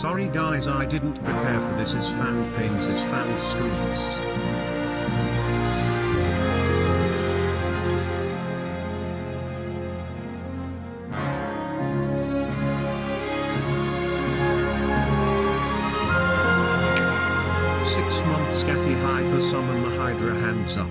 Sorry guys, I didn't prepare for this. Is fan pains, is fan scoops. Scatty Hyper summon the Hydra, hands up.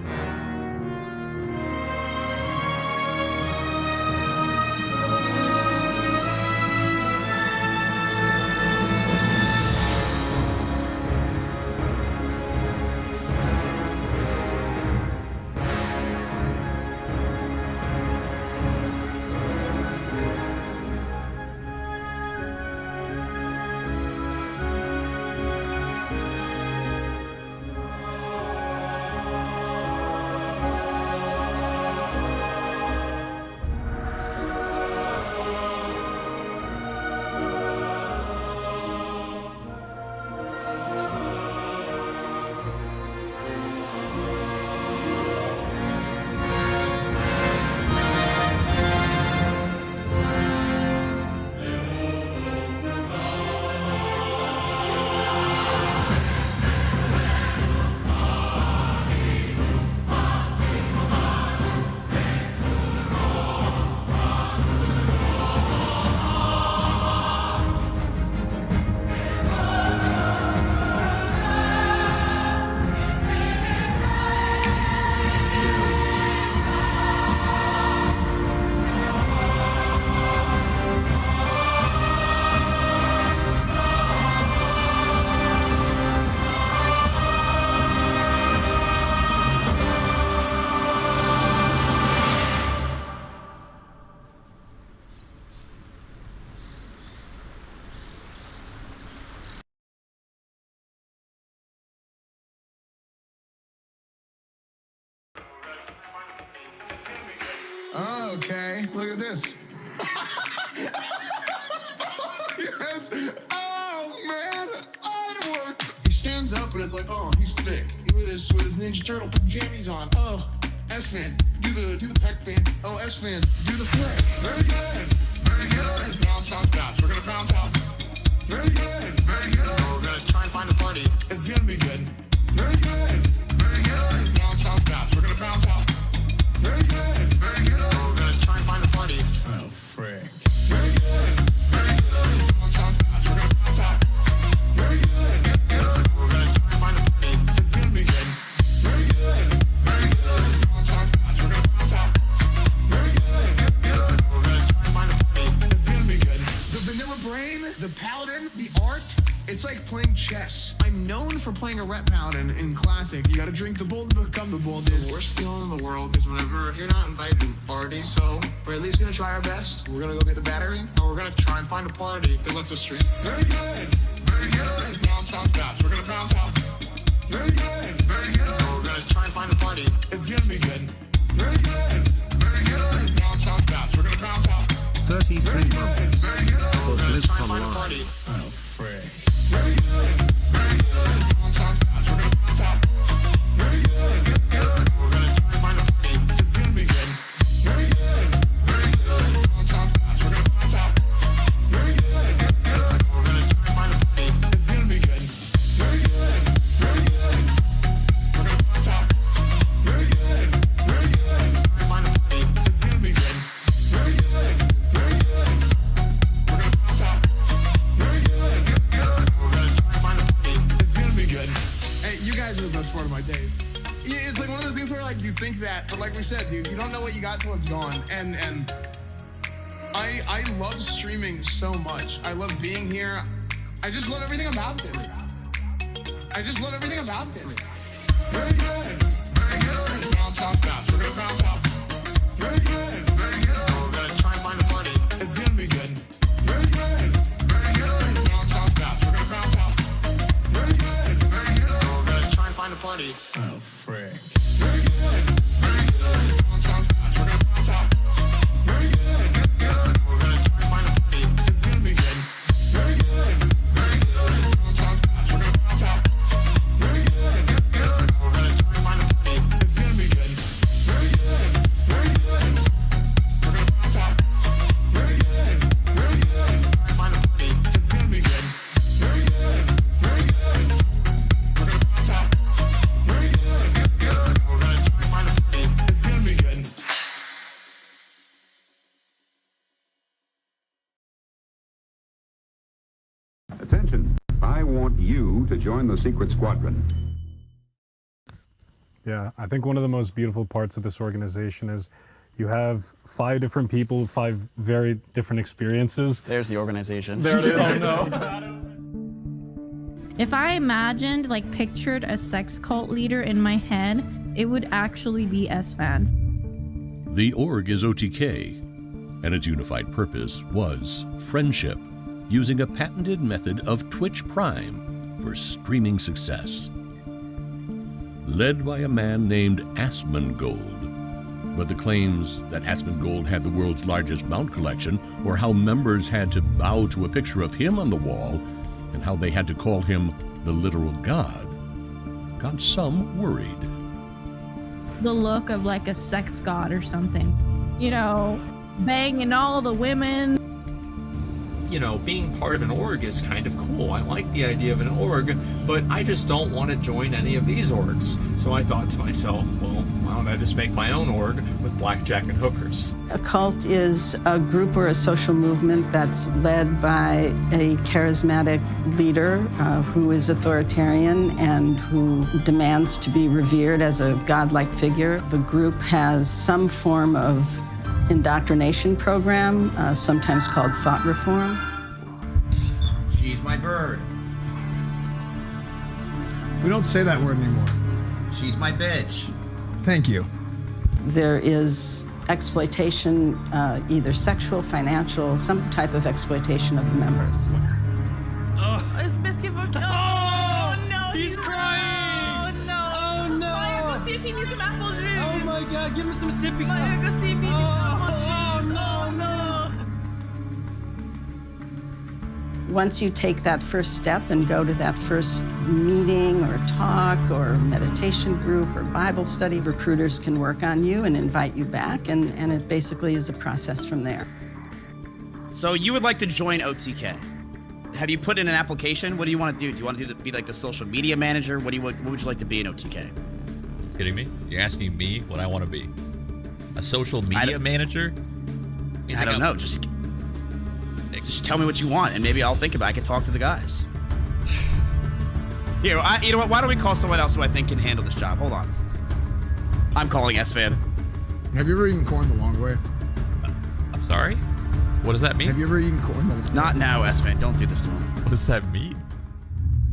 Okay, look at this. Yes. Oh man, artwork. He stands up and it's like, oh, he's thick. With his Ninja Turtle jammies on. Oh, S-Man, do the peck band. Oh, S-Man, do the flick. Very good, very good. Bounce, bounce, bounce. We're gonna bounce out. Very good, very good. We're gonna try and find a party. It's gonna be good. Very good, very good. Bounce, bounce, bounce. We're gonna bounce out. Very good, very good. We're gonna try and find a party. Oh, frick. Very good, very good. Bounce, bounce, bounce. We're gonna bounce out. Very good, good. We're gonna try and find a party. It's gonna be good. Very good, very good. Bounce, bounce, bounce. We're gonna bounce out. Very good, good. We're gonna try and find a party. It's gonna be good. The vanilla brain, the paladin, the art. It's like playing chess. I'm known for playing a rep paladin in Classic. You gotta drink the bull to become the bull, dude. The worst feeling in the world is whenever you're not invited to a party. So we're at least gonna try our best. We're gonna go get the battery, and we're gonna try and find a party that lets us stream. Very good, very good. Bounce, bounce, bounce. We're gonna bounce out. Very good, very good. We're gonna try and find a party. It's gonna be good. Very good, very good. Bounce, bounce, bounce. We're gonna bounce out. 33 very good, months very good. for We're gonna try and Blizzcon find a Online. party. Oh, frick. Very good, very good. Bounce, bounce, bounce. We're gonna bounce out. Very good, good. We're gonna try and find a party. It's gonna be good. Very good, very good. Bounce, bounce, bounce. We're gonna bounce out. Very good, good. We're gonna try and find a party. It's gonna be good. Very good, very good. We're gonna bounce out. Very good, very good. Try and find a party. It's gonna be good. Very good, very good. We're gonna bounce out. Very good, good. We're gonna try and find a party. It's gonna be good. Hey, you guys are the best part of my day. Yeah, it's like one of those things where like you think that, but like we said, dude, you don't know what you got till it's gone. And I love streaming so much. I love being here. I just love everything about this. I just love everything about this. Very good, very good. Bounce, bounce, bounce. We're gonna bounce out. Very good, very good. We're gonna try and find a party. It's gonna be good. Very good, very good. Bounce, bounce, bounce. We're gonna bounce out. Very good, very good. We're gonna try and find a party. Oh, frick. Very good, very good. Bounce, bounce, bounce. We're gonna bounce out. Very good, good. We're gonna try and find a party. It's gonna be good. Very good, very good. Bounce, bounce, bounce. We're gonna bounce out. Very good, good. We're gonna try and find a party. It's gonna be good. Very good, very good. want you to join the secret squadron. Yeah, I think one of the most beautiful parts of this organization is you have 5 different people, 5 very different experiences. There's the organization. There it is. Oh, no. If I imagined, like pictured a sex cult leader in my head, it would actually be S-Fan. The org is OTK, and its unified purpose was friendship, using a patented method of Twitch Prime for streaming success. Led by a man named Asmongold. But the claims that Asmongold had the world's largest mount collection, or how members had to bow to a picture of him on the wall, and how they had to call him the literal god, got some worried. The look of like a sex god or something. You know, banging all the women. You know, being part of an org is kind of cool. I like the idea of an org, but I just don't want to join any of these orgs. So I thought to myself, well, why don't I just make my own org with blackjack and hookers? A cult is a group or a social movement that's led by a charismatic leader who is authoritarian and who demands to be revered as a godlike figure. The group has some form of indoctrination program, sometimes called thought reform. She's my bird. We don't say that word anymore. She's my bitch. Thank you. There is exploitation, either sexual, financial, some type of exploitation of the members. Is Biscuit Book? Oh, no, he's crying. Oh, no. Oh, no. Maya, go see if he needs some apple juice. Oh, my God. Give him some sippy Maya, cups. go see if he needs some apple juice. Oh, no, no. Once you take that first step and go to that first meeting or talk or meditation group or Bible study, recruiters can work on you and invite you back, and it basically is a process from there. So you would like to join OTK? Have you put in an application? What do you want to do? Do you want to be like the social media manager? What would you like to be in OTK? Kidding me? You're asking me what I want to be? A social media manager? I don't know. Just tell me what you want, and maybe I'll think about it. I can talk to the guys. Here, you know what? Why don't we call someone else who I think can handle this job? Hold on. I'm calling S-Fan. Have you ever eaten corn the long way? I'm sorry? What does that mean? Have you ever eaten corn the long way? Not now, S-Fan. Don't do this to him. What does that mean?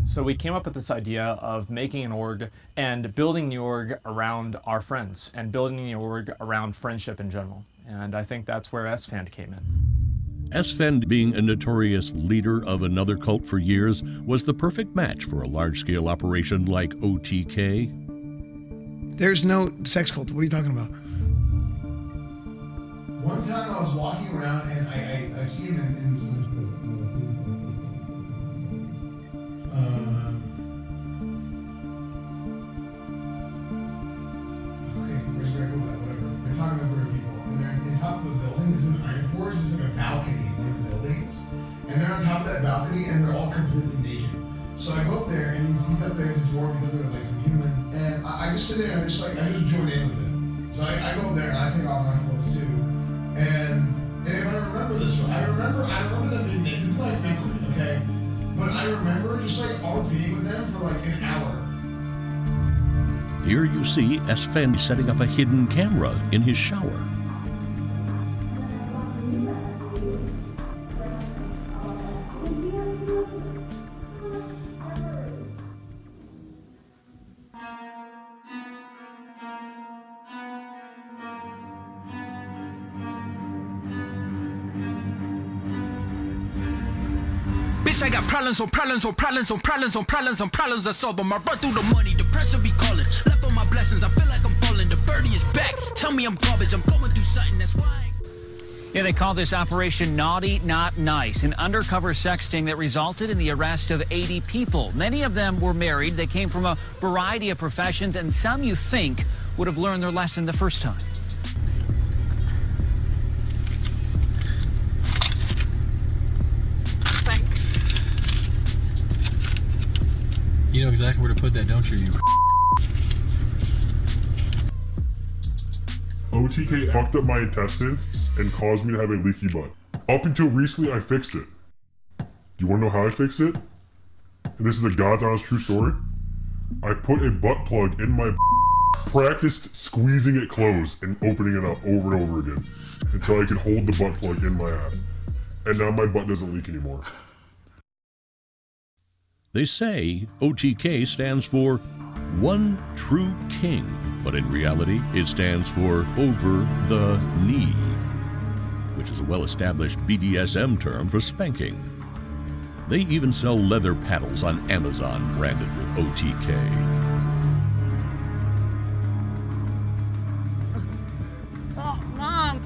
So we came up with this idea of making an org and building the org around our friends and building the org around friendship in general. And I think that's where S-Fan came in. S-Fan, being a notorious leader of another cult for years, was the perfect match for a large-scale operation like OTK. There's no sex cult. What are you talking about? One time I was walking around and I see him in some... okay, where's Greg? Whatever. They're talking to a group of people. And they're on top of the building. This is an Iron Force. There's like a balcony in one of the buildings. And they're on top of that balcony and they're all completely naked. So I go up there and he's up there as a dwarf. He's up there with like some human. And I just sit there and I just join in with him. So I go up there and I take off my clothes too. And if I remember this one, I remember them being naked. This is my memory, okay? But I remember just like RPing with them for like an hour. Here you see S-Fan setting up a hidden camera in his shower. Bitch, I got problems on problems on problems on problems on problems on problems I solve them. I run through the money, the pressure be calling. Left on my blessings, I feel like I'm falling. The birdie is back. Tell me I'm garbage, I'm going through something, that's why. Yeah, they call this Operation Naughty Not Nice, an undercover sexting that resulted in the arrest of 80 people. Many of them were married. They came from a variety of professions, and some you think would have learned their lesson the first time. You know exactly where to put that, don't you? OTK fucked up my intestines and caused me to have a leaky butt. Up until recently, I fixed it. Do you want to know how I fixed it? and this is a God's honest true story, I put a butt plug in my practiced squeezing it closed and opening it up over and over again until I could hold the butt plug in my ass. And now my butt doesn't leak anymore. They say OTK stands for One True King, but in reality it stands for Over the Knee, which is a well-established BDSM term for spanking. They even sell leather paddles on Amazon branded with OTK. Oh, Mom!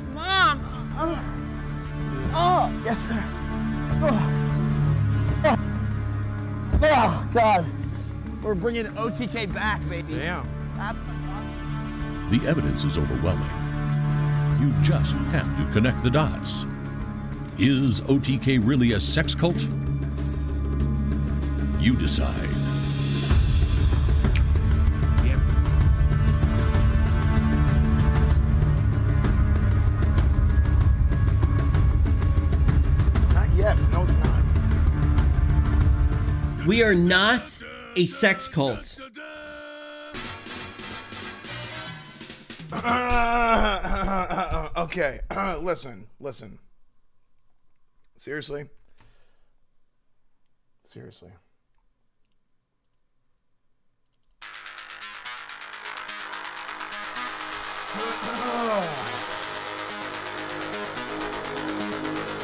Oh, yes, sir. Oh, God. We're bringing OTK back, baby. Damn. The evidence is overwhelming. You just have to connect the dots. Is OTK really a sex cult? You decide. Yep. Not yet. No, it's not. We are not a sex cult. Okay, listen. Seriously.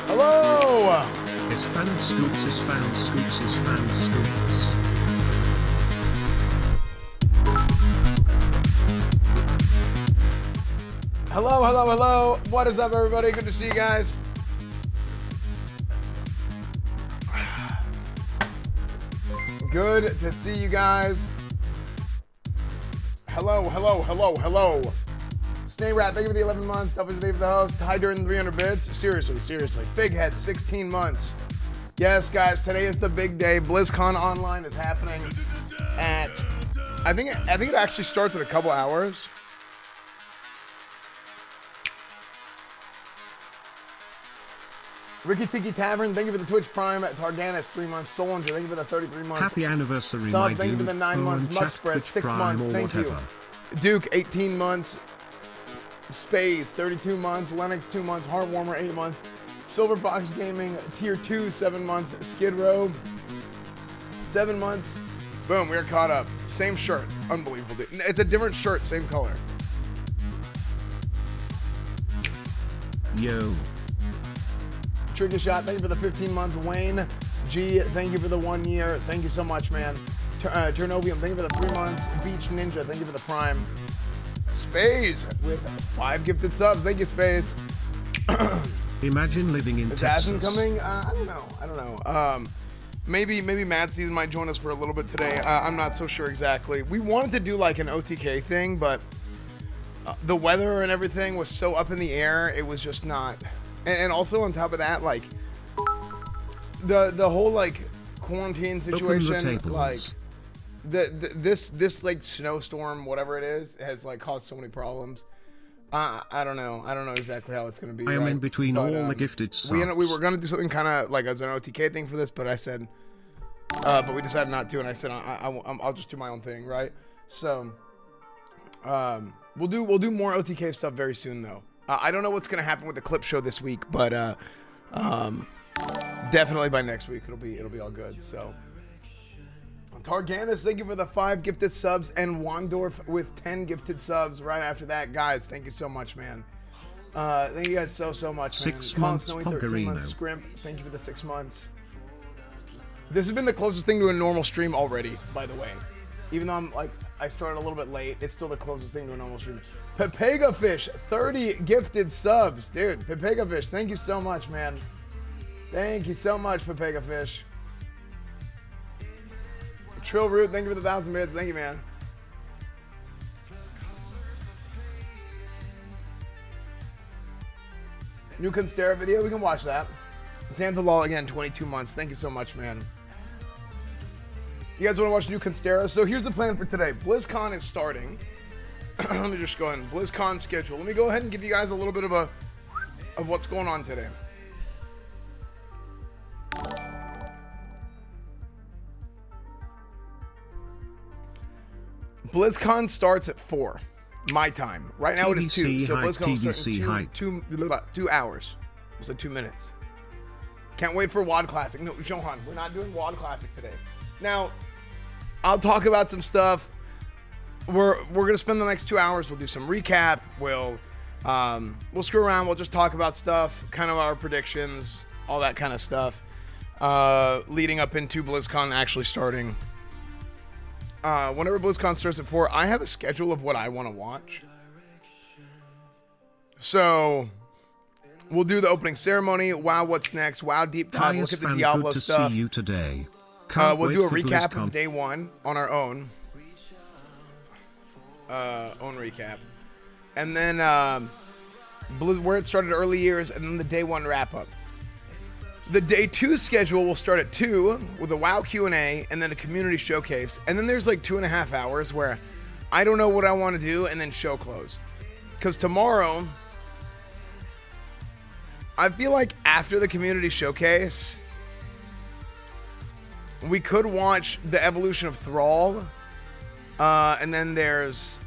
Hello! It's fan scoops, is fan scoops, is fan scoops. Hello. What is up, everybody? Good to see you guys. Good to see you guys. Hello. Snake Rat, thank you for the 11 months. Double J for the host. Hi during the 300 bits. Seriously. Big Head, 16 months. Yes, guys, today is the big day. BlizzCon Online is happening at, I think it actually starts in a couple hours. Ricky Tiki Tavern, thank you for the Twitch Prime. At Targanis, 3 months. Solinger, thank you for the 33 months. Happy anniversary, Sub, my thank you for the 9 months. Muck Spread, 6 months. Thank you. Duke, 18 months. Space, 32 months. Lennox, 2 months. Heartwarmer, 8 months. Silver Fox Gaming, Tier 2, 7 months. Skid Row, 7 months. Boom, we're caught up. Same shirt. Unbelievable, dude. It's a different shirt, same color. Yo. Tricky Shot, thank you for the 15 months. Wayne G, thank you for the 1 year. Thank you so much, man. Turnovium, thank you for the 3 months. Beach Ninja, thank you for the Prime. Space with 5 gifted subs. Thank you, Space. Imagine living in Is Texas. Ashen coming? I don't know. Maybe Mad Season might join us for a little bit today. I'm not so sure exactly. We wanted to do like an OTK thing, but the weather and everything was so up in the air. It was just not. And also on top of that, like the whole like quarantine situation, like this like snowstorm, whatever it is, has like caused so many problems. I don't know exactly how it's gonna be. I am in between all the gifted subs. We were gonna do something kind of like as an OTK thing for this, but I said, but we decided not to, and I said I'll just do my own thing, right? So, we'll do more OTK stuff very soon though. I don't know what's gonna happen with the clip show this week, but definitely by next week it'll be all good. So, Targanis, thank you for the 5 gifted subs, and Wandorf with 10 gifted subs right after that, guys. Thank you so much, man. Thank you guys so much, man. 6 months, 13 months. Scrimp, thank you for the 6 months. This has been the closest thing to a normal stream already, by the way. Even though I started a little bit late, it's still the closest thing to a normal stream. Pepega Fish, 30 gifted subs. Dude, Pepega Fish, thank you so much, man. Thank you so much, Pepega Fish. Trill Root, thank you for the 1,000 bits. Thank you, man. New Constera video, we can watch that. Santa Law again, 22 months. Thank you so much, man. You guys want to watch New Constera? So here's the plan for today. BlizzCon is starting. Let me just go ahead and BlizzCon schedule. Let me go ahead and give you guys a little bit of what's going on today. BlizzCon starts at 4, my time. Right now it is 2, so hype, BlizzCon will start TBC in hype. 2 hours. It said 2 minutes. Can't wait for WOD Classic. No, Johan, we're not doing WOD Classic today. Now, I'll talk about some stuff. We're gonna spend the next 2 hours. We'll do some recap. We'll screw around. We'll just talk about stuff, kind of our predictions, all that kind of stuff, leading up into BlizzCon actually starting. Whenever BlizzCon starts at 4, I have a schedule of what I want to watch. So we'll do the opening ceremony. WoW, what's next? WoW deep dive. Look at the Diablo good to stuff. See you today. We'll do a wait for recap BlizzCon. of day 1 on our own. Own recap. And then where it started early years, and then the day 1 wrap up. The day 2 schedule will start at 2 with a WoW Q&A and then a community showcase. And then there's like 2.5 hours where I don't know what I want to do, and then show close. Because tomorrow, I feel like after the community showcase, we could watch the evolution of Thrall, and then there's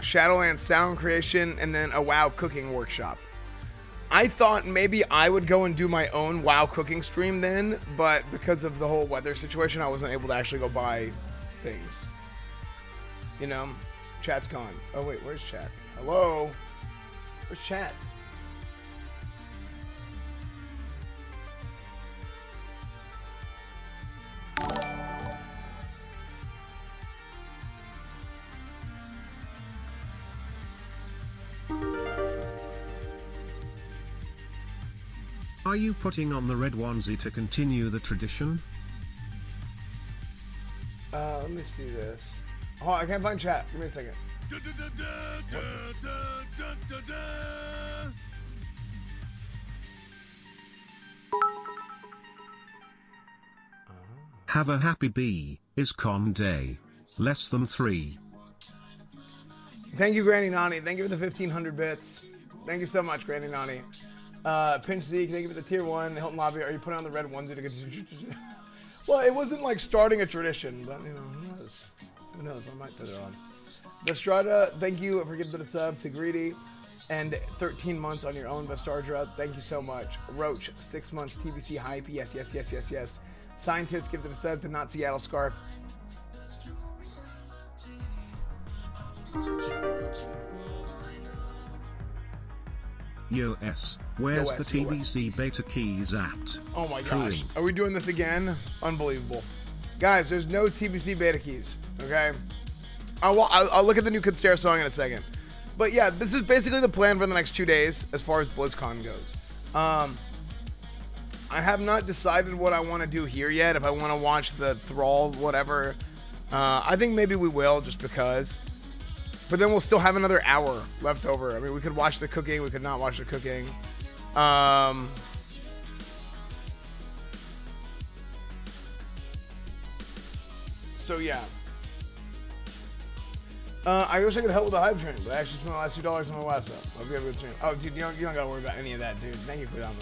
Shadowlands sound creation, and then a WoW cooking workshop. I thought maybe I would go and do my own WoW cooking stream then, but because of the whole weather situation, I wasn't able to actually go buy things. You know, chat's gone. Oh wait, where's chat? Hello? Where's chat? Are you putting on the red onesie to continue the tradition? Let me see this. Oh, I can't find chat. Give me a second. Have a happy BlizzCon day. Less than 3. Thank you, Granny Nani. Thank you for the 1,500 bits. Thank you so much, Granny Nani. Pinch Zeke, thank you for the tier 1. Hilton Lobby, are you putting on the red onesie to continue? Well, it wasn't like starting a tradition, but you know, who knows? Who knows? I might put it on. Vestrada, thank you for giving the sub to Greedy. And 13 months on your own, Vestardra. Thank you so much. Roach, 6 months. TBC hype. Yes, yes, yes, yes, yes. Scientist, give the sub to Not Seattle Scarf. Yo S, where's Yo, the S, yo, TBC beta keys at? Oh my gosh. Truly. Are we doing this again? Unbelievable. Guys, there's no TBC beta keys, okay? I'll look at the new Constera song in a second. But yeah, this is basically the plan for the next 2 days as far as BlizzCon goes. I have not decided what I want to do here yet. If I want to watch the Thrall, whatever. I think maybe we will, just because. But then we'll still have another hour left over. I mean, we could watch the cooking. We could not watch the cooking. So yeah. I wish I could help with the hype train, but I actually spent the last $2 on my last up. Hope you have a good stream. Oh, dude, you don't gotta worry about any of that, dude. Thank you for that,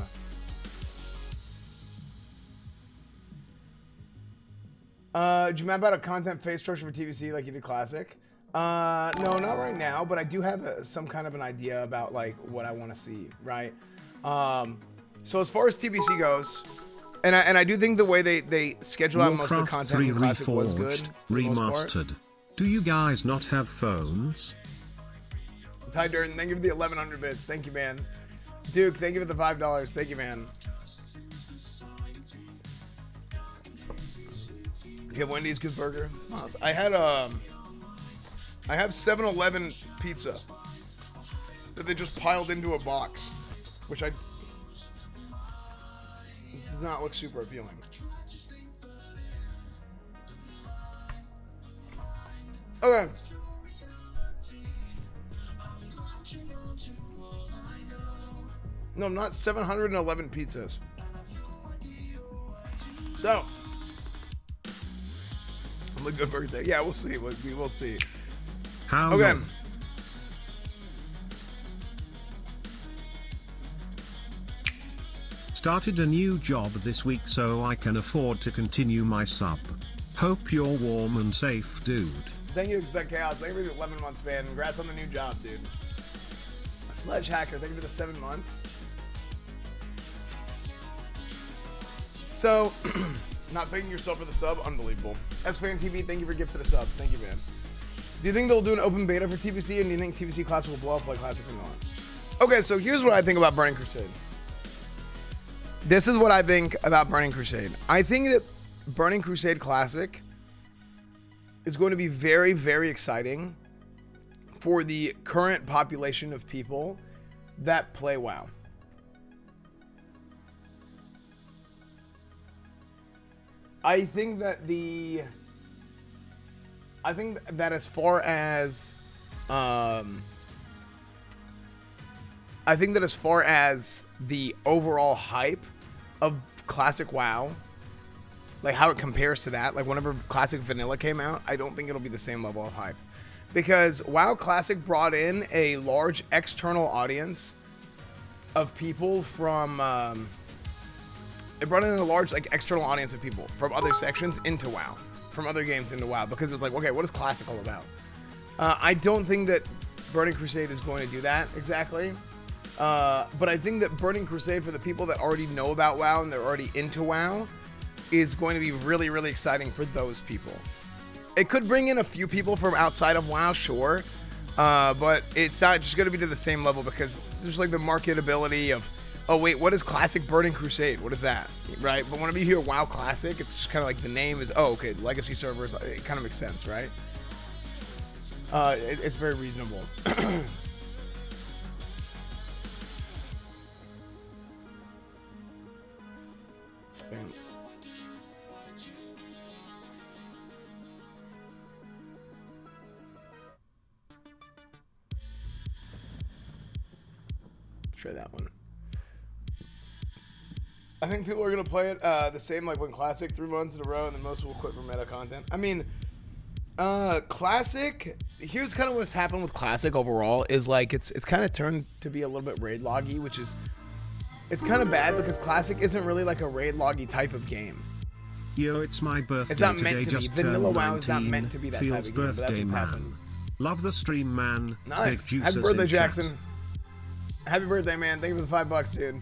did you map out a content phase structure for TBC like you did Classic? No, not right now, but I do have some kind of an idea about like what I want to see, right? So as far as TBC goes, and I do think the way they schedule out most of the Warcraft content 3 in Classic was good. Reforged, for the most part. remastered. Do you guys not have phones? Ty Durden, thank you for the 1,100 bits. Thank you, man. Duke, thank you for the $5. Thank you, man. Okay, Wendy's good burger. Smiles. I have 7-Eleven pizza that they just piled into a box, which it does not look super appealing. Okay. No, not 711 pizzas. So, on the good birthday. Yeah, we'll see. We will see. How Okay. long? Started a new job this week so I can afford to continue my sub. Hope you're warm and safe, dude. Thank you, Expect Chaos. Thank you for the 11 months, man. Congrats on the new job, dude. Sledge Hacker, thank you for the 7 months. So, not thanking yourself for the sub, unbelievable. S-Fan TV, thank you for gifting a sub. Thank you, man. Do you think they'll do an open beta for TBC, and do you think TBC Classic will blow up like Classic or not? Okay, so here's what I think about Burning Crusade. This is what I think about Burning Crusade. I think that Burning Crusade Classic is going to be very, very exciting for the current population of people that play WoW. I think that as far as the overall hype of Classic WoW, like how it compares to that, like whenever Classic Vanilla came out, I don't think it'll be the same level of hype. Because WoW Classic brought in a large external audience of people from, it brought in a large like external audience of people from other sections into WoW, from other games into WoW, because it was like, okay, what is Classic all about? I don't think that Burning Crusade is going to do that exactly. But I think that Burning Crusade, for the people that already know about WoW and they're already into WoW, is going to be really, really exciting for those people. It could bring in a few people from outside of WoW, sure, but it's not just going to be to the same level, because there's like the marketability of, oh wait, what is Classic Burning Crusade? What is that, right? But whenever you hear WoW Classic, it's just kind of like the name is, oh, okay, legacy servers, it kind of makes sense, right? It's very reasonable. Try that one. I think people are gonna play it the same like when Classic 3 months in a row, and then most will quit for meta content. I mean, Classic. Here's kind of what's happened with Classic overall is like it's kind of turned to be a little bit raid loggy, which is it's kind of bad because Classic isn't really like a raid loggy type of game. Yo, it's my birthday. It's not today, meant to be. just Vanilla turned WoW is not 19. meant to be that type Feels of game. But that's birthday, what's man. happened. Love the stream, man. Nice. Big juices Happy birthday, in chat. Jackson. Happy birthday, man. Thank you for the $5, dude.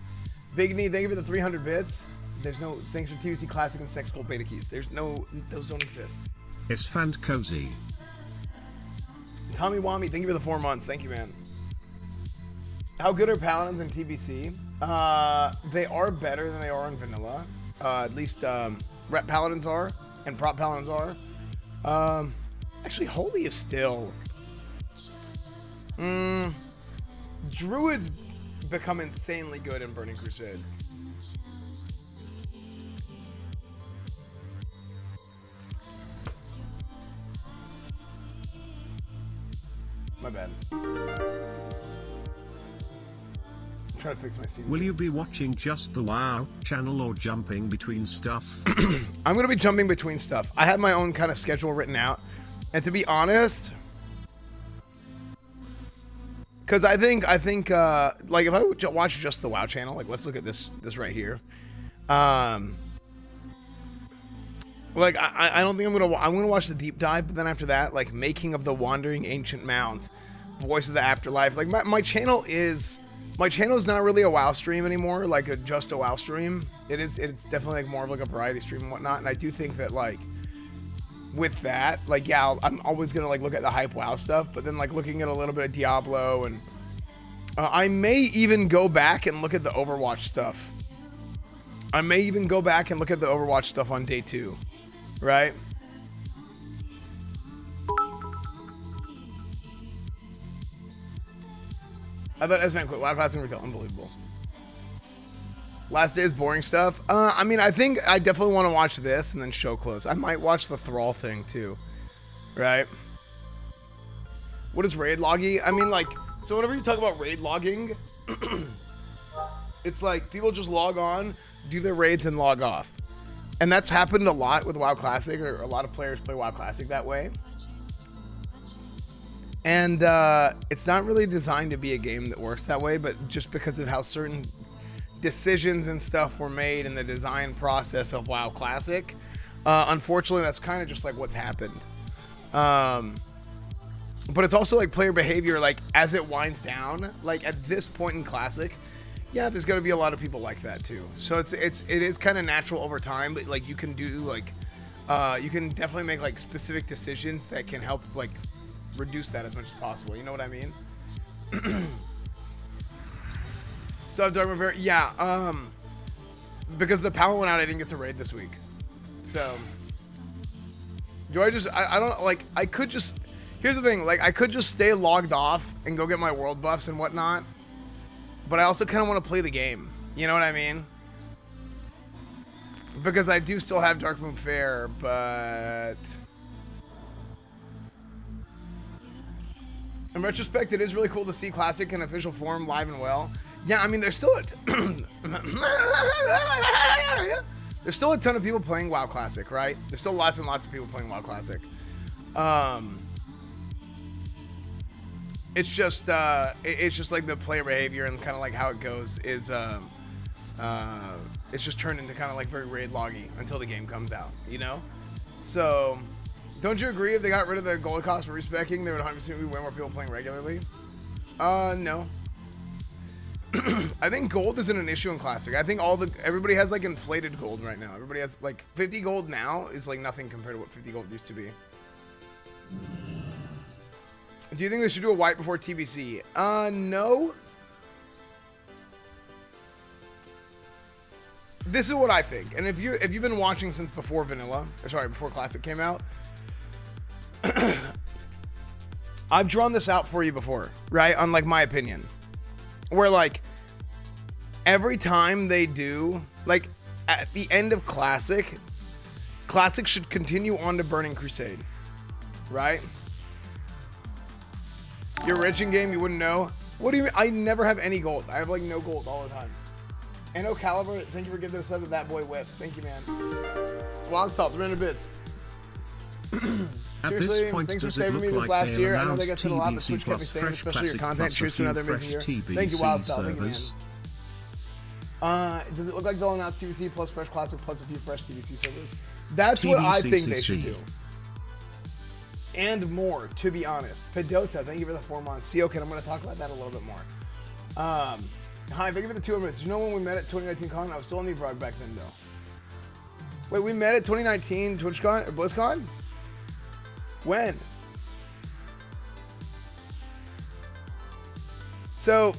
Big Knee, thank you for the 300 bits. There's no thanks for TVC Classic and Sex Cult beta keys. There's no, those don't exist. It's fan cozy. Tommy Wami, thank you for the 4 months. Thank you, man. How good are Paladins in TBC? They are better than they are in Vanilla. At least Rep Paladins are, and Prop Paladins are. Actually, Holy is still. Druids become insanely good in Burning Crusade. My bad. I'm trying to fix my scenes. Will you be watching just the WoW channel or jumping between stuff? I'm gonna be jumping between stuff. I have my own kind of schedule written out, and to be honest, because I think like if I would watch just the WoW channel, like let's look at this right here. Like I don't think I'm gonna watch the deep dive, but then after that, like Making of the Wandering Ancient Mount, Voice of the Afterlife. Like my channel is not really a WoW stream anymore, like just a WoW stream. It's definitely like more of like a variety stream and whatnot. And I do think that like with that, like yeah, I'm always gonna like look at the hype WoW stuff, but then like looking at a little bit of Diablo, and I may even go back and look at the Overwatch stuff. I may even go back and look at the Overwatch stuff on day 2, right? I thought S-Man quit. WoW Classic Retail, unbelievable. Last day is boring stuff. I mean, I think I definitely want to watch this and then show close. I might watch the Thrall thing too, right? What is raid logging? I mean, like, so whenever you talk about raid logging, it's like people just log on, do their raids, and log off. And that's happened a lot with WoW Classic, or a lot of players play WoW Classic that way. And it's not really designed to be a game that works that way, but just because of how certain decisions and stuff were made in the design process of WoW Classic, unfortunately, that's kind of just like what's happened. But it's also like player behavior, like as it winds down, like at this point in Classic, yeah, there's gonna be a lot of people like that too. So it is kind of natural over time, but like you can do like, you can definitely make like specific decisions that can help like reduce that as much as possible. You know what I mean? Stuff Dark Bear, yeah. Because the power went out, I didn't get to raid this week. So do I don't like, I could just, here's the thing, like I could just stay logged off and go get my world buffs and whatnot, but I also kind of want to play the game. You know what I mean? Because I do still have Dark Moon Fair, but in retrospect, it is really cool to see Classic in official form, live and well. Yeah, I mean, there's still there's still a ton of people playing WoW Classic, right? There's still lots and lots of people playing WoW Classic. It's just like the player behavior and kind of like how it goes is it's just turned into kind of like very raid loggy until the game comes out, you know? So don't you agree if they got rid of the gold cost for respecking, there would 100% be way more people playing regularly? No. I think gold isn't an issue in Classic. I think everybody has like inflated gold right now. Everybody has like 50 gold now is like nothing compared to what 50 gold used to be. Do you think they should do a wipe before TBC? No. This is what I think. And if you've been watching since before before Classic came out, I've drawn this out for you before, right? On like my opinion. Where like every time they do, like at the end of Classic should continue on to Burning Crusade, right? You're rich in game, you wouldn't know. What do you mean? I never have any gold. I have like no gold all the time. And Caliber, thank you for giving us up to that boy West. Thank you, man. Wild Stop, 300 bits. Seriously, thanks for saving me this last year. I know they got to a lot, but Twitch kept me sane, especially your content. Cheers to another amazing year. Thank you, Wild Stop. Thank you, man. Does it look like they'll announce TVC plus Fresh Classic plus a few fresh TVC servers? That's what I think they should do. And more, to be honest. Pedota, thank you for the 4 months. Seokin, I'm going to talk about that a little bit more. Hi, thank you for the 2 minutes. Did you know when we met at 2019 Con? I was still on the Evrog back then, though. Wait, we met at 2019 TwitchCon or BlizzCon? When? So,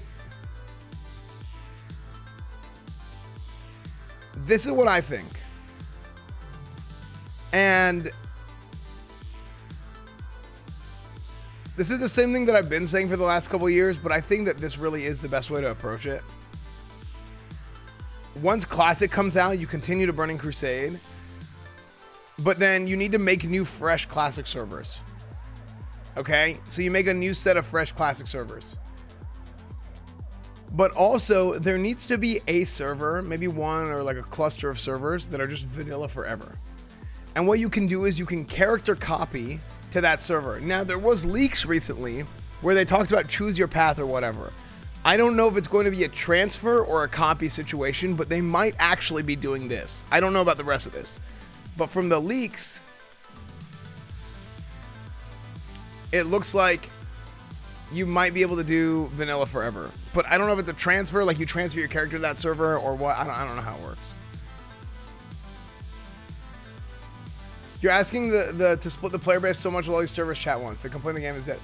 this is what I think. And this is the same thing that I've been saying for the last couple of years, but I think that this really is the best way to approach it. Once Classic comes out, you continue to Burning Crusade, but then you need to make new fresh Classic servers. Okay? So you make a new set of fresh Classic servers. But also, there needs to be a server, maybe one or like a cluster of servers that are just vanilla forever. And what you can do is you can character copy to that server. Now, there was leaks recently where they talked about choose your path or whatever. I don't know if it's going to be a transfer or a copy situation, but they might actually be doing this. I don't know about the rest of this. But from the leaks, it looks like you might be able to do vanilla forever. But I don't know if it's a transfer, like you transfer your character to that server or what. I don't know how it works. You're asking to split the player base so much with all these servers chat once. They complain the game is dead.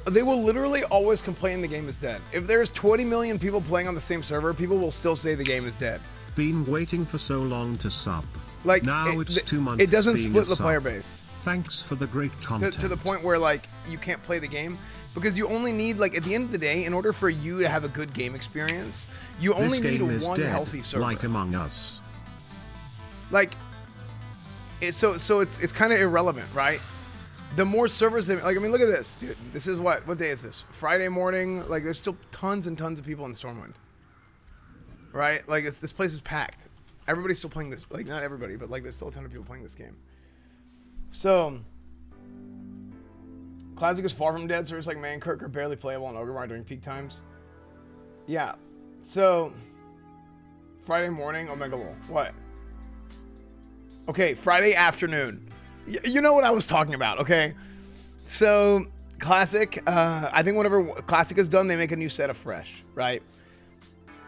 They will literally always complain the game is dead. If there's 20 million people playing on the same server, people will still say the game is dead. Been waiting for so long to sub. Like now it's 2 months. It doesn't being split a the sub. player base. Thanks for the great content. To the point where like you can't play the game because you only need, like, at the end of the day, in order for you to have a good game experience, you only need one healthy server. Like Among Us. Like, so it's kind of irrelevant, right? The more servers they, like, I mean, look at this, dude. This is what day is this? Friday morning. Like, there's still tons and tons of people in Stormwind, right? Like, this place is packed. Everybody's still playing this. Like, not everybody, but like, there's still a ton of people playing this game. So, Classic is far from dead. Servers like Mankirk are barely playable on Ogre during peak times. Yeah. So, Friday morning, Omega Lol. What? Okay, Friday afternoon. You know what I was talking about, okay? So Classic, I think whenever Classic is done, they make a new set of Fresh, right?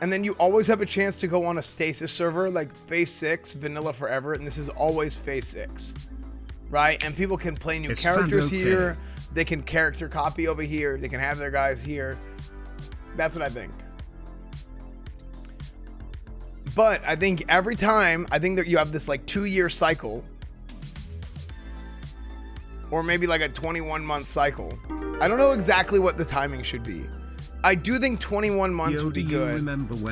And then you always have a chance to go on a stasis server like Phase 6, Vanilla Forever, and this is always Phase 6, right? And people can play new characters here. They can character copy over here. They can have their guys here. That's what I think. But I think every time, I think that you have this like 2-year cycle, or maybe like a 21-month cycle. I don't know exactly what the timing should be. I do think 21 months would be good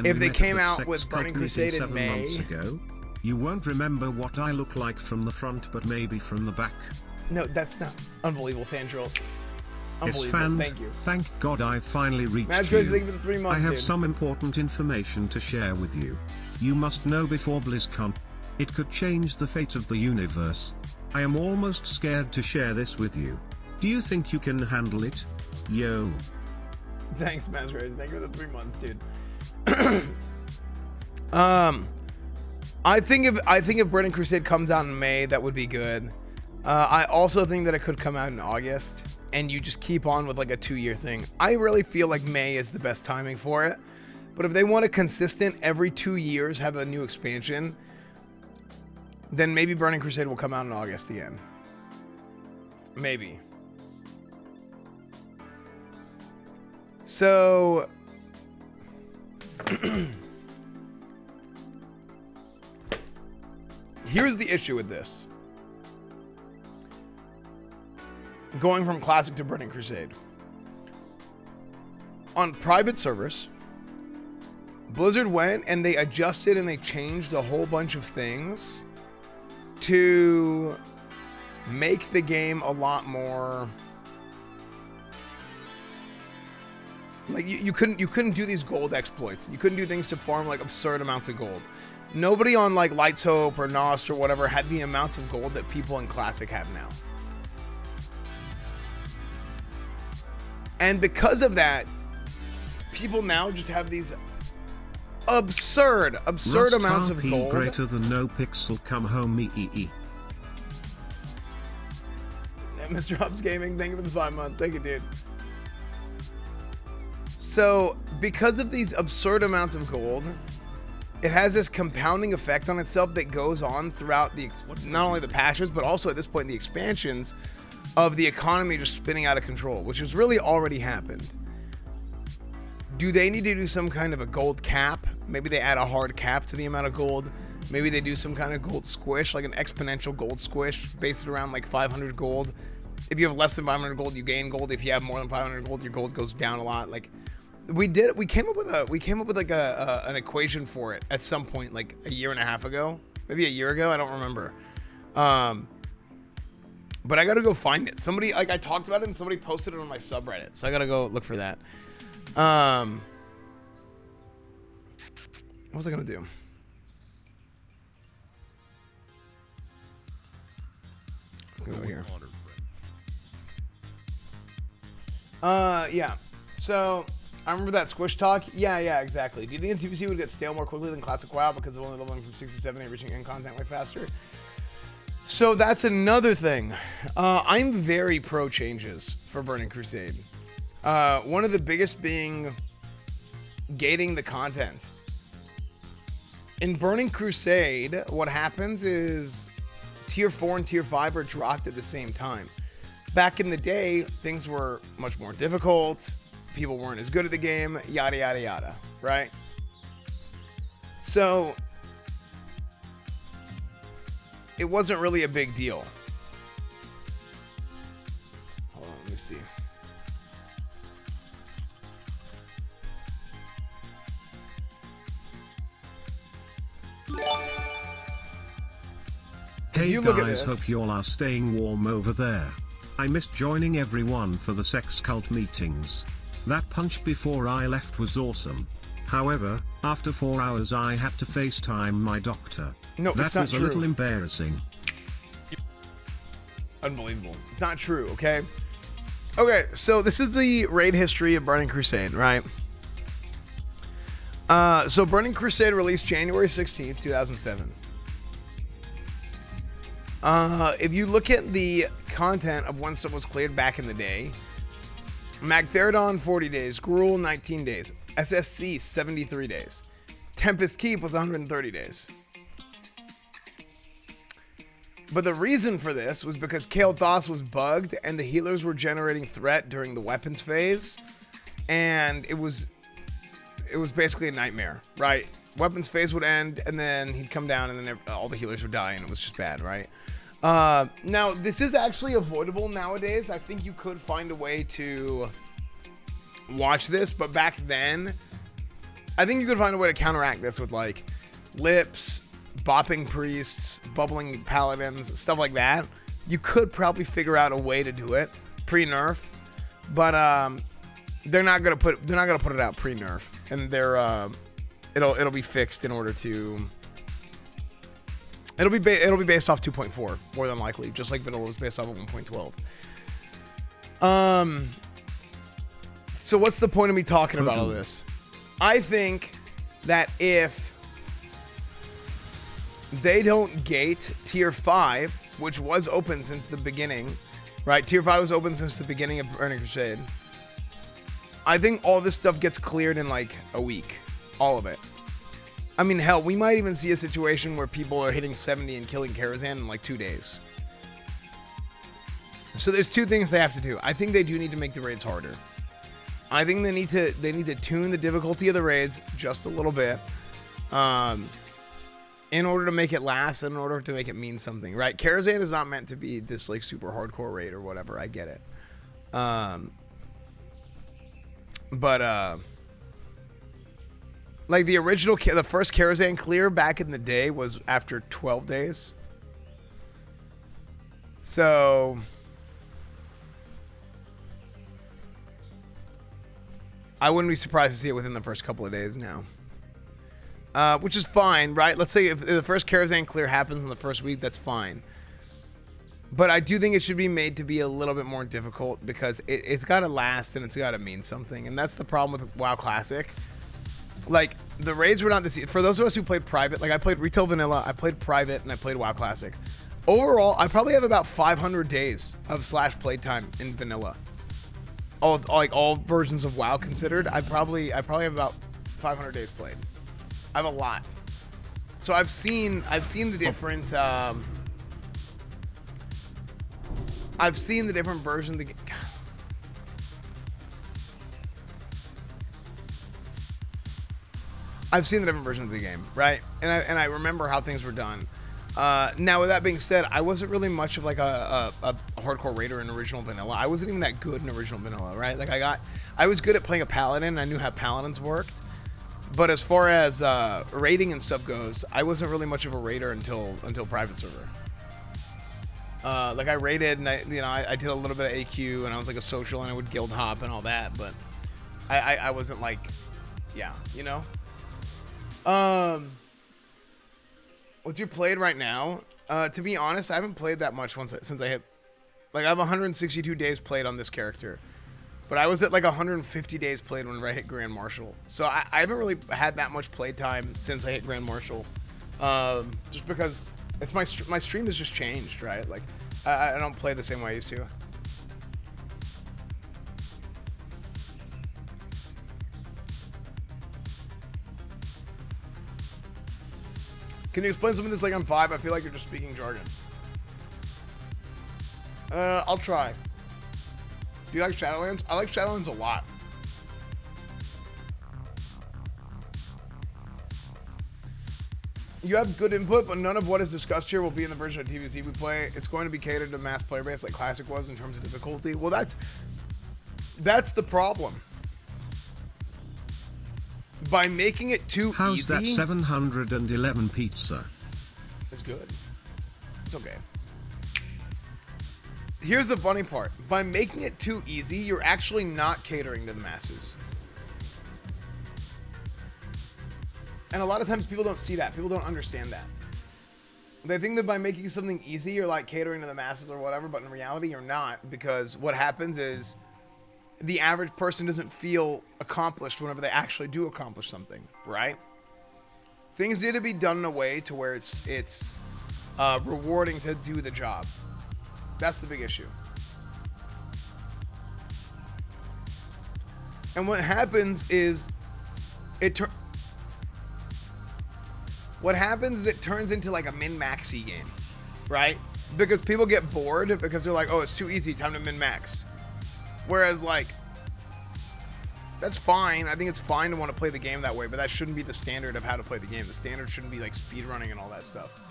if they came out with Burning Crusade in May. Ago? You won't remember what I look like from the front, but maybe from the back. No, that's not unbelievable, Fandrill. Yes, Unbelievable. Thank you. Thank God I finally reached Magic you. Crazy, thank you for the 3 months, I have dude. some important information to share with you. You must know before BlizzCon. It could change the fate of the universe. I am almost scared to share this with you. Do you think you can handle it? Yo. Thanks, Magic Crazy. Thank you for the 3 months, dude. I think if Burning Crusade comes out in May, that would be good. I also think that it could come out in August, and you just keep on with like a 2-year thing. I really feel like May is the best timing for it. But if they want a consistent every 2 years have a new expansion, then maybe Burning Crusade will come out in August again. Maybe. So here's the issue with this. Going from Classic to Burning Crusade. On private servers, Blizzard went and they adjusted and they changed a whole bunch of things to make the game a lot more like you couldn't do these gold exploits. You couldn't do things to farm like absurd amounts of gold. Nobody on like Lights Hope or Nost or whatever had the amounts of gold that people in Classic have now. And because of that, people now just have these absurd Rust amounts of RP gold. greater than no pixel, come home me. Mr. Hubs Gaming, thank you for the 5 months. Thank you, dude. So, because of these absurd amounts of gold, it has this compounding effect on itself that goes on throughout the not only the patches, but also at this point the expansions of the economy just spinning out of control, which has really already happened. Do they need to do some kind of a gold cap? Maybe they add a hard cap to the amount of gold. Maybe they do some kind of gold squish, like an exponential gold squish, based around like 500 gold. If you have less than 500 gold, you gain gold. If you have more than 500 gold, your gold goes down a lot. Like we came up with like an equation for it at some point, like a year and a half ago, maybe a year ago. I don't remember. But I gotta go find it. Somebody, like I talked about it and somebody posted it on my subreddit. So I gotta go look for that. What was I gonna do? Let's go here. Yeah. So I remember that squish talk. Yeah, exactly. Do you think TPC would get stale more quickly than Classic WoW because of only leveling from 67 and reaching end content way faster? So that's another thing. I'm very pro changes for Burning Crusade. One of the biggest being gating the content. In Burning Crusade, what happens is Tier 4 and Tier 5 are dropped at the same time. Back in the day, things were much more difficult. People weren't as good at the game, yada, yada, yada, right? So it wasn't really a big deal. Hold on, let me see. Hey You look at guys, this. hope you all are staying warm over there. I missed joining everyone for the sex cult meetings. That punch before I left was awesome. However, after 4 hours I had to FaceTime my doctor. No, that it's not was true. a little embarrassing. Unbelievable. It's not true, okay? Okay, so this is the raid history of Burning Crusade, right? So Burning Crusade released January 16th, 2007. If you look at the content of when stuff was cleared back in the day, Magtheridon 40 days, Gruul 19 days, SSC 73 days, Tempest Keep was 130 days. But the reason for this was because Kael'thas was bugged and the healers were generating threat during the weapons phase, and it was basically a nightmare, right? Weapons phase would end and then he'd come down and then all the healers would die and it was just bad, right? Now this is actually avoidable nowadays. I think you could find a way to watch this, but back then I think you could find a way to counteract this with like lips, bopping priests, bubbling paladins, stuff like that. You could probably figure out a way to do it pre-nerf, but they're not gonna put it out pre-nerf, and it'll be fixed in order to. It'll be based off 2.4 more than likely, just like vanilla was based off of 1.12. So what's the point of me talking about all this? I think that if they don't gate tier 5, which was open since the beginning, right? Tier 5 was open since the beginning of Burning Crusade. I think all this stuff gets cleared in like a week. All of it. I mean, hell, we might even see a situation where people are hitting 70 and killing Karazhan in like 2 days. So there's two things they have to do. I think they do need to make the raids harder. I think they need to tune the difficulty of the raids just a little bit. In order to make it last, in order to make it mean something, right? Karazhan is not meant to be this like super hardcore raid or whatever. I get it. Like the first Karazhan clear back in the day was after 12 days. So I wouldn't be surprised to see it within the first couple of days now. Which is fine, right? Let's say if the first Karazhan clear happens in the first week, that's fine. But I do think it should be made to be a little bit more difficult because it's got to last and it's got to mean something. And that's the problem with WoW Classic. Like, the raids were not this... For those of us who played private, like I played Retail Vanilla, I played private, and I played WoW Classic. Overall, I probably have about 500 days of / playtime in Vanilla. All versions of WoW considered, I probably have about 500 days played. I have a lot. So I've seen the different versions of the game. I've seen the different versions of the game, right? And I remember how things were done. Now, with that being said, I wasn't really much of like a hardcore raider in original vanilla. I wasn't even that good in original vanilla, right? Like I was good at playing a paladin. I knew how paladins worked. But as far as raiding and stuff goes, I wasn't really much of a raider until private server. Like I raided and I did a little bit of AQ and I was like a social and I would guild hop and all that, but I wasn't like, yeah, you know. What's your played right now? To be honest, I haven't played that much since I hit, like I have 162 days played on this character, but I was at like 150 days played when I hit Grand Marshal. So I haven't really had that much play time since I hit Grand Marshal, just because it's my stream has just changed, right? Like I don't play the same way I used to. Can you explain something that's like on 5? I feel like you're just speaking jargon. I'll try. Do you like Shadowlands? I like Shadowlands a lot. You have good input, but none of what is discussed here will be in the version of TVZ we play. It's going to be catered to mass player base like Classic was in terms of difficulty. Well, that's the problem. By making it too How's easy. How's that 711 pizza? It's good. It's okay. Here's the funny part. By making it too easy, you're actually not catering to the masses. And a lot of times people don't see that. People don't understand that. They think that by making something easy, you're like catering to the masses or whatever, but in reality, you're not. Because what happens is the average person doesn't feel accomplished whenever they actually do accomplish something, right? Things need to be done in a way to where it's rewarding to do the job. That's the big issue. And what happens is it turns into like a min-maxy game, right? Because people get bored because they're like, oh, it's too easy, time to min-max. Whereas like, that's fine. I think it's fine to want to play the game that way, but that shouldn't be the standard of how to play the game. The standard shouldn't be like speedrunning and all that stuff.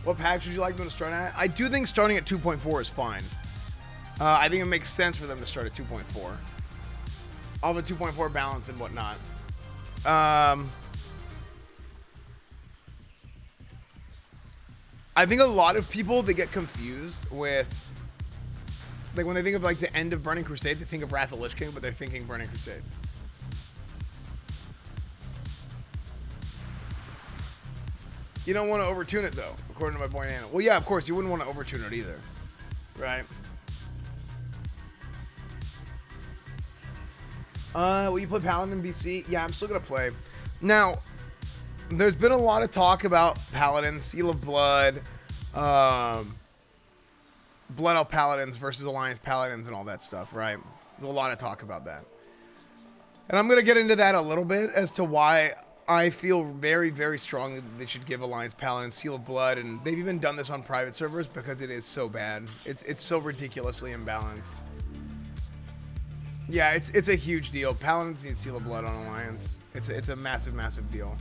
What patch would you like them to start at? I do think starting at 2.4 is fine. I think it makes sense for them to start at 2.4. All the 2.4 balance and whatnot. I think a lot of people, they get confused with, like when they think of like the end of Burning Crusade, they think of Wrath of Lich King, but they're thinking Burning Crusade. You don't want to overtune it though, according to my boy Nano. Well, yeah, of course, you wouldn't want to overtune it either, right? Will you play Paladin BC? Yeah, I'm still gonna play. Now, there's been a lot of talk about Paladin, Seal of Blood, Blood Elf Paladins versus Alliance Paladins and all that stuff, right? There's a lot of talk about that. And I'm gonna get into that a little bit as to why I feel very, very strongly that they should give Alliance Paladin Seal of Blood, and they've even done this on private servers because it is so bad. It's so ridiculously imbalanced. Yeah, it's a huge deal. Paladins need Seal of Blood on Alliance. It's a massive, massive deal.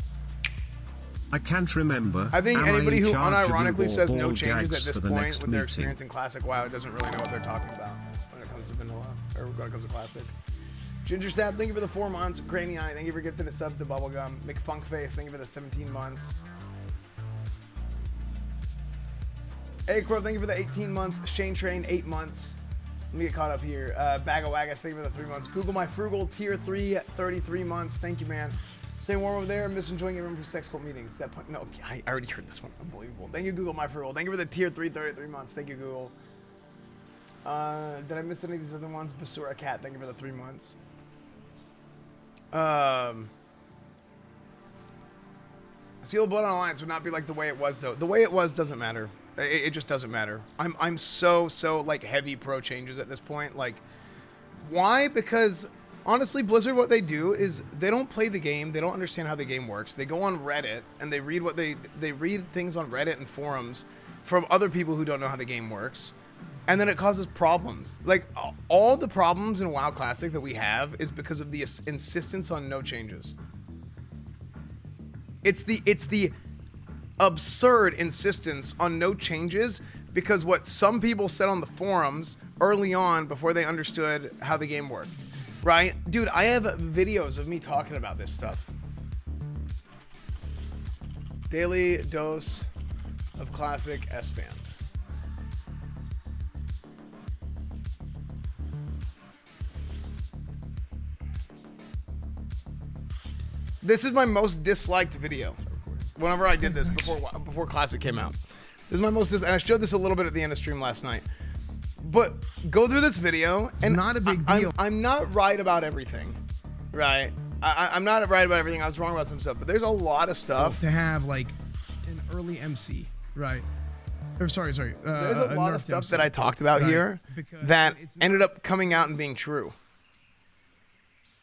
I can't remember. I think Am anybody in who charge of unironically your says no ball changes gags at this for the point next with their meeting? experience in Classic WoW doesn't really know what they're talking about when it comes to vanilla, or when it comes to Classic. Ginger Stab, thank you for the 4 months. Granny Eye, thank you for gifting a sub to Bubblegum. McFunkface, thank you for the 17 months. Acro, thank you for the 18 months. Shane Train, 8 months. Let me get caught up here. Bag of Wagas, thank you for the 3 months. Google My Frugal, tier 3, 33 months. Thank you, man. Stay warm over there. Miss enjoying your room for sex cult meetings. That point, no, I already heard this one. Unbelievable. Thank you, Google My Frugal. Thank you for the tier 3, 33 months. Thank you, Google. Did I miss any of these other ones? Basura Cat, thank you for the 3 months. Seal of Blood on Alliance would not be like the way it was, though. The way it was doesn't matter. It just doesn't matter. I'm so like heavy pro changes at this point. Like, why? Because honestly, Blizzard, what they do is they don't play the game. They don't understand how the game works. They go on Reddit and they read they read things on Reddit and forums from other people who don't know how the game works. And then it causes problems. Like, all the problems in WoW Classic that we have is because of the insistence on no changes. It's the absurd insistence on no changes because what some people said on the forums early on before they understood how the game worked, right? Dude, I have videos of me talking about this stuff. Daily dose of classic S-Band. This is my most disliked video. Whenever I did this before Classic came out. This is my most and I showed this a little bit at the end of stream last night. But go through this video and it's not a big deal. I'm not right about everything. Right? I'm not right about everything. I was wrong about some stuff, but there's a lot of stuff to have like an early MC, right? Or sorry. There's a lot of stuff that I talked about here that ended up coming out and being true.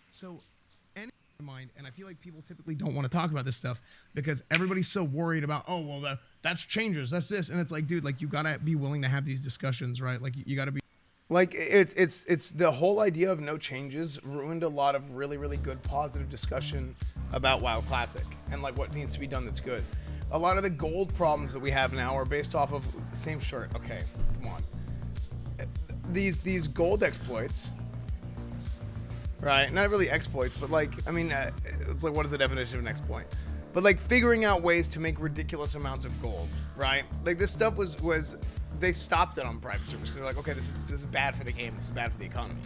So mind, and I feel like people typically don't want to talk about this stuff because everybody's so worried about, oh well, that's changes, that's this, and it's like, dude, like you gotta be willing to have these discussions, right? Like you gotta be like, it's the whole idea of no changes ruined a lot of really, really good positive discussion about WoW Classic and like what needs to be done that's good. A lot of the gold problems that we have now are based off of same shirt. Okay, come on. These gold exploits. Right, not really exploits, but like, I mean, it's like, what is the definition of an exploit? But like figuring out ways to make ridiculous amounts of gold, right? Like this stuff was they stopped it on private servers because they're like, okay, this is bad for the game, this is bad for the economy,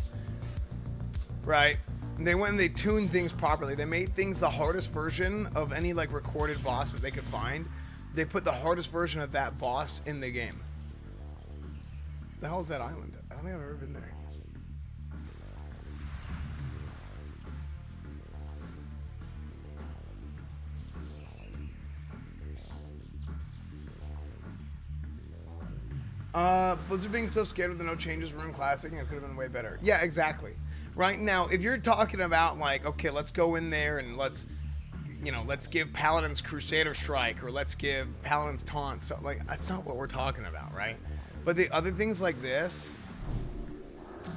right? And they went and they tuned things properly. They made things the hardest version of any like recorded boss that they could find. They put the hardest version of that boss in the game. The hell is that island? I don't think I've ever been there. Blizzard being so scared of the no changes room classic, it could have been way better. Yeah, exactly. Right now, if you're talking about like, okay, let's go in there and let's give Paladins Crusader Strike, or let's give Paladins Taunt, so, like, that's not what we're talking about, right? But the other things like this,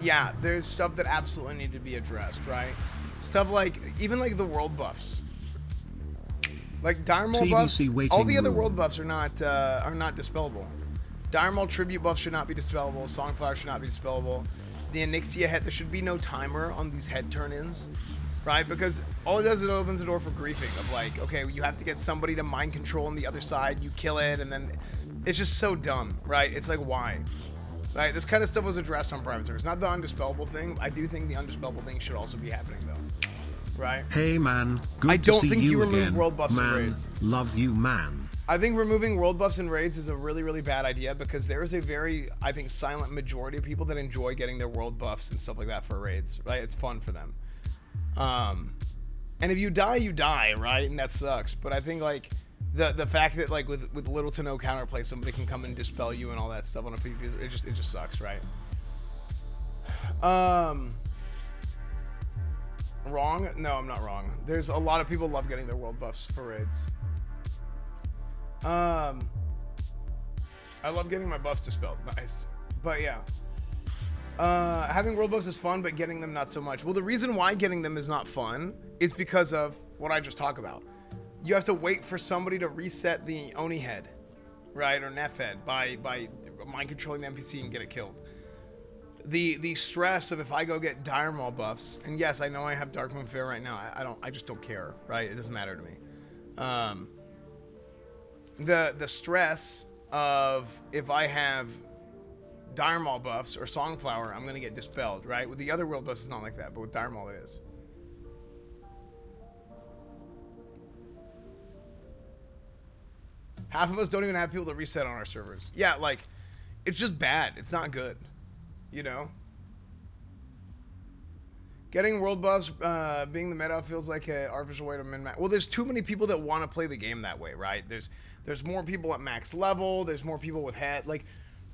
yeah, there's stuff that absolutely need to be addressed, right? Stuff like, even like the world buffs. Like Dire Maul buffs, all the other world buffs are not dispellable. Dire Maul tribute buffs should not be dispellable. Songflower should not be dispellable. The Onyxia head, there should be no timer on these head turn-ins, right? Because all it does is it opens the door for griefing of like, okay, you have to get somebody to mind control on the other side, you kill it, and then it's just so dumb, right? It's like, why? Right? This kind of stuff was addressed on private servers. Not the undispellable thing. I do think the undispellable thing should also be happening though. Right? Hey man, good I don't to see think you remove again. world buffs man, and raids. Love you, man. I think removing world buffs and raids is a really, really bad idea because there is a very, I think, silent majority of people that enjoy getting their world buffs and stuff like that for raids, right? It's fun for them. And if you die, right? And that sucks. But I think like the fact that like with little to no counterplay, somebody can come and dispel you and all that stuff on a PvP, it just sucks, right? Wrong? No, I'm not wrong. There's a lot of people love getting their world buffs for raids. I love getting my buffs dispelled. Nice. But yeah. Having world buffs is fun, but getting them not so much. Well, the reason why getting them is not fun is because of what I just talked about. You have to wait for somebody to reset the Oni head, right? Or Nef head by mind controlling the NPC and get it killed. The stress of if I go get Dire Maul buffs, and yes, I know I have Dark Moon Fair right now. I just don't care, right? It doesn't matter to me. The stress of if I have Dire Maul buffs or Songflower, I'm gonna get dispelled, right? With the other world buffs, it's not like that, but with Dire Maul, it is. Half of us don't even have people to reset on our servers. Yeah, like, it's just bad. It's not good. You know? Getting world buffs, being the meta feels like an artificial way to min-max. Well, there's too many people that want to play the game that way, right? There's more people at max level. There's more people with head. Like,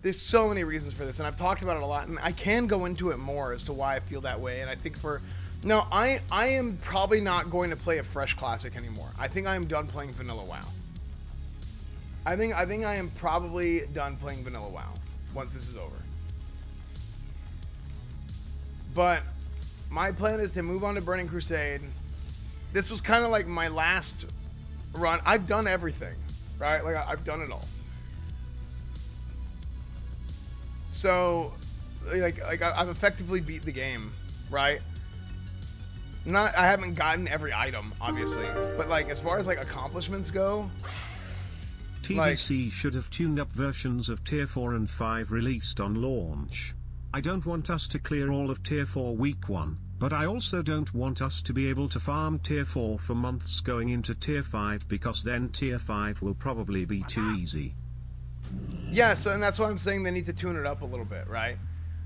there's so many reasons for this, and I've talked about it a lot, and I can go into it more as to why I feel that way. And I think no, I am probably not going to play a fresh classic anymore. I think I am done playing Vanilla WoW. I think I am probably done playing Vanilla WoW once this is over. But my plan is to move on to Burning Crusade. This was kind of like my last run. I've done everything, right? Like I've done it all. So, like I've effectively beat the game, right? I haven't gotten every item, obviously, but like as far as like accomplishments go, TBC should have tuned up versions of Tier 4 and 5 released on launch. I don't want us to clear all of Tier 4 week 1, but I also don't want us to be able to farm Tier 4 for months going into Tier 5 because then Tier 5 will probably be too easy. Yeah, so and that's why I'm saying they need to tune it up a little bit, right?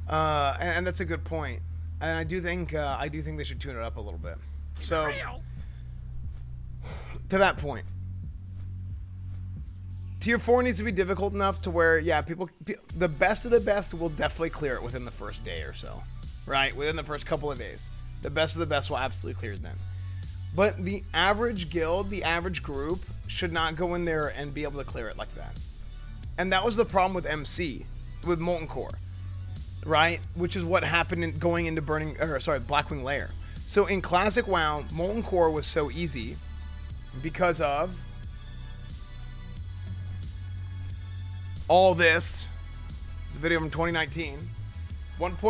And that's a good point. And I do think they should tune it up a little bit. So to that point, Tier 4 needs to be difficult enough to where, yeah, the best of the best will definitely clear it within the first day or so, right? Within the first couple of days. The best of the best will absolutely clear it then. But the average guild, the average group, should not go in there and be able to clear it like that. And that was the problem with MC, with Molten Core, right? Which is what happened in going into Blackwing Lair. So in Classic WoW, Molten Core was so easy because of all this. It's a video from 2019. 16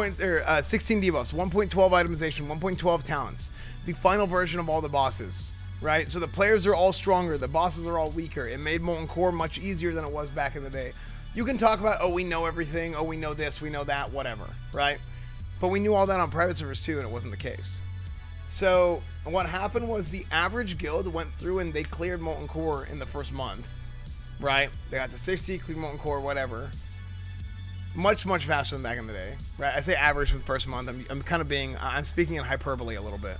debuffs, 1.12 itemization, 1.12 talents. The final version of all the bosses, right? So the players are all stronger, the bosses are all weaker. It made Molten Core much easier than it was back in the day. You can talk about, oh, we know everything, oh, we know this, we know that, whatever, right? But we knew all that on private servers too, and it wasn't the case. So what happened was the average guild went through and they cleared Molten Core in the first month, right? They got to 60, cleared Molten Core, whatever. Much, much faster than back in the day, right? I say average for the first month. I'm speaking in hyperbole a little bit.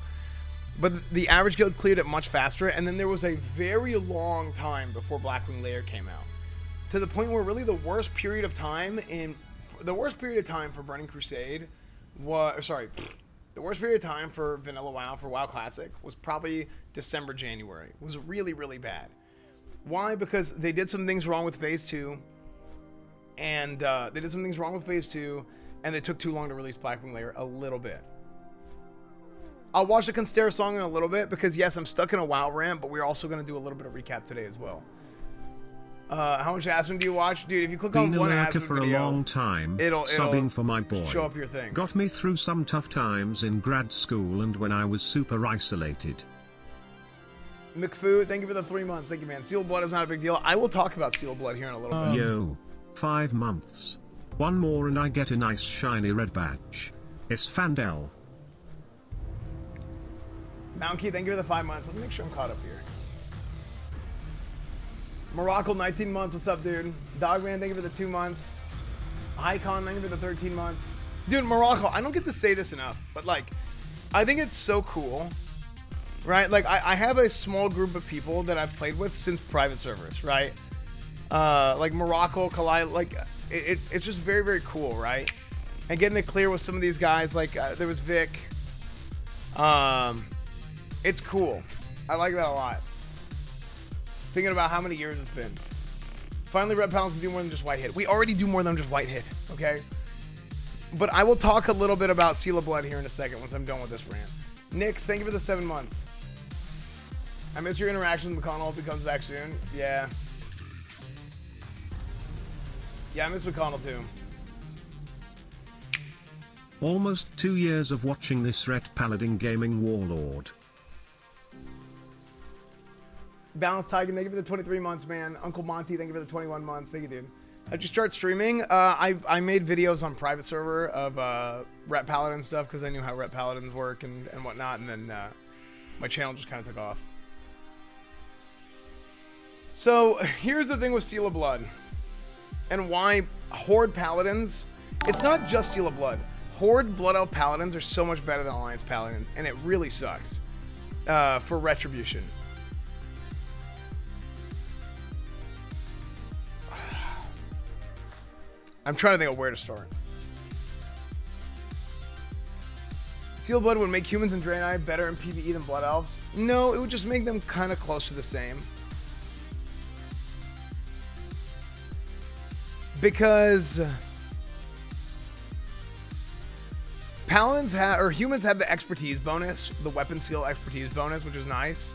But the average guild cleared it much faster, and then there was a very long time before Blackwing Lair came out. to the point where really the worst period of time for Burning Crusade was, the worst period of time for Vanilla WoW, for WoW Classic, was probably December, January. It was really, really bad. Why? Because they did some things wrong with Phase 2, and they took too long to release Blackwing Lair a little bit. I'll watch the Constera song in a little bit, because yes, I'm stuck in a WoW rant, but we're also going to do a little bit of recap today as well. How much Aspen do you watch? Dude, if you click on one America Aspen for video, a long time, it'll subbing for my boy. show up your thing. Got me through some tough times in grad school and when I was super isolated. McFoo, thank you for the 3 months. Thank you, man. Seal Blood is not a big deal. I will talk about Seal Blood here in a little bit. Yo, 5 months. One more and I get a nice shiny red badge. It's Fandel. Mount Key, thank you for the 5 months. Let me make sure I'm caught up here. Morocco, 19 months. What's up, dude? Dogman, thank you for the 2 months. Icon, thank you for the 13 months. Dude, Morocco, I don't get to say this enough, but like, I think it's so cool, right? Like, I have a small group of people that I've played with since private servers, right? Like Morocco, Kalai, like, it's just very, very cool, right? And getting it clear with some of these guys, like, there was Vic. It's cool. I like that a lot. Thinking about how many years it's been. Finally, Red Paladins can do more than just white hit. We already do more than just white hit, okay? But I will talk a little bit about Seal of Blood here in a second once I'm done with this rant. Nix, thank you for the 7 months. I miss your interaction with McConnell if he comes back soon. Yeah. Yeah, I miss McConnell too. Almost 2 years of watching this Ret Paladin gaming warlord. Balanced Tiger, thank you for the 23 months, man. Uncle Monty, thank you for the 21 months. Thank you, dude. Did you start streaming? I made videos on private server of Ret Paladin stuff because I knew how Ret Paladins work and whatnot, and then my channel just kind of took off. So here's the thing with Seal of Blood and why Horde Paladins, it's not just Seal of Blood. Horde Blood Elf Paladins are so much better than Alliance Paladins, and it really sucks for Retribution. I'm trying to think of where to start. Seal Blood would make humans and Draenei better in PvE than Blood Elves? No, it would just make them kind of close to the same. Because Paladins have, or humans have the expertise bonus, the weapon skill expertise bonus, which is nice.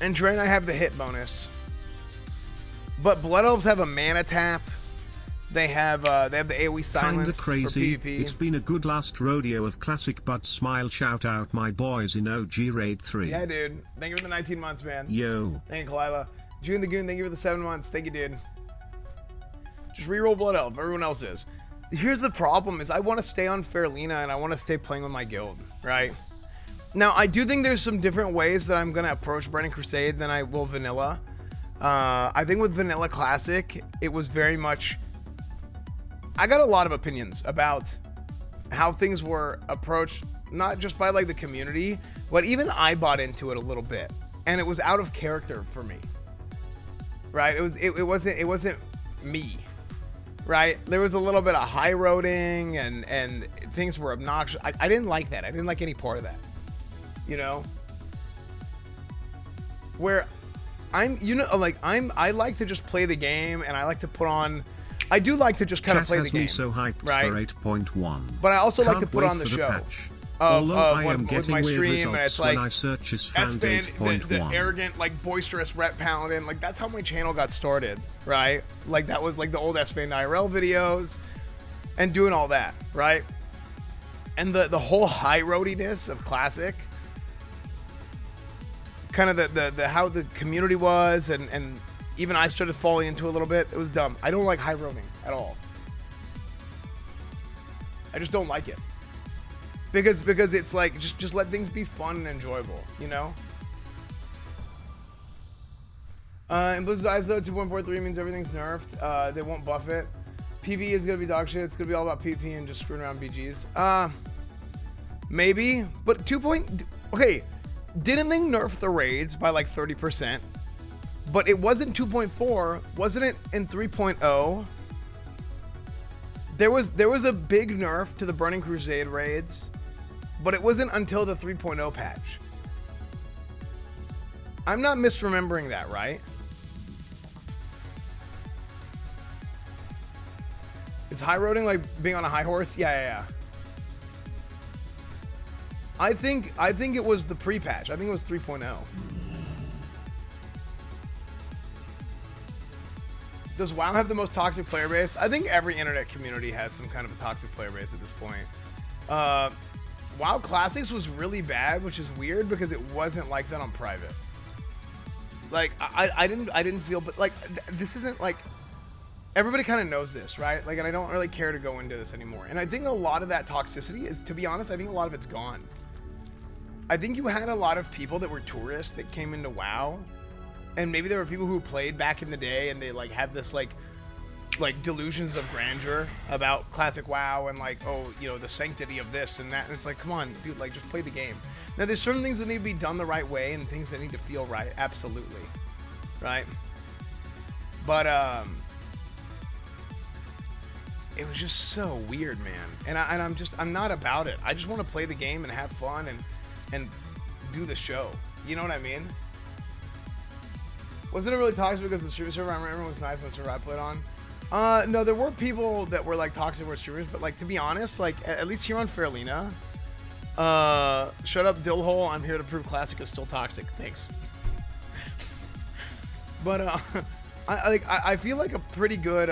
And Draenei have the hit bonus. But Blood Elves have a mana tap. They have the AoE silence Kinda crazy. for PvP. It's been a good last rodeo of classic but smile. Shout out my boys in OG Raid 3. Yeah, dude. Thank you for the 19 months, man. Yo. Thank you, Kalila. June the Goon, thank you for the 7 months. Thank you, dude. Just reroll Blood Elf. Everyone else is. Here's the problem is I want to stay on Fairlina and I want to stay playing with my guild, right? Now, I do think there's some different ways that I'm going to approach Burning Crusade than I will Vanilla. I think with Vanilla Classic, it was very much... I got a lot of opinions about how things were approached, not just by like the community, but even I bought into it a little bit. And it was out of character for me. Right? It wasn't me. Right? There was a little bit of high roading and things were obnoxious. I didn't like that. I didn't like any part of that. You know, where I'm, you know, like I like to just play the game and I like to put on, I do like to just kind of play the game. Me so hyped right? for 8.1. But I also like to Can't put wait on the for show patch. Although I am with getting my weird stream, and results it's like when I search as Fand Esfand, the 8.1. arrogant, like boisterous Ret Paladin, like that's how my channel got started, right? Like that was like the old Esfand IRL videos and doing all that, right? And the whole high roadiness of Classic, kind of the how the community was, and even I started falling into a little bit. It was dumb. I don't like high roading at all. I just don't like it. Because it's like just let things be fun and enjoyable, you know? In Blizzard's eyes though, 2.43 means everything's nerfed. They won't buff it. PvE is gonna be dog shit. It's gonna be all about PvP and just screwing around BGs. Maybe, but okay, didn't they nerf the raids by like 30%? But it wasn't 2.4, wasn't it in 3.0? There was a big nerf to the Burning Crusade raids, but it wasn't until the 3.0 patch. I'm not misremembering that, right? Is high roading like being on a high horse? Yeah. I think it was the pre-patch. I think it was 3.0. Does WoW have the most toxic player base? I think every internet community has some kind of a toxic player base at this point. WoW Classics was really bad, which is weird because it wasn't like that on private. Like I didn't feel, but like this isn't like, everybody kind of knows this, right? Like, and I don't really care to go into this anymore. And I think a lot of that toxicity is, to be honest, I think a lot of it's gone. I think you had a lot of people that were tourists that came into WoW, and maybe there were people who played back in the day and they like had this like delusions of grandeur about classic WoW and like, oh, you know, the sanctity of this and that. And it's like, come on, dude, like just play the game. Now there's certain things that need to be done the right way and things that need to feel right. Absolutely. Right. But, it was just so weird, man. And I'm not about it. I just want to play the game and have fun and do the show. You know what I mean? Wasn't it really toxic because the streamer server I remember was nice on the server I played on? No, there were people that were like toxic with streamers, but like, to be honest, like at least here on Fairlina, shut up Dillhole, I'm here to prove classic is still toxic. Thanks. But I feel like a pretty good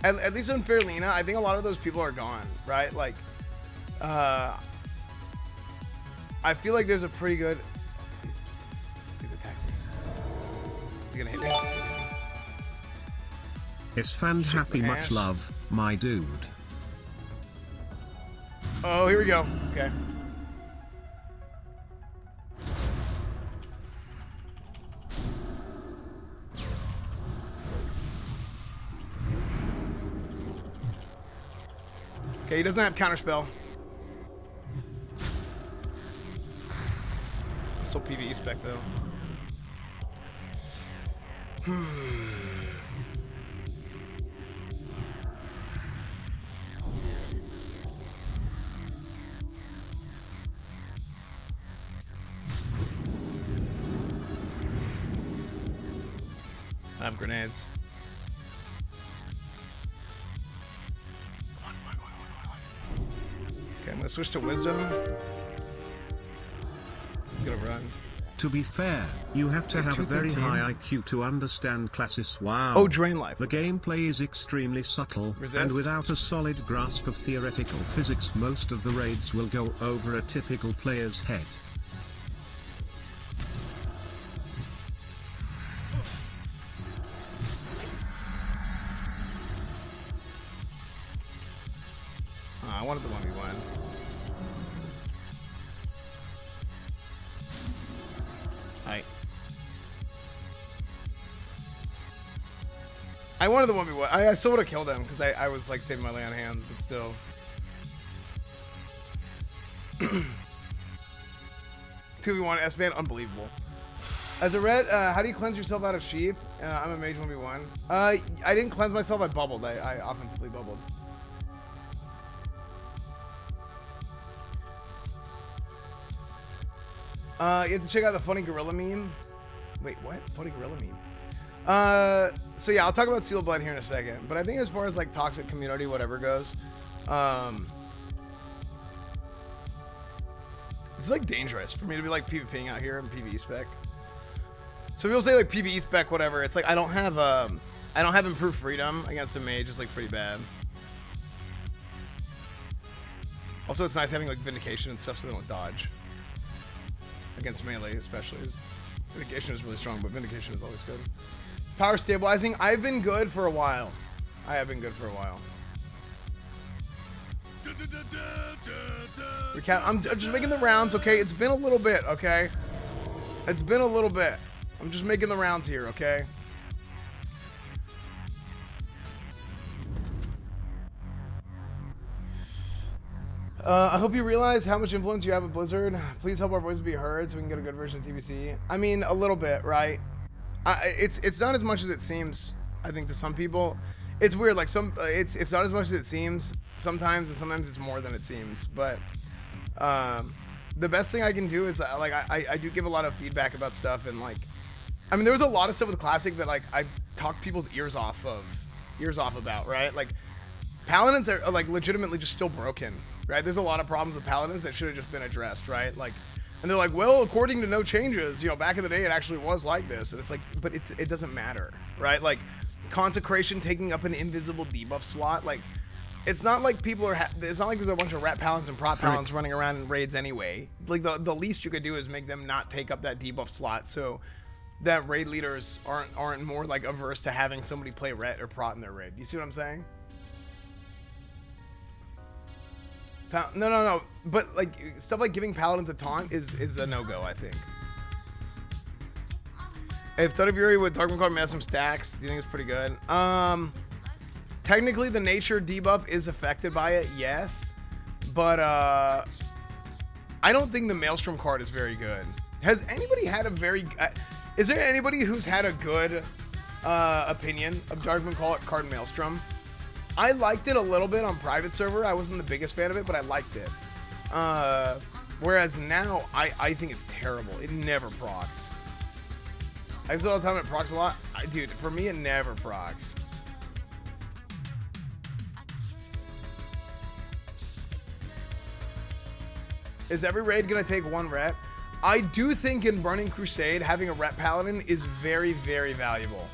at least on Fairlina, I think a lot of those people are gone, right? Like I feel like there's a pretty good, please attack me. Is he gonna hit me? It's fan happy, much love, my dude. Oh, here we go. Okay. Okay, he doesn't have counterspell. Still PvE spec though. I have grenades. Okay, I'm gonna switch to wisdom. He's gonna run. To be fair, you have to have a very 213. high IQ to understand classes. Wow. Oh, Drain Life. The gameplay is extremely subtle, and without a solid grasp of theoretical physics, most of the raids will go over a typical player's head. I wanted the 1v1. I wanted the 1v1. I still would have killed him because I was like saving my lay on hands, but still. 2v1 S-Van, unbelievable. As a red, how do you cleanse yourself out of sheep? I'm a mage 1v1. I didn't cleanse myself, I bubbled. I offensively bubbled. You have to check out the funny gorilla meme. Wait, what? Funny gorilla meme? So yeah, I'll talk about Seal Blood here in a second. But I think as far as like toxic community, whatever goes, it's like dangerous for me to be like PvPing out here in PvE spec. So people say like PvE spec, whatever. It's like I don't have improved freedom against a mage. It's like pretty bad. Also, it's nice having like vindication and stuff so they don't dodge. Against melee, especially. Vindication is really strong, but vindication is always good. It's power stabilizing. I've been good for a while. I have been good for a while. I'm just making the rounds, okay? It's been a little bit, okay? It's been a little bit. I'm just making the rounds here, okay? I hope you realize how much influence you have with Blizzard. Please help our voices be heard so we can get a good version of TBC. I mean, a little bit, right? It's not as much as it seems, I think, to some people. It's weird, like it's not as much as it seems sometimes, and sometimes it's more than it seems. But the best thing I can do is like I do give a lot of feedback about stuff, and like, I mean, there was a lot of stuff with Classic that like I talked people's ears off about, right? Like, Paladins are like legitimately just still broken, right? There's a lot of problems with Paladins that should have just been addressed, right? Like, and they're like, well, according to no changes, you know, back in the day it actually was like this, and it's like, but it doesn't matter, right? Like, Consecration taking up an invisible debuff slot, like, it's not like people are it's not like there's a bunch of rat Paladins and prot Paladins running around in raids anyway. Like, the least you could do is make them not take up that debuff slot, so that raid leaders aren't more like averse to having somebody play ret or prot in their raid. You see what I'm saying? No. But like stuff like giving Paladins a taunt is a no-go, I think. If Thud of Fury with Dark Card has some stacks, do you think it's pretty good? Technically the nature debuff is affected by it, yes. But I don't think the Maelstrom card is very good. Has anybody had a very is there anybody who's had a good opinion of Dark Card Maelstrom? I liked it a little bit on private server. I wasn't the biggest fan of it, but I liked it. Whereas now, I think it's terrible. It never procs. I use it all the time, it procs a lot. Dude, for me, it never procs. Is every raid gonna take one ret? I do think in Burning Crusade, having a ret Paladin is very, very valuable.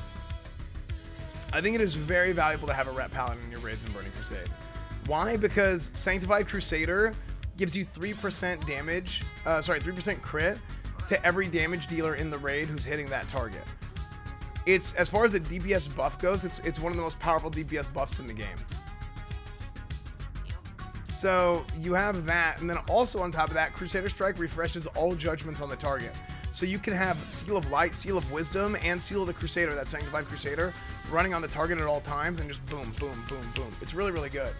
I think it is very valuable to have a ret Paladin in your raids in Burning Crusade. Why? Because Sanctified Crusader gives you 3% damage, 3% crit to every damage dealer in the raid who's hitting that target. It's, as far as the DPS buff goes, it's one of the most powerful DPS buffs in the game. So you have that, and then also on top of that, Crusader Strike refreshes all judgments on the target. So you can have Seal of Light, Seal of Wisdom, and Seal of the Crusader, that Sanctified Crusader, running on the target at all times, and just boom, boom, boom, boom. It's really, really good.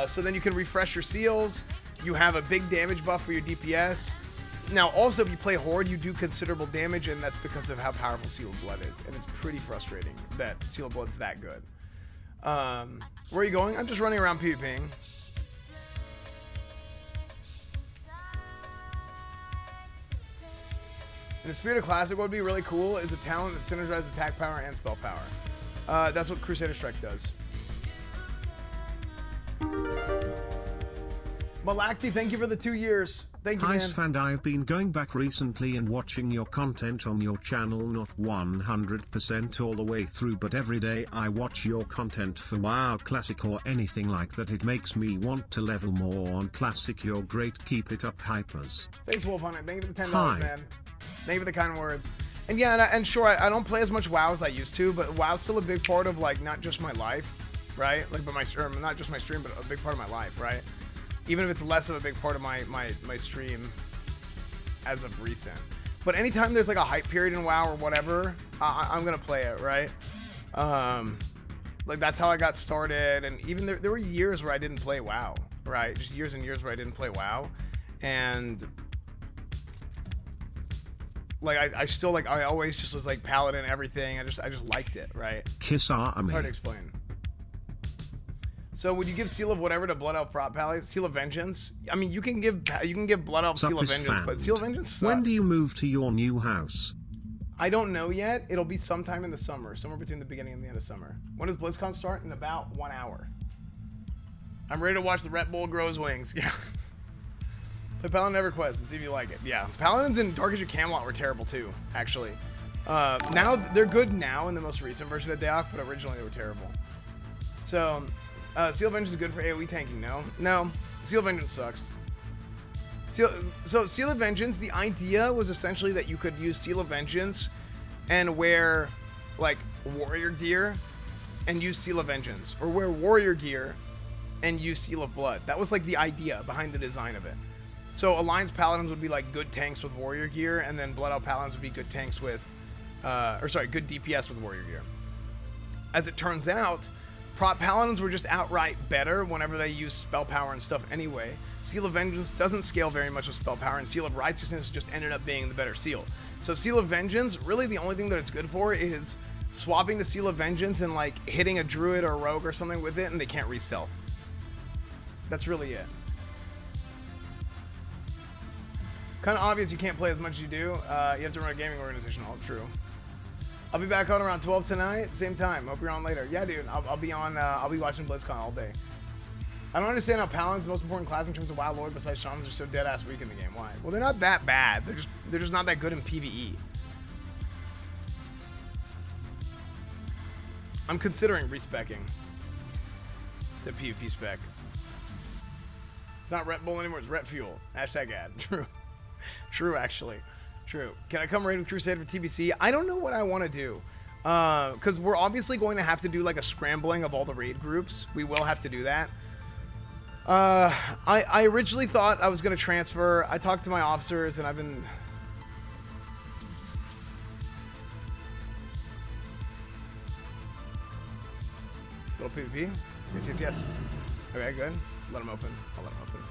So then you can refresh your seals. You have a big damage buff for your DPS. Now, also, if you play Horde, you do considerable damage, and that's because of how powerful Seal of Blood is. And it's pretty frustrating that Seal of Blood's that good. Where are you going? I'm just running around PvPing. In the spirit of Classic, what would be really cool is a talent that synergizes attack power and spell power. That's what Crusader Strike does. Malakti, thank you for the 2 years. Thank you, man. Hi, Sfand. I've been going back recently and watching your content on your channel, not 100% all the way through, but every day I watch your content for WoW Classic or anything like that. It makes me want to level more on Classic. You're great. Keep it up, hypers. Thanks, Wolf Hunter. Thank you for the $10, Hi. man. Thank you for the kind words. And yeah, and sure, I don't play as much WoW as I used to, but WoW's still a big part of, like, not just my life, right? Like, but not just my stream, but a big part of my life, right? Even if it's less of a big part of my stream as of recent. But anytime there's like a hype period in WoW or whatever, I'm gonna play it, right? Like, that's how I got started. And even there were years where I didn't play WoW, right? Just years and years where I didn't play WoW. And like I always just was like Paladin everything. I just liked it, right? Kiss Army. It's hard to explain. So would you give Seal of whatever to Blood Elf Prop Pally? Seal of Vengeance? I mean, you can give Blood Elf Seal of Vengeance, but Seal of Vengeance sucks. When do you move to your new house? I don't know yet. It'll be sometime in the summer, somewhere between the beginning and the end of summer. When does BlizzCon start? In about 1 hour. I'm ready to watch the Red Bull grow his wings. Yeah. Play Paladin EverQuest and see if you like it. Yeah. Paladins in Dark Age of Camelot were terrible too, actually. Now they're good now in the most recent version of Deok, but originally they were terrible. So Seal of Vengeance is good for AoE tanking, no? Seal of Vengeance sucks. So Seal of Vengeance, the idea was essentially that you could use Seal of Vengeance and wear, like, warrior gear and use Seal of Vengeance. Or wear warrior gear and use Seal of Blood. That was, like, the idea behind the design of it. So Alliance Paladins would be, like, good tanks with warrior gear, and then Blood Elf Paladins would be good tanks with, good DPS with warrior gear. As it turns out, Prop paladins were just outright better whenever they use spell power and stuff anyway. Seal of Vengeance doesn't scale very much with spell power, and Seal of Righteousness just ended up being the better seal. So Seal of Vengeance, really the only thing that it's good for is swapping to Seal of Vengeance and like hitting a druid or a rogue or something with it, and they can't re-stealth. That's really it. Kind of obvious you can't play as much as you do. You have to run a gaming organization. All true. I'll be back on around 12 tonight, same time. Hope you're on later. Yeah, dude. I'll be on. I'll be watching Blizzcon all day. I don't understand how Paladin's the most important class in terms of WoW lore besides Shamans are so dead ass weak in the game. Why? Well, they're not that bad. They're just not that good in PvE. I'm considering respecking to PvP spec. It's not Ret Bull anymore. It's Ret Fuel. Hashtag ad. True. True, actually. True. Can I come raid with Crusade for TBC? I don't know what I want to do. Because we're obviously going to have to do like a scrambling of all the raid groups. We will have to do that. I originally thought I was going to transfer. I talked to my officers and I've been... Little PvP? Yes, yes, yes. Okay, good. Let him open. I'll let him open.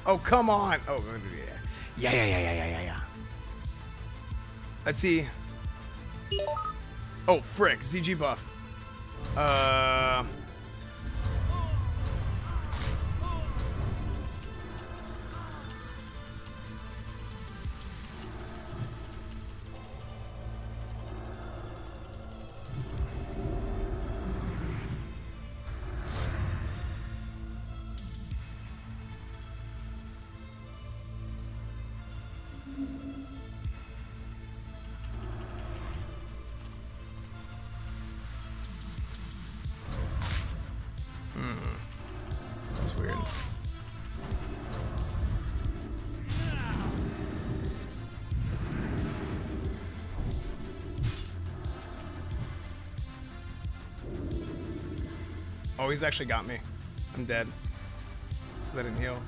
Oh, come on. Oh, yeah. Yeah. Let's see. Oh, frick. ZG buff. That's weird. Oh, he's actually got me. I'm dead. 'Cause I didn't heal.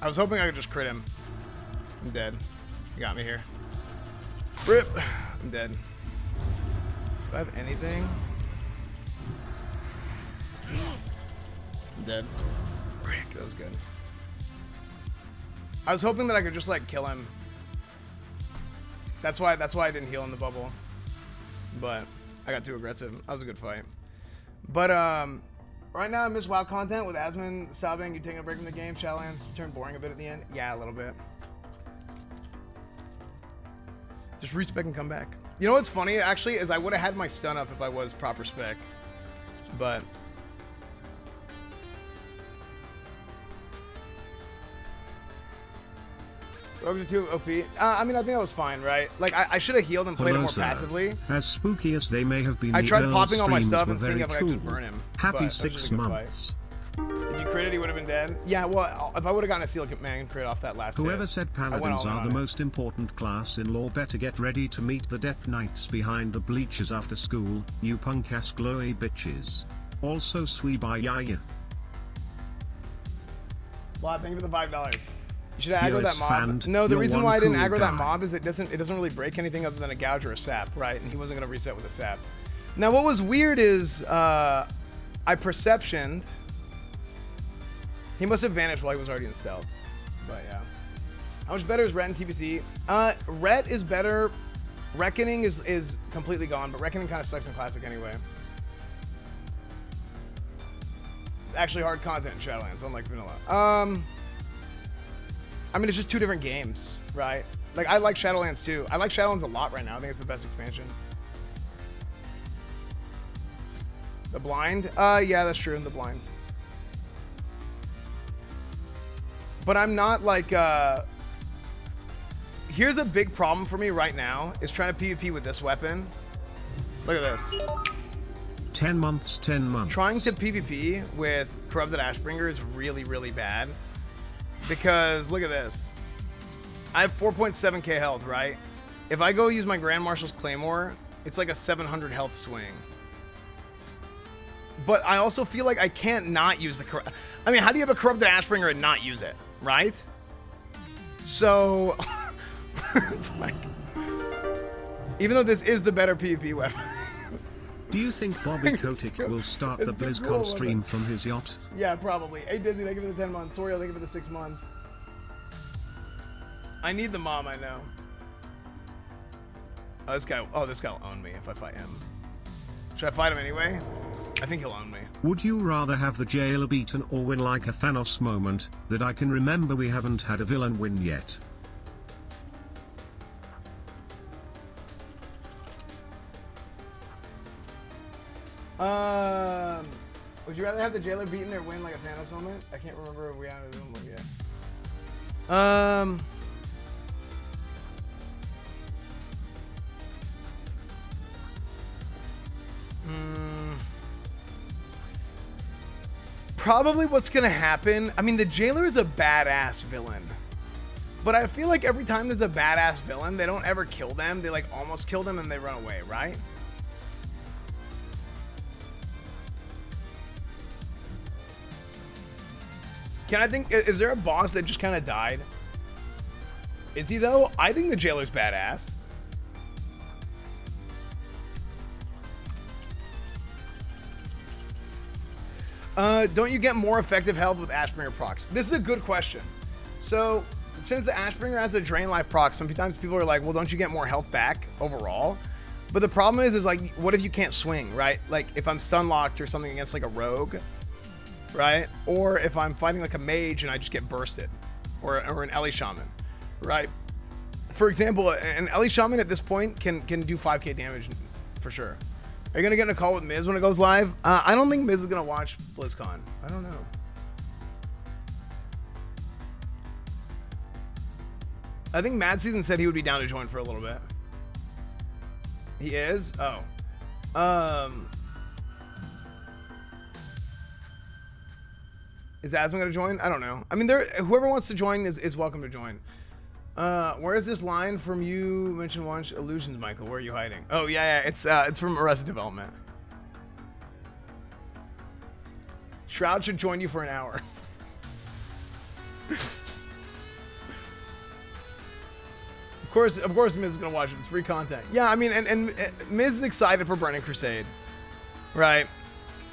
I was hoping I could just crit him. I'm dead. He got me here. RIP. I'm dead. Do I have anything? I'm dead. Frick, that was good. I was hoping that I could just like kill him. That's why I didn't heal in the bubble. But I got too aggressive. That was a good fight. But right now I miss WoW content with Asmon sobbing, you taking a break from the game, Shadowlands turned boring a bit at the end. Yeah, a little bit. Just respec and come back. You know what's funny actually is I would have had my stun up if I was proper spec. But Rogues are too OP. I mean, I think that was fine, right? Like, I should have healed and played it more passively. As spooky as they may have been, I tried popping all my streams stuff were and seeing very if I cool. could just burn him. Happy but 6 months. If you critted, he would have been dead. Yeah, well, if I would have gotten a Seal Man crit off that last Whoever hit, said I went paladins all in are on the it. most important class in lore better get ready to meet the Death Knights behind the bleachers after school, you punk-ass glowy bitches. Also Sweebayaya. Well, thank you for the $5. You should have aggroed Yes, that mob. fanned. No, the You're reason one why I didn't cool aggro that guy. mob is it doesn't really break anything other than a gouge or a sap, right? And he wasn't gonna reset with a sap. Now what was weird is I perceptioned. He must have vanished while he was already in stealth. But yeah. How much better is Ret in TPC? Ret is better. Reckoning is completely gone, but Reckoning kind of sucks in Classic anyway. It's actually hard content in Shadowlands, unlike Vanilla. I mean, it's just two different games, right? Like, I like Shadowlands too. I like Shadowlands a lot right now. I think it's the best expansion. The Blind? Yeah, that's true, the Blind. But I'm not like, here's a big problem for me right now, is trying to PvP with this weapon. Look at this. 10 months, 10 months. Trying to PvP with Corrupted Ashbringer is really, really bad. Because, look at this. I have 4.7k health, right? If I go use my Grand Marshal's Claymore, it's like a 700 health swing. But I also feel like I can't not use the... I mean, how do you have a Corrupted Ashbringer and not use it, right? So... it's like... Even though this is the better PvP weapon. Do you think Bobby Kotick will start the It's too BlizzCon cool, stream from his yacht? Yeah, probably. Hey, Dizzy, thank you for the 10 months. Soriel, thank you for the 6 months. I need the mom, I know. This guy will own me if I fight him. Should I fight him anyway? I think he'll own me. Would you rather have the jailer beaten or win like a Thanos moment? That I can remember we haven't had a villain win yet. Would you rather have the jailer beaten or win like a Thanos moment? I can't remember if we had a villain one yet. Probably what's gonna happen. I mean, the jailer is a badass villain, but I feel like every time there's a badass villain, they don't ever kill them. They like almost kill them and they run away, right? Can I think? Is there a boss that just kind of died? Is he though? I think the jailer's badass. Don't you get more effective health with Ashbringer procs? This is a good question. So, since the Ashbringer has a drain life proc, sometimes people are like, well, don't you get more health back overall? But the problem is like, what if you can't swing, right? Like, if I'm stun locked or something against like a rogue, right? Or if I'm fighting like a mage and I just get bursted, or an Ellie Shaman, right? For example, an Ellie Shaman at this point can do 5k damage for sure. Are you gonna get in a call with Miz when it goes live? I don't think Miz is gonna watch BlizzCon. I don't know. I think Mad Season said he would be down to join for a little bit. He is? Oh. Is Asma gonna join? I don't know. I mean, whoever wants to join is welcome to join. Where is this line from? You mentioned Launch Illusions, Michael. Where are you hiding? Oh yeah, it's from Arrested Development. Shroud should join you for an hour. Of course, Miz is gonna watch it. It's free content. Yeah, I mean, and Miz is excited for Burning Crusade, right?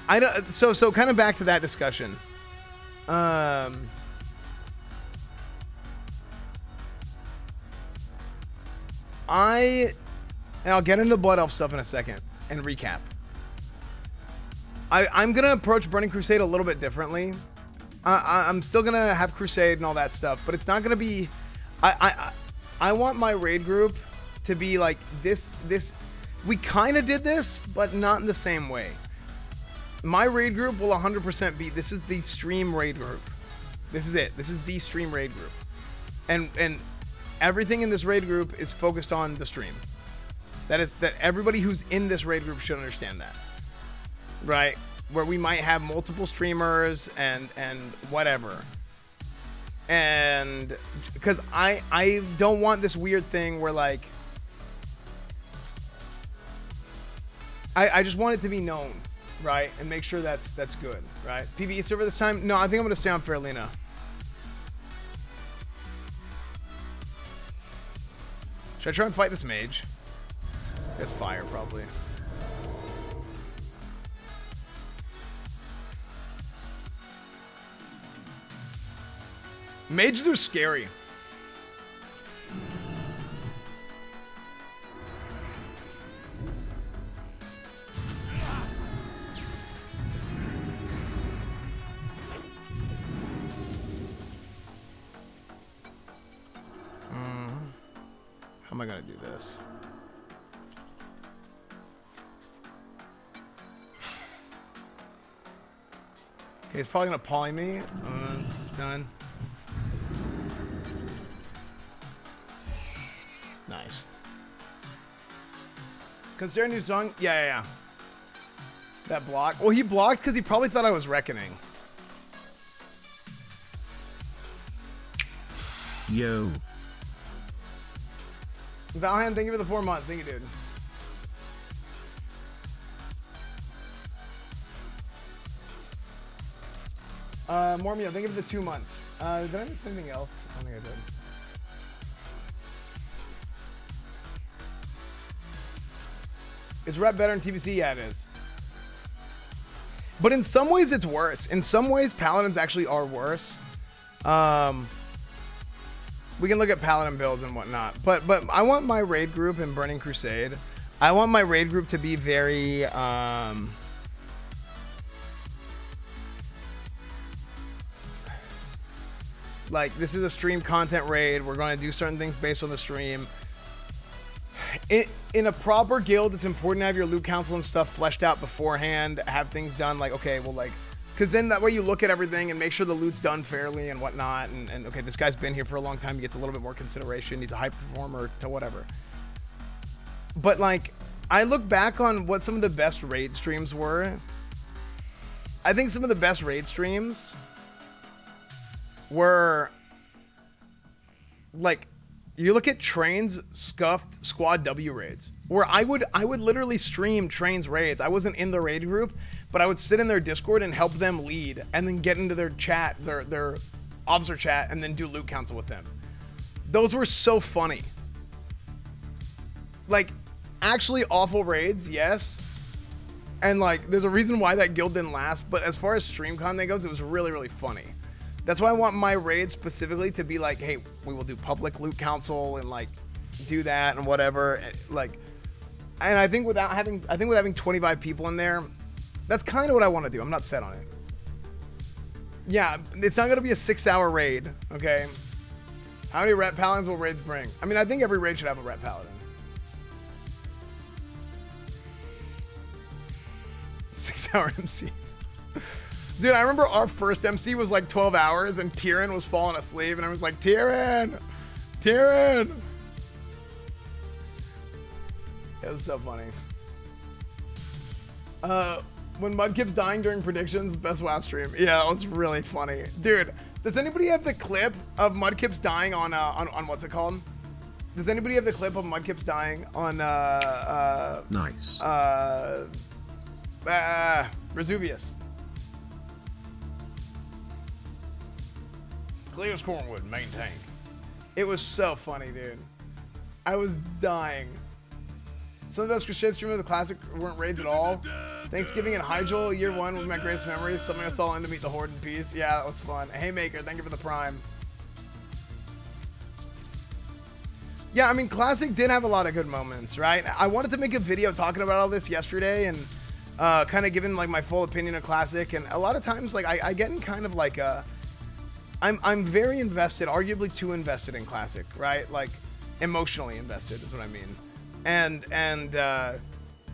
I don't. So kind of back to that discussion. I'll get into Blood Elf stuff in a second and recap. I'm gonna approach Burning Crusade a little bit differently. I'm still gonna have Crusade and all that stuff, but it's not gonna be. I want my raid group to be like this. We kind of did this, but not in the same way. My raid group will 100% be. This is the stream raid group. This is it. This is the stream raid group, and everything in this raid group is focused on the stream. That everybody who's in this raid group should understand that, right? Where we might have multiple streamers and whatever, and because I don't want this weird thing where like I just want it to be known, right? And make sure that's good, right? PvE server this time? No, I think I'm gonna stay on Fairlina. Should I try and fight this mage? It's fire, probably. Mages are scary. How am I gonna do this? Okay, it's probably gonna poly me. It's done. Nice. Consider a new song? Yeah. That block. Well, he blocked because he probably thought I was reckoning. Yo. Valham, thank you for the 4 months. Thank you, dude. Mormio, thank you for the 2 months. Did I miss anything else? I don't think I did. Is rep better in TBC? Yeah, it is. But in some ways, it's worse. In some ways, paladins actually are worse. We can look at paladin builds and whatnot. But I want my raid group in Burning Crusade. I want my raid group to be very like, this is a stream content raid. We're going to do certain things based on the stream. In a proper guild, it's important to have your loot council and stuff fleshed out beforehand. Have things done like, okay, well, like, because then that way you look at everything and make sure the loot's done fairly and whatnot. And okay, this guy's been here for a long time. He gets a little bit more consideration. He's a high performer to whatever. But like, I look back on what some of the best raid streams were. I think some of the best raid streams were like, you look at Train's scuffed Squad W raids, where I would literally stream Train's raids. I wasn't in the raid group, but I would sit in their Discord and help them lead, and then get into their chat, their officer chat, and then do loot council with them. Those were so funny. Like, actually awful raids, yes. And like, there's a reason why that guild didn't last, but as far as stream content goes, it was really, really funny. That's why I want my raid specifically to be like, hey, we will do public loot council and like do that and whatever. Like, and I think with having 25 people in there, that's kind of what I want to do. I'm not set on it. Yeah, it's not gonna be a 6-hour raid, okay? How many rep paladins will raids bring? I mean, I think every raid should have a rep paladin. 6-hour MCs. Dude, I remember our first MC was like 12 hours and Tyrion was falling asleep and I was like, Tyrion! It was so funny. When Mudkip's dying during predictions, best WoW stream. Yeah, that was really funny. Dude, does anybody have the clip of Mudkip's dying on what's it called? Does anybody have the clip of Mudkip's dying on Nice. Vesuvius? Cleo's Cornwood, main tank. It was so funny, dude. I was dying. Some of the best Crusade streamers of the Classic weren't raids at all. Thanksgiving and Hyjal, year 1 was my greatest memories. Something I saw in to meet the Horde in peace. Yeah, that was fun. Haymaker, thank you for the prime. Yeah, I mean, Classic did have a lot of good moments, right? I wanted to make a video talking about all this yesterday and kind of giving like my full opinion of Classic. And a lot of times, like I get in kind of like a, I'm very invested, arguably too invested in Classic, right? Like emotionally invested is what I mean. And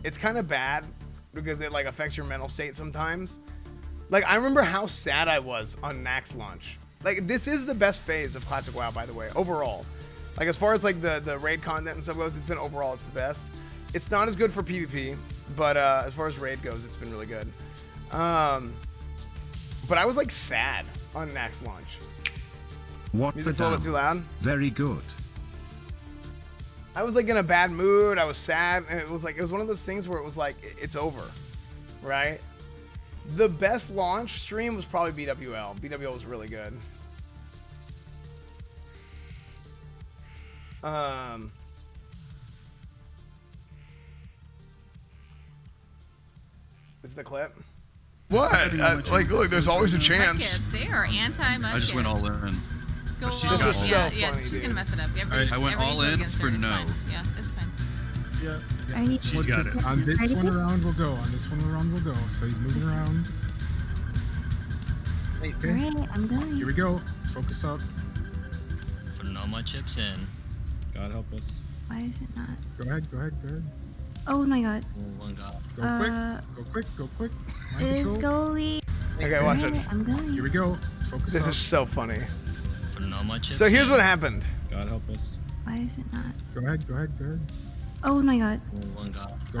it's kind of bad because it like affects your mental state sometimes. Like I remember how sad I was on Nax launch. Like this is the best phase of Classic WoW, by the way, overall. Like as far as like the raid content and stuff goes, it's been overall, it's the best. It's not as good for PvP, but as far as raid goes, it's been really good. But I was like sad on Nax launch. What Music's a little bit too loud. Very good. I was like in a bad mood. I was sad, and it was one of those things where it was like it's over, right? The best launch stream was probably BWL. BWL was really good. Is the clip? What? Like, look, there's always a chance. Mudkips, they are anti-mudkips. I just went all in. Go She all got in. all Yeah, in. yeah, funny, she's dude. gonna mess it up. I went all in for no. Yeah, it's fine. Yeah. She's got it. On this one around we'll go. On this one around we'll go. So he's moving around. Okay. Alright, I'm going. Here we go. Focus up. Putting all my chips in. God help us. Why is it not? Go ahead. Go ahead. Go ahead. Oh my god. Oh, one God. Go quick. Go quick. Go quick. Mind Is control. goalie. Okay, watch it. I'm going. Here we go. Focus This up. is so funny. Putting all my chips So here's in. what happened. God help us. Why is it not? Go ahead. Go ahead. Go ahead. Oh my god. Oh, one God. Go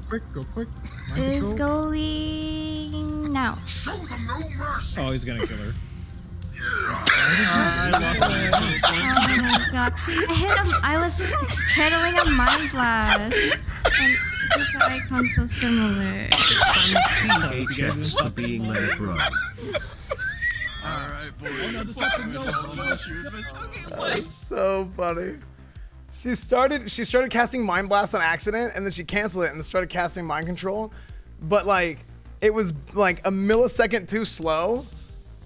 quick. Go quick. Go quick. Mind Is control. goalie now? Show them no mercy. Oh, he's gonna kill her. Oh my god. I hit him. I was channeling a mind blast. And this icon's so similar. HS for being there, bro. Alright, boy. That's so funny. She started casting Mind Blast on accident, and then she canceled it and started casting Mind Control. But like, it was like a millisecond too slow,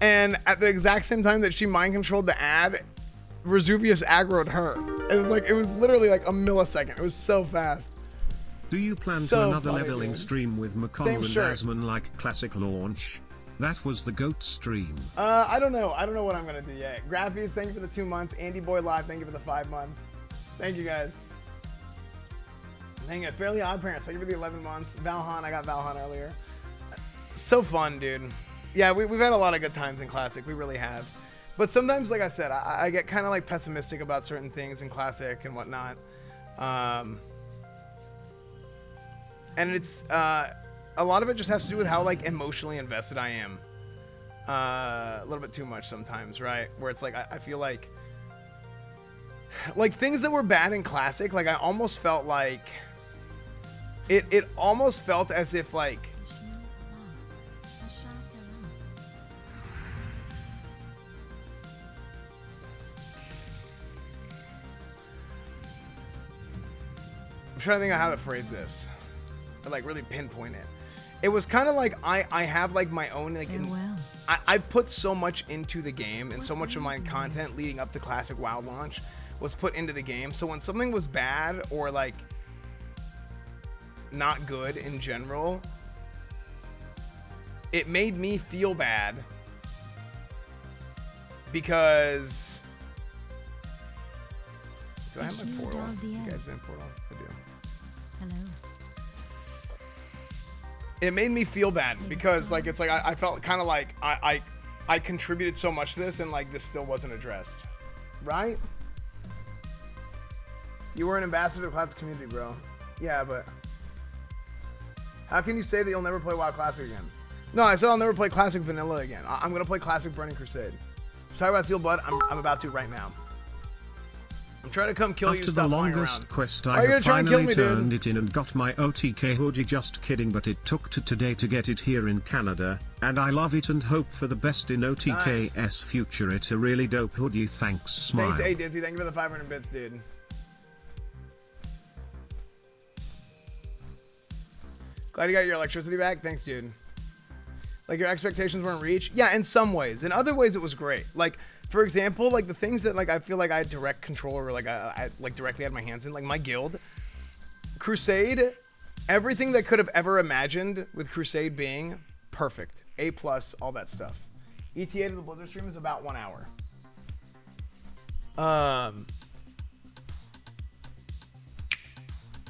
and at the exact same time that she mind controlled the ad, Vesuvius aggroed her. It was literally like a millisecond. It was so fast. Do you plan So to another funny, leveling dude. stream with Same McConnell and shirt. Asman like classic launch? That was the GOAT stream. I don't know. I don't know what I'm gonna do yet. Graphies, thank you for the 2 months. Andy Boy Live, thank you for the 5 months. Thank you guys. Dang it, Fairly Odd Parents, thank you for the 11 months. Valhan, I got Valhan earlier. So fun, dude. Yeah, we've had a lot of good times in Classic. We really have. But sometimes, like I said, I get kind of like pessimistic about certain things in Classic and whatnot. And it's a lot of it just has to do with how like emotionally invested I am. A little bit too much sometimes, right? Where it's like I feel like things that were bad in Classic, like I almost felt like it almost felt as if like I'm trying to think of how to phrase this, or like really pinpoint it. It was kind of like I have like my own like I've put so much into the game, and so much of my content leading up to Classic WoW launch was put into the game. So when something was bad or like not good in general, it made me feel bad because do I have my portal? You guys in portal? I do. Hello. It made me feel bad because like it's like I felt kind of like I contributed so much to this and like this still wasn't addressed, right? You were an ambassador to the Classic community, bro. Yeah, but how can you say that you'll never play WoW Classic again? No, I said I'll never play Classic Vanilla again. I'm gonna play Classic Burning Crusade. Talk about Sealed Blood. I'm about to right now. I'm trying to come kill you. After Stop the flying longest around. quest, Are I you gonna have try and kill finally me, dude? turned it in and got my OTK hoodie. Just kidding, but it took to today to get it here in Canada, and I love it and hope for the best in OTK's future. It's a really dope hoodie. Thanks, smile. Thanks, A Dizzy. Thank you for the 500 bits, dude. Glad you got your electricity back. Thanks, dude. Like your expectations weren't reached. Yeah, in some ways. In other ways, it was great. Like, for example, like the things that like I feel like I had direct control over, like I like directly had my hands in, like my guild, Crusade, everything that could have ever imagined with Crusade being perfect, A+, all that stuff. ETA to the Blizzard stream is about 1 hour.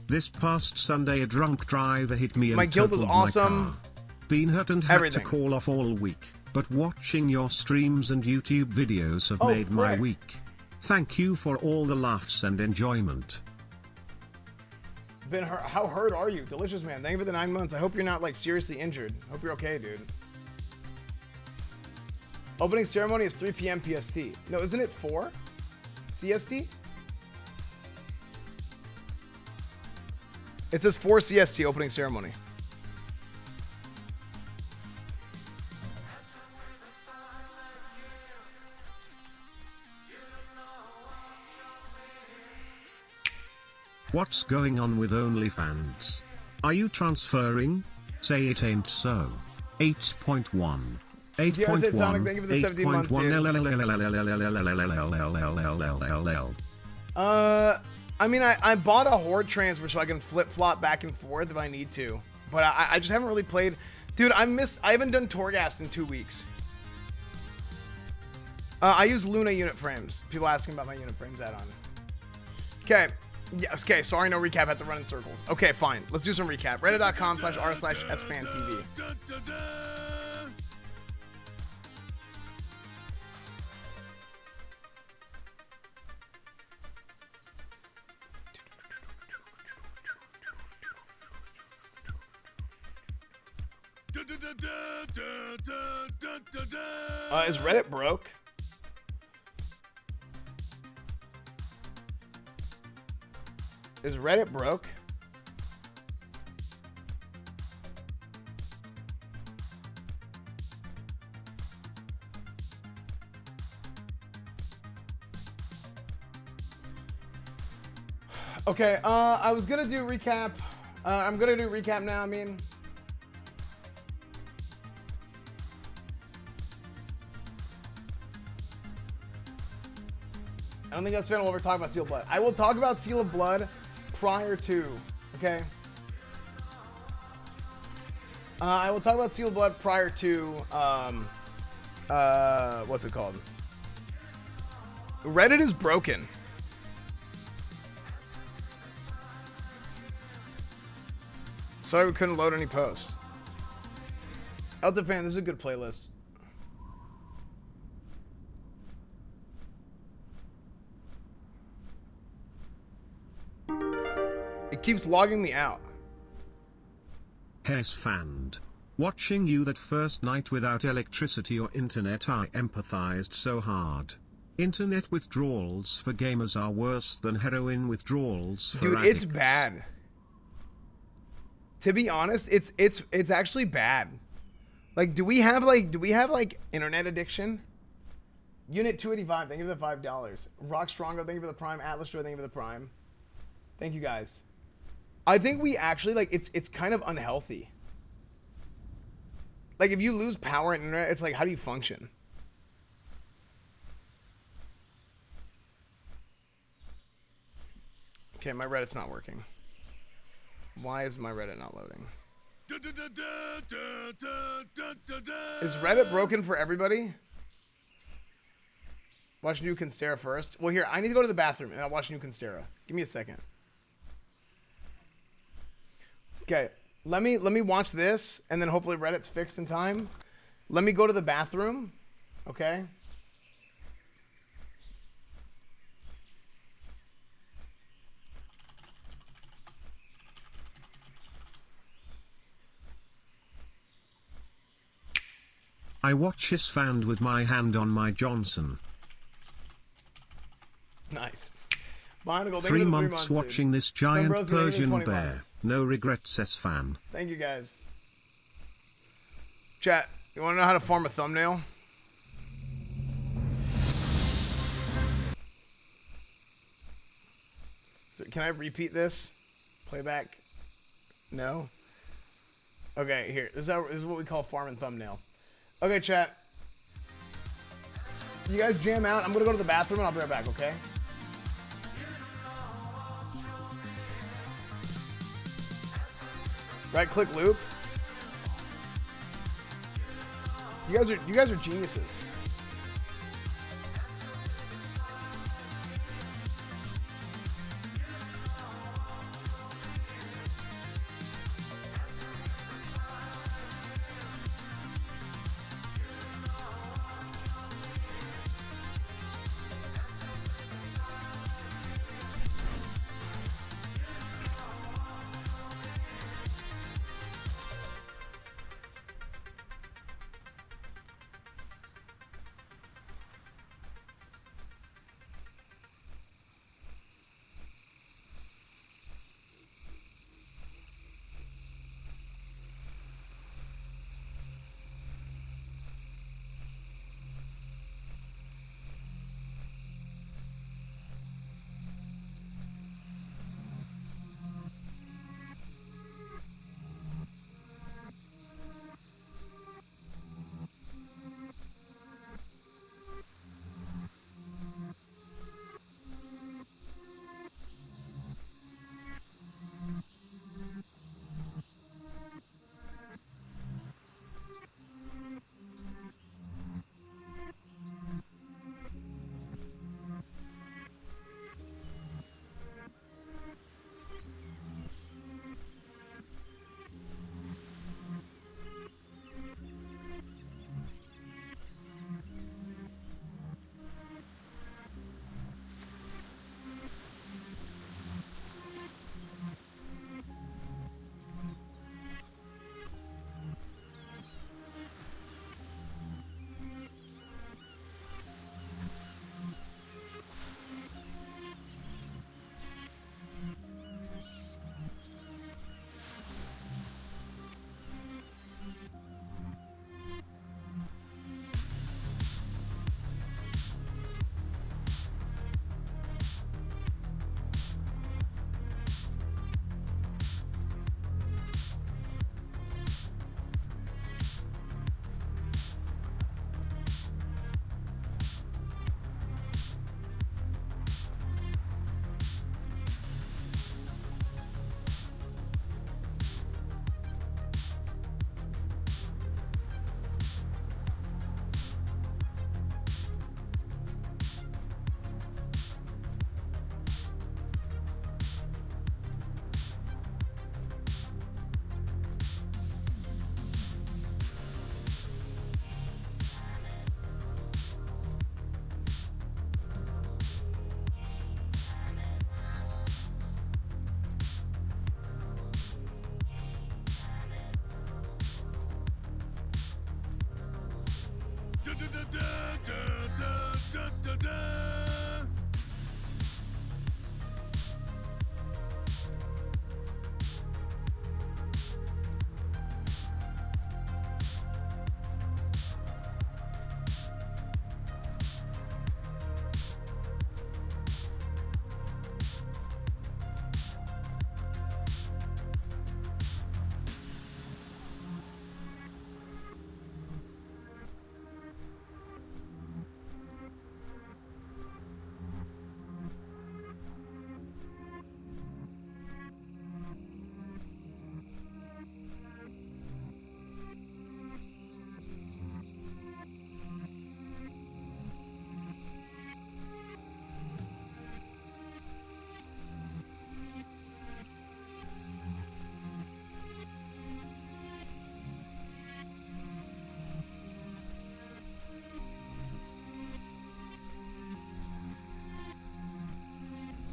This past Sunday, a drunk driver hit me and My guild was totaled awesome. my car. Been hurt and had Everything. to call off all week, but watching your streams and YouTube videos have Oh, made my frick. week. Thank you for all the laughs and enjoyment. Been hurt. How hurt are you? Delicious man. Thank you for the 9 months. I hope you're not like seriously injured. Hope you're okay, dude. Opening ceremony is 3 p.m. PST. No, isn't it 4 CST? It says 4 CST opening ceremony. What's going on with OnlyFans? Are you transferring? Say it ain't so. 8.1. 8.1. Sonic, thank you for the 17 months, dude. I mean, I bought a Horde transfer so I can flip-flop back and forth if I need to. But I just haven't really played. Dude, I haven't done Torghast in 2 weeks. I use Luna unit frames. People asking about my unit frames add-on. Okay. Yes, okay, sorry, no recap, had to run in circles. Okay, fine, let's do some recap. Reddit.com/r/sfantv. Is Reddit broke? Is Reddit broke? Okay, I was gonna do recap. I'm gonna do recap now, I mean. I don't think that's fair. We'll ever talk about Seal of Blood. I will talk about Seal of Blood prior to, okay? I will talk about Seal of Blood prior to, what's it called? Reddit is broken. Sorry we couldn't load any posts. Elton fan, this is a good playlist. It keeps logging me out. Hes fanned. Watching you that first night without electricity or internet, I empathized so hard. Internet withdrawals for gamers are worse than heroin withdrawals for Dude, addicts. it's bad. To be honest, it's actually bad. Like, do we have like internet addiction? Unit 285, thank you for the $5. Rock Strongo, thank you for the Prime. Atlas Joy, thank you for the Prime. Thank you guys. I think we actually, like, it's kind of unhealthy. Like, if you lose power and internet, it's like, how do you function? Okay, my Reddit's not working. Why is my Reddit not loading? Is Reddit broken for everybody? Watch New Constera first. Well, here, I need to go to the bathroom and I'll watch New Constera. Give me a second. Okay, let me watch this, and then hopefully Reddit's fixed in time. Let me go to the bathroom, okay? I watch his fan with my hand on my Johnson. Nice. Barnacle, thank 3 you for the 3 months months, dude. watching this giant Bros, thank you for the Persian 20 bear. months. No regrets, S fan. Thank you, guys. Chat, you want to know how to form a thumbnail? So can I repeat this? Playback? No? Okay, here. This is what we call farming thumbnail. Okay, chat. You guys jam out. I'm going to go to the bathroom and I'll be right back, okay? Right click loop. You guys are geniuses.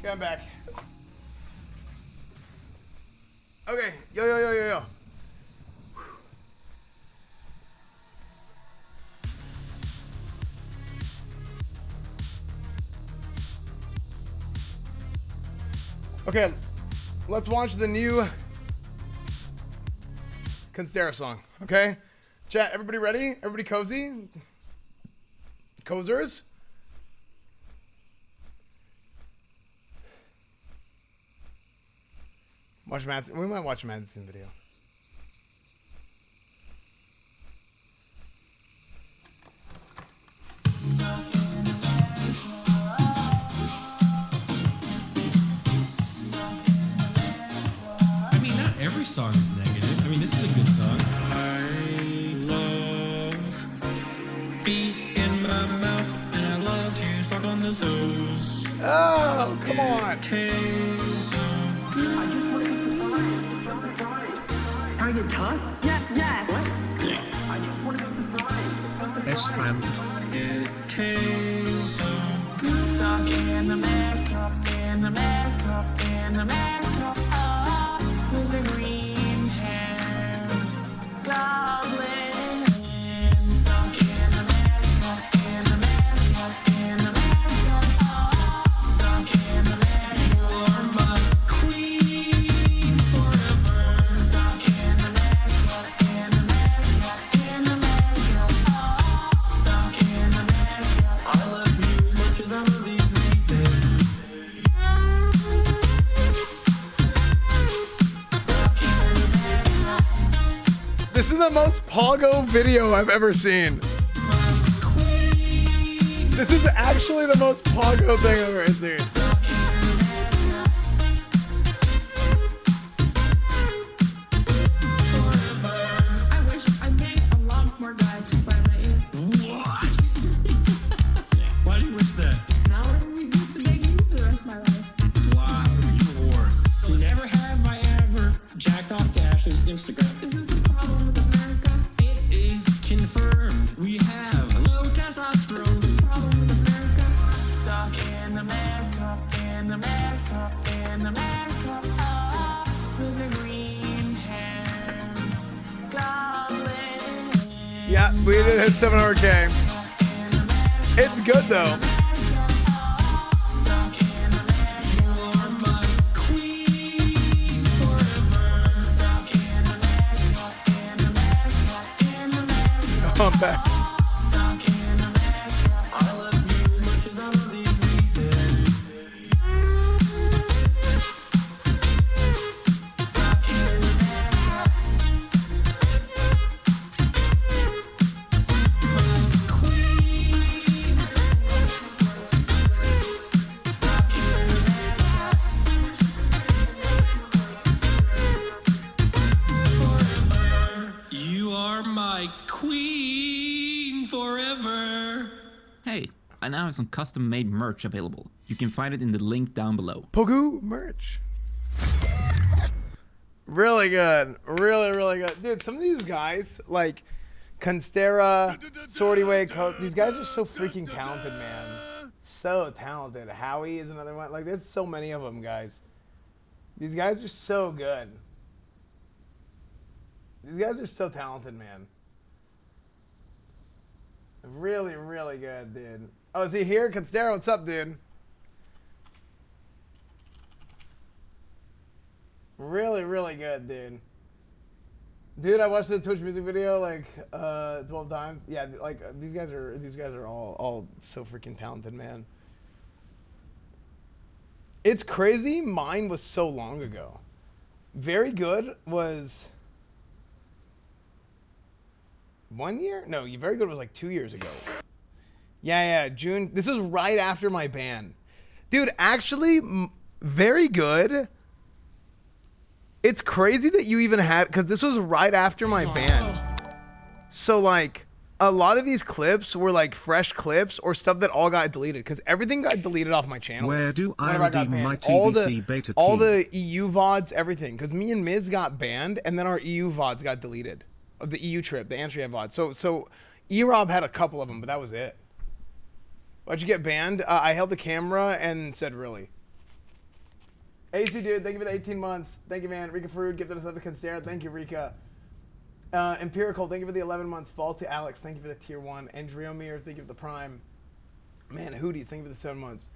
Okay, I'm back. Okay, yo. Okay, let's watch the new Constera song, okay? Chat, everybody ready? Everybody cozy? Cozers? Watch Madsen. We might watch a Madsen video. I mean, not every song is negative. I mean, this is a good song. I love beat in my mouth, and I love to suck on the toes. Oh, come on. Tastes so good. I just want to eat the fries. The fries. Can I get tossed? Yeah. What? I just want to eat the fries. The fries. It tastes so good. Stuck in the makeup, oh, with the green hair, goblin. Stuck in the makeup, oh, stuck in the makeup. You're my queen forever. Stuck in the makeup, oh, stuck in the makeup. I love you as much as I love these faces. This is the most Pogo video I've ever seen. This is actually the most Pogo thing I've ever seen. I wish I made a lot more guys before I met you. What? Why do you wish that? Now I only have to beg you for the rest of my life. Wow, you whore. Never have I ever jacked off to Ashley's Instagram. This is the problem with America. It is confirmed. We have low testosterone. Problem with America. Stuck in America, oh, with the green hair, goblin. Yeah, we did hit 700K. It's good though. You're my queen forever. I'm back. I love you as much as I love these faces. You are my queen forever. Hey, I now have some custom-made merch available. You can find it in the link down below. Pogu merch. Really good. Really good. Dude, some of these guys, like Constera, Swordyway, these guys are so freaking talented, man. So talented. Howie is another one. Like, there's so many of them, guys. These guys are so good. These guys are so talented, man. Really, really good, dude. Oh, is he here? Constero, what's up, dude? Really, really good, dude. Dude, I watched the Twitch music video like 12 times. Yeah, like these guys are all so freaking talented, man. It's crazy. Mine was so long ago. Very Good was 1 year? No, Very Good was like 2 years ago. Yeah, June. This was right after my ban. Dude, actually, Very Good. It's crazy that you even had, because this was right after my ban. So, like, a lot of these clips were, like, fresh clips or stuff that all got deleted, because everything got deleted off my channel. Where do I whenever got redeem banned. my TBC beta all key? the EU VODs, everything. Because me and Miz got banned, and then our EU VODs got deleted. Of the EU trip, the Amsterdam VOD. So E-Rob had a couple of them, but that was it. Why'd you get banned? I held the camera and said, really. AC dude, thank you for the 18 months. Thank you, man. Rika Fruit, gifted us up to Constera. Thank you, Rika. Empirical, thank you for the 11 months. Fall to Alex, thank you for the tier 1. Andreomir, thank you for the prime. Man, Hooties, thank you for the 7 months.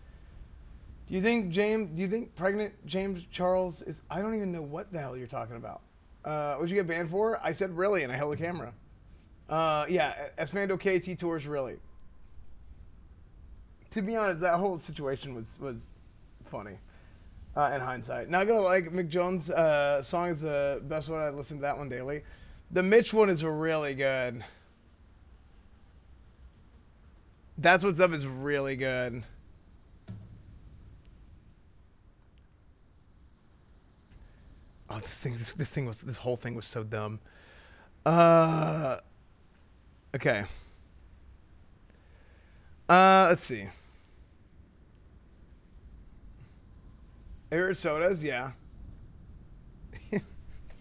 Do you think pregnant James Charles is, I don't even know what the hell you're talking about. What'd you get banned for? I said really, and I held the camera. Yeah, Esmando KT Tours, really. To be honest, that whole situation was funny. In hindsight. Not gonna like Mick Jones' song is the best one. I listen to that one daily. The Mitch one is really good. That's What's Up is really good. Oh, this whole thing was so dumb. Okay. Let's see. Air sodas, yeah. The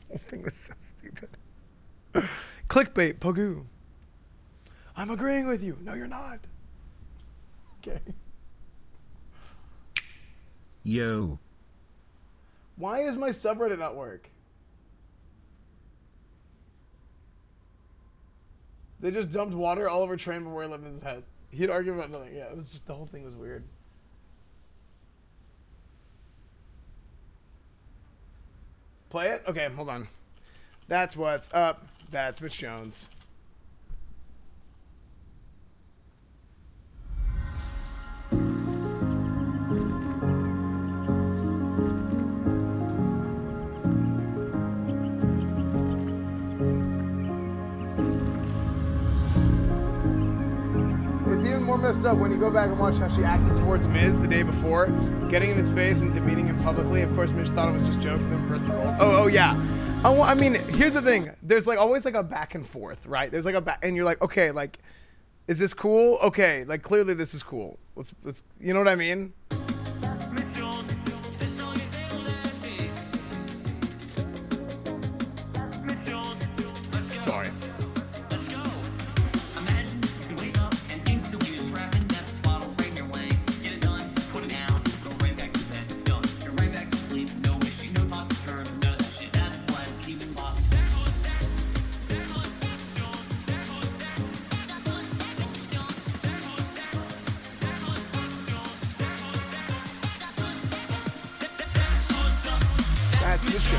whole thing was so stupid. Clickbait, Pagoo. I'm agreeing with you. No, you're not. Okay. Yo. Why does my subreddit not work? They just dumped water all over Train before he lived in his house. He'd argue about nothing. Yeah, it was just, the whole thing was weird. Play it? Okay, hold on. That's What's Up. That's Mitch Jones. It's even more messed up when you go back and watch how she acted towards Miz the day before, getting in his face and demeaning him publicly. Of course, Mitch thought it was just jokes with him versus the role. Oh yeah. I mean, here's the thing. There's like always like a back and forth, right? There's like a back, and you're like, okay, like, is this cool? Okay, like clearly this is cool. Let's, you know what I mean? Sorry. That's the show.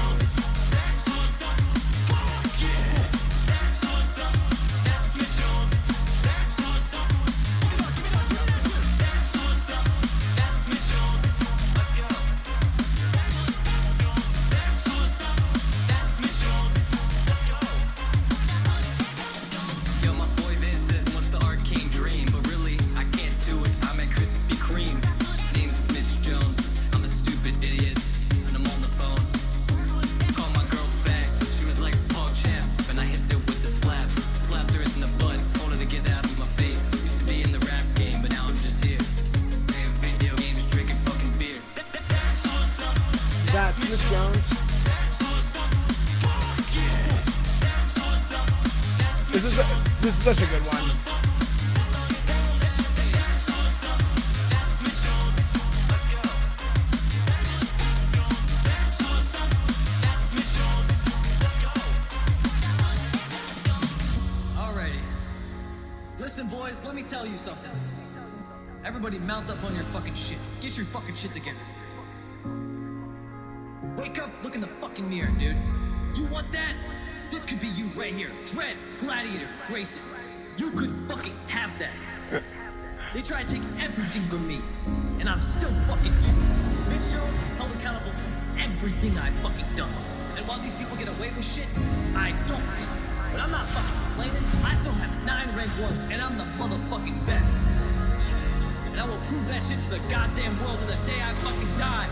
That's Miss Jones. This is such a good one. Alrighty. Listen, boys. boys, let me tell you something. Everybody mount up on your fucking shit. Get your fucking shit together. Wake up, look in the fucking mirror, dude. You want that? This could be you right here. Dread, Gladiator, Grayson. You could fucking have that. They try to take everything from me, and I'm still fucking here. Mitch Jones held accountable for everything I've fucking done. And while these people get away with shit, I don't. But I'm not fucking complaining. I still have 9 rank 1s, and I'm the motherfucking best. And I will prove that shit to the goddamn world to the day I fucking die.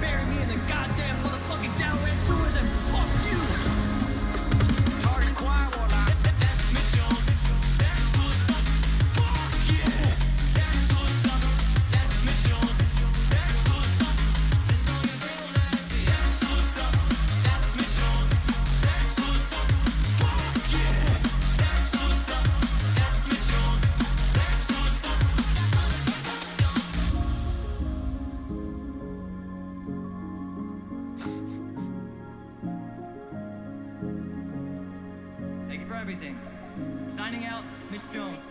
Bury me in the goddamn motherfucking downrange sewers, and fuck you! Target quiet, Warlock. That's Mitch Jones. That's what's up. Fuck yeah! That's what's up. That's Mitch Jones. That's what's up. It's on your real last year. That's what's up. That's Mitch Jones. That's what's up. Fuck yeah! That's what's up. That's Mitch Jones. That's what's up. Thank you for everything. Signing out, Mitch Jones.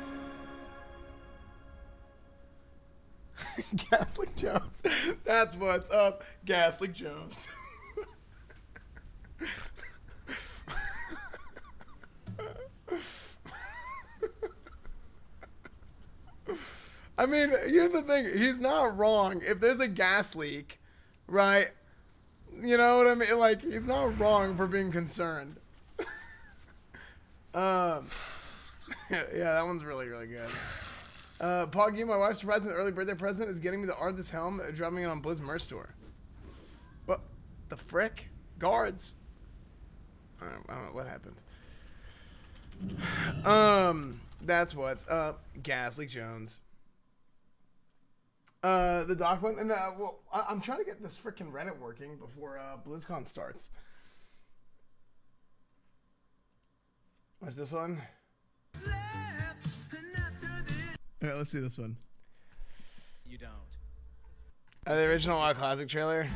Gaslick Jones. That's what's up, Gaslick Jones. I mean, here's the thing. He's not wrong. If there's a gas leak, right? You know what I mean? Like, he's not wrong for being concerned. Yeah, that one's really, really good. Poggy, my wife's surprised me with an early birthday present is getting me the Arthas helm, dropping it on Blizz merch store. What the frick? Guards. I don't know what happened. That's what's up, Gasly Jones. The doc one, and well, I'm trying to get this freaking Reddit working before BlizzCon starts. What's this one? All right, let's see this one. You don't. The original Classic trailer.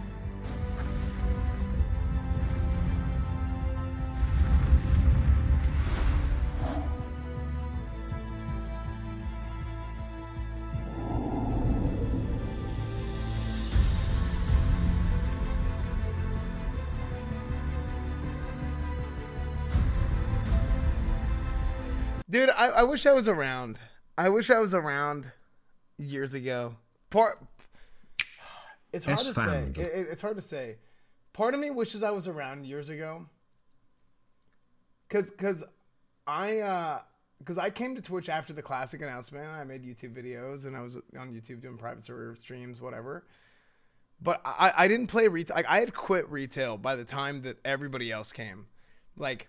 Dude, I wish I was around. I wish I was around years ago. It's hard to say. It's hard to say. Part of me wishes I was around years ago. Cause I came to Twitch after the Classic announcement. I made YouTube videos and I was on YouTube doing private server streams, whatever. But I didn't play retail. Like, I had quit retail by the time that everybody else came. Like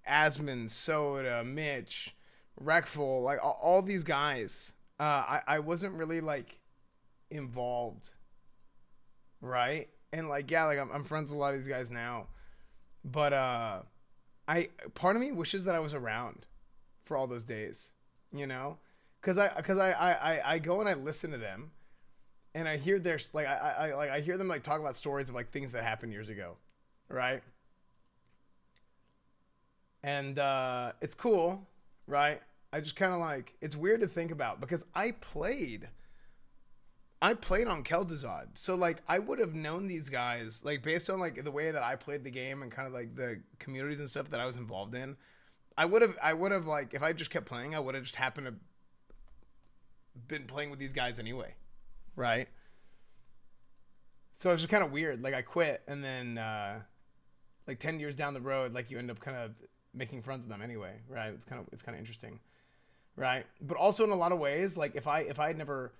Asmon, Soda, Mitch, Wreckful, like all these guys. I wasn't really like involved, right? And like, yeah, like I'm friends with a lot of these guys now, but part of me wishes that I was around for all those days, you know, because I go and I listen to them, and I hear their like I hear them like talk about stories of like things that happened years ago, right? And it's cool, right? I just kind of like, it's weird to think about because I played on Keldazad. So like I would have known these guys like based on like the way that I played the game and kind of like the communities and stuff that I was involved in. I would have like, if I just kept playing, I would have just happened to been playing with these guys anyway, right? So it's just kind of weird. Like I quit and then like 10 years down the road, like you end up kind of making friends with them anyway, right? It's kind of interesting, right? But also in a lot of ways, like if I had never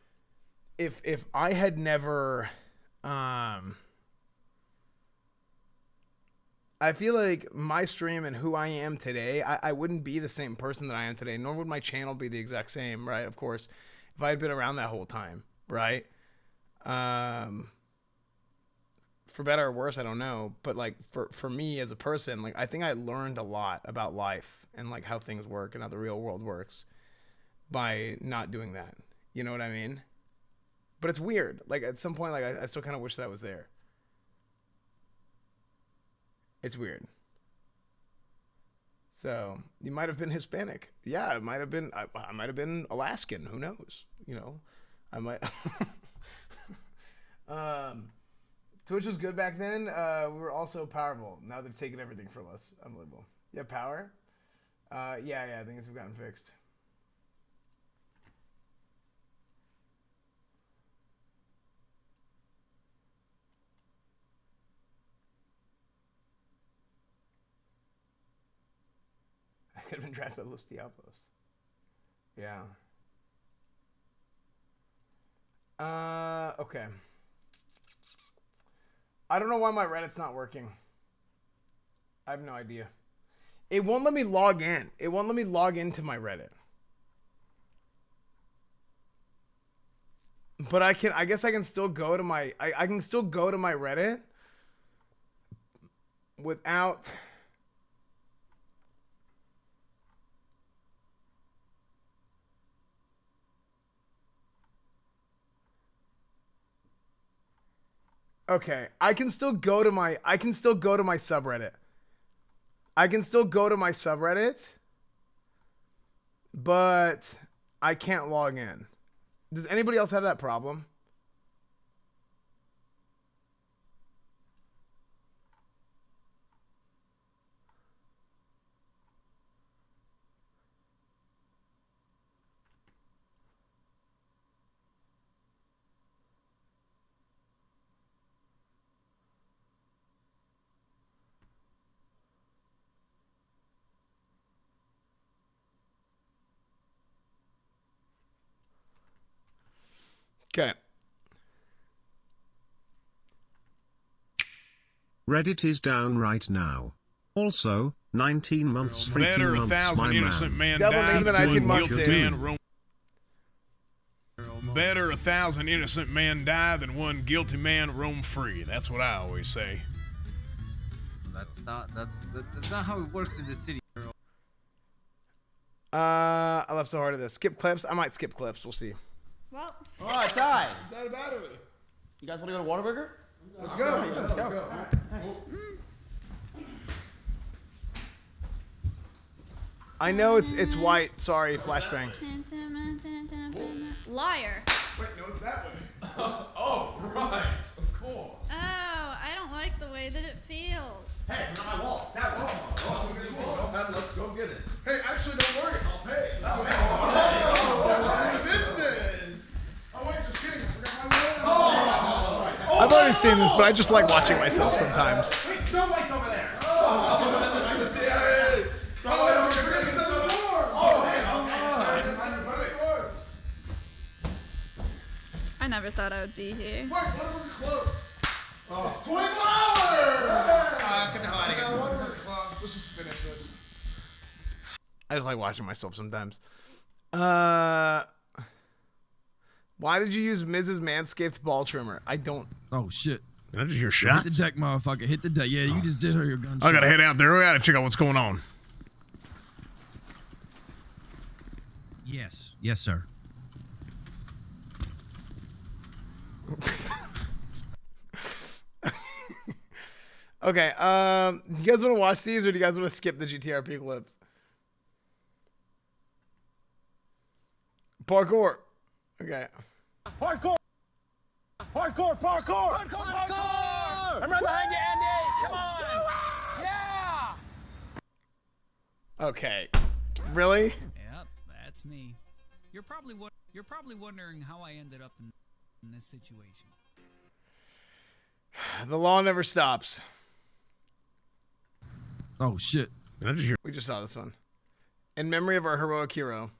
I feel like my stream and who I am today, I wouldn't be the same person that I am today, nor would my channel be the exact same, right? Of course, if I had been around that whole time, right? For better or worse, I don't know. But like for me as a person, like I think I learned a lot about life and like how things work and how the real world works by not doing that. You know what I mean? But it's weird. Like at some point, like I still kind of wish that I was there. It's weird. So you might have been Hispanic. Yeah, it might have been. I might have been Alaskan. Who knows? You know, I might. Twitch was good back then. We were also powerful. Now they've taken everything from us. Unbelievable. Yeah, power. Yeah. Things have gotten fixed. I could have been drafted by Los Diablos. Yeah. Okay. I don't know why my Reddit's not working. I have no idea. It won't let me log in. It won't let me log into my Reddit. But I guess I can still go to my, I can still go to my Reddit without... Okay, I can still go to my subreddit. I can still go to my subreddit, but I can't log in. Does anybody else have that problem? Okay. Reddit is down right now. Also, 19 months freaking Better months, 1,000 my innocent man. men Double died name than than 19 one months, guilty dude. man roam. Better 1,000 innocent men die than one guilty man roam free. That's what I always say. That's not how it works in the city. I left so hard at this. Skip clips. I might skip clips. We'll see. Well. Oh, I died. It's out of battery. You guys want to go to Whataburger? Let's go. Let's go. I know it's white. Sorry, flashbang. Liar. Wait, no, it's that way. Oh, right. Of course. Oh, I don't like the way that it feels. Hey, it's not my wall. It's that wall. Let's go get it. Hey, actually, don't worry. I'll pay. Business. Oh, wait, just kidding. I forgot my wall. I've already seen this, but I just like watching myself sometimes. Wait, snowlight's over there. I never thought I would be here. Wait, Whataburger closed. Oh. It's 24 hours! Let's get the hell out of here. Whataburger closed. Let's just finish this. I just like watching myself sometimes. Why did you use Mrs. Manscaped ball trimmer? I don't. Oh shit! Did I just hear shots? Hit the deck, motherfucker. Hit the deck. Yeah, you just did her your gunshot. I gotta head out there. We gotta check out what's going on. Yes, sir. Okay. Do you guys want to watch these, or do you guys want to skip the GTRP clips? Parkour. Okay. Parkour! Parkour! Parkour! Parkour! I'm right behind you, Andy! Come on! Yeah! Okay. Really? Yep, that's me. You're probably wondering how I ended up in this situation. The law never stops. Oh shit! Did I just hear? We just saw this one. In memory of our heroic hero.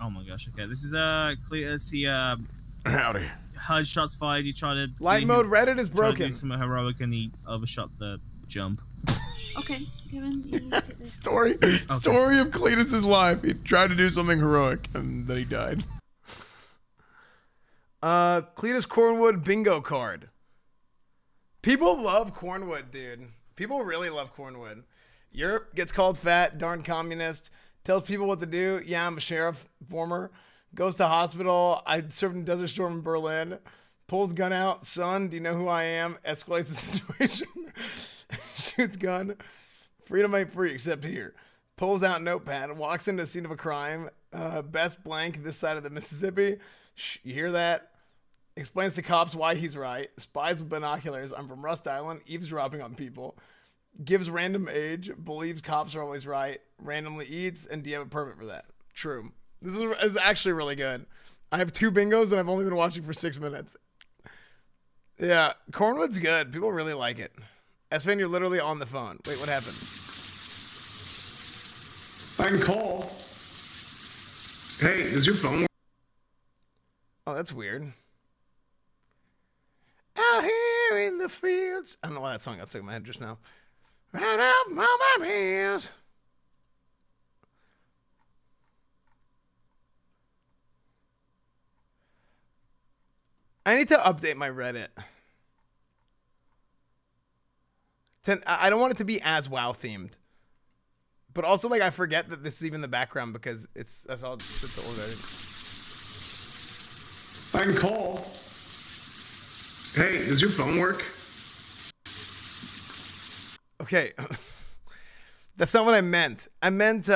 Oh my gosh. Okay, this is let's see. Howdy. HUD shots fired. He tried to Light mode Reddit is tried to broken. do some heroic and he overshot the jump. Okay, Kevin, you need to do this. Story of Cletus's life. He tried to do something heroic and then he died. Cletus Cornwood bingo card. People love Cornwood, dude. People really love Cornwood. Europe gets called fat, darn communist. Tells people what to do. Yeah, I'm a sheriff, former. Goes to hospital. I served in Desert Storm in Berlin. Pulls gun out. Son, do you know who I am? Escalates the situation. Shoots gun. Freedom ain't free except here. Pulls out notepad, walks into a scene of a crime. Best blank this side of the Mississippi. Shh, you hear that? Explains to cops why he's right. Spies with binoculars. I'm from Rust Island. Eavesdropping on people. Gives random age. Believes cops are always right. Randomly eats. And do you have a permit for that? True. This is actually really good. I have 2 bingos and I've only been watching for 6 minutes. Yeah, Cornwood's good. People really like it. Sven, you're literally on the phone. Wait, what happened? I can call. Hey, does your phone work? Oh, that's weird. Out here in the fields. I don't know why that song got stuck in my head just now. Right up my ears. I need to update my Reddit. I don't want it to be as WoW themed. But also, like, I forget that this is even the background because that's all just the old Reddit. I can call. Hey, does your phone work? Okay. That's not what I meant. I meant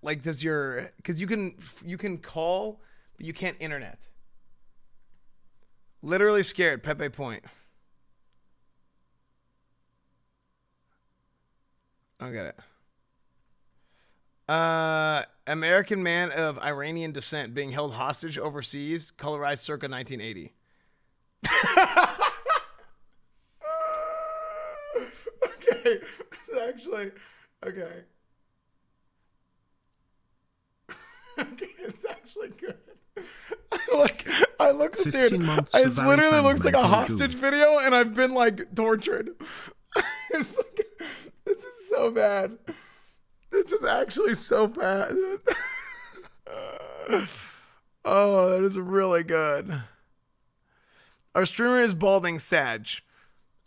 like, does your, because you can call, but you can't internet. Literally scared. Pepe Point. I got it. American man of Iranian descent being held hostage overseas, colorized circa 1980. Okay, it's actually okay. Okay, it's actually good. I look, dude. It literally looks like a hostage video, and I've been like tortured. It's like, this is so bad. This is actually so bad. Oh, that is really good. Our streamer is balding, Sag.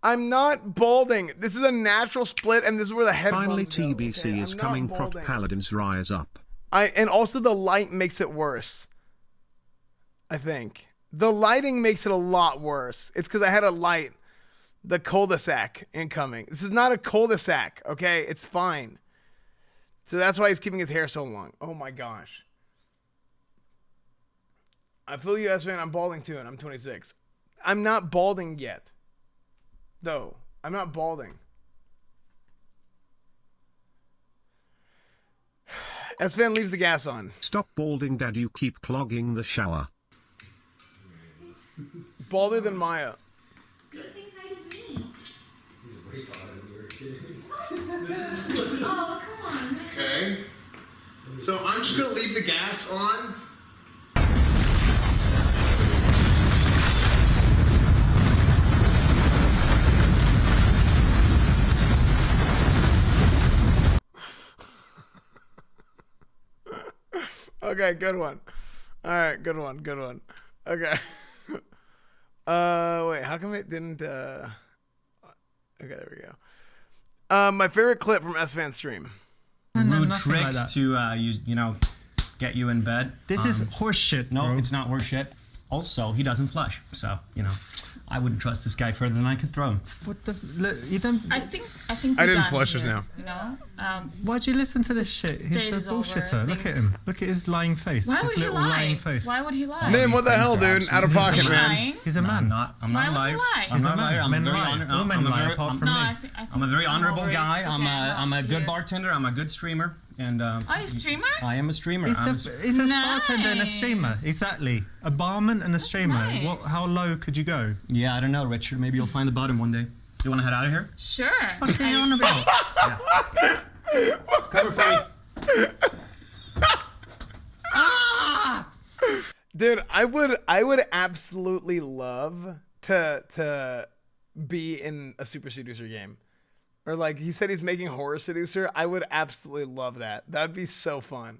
I'm not balding. This is a natural split, and this is where the headphones Finally, go. TBC Okay, is I'm coming. not Prop balding. Paladins rise up. And also the light makes it worse. I think the lighting makes it a lot worse. It's because I had a light, the cul-de-sac incoming. This is not a cul-de-sac. Okay, it's fine. So that's why he's keeping his hair so long. Oh my gosh. I feel you, S-Man. I'm balding too, and I'm 26. I'm not balding yet. Though. I'm not balding. S-Fan leaves the gas on. Stop balding, Dad. You keep clogging the shower. Balder than Maya. Oh, come on. Okay. So I'm just going to leave the gas on. Okay, good one. All right, good one, good one. Okay. Wait, how come it didn't, okay, there we go. My favorite clip from S-Fan stream. Rude tricks to, you know, get you in bed. This is horseshit, No, bro. it's not horseshit. Also, he doesn't flush, so, you know, I wouldn't trust this guy further than I could throw him. What the? You don't. I think. I we're didn't done flush here. it No. Why'd you listen to this shit? He's Date a is over, bullshitter. I Look think. at him. Look at his lying face. Why his would he little lie? lying face. Why would he lie? Nim, what the hell, dude? Out of pocket, man. He's a man. I'm not a Why would he liar. lie? I'm He's not a a liar. man. I'm Men a very lie. honor- All men I'm a lie, very- apart I'm- from No, me. I think I'm a very I'm honorable over it. guy. Okay, I'm a good yeah. bartender. I'm a good streamer. And Oh, you a streamer? I am a streamer. He's a bartender and a streamer. Exactly. A barman and a streamer. nice. What? How low could you go? Yeah, I don't know, Richard. Maybe you'll find the bottom one day. You want to head out of here? Sure. What are you on about? Cover for me. Dude, I would absolutely love to be in a Super Seducer game. Or like he said he's making Horror Seducer. I would absolutely love that. That'd be so fun.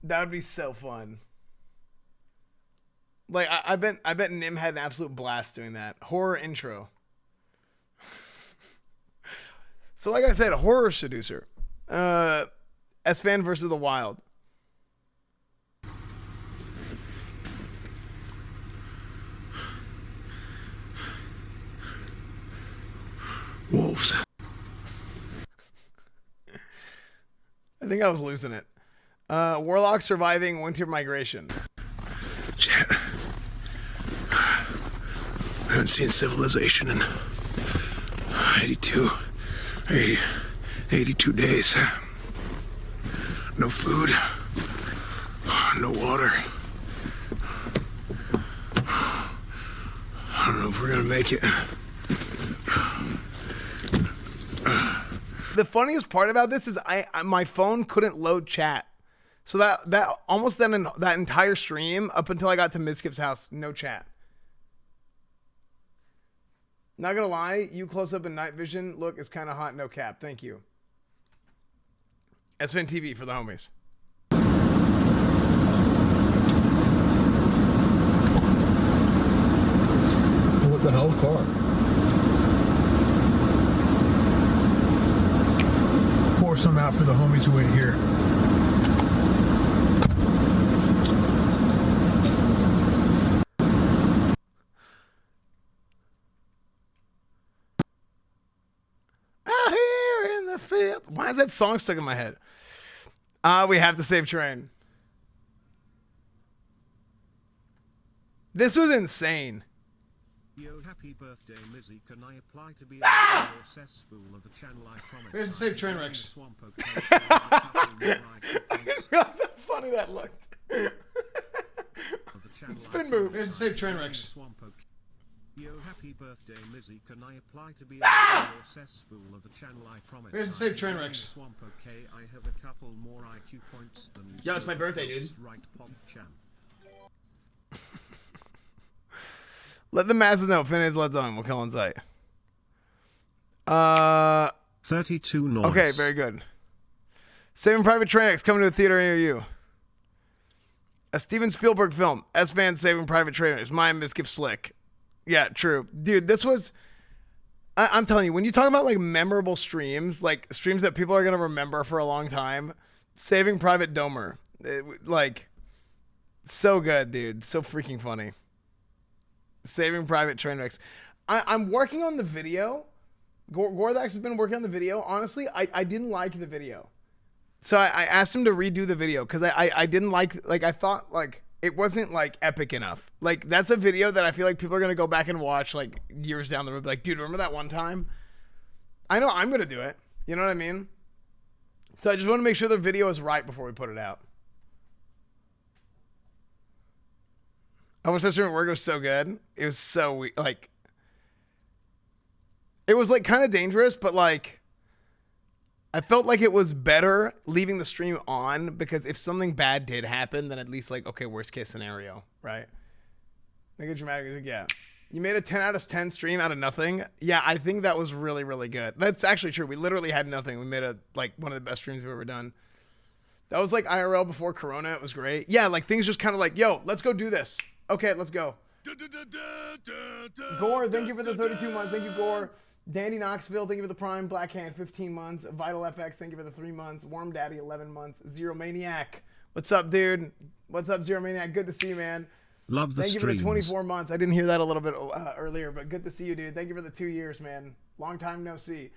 That would be so fun. Like I bet Nim had an absolute blast doing that. Horror intro. So like I said, Horror Seducer. S-Fan versus the Wild. Wolf. moves. I think I was losing it. Warlock surviving winter migration. Chat. I haven't seen civilization in 82 days. No food. No water. I don't know if we're gonna make it. The funniest part about this is my phone couldn't load chat. So that almost then that entire stream up until I got to Mizkif's house, no chat. Not gonna lie, you close up in night vision look is kind of hot, no cap. Thank you. SVN TV for the homies. What the hell, car? Pour some out for the homies who ain't here. Out here in the field. Why is that song stuck in my head? We have to save train. This was insane. Yo, happy birthday, Mizzy. Can I apply to be a your cesspool of the channel I promise? We have to save train wrecks. Swamp, I didn't realize how funny that looked. Spin move. We have to save train wrecks. Yo, happy birthday, Mizzy. Can I apply to be a your cesspool of the channel I promise? We have to save train wrecks. Swamp, okay. I have a couple more IQ points than Yo, it's my birthday, dude. Right, pop champ. Let the masses know. Finish, let's on. We'll kill on sight. 32 noise. Okay, very good. Saving Private Train coming to a theater near you. A Steven Spielberg film. S-Van Saving Private Train My Miskip Slick. Yeah, true. Dude, this was... I'm telling you, when you talk about like memorable streams, like streams that people are going to remember for a long time, Saving Private Domer. Like, so good, dude. So freaking funny. Saving Private Trainwrecks. I'm working on the video. Gorthax has been working on the video. Honestly, I didn't like the video. So I asked him to redo the video because I didn't like I thought like it wasn't like epic enough. Like that's a video that I feel like people are gonna go back and watch like years down the road. Like, dude, remember that one time? I know I'm gonna do it. You know what I mean? So I just want to make sure the video is right before we put it out. I was that stream at work. It was so good. It was so like, it was like kind of dangerous, but like, I felt like it was better leaving the stream on because if something bad did happen, then at least like, okay, worst case scenario, right? Make it dramatic. He's like, yeah, you made a 10 out of 10 stream out of nothing. Yeah, I think that was really, really good. That's actually true. We literally had nothing. We made like one of the best streams we've ever done. That was like IRL before Corona. It was great. Yeah, like things just kind of like, yo, let's go do this. Okay, let's go. Gore, thank you for the 32 months. Thank you, Gore. Dandy Knoxville, thank you for the Prime. Blackhand, 15 months. Vital FX, thank you for the 3 months. Warm Daddy, 11 months. Zero Maniac, what's up, dude? What's up, Zero Maniac? Good to see you, man. Love the Thank streams. you for the 24 months. I didn't hear that a little bit earlier, but good to see you, dude. Thank you for the 2 years, man. Long time no see.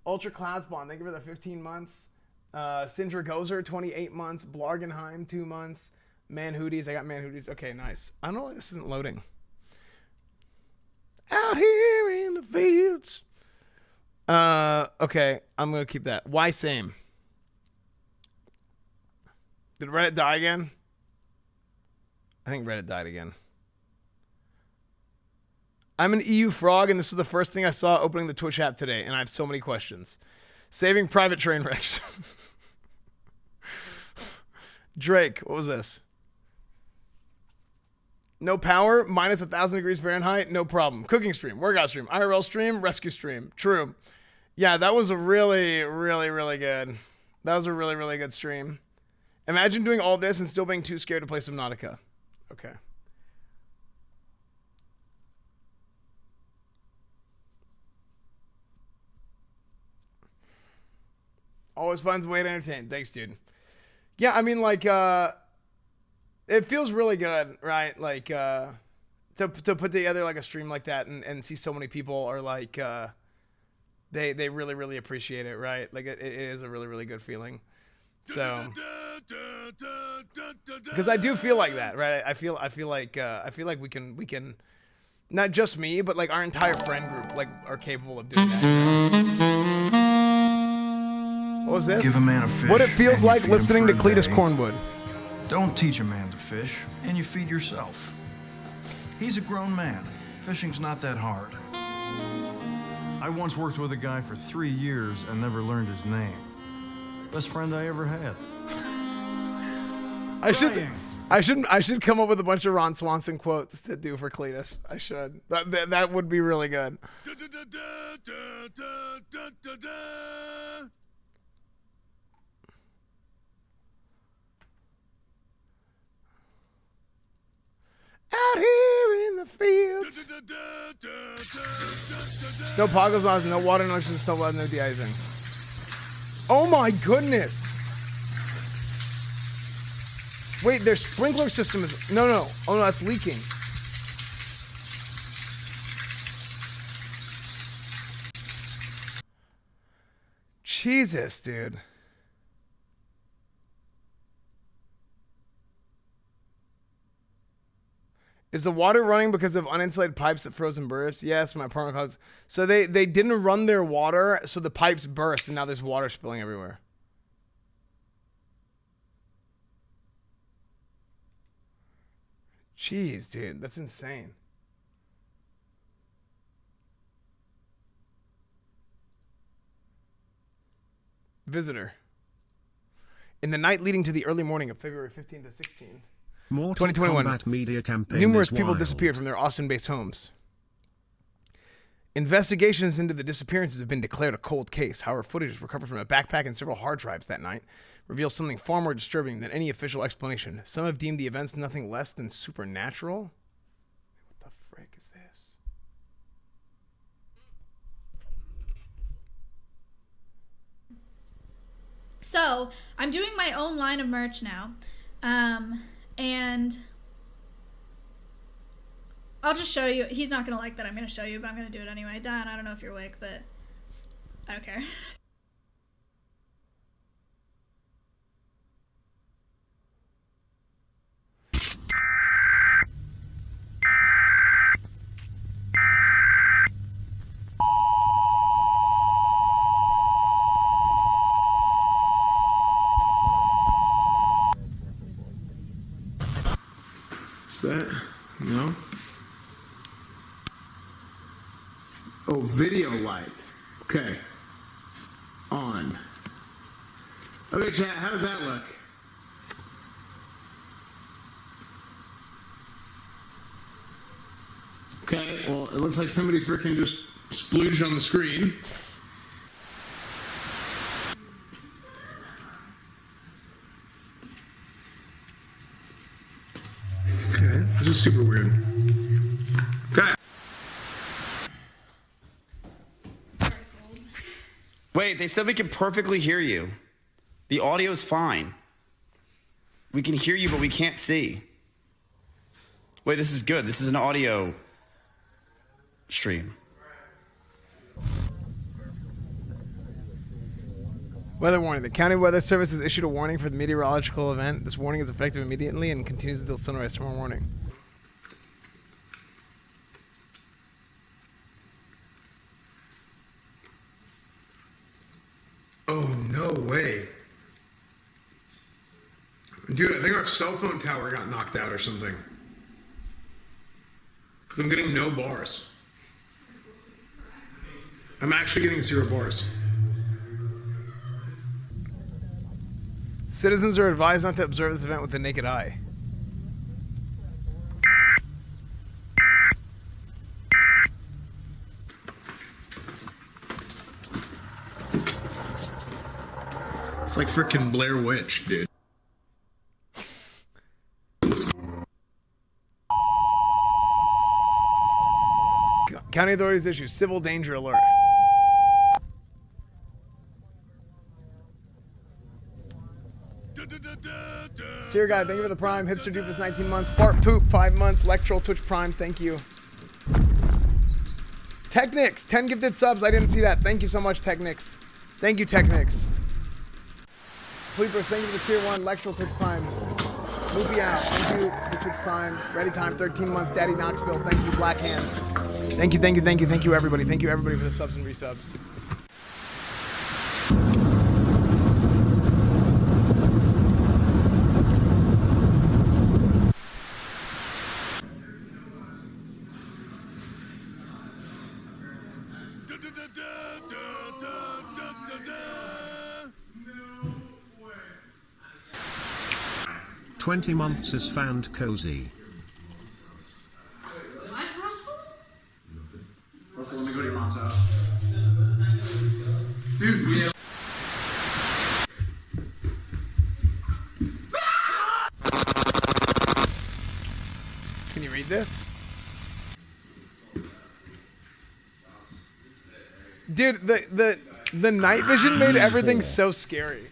Ultra Cloudspawn, thank you for the 15 months. Sindra Gozer, 28 months. Blargenheim, 2 months. Man Hooties, I got Man Hooties. Okay, nice. I don't know why this isn't loading. Out here in the fields. Okay, I'm gonna keep that. Why same? Did Reddit die again? I think Reddit died again. I'm an EU frog, and this was the first thing I saw opening the Twitch app today, and I have so many questions. Saving Private Train Wrecks. Drake, what was this? No power, minus 1,000 degrees Fahrenheit, no problem. Cooking stream, workout stream, IRL stream, rescue stream. True. Yeah, that was a really, really, really good. That was a really, really good stream. Imagine doing all this and still being too scared to play Subnautica. Okay. Always finds a way to entertain. Thanks, dude. Yeah, I mean, like, it feels really good, right? Like, to put together like a stream like that and see so many people are like, They really, really appreciate it, right? Like it is a really, really good feeling. So, because I do feel like that, right? I feel like we can, not just me, but like our entire friend group, like are capable of doing that. You know? What was this? Give a man a fish. What it feels and you like feed him listening for to a Cletus day. Cornwood. Don't teach a man to fish, and you feed yourself. He's a grown man. Fishing's not that hard. I once worked with a guy for 3 years and never learned his name. Best friend I ever had. I should come up with a bunch of Ron Swanson quotes to do for Cletus. I should. That would be really good. Out here in the fields. Snow poggles on, no water, no ocean, snow blood, no de-icing. Oh my goodness. Wait, their sprinkler system is... No. Oh no, that's leaking. Jesus, dude. Is the water running because of uninsulated pipes that froze and burst? Yes, my apartment caused... So they didn't run their water, so the pipes burst, and now there's water spilling everywhere. Jeez, dude, that's insane. Visitor. In the night leading to the early morning of February 15th to 16th, Mortal 2021, Kombat media campaign numerous is people wild. disappeared from their Austin-based homes. Investigations into the disappearances have been declared a cold case. However, footage recovered from a backpack and several hard drives that night reveals something far more disturbing than any official explanation. Some have deemed the events nothing less than supernatural. What the frick is this? So I'm doing my own line of merch now, and I'll just show you. He's not gonna like that I'm gonna show you, but I'm gonna do it anyway. Don, I don't know if you're awake, but I don't care. Is that, no? Oh, video light. Okay. On. Okay, chat, how does that look? Okay, well, it looks like somebody freaking just splooged on the screen. Okay, this is super weird. Okay. Wait, they said we can perfectly hear you. The audio is fine. We can hear you, but we can't see. Wait, this is good. This is an audio stream. Weather warning. The County Weather Service has issued a warning for the meteorological event. This warning is effective immediately and continues until sunrise tomorrow morning. Oh, no way. Dude, I think our cell phone tower got knocked out or something. Because I'm getting no bars. I'm actually getting 0 bars. Citizens are advised not to observe this event with the naked eye. It's like freaking Blair Witch, dude. County authorities issue civil danger alert. Seer Guy, thank you for the Prime. Hipster Doofus, 19 months. Fart Poop, 5 months. Lectral Twitch Prime, thank you. Technics, 10 gifted subs. I didn't see that. Thank you so much, Technics. Thank you, Technics. Sleepers, thank you for the tier 1. Lectural Twitch Prime. Loopy out. Thank you for Twitch Prime. Ready Time, 13 months. Daddy Knoxville. Thank you, Black Hand. Thank you, everybody. Thank you, everybody, for the subs and resubs. "20 months is found cozy." Russell, let me go to your mom's house. Dude, we have... Can you read this? Dude, the night vision made everything so scary.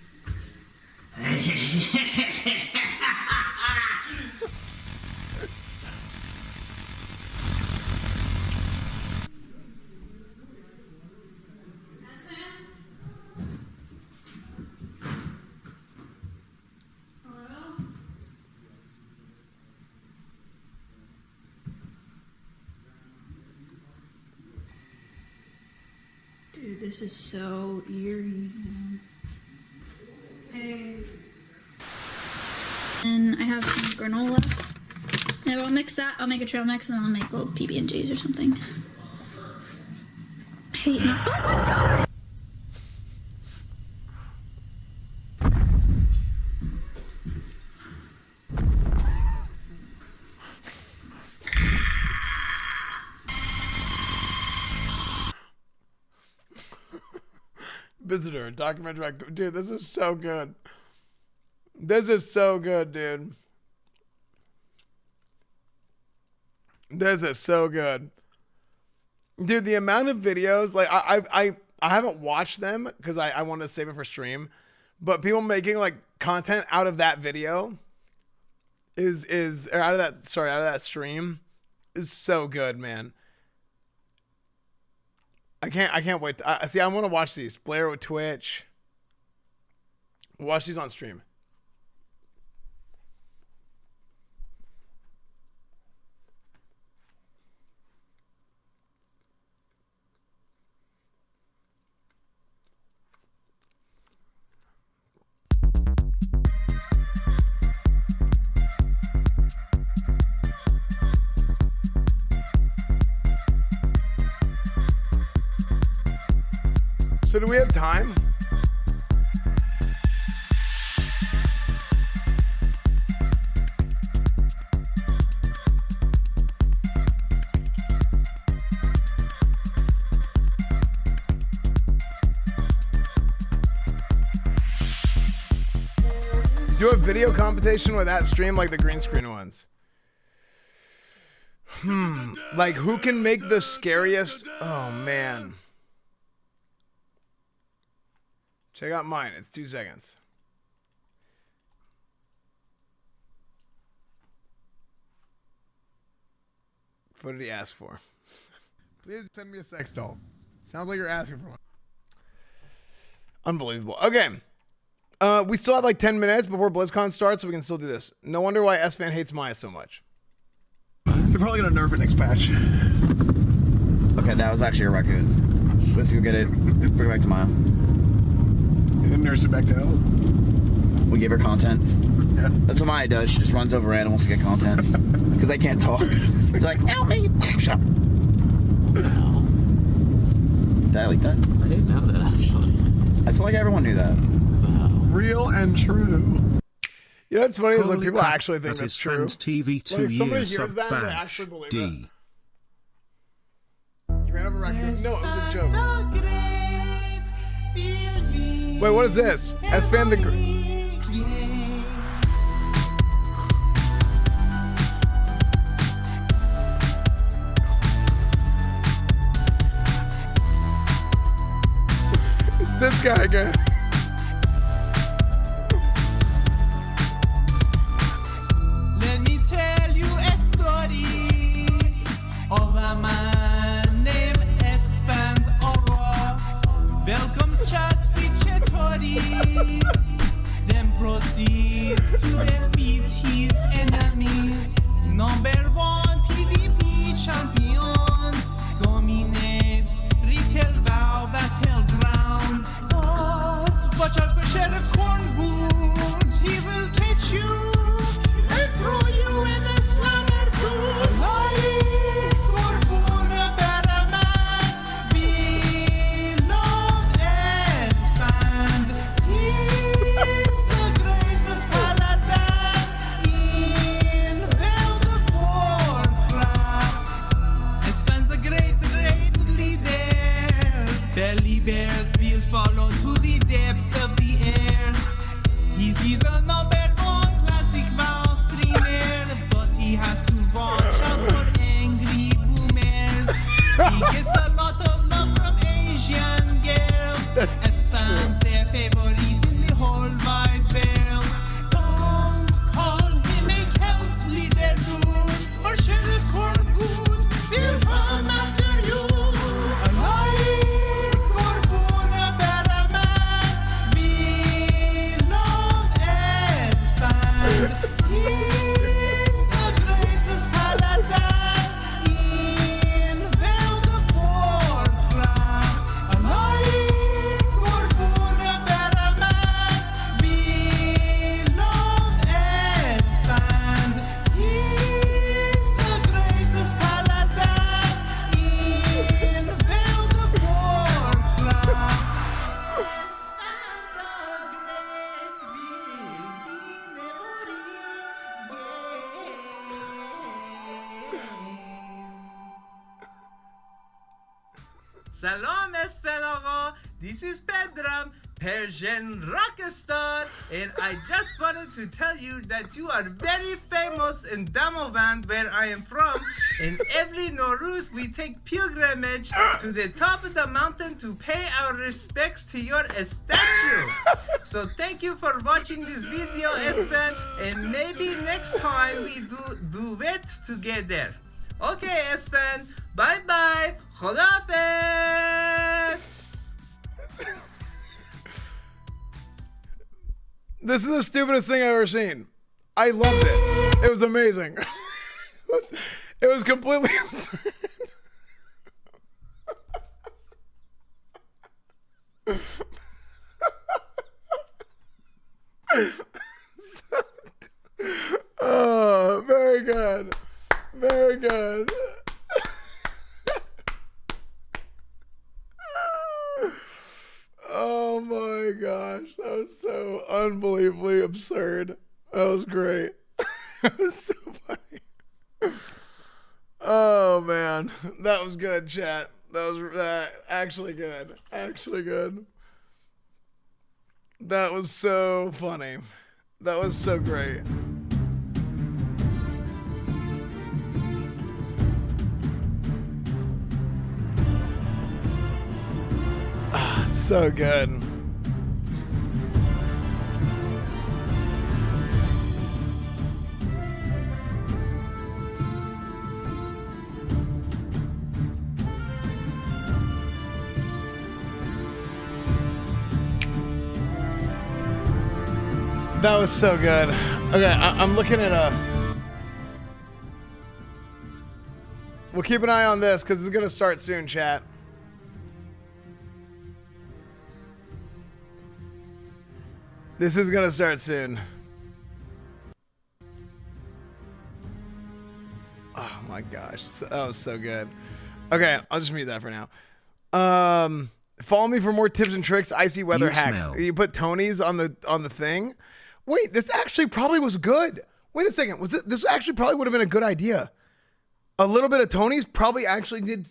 Dude, this is so eerie. Hey. And I have some granola. And I'll mix that. I'll make a trail mix and I'll make little PB&Js or something. Hey, no. Oh my god! Visitor, documentary. Dude, this is so good. This is so good, dude. This is so good. Dude, the amount of videos, like, I haven't watched them because I wanted to save it for stream, but people making, like, content out of that video out of that stream is so good, man. I can't wait. See, I want to watch these. Blair with Twitch. Watch these on stream. So do we have time? Do a video competition with that stream like the green screen ones. Like who can make the scariest? Oh man. Check out mine. It's 2 seconds. What did he ask for? Please send me a sex doll. Sounds like you're asking for one. Unbelievable. Okay. We still have like 10 minutes before BlizzCon starts, so we can still do this. No wonder why S-Fan hates Maya so much. They're probably going to nerf it next patch. Okay, that was actually a raccoon. Let's go get it. Bring it back to Maya. And then nurse it back to hell. We gave her content. Yeah. That's what Maya does. She just runs over animals to get content. Because they can't talk. They're like, help me. Shut up. Did I like that? I didn't know that, actually. I feel like everyone knew that. Real and true. You know what's funny is like Holy people crap, actually think that that's is true. TV 2 Like somebody years hears sub that and they badge. actually believe D. it. You ran over a raccoon. No, it was a joke. Wait, what is this? S-Fan the... This guy again. Let me tell you a story of a man named S. chat with Chetori, then proceeds to defeat his enemies. Number 1 PvP champion dominates retail WoW battlegrounds. But watch out for Sheriff Cornwood, he will catch you and throw you in a slammer too. Like Corbuna Baraman, we love Espand. He's the greatest paladin in World of Warcraft. Espand's a great leader. Belly bears will follow to the depths of the air. He's the number 1 classic WoW streamer, but he has to watch out for angry boomers. He gets a lot of love from Asian girls, and stands their favorite in the whole wide world. Don't call him a cult leader, dude, or Sheriff Cornwood will come after you. Like Corbuna Baraman, we love Espand. He's the greatest paladin in World of Warcraft. Like Corbuna Baraman, we love Espand. He's the greatest paladin in World of Warcraft. Salam Espen Ağa, this is Pedram, Persian rockstar, and I just wanted to tell you that you are very famous in Damavand, where I am from, and every Nowruz we take pilgrimage to the top of the mountain to pay our respects to your statue. So thank you for watching this video, Espen, and maybe next time we do duet together. Okay, Espen, bye-bye, Khodafez! This is the stupidest thing I've ever seen. I loved it. It was amazing. It was completely absurd. Oh, very good. Very good. Oh my gosh, that was so unbelievably absurd. That was great. That was so funny. Oh man, that was good, chat. That was actually good. Actually good. That was so funny. That was so great. So good. That was so good. Okay, I'm looking at we'll keep an eye on this because it's gonna start soon, chat. This is gonna start soon. Oh my gosh, that was so good. Okay, I'll just mute that for now. Follow me for more tips and tricks. Icy weather hacks. You put Tony's on the thing. Wait, this actually probably was good. Wait a second, was it? This actually probably would have been a good idea. A little bit of Tony's probably actually did.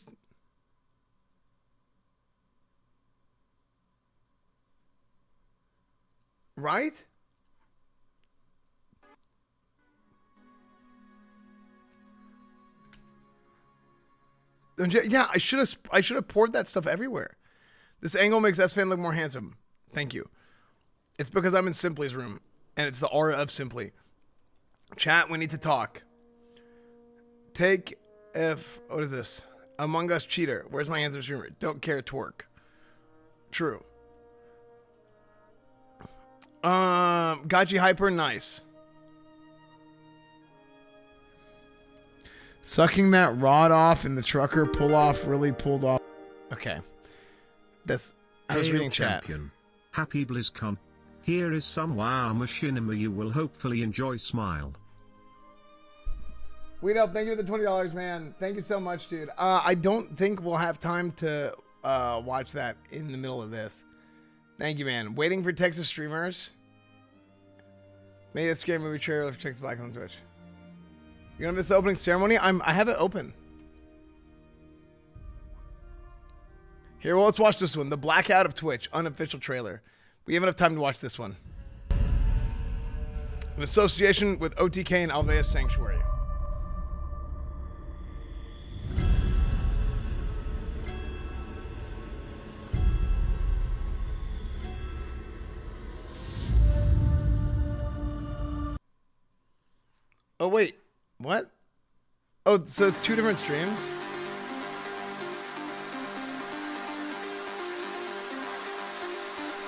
Right? Yeah, I should have poured that stuff everywhere. This angle makes S-Fan look more handsome. Thank you. It's because I'm in Simply's room, and it's the aura of Simply. Chat, we need to talk. Take F. What is this? Among Us cheater. Where's my handsome streamer? Don't care twerk. True. Gachi Hyper, nice. Sucking that rod off in the trucker pull off really pulled off. Okay. I was Hail reading chat. champion. Happy BlizzCon. Here is some wow machinima you will hopefully enjoy. Smile. Weed up, thank you for the $20, man. Thank you so much, dude. I don't think we'll have time to watch that in the middle of this. Thank you, man. Waiting for Texas streamers. Made a scary movie trailer for Texas Black on Twitch. You're gonna miss the opening ceremony? I have it open. Here, well, let's watch this one. The Blackout of Twitch, unofficial trailer. We have enough time to watch this one. In association with OTK and Alveus Sanctuary. Oh, wait. What? Oh, so it's 2 different streams?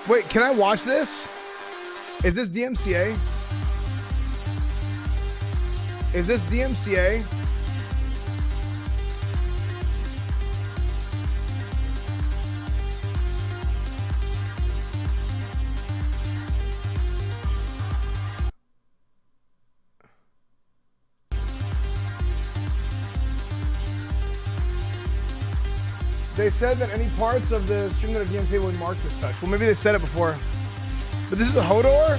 Wait, can I watch this? Is this DMCA? Is this DMCA? They said that any parts of the stream that are DMCA would marked as such. Well, maybe they said it before. But this is a Hodor?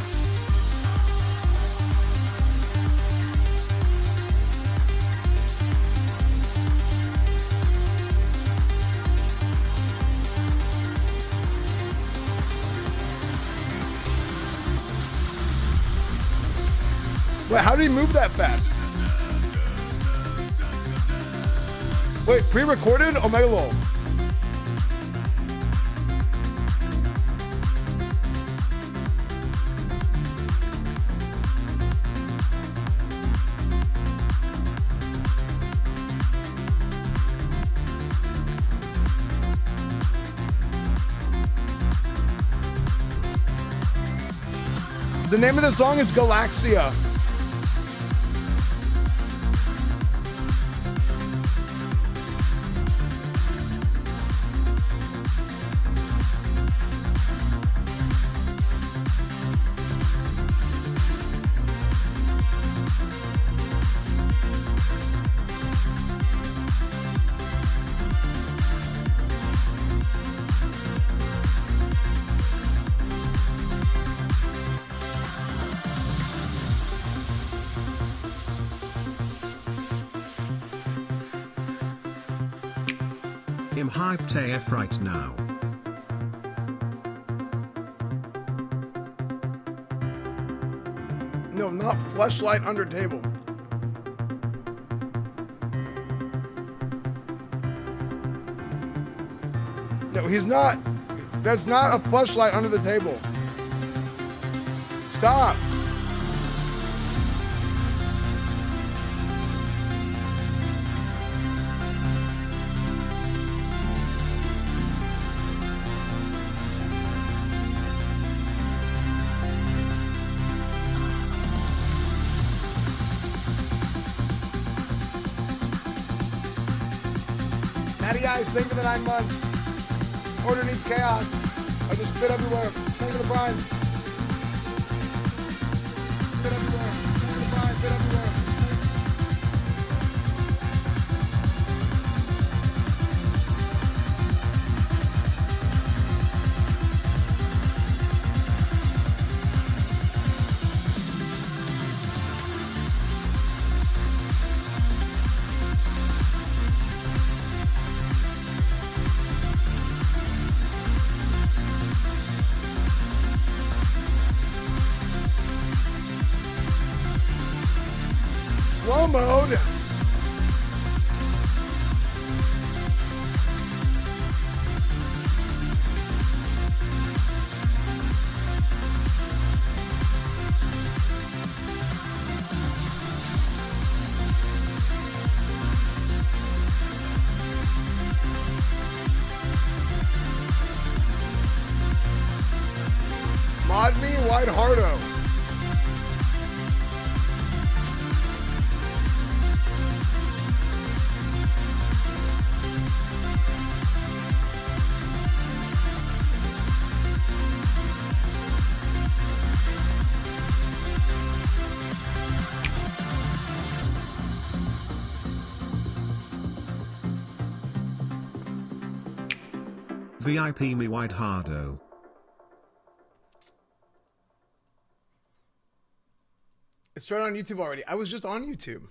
Wait, how did he move that fast? Wait, pre-recorded? Omega Lol. The name of the song is Galaxia. I'm hyped AF right now. No, not fleshlight under table. No, he's not. That's not a fleshlight under the table. Stop. Natty Ice, thank you for the 9 months. Order needs chaos. I just spit everywhere. Thank you for the brine. Spit everywhere. Thank you for the brine. Spit everywhere. Slow mode. Mod me, White Hardo. VIP me White Hardo. It started on YouTube already. I was just on YouTube.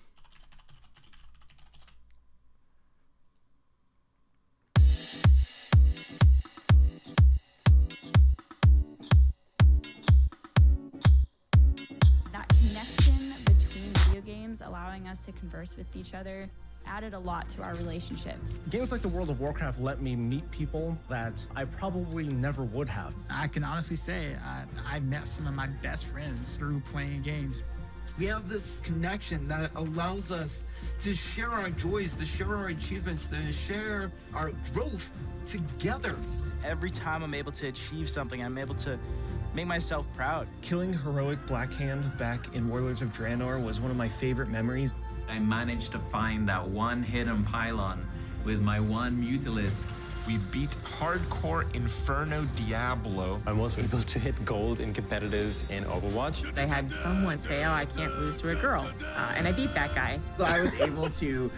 That connection between video games, allowing us to converse with each other, added a lot to our relationship. Games like the World of Warcraft let me meet people that I probably never would have. I can honestly say I met some of my best friends through playing games. We have this connection that allows us to share our joys, to share our achievements, to share our growth together. Every time I'm able to achieve something, I'm able to make myself proud. Killing heroic Blackhand back in Warlords of Draenor was one of my favorite memories. I managed to find that one hidden pylon with my one Mutalisk. We beat hardcore Inferno Diablo. I was able to hit gold in competitive in Overwatch. I had someone say, oh, I can't lose to a girl. And I beat that guy. So I was able to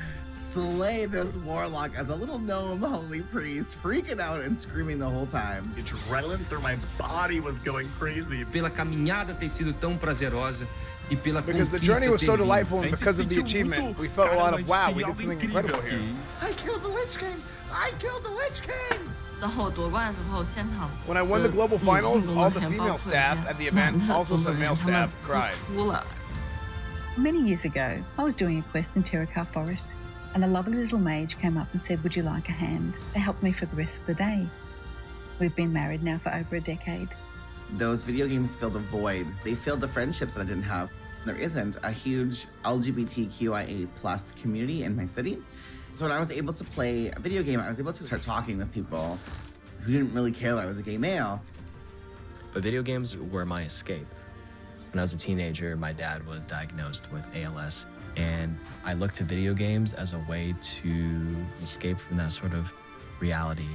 slay this warlock as a little gnome holy priest, freaking out and screaming the whole time. Adrenaline through my body was going crazy. Pela caminhada ter sido tão prazerosa. Because the journey was so delightful and because of the achievement, we felt a lot of, wow, we did something incredible here. I killed the Lich King! I killed the Lich King! 然后夺冠的时候，现场 When I won the global finals, all the female staff at the event, also some male staff, cried. Many years ago, I was doing a quest in Terracar Forest, and a lovely little mage came up and said, would you like a hand? They helped me for the rest of the day. We've been married now for over a decade. Those video games filled a void. They filled the friendships that I didn't have. There isn't a huge LGBTQIA+ community in my city. So when I was able to play a video game, I was able to start talking with people who didn't really care that I was a gay male. But video games were my escape. When I was a teenager, my dad was diagnosed with ALS, and I looked to video games as a way to escape from that sort of reality.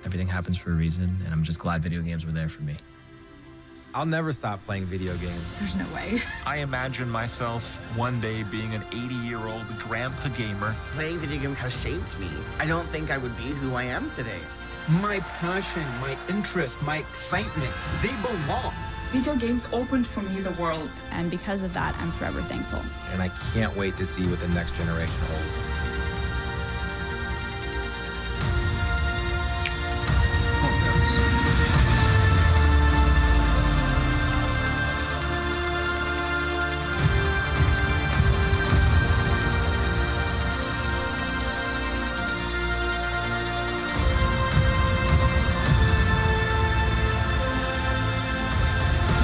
Everything happens for a reason, and I'm just glad video games were there for me. I'll never stop playing video games. There's no way. I imagine myself one day being an 80-year-old grandpa gamer. Playing video games has shaped me. I don't think I would be who I am today. My passion, my interest, my excitement, they belong. Video games opened for me the world, and because of that, I'm forever thankful. And I can't wait to see what the next generation holds.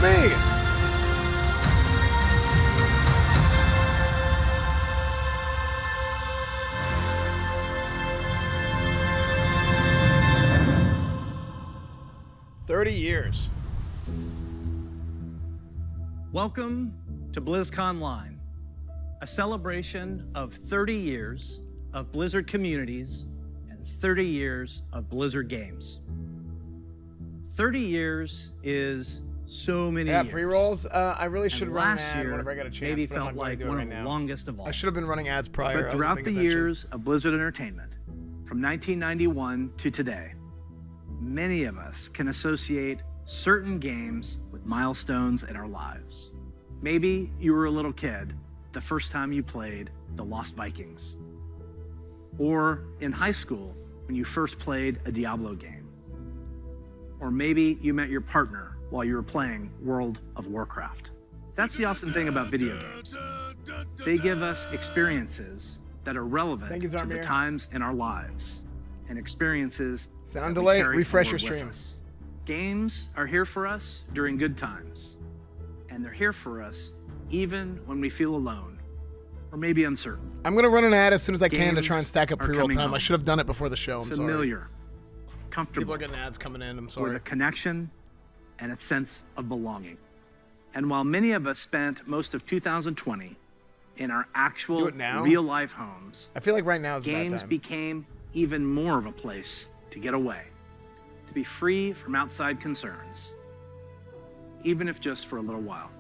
Me. $30 Welcome to Blizzcon Online, a celebration of 30 years of Blizzard communities and 30 years of Blizzard games. 30 years is so many years. Pre-rolls. I really should run an last ad year whenever I get a chance, maybe but I'm felt not going like to do one it of right the now. longest of all. I should have been running ads prior. But throughout the years of Blizzard Entertainment, from 1991 to today, many of us can associate certain games with milestones in our lives. Maybe you were a little kid the first time you played The Lost Vikings. Or in high school when you first played a Diablo game. Or maybe you met your partner while you were playing World of Warcraft. That's the awesome thing about video games. They give us experiences that are relevant to the times in our lives and experiences. Sound delay, refresh your stream. Games are here for us during good times, and they're here for us even when we feel alone or maybe uncertain. I'm going to run an ad as soon as I can to try and stack up Games are pre-roll coming time. home. I should have done it before the show. I'm Familiar, sorry. comfortable. People are getting ads coming in. I'm With sorry. a connection and a sense of belonging. And while many of us spent most of 2020 in our actual real-life homes, I feel like right now is a bad games time. became even more of a place to get away, to be free from outside concerns, even if just for a little while.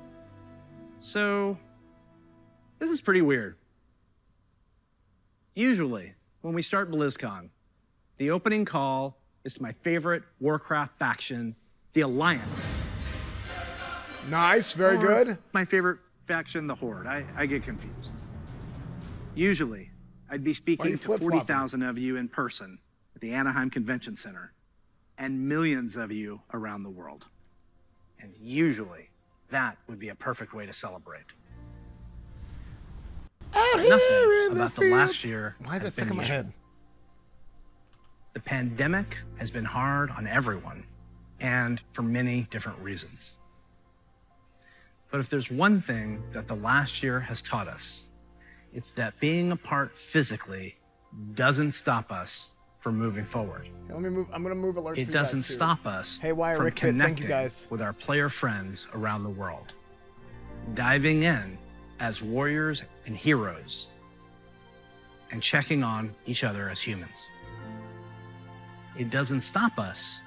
So, this is pretty weird. Usually, when we start BlizzCon, the opening call is to my favorite Warcraft faction, the Alliance. Nice, very good. My favorite faction, the Horde. I get confused. Usually, I'd be speaking to 40,000 of you in person at the Anaheim Convention Center and millions of you around the world. And usually, that would be a perfect way to celebrate. Nothing about the last year Why is that has stuck been in my easy. head? The pandemic has been hard on everyone, and for many different reasons. But if there's one thing that the last year has taught us, it's that being apart physically doesn't stop us from moving forward. Let me move. I'm gonna move alerts. It doesn't stop us Haywire, from Rick Pitt, thank you connecting guys. with our player friends around the world, diving in as warriors and heroes, and checking on each other as humans. It doesn't stop us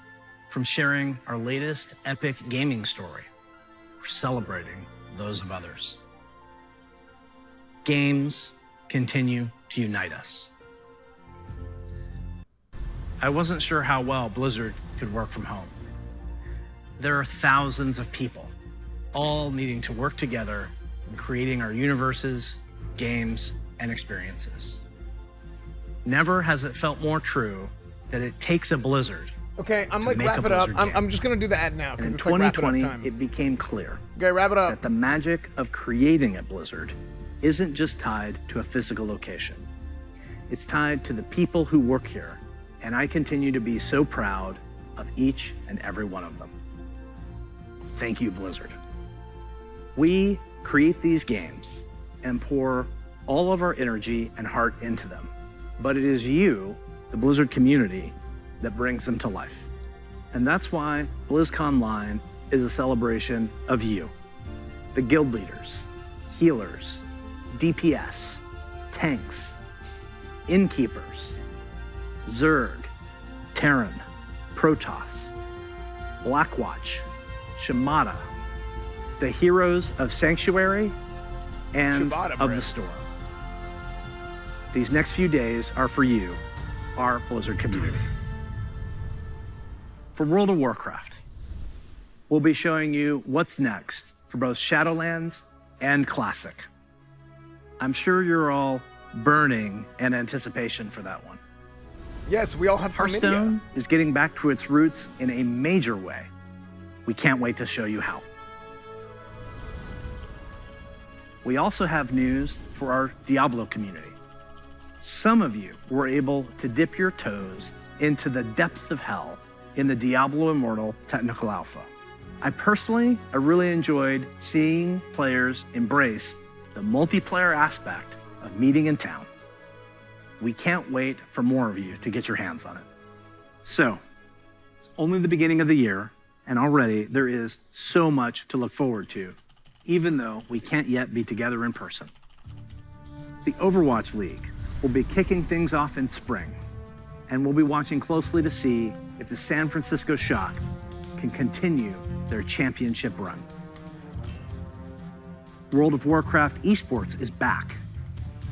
from sharing our latest epic gaming story, or celebrating those of others. Games continue to unite us. I wasn't sure how well Blizzard could work from home. There are thousands of people, all needing to work together in creating our universes, games, and experiences. Never has it felt more true that it takes a Blizzard. Okay, I'm to like make a wrap it up. Blizzard game. I'm just gonna do the ad now And because in it's like wrap it up 2020, time. it became clear Okay, wrap it up. that the magic of creating at Blizzard isn't just tied to a physical location. It's tied to the people who work here, and I continue to be so proud of each and every one of them. Thank you, Blizzard. We create these games and pour all of our energy and heart into them, but it is you, the Blizzard community, that brings them to life. And that's why BlizzCon Online is a celebration of you, the guild leaders, healers, DPS, tanks, innkeepers, Zerg, Terran, Protoss, Blackwatch, Shimada, the heroes of Sanctuary and Ciabatta of bread. the Storm. These next few days are for you, our Blizzard community. For World of Warcraft, we'll be showing you what's next for both Shadowlands and Classic. I'm sure you're all burning in anticipation for that one. Yes, we all have chlamydia. Hearthstone is getting back to its roots in a major way. We can't wait to show you how. We also have news for our Diablo community. Some of you were able to dip your toes into the depths of hell in the Diablo Immortal Technical Alpha. I really enjoyed seeing players embrace the multiplayer aspect of meeting in town. We can't wait for more of you to get your hands on it. So, it's only the beginning of the year, and already there is so much to look forward to, even though we can't yet be together in person. The Overwatch League will be kicking things off in spring, and we'll be watching closely to see if the San Francisco Shock can continue their championship run. World of Warcraft esports is back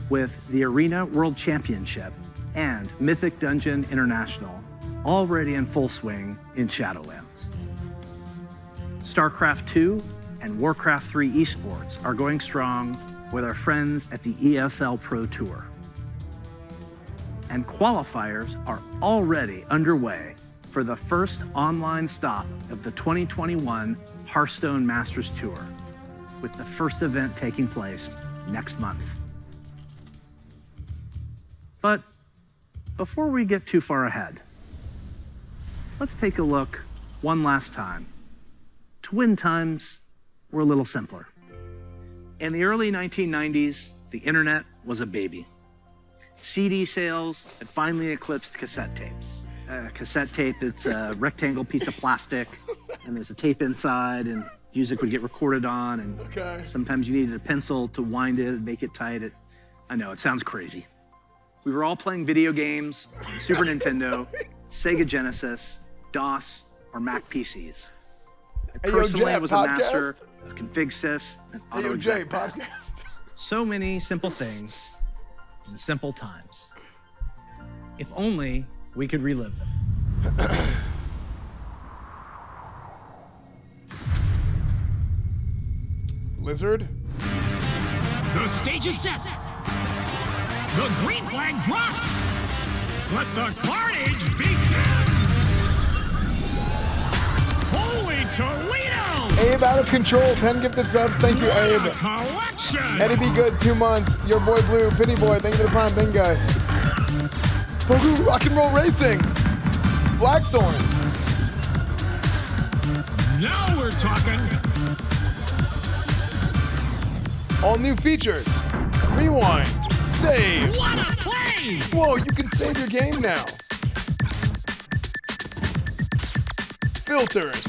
with the Arena World Championship and Mythic Dungeon International already in full swing in Shadowlands. StarCraft 2 and Warcraft 3 esports are going strong with our friends at the ESL Pro Tour. And qualifiers are already underway for the first online stop of the 2021 Hearthstone Masters Tour, with the first event taking place next month. But before we get too far ahead, let's take a look one last time to when times were a little simpler. In the early 1990s, the internet was a baby. CD sales had finally eclipsed cassette tapes. Cassette tape, it's a rectangle piece of plastic and there's a tape inside, and music would get recorded on, and sometimes you needed a pencil to wind it and make it tight. I know, it sounds crazy. We were all playing video games on Super Nintendo, Sega Genesis, DOS, or Mac PCs. I personally was a master of config sys and auto Jay, podcast. So many simple things in simple times. If only we could relive them. Blizzard? The stage is set. The green flag drops. Let the carnage begin. Holy Toledo! Abe out of control, 10 gifted subs. Thank you, Abe. Collection. Eddie Be Good, 2 months. Your boy Blue, Penny Boy, thank you for the prime. Thank you guys. Bogu Rock and Roll Racing. Blackstone. Now we're talking. All new features. Rewind. Save. What a play! Whoa, you can save your game now. Filters.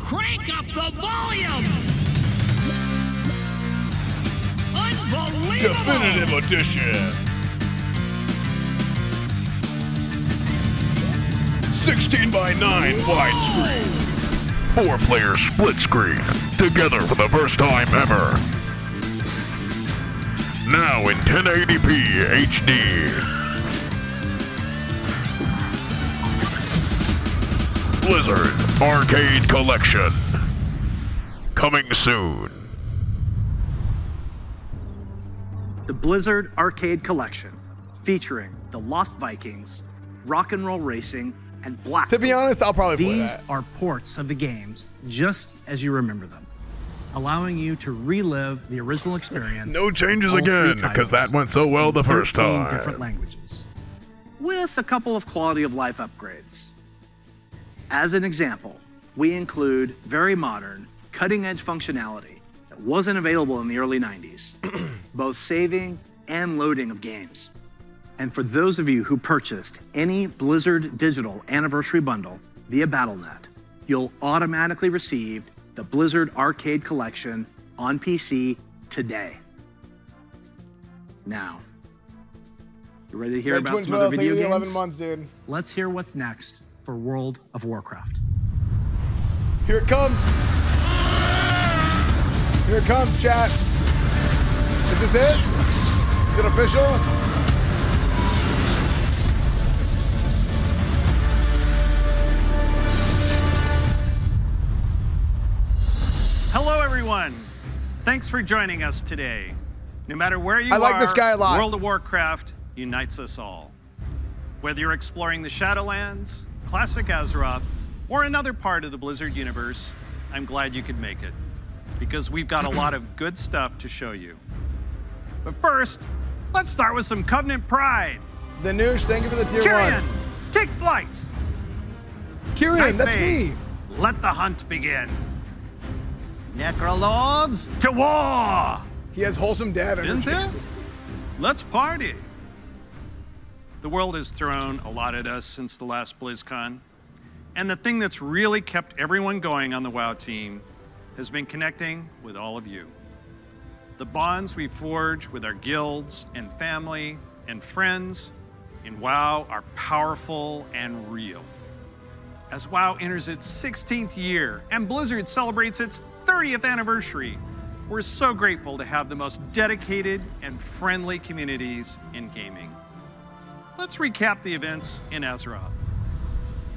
Crank up the volume. Unbelievable. Definitive edition. 16:9 widescreen. 4-player split screen. Together for the first time ever. Now in 1080p HD. Blizzard Arcade Collection. Coming soon. The Blizzard Arcade Collection, featuring the Lost Vikings, Rock and Roll Racing, and Black. To be honest, I'll probably play These that. are ports of the games just as you remember them, allowing you to relive the original experience. No changes all three again, because that titles went so well the in first 13 time. different languages, with a couple of quality of life upgrades. As an example, we include very modern, cutting-edge functionality that wasn't available in the early 90s, both saving and loading of games. And for those of you who purchased any Blizzard Digital Anniversary Bundle via Battle.net, you'll automatically receive the Blizzard Arcade Collection on PC today. Now, you ready to hear Red about Twin some other 12, video thank you games? for the 11 months, dude. Let's hear what's next for World of Warcraft. Here it comes. Here it comes, chat. Is this it? Is it official? Hello, everyone. Thanks for joining us today. No matter where you I are, like this guy a lot. World of Warcraft unites us all. Whether you're exploring the Shadowlands, classic Azeroth, or another part of the Blizzard universe, I'm glad you could make it, because we've got a lot of good stuff to show you. But first, let's start with some Covenant Pride. The Noosh, thank you for the tier Kyrian, 1. take flight. Kyrian, that's Nightmare, me. Let the hunt begin. Necrolords, to war! He has wholesome dad Isn't energy. it? Let's party. The world has thrown a lot at us since the last BlizzCon. And the thing that's really kept everyone going on the WoW team has been connecting with all of you. The bonds we forge with our guilds and family and friends in WoW are powerful and real. As WoW enters its 16th year and Blizzard celebrates its 30th anniversary, we're so grateful to have the most dedicated and friendly communities in gaming. Let's recap the events in Azeroth.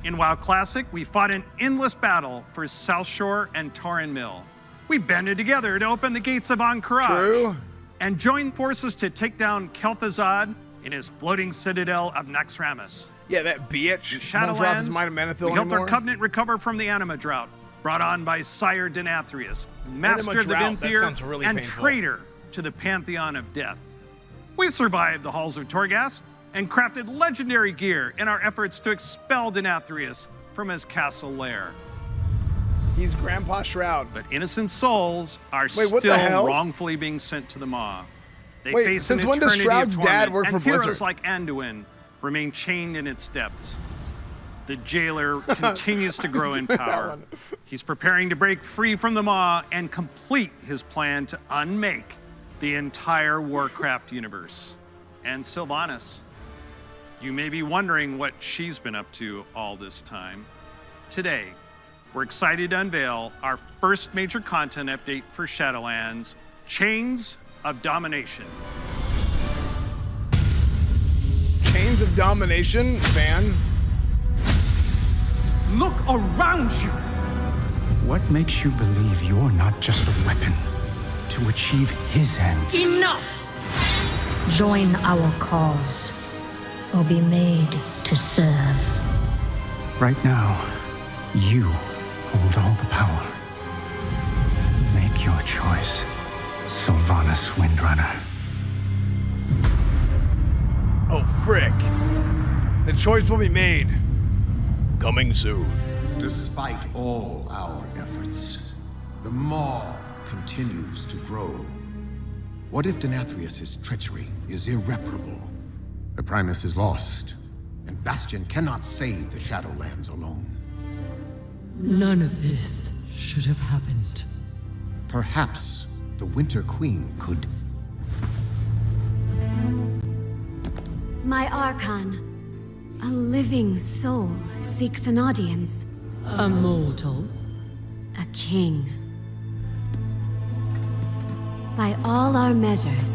In WoW Classic, we fought an endless battle for South Shore and Tauren Mill. We banded together to open the gates of Ank'Baraj. True. And joined forces to take down Kel'Thuzad in his floating citadel of Naxxramas. Yeah, that bitch. In Won't drop his Shadowlands, Might of Menethil we helped anymore. our Covenant recover from the Anima Drought, brought on by Sire Denathrius, Master of the Drought, that Venthyr, sounds really and painful. traitor to the Pantheon of Death. We survived the halls of Torghast and crafted legendary gear in our efforts to expel Denathrius from his castle lair. He's Grandpa Shroud. But innocent souls are Wait, what the still hell? wrongfully being sent to the Maw. They Wait, face since an when does eternity of Shroud's dad torment, work and for heroes Blizzard? like Anduin remain chained in its depths. The jailer continues to grow in That power. one. He's preparing to break free from the Maw and complete his plan to unmake the entire Warcraft universe. And Sylvanas, you may be wondering what she's been up to all this time. Today, we're excited to unveil our first major content update for Shadowlands, Chains of Domination. Chains of Domination, fan. Look around you! What makes you believe you're not just a weapon to achieve his ends? Enough! Join our cause, or be made to serve. Right now, you hold all the power. Make your choice, Sylvanas Windrunner. Oh, frick. The choice will be made. Coming soon. Despite all our efforts, the Maw continues to grow. What if Denathrius' treachery is irreparable? The Primus is lost, and Bastion cannot save the Shadowlands alone. None of this should have happened. Perhaps the Winter Queen could... My Archon. A living soul seeks an audience. A mortal? A king. By all our measures.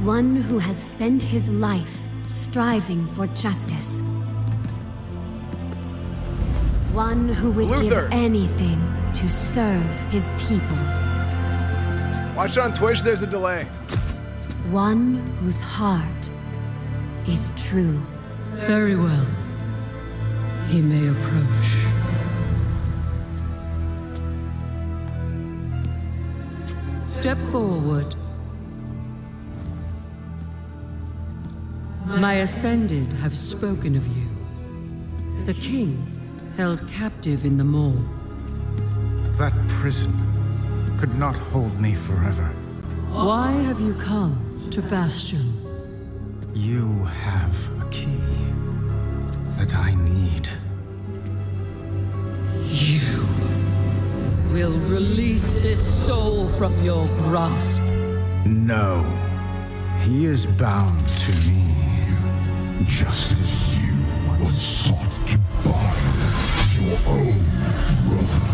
One who has spent his life striving for justice. One who would Luther. give anything to serve his people. Watch it on Twitch, there's a delay. One whose heart is true. Very well. He may approach. Step forward. My Ascended have spoken of you. The king held captive in the Maw. That prison could not hold me forever. Why have you come to Bastion? You have a key that I need. You will release this soul from your grasp. No. He is bound to me. Just as you once sought to bind your own brother.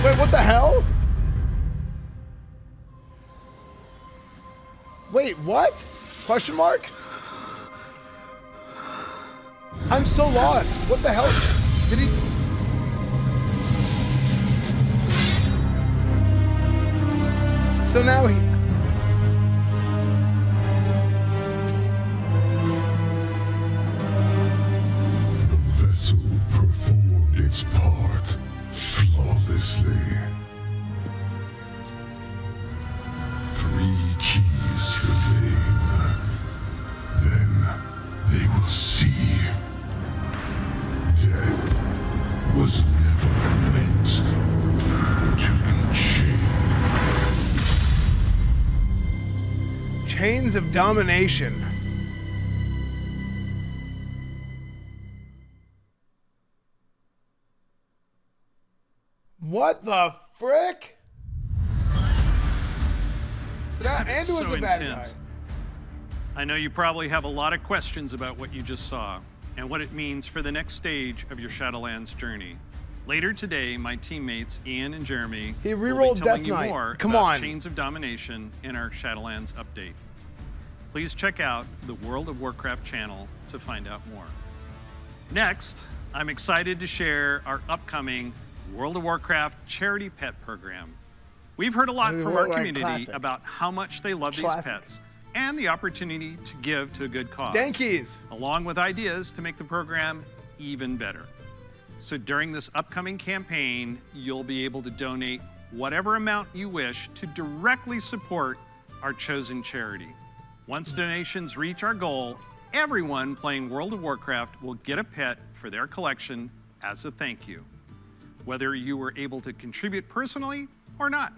Wait, what the hell? Wait, what? Question mark? I'm so lost. What the hell? Did he? So now he... The vessel performed its part flawlessly. 3 keys remain. Then they will see. Death was never meant to be chained. Chains of Domination. What the frick? So now That is Anduin's so a bad intense. guy. I know you probably have a lot of questions about what you just saw and what it means for the next stage of your Shadowlands journey. Later today, my teammates Ian and Jeremy He will rerolled be telling Death you Knight. more Come about on. Chains of Domination in our Shadowlands update. Please check out the World of Warcraft channel to find out more. Next, I'm excited to share our upcoming World of Warcraft charity pet program. We've heard a lot from our community Classic. about how much they love these Classic. pets and the opportunity to give to a good cause. Dankies. Along with ideas to make the program even better. So during this upcoming campaign, you'll be able to donate whatever amount you wish to directly support our chosen charity. Once donations reach our goal, everyone playing World of Warcraft will get a pet for their collection as a thank you, whether you were able to contribute personally or not.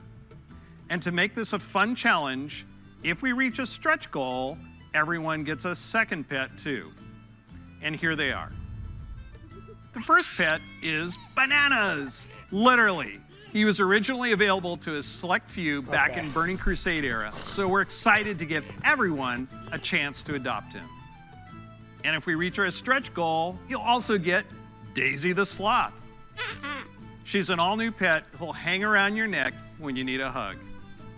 And to make this a fun challenge, if we reach a stretch goal, everyone gets a second pet too. And here they are. The first pet is Bananas, literally. He was originally available to a select few back in Burning Crusade era, so we're excited to give everyone a chance to adopt him. And if we reach our stretch goal, you'll also get Daisy the Sloth. She's an all-new pet who'll hang around your neck when you need a hug.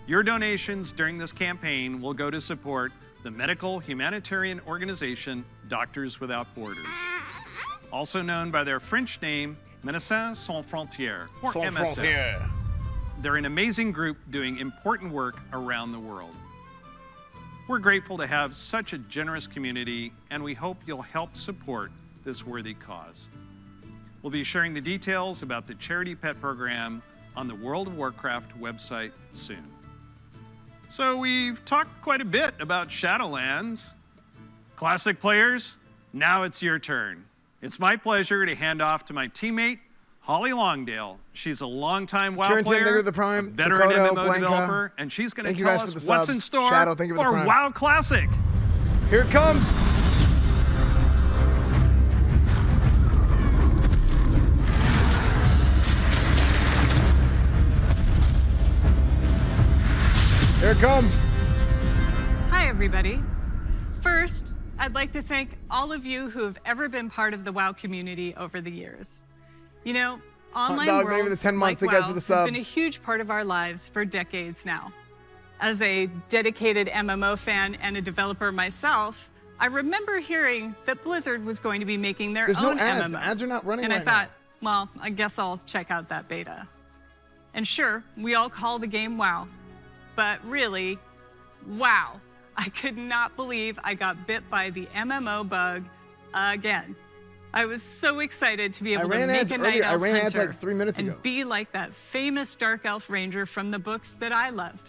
Your donations during this campaign will go to support the medical humanitarian organization Doctors Without Borders, also known by their French name, Médecins Sans Frontières, or Sans MSF. Frontières. They're an amazing group doing important work around the world. We're grateful to have such a generous community, and we hope you'll help support this worthy cause. We'll be sharing the details about the Charity Pet Program on the World of Warcraft website soon. So we've talked quite a bit about Shadowlands. Classic players, now it's your turn. It's my pleasure to hand off to my teammate, Holly Longdale. She's a longtime WoW Kieran player, the Prime, a veteran Dakota, MMO Blanca. developer, and she's going Thank to you tell guys for us the what's subs. in store Shadow, thank you for the for Prime. WoW Classic. Here it comes. Here it comes. Hi, everybody. First, I'd like to thank all of you who have ever been part of the WoW community over the years. You know, online Dog, worlds maybe the 10 months. like Thank you guys WoW for the have been a subs. huge part of our lives for decades now. As a dedicated MMO fan and a developer myself, I remember hearing that Blizzard was going to be making their There's own no ads. MMO. Ads are not running and right I thought, well, I guess I'll check out that beta. And sure, we all call the game WoW, but really, wow. I could not believe I got bit by the MMO bug again. I was so excited to be able to ran make ads a earlier. night elf I ran ads hunter like 3 minutes and ago. be like that famous dark elf ranger from the books that I loved.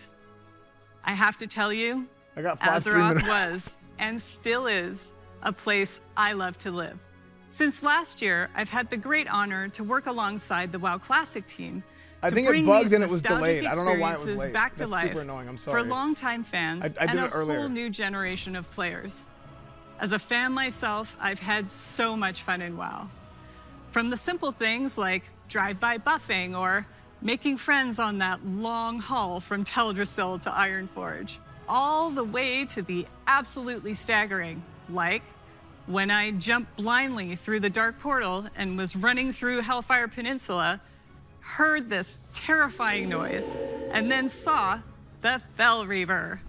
I have to tell you, I got 5 3 Azeroth minutes. was and still is a place I love to live. Since last year, I've had the great honor to work alongside the WoW Classic team. I to think bring it bugged these and it was nostalgic delayed. I don't know why it was experiences late. Back to That's life super annoying. I'm sorry. For longtime fans I did and it a earlier. whole new generation of players. As a fan myself, I've had so much fun in WoW. From the simple things like drive-by buffing or making friends on that long haul from Teldrassil to Ironforge, all the way to the absolutely staggering, like when I jumped blindly through the dark portal and was running through Hellfire Peninsula, heard this terrifying noise, and then saw the Fell Reaver.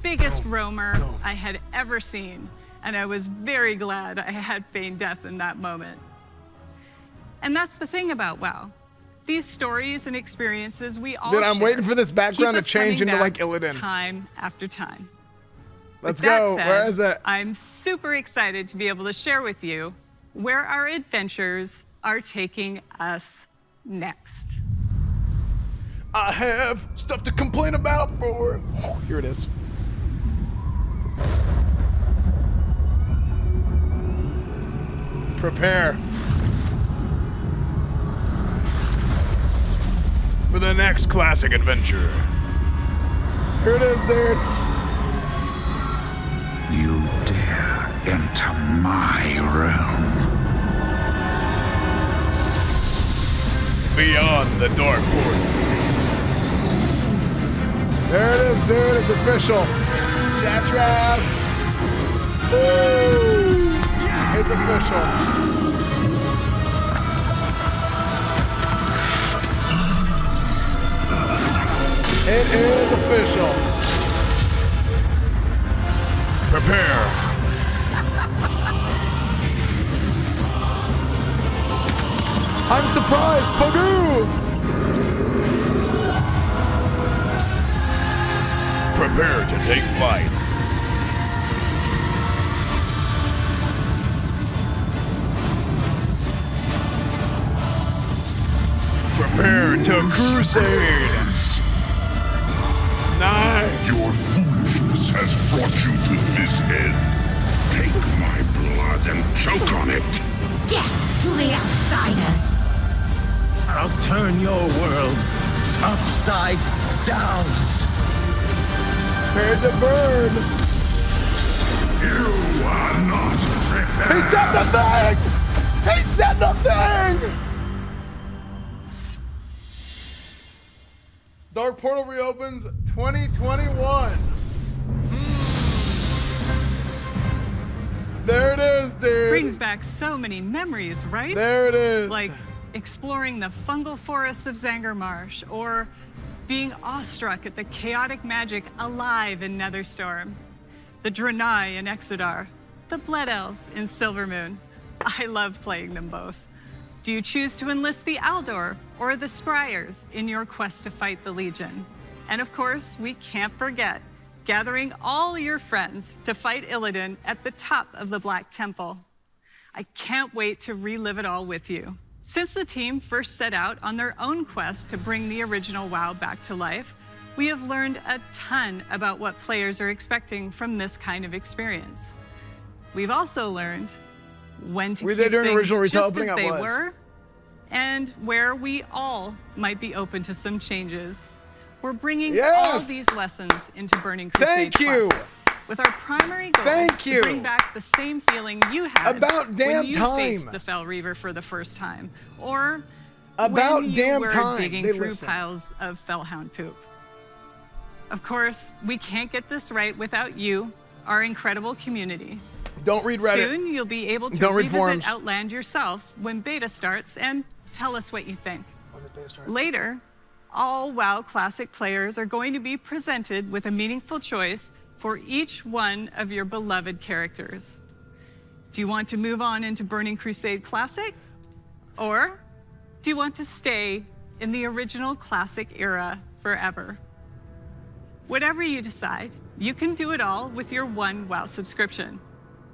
Biggest roamer I had ever seen, and I was very glad I had feigned death in that moment. And that's the thing about WoW. These stories and experiences we all Dude, I'm share waiting for this background keep to us change coming into, like, back Illidan. time after time. Let's With that go. said, Where is it? I'm super excited to be able to share with you where our adventures are taking us next. I have stuff to complain about for. Here it is. Prepare for the next classic adventure. Here it is, dude. You dare enter my realm. Beyond the dark portal. There it is, dude. It's official. Chat trap. Woo! It's official. It is official. Prepare. I'm surprised, Purdue! Prepare to take flight. Prepare to crusade. Nice. Your foolishness has brought you to this end. Take my blood and choke on it. Death to the outsiders! I'll turn your world upside down. Prepare to burn. You are not prepared. He said the thing! He said the thing! Dark Portal reopens 2021. There it is, dude. Brings back so many memories, right? There it is. Like exploring the fungal forests of Zangarmarsh, or being awestruck at the chaotic magic alive in Netherstorm, the Draenei in Exodar, the Blood Elves in Silvermoon. I love playing them both. Do you choose to enlist the Aldor or the Scryers in your quest to fight the Legion? And of course, we can't forget gathering all your friends to fight Illidan at the top of the Black Temple. I can't wait to relive it all with you. Since the team first set out on their own quest to bring the original WoW back to life, we have learned a ton about what players are expecting from this kind of experience. We've also learned when to keep things just as they were, and where we all might be open to some changes. We're bringing all these lessons into Burning Crusade Classic, with our primary goal to bring back the same feeling you had when you faced the Fel Reaver for the first time, or when you were digging through piles of Felhound poop. Of course, we can't get this right without you, our incredible community. Don't read Reddit. Soon you'll be able to revisit Outland yourself when beta starts and tell us what you think. Later, all WoW Classic players are going to be presented with a meaningful choice for each one of your beloved characters. Do you want to move on into Burning Crusade Classic? Or do you want to stay in the original Classic era forever? Whatever you decide, you can do it all with your one WoW subscription.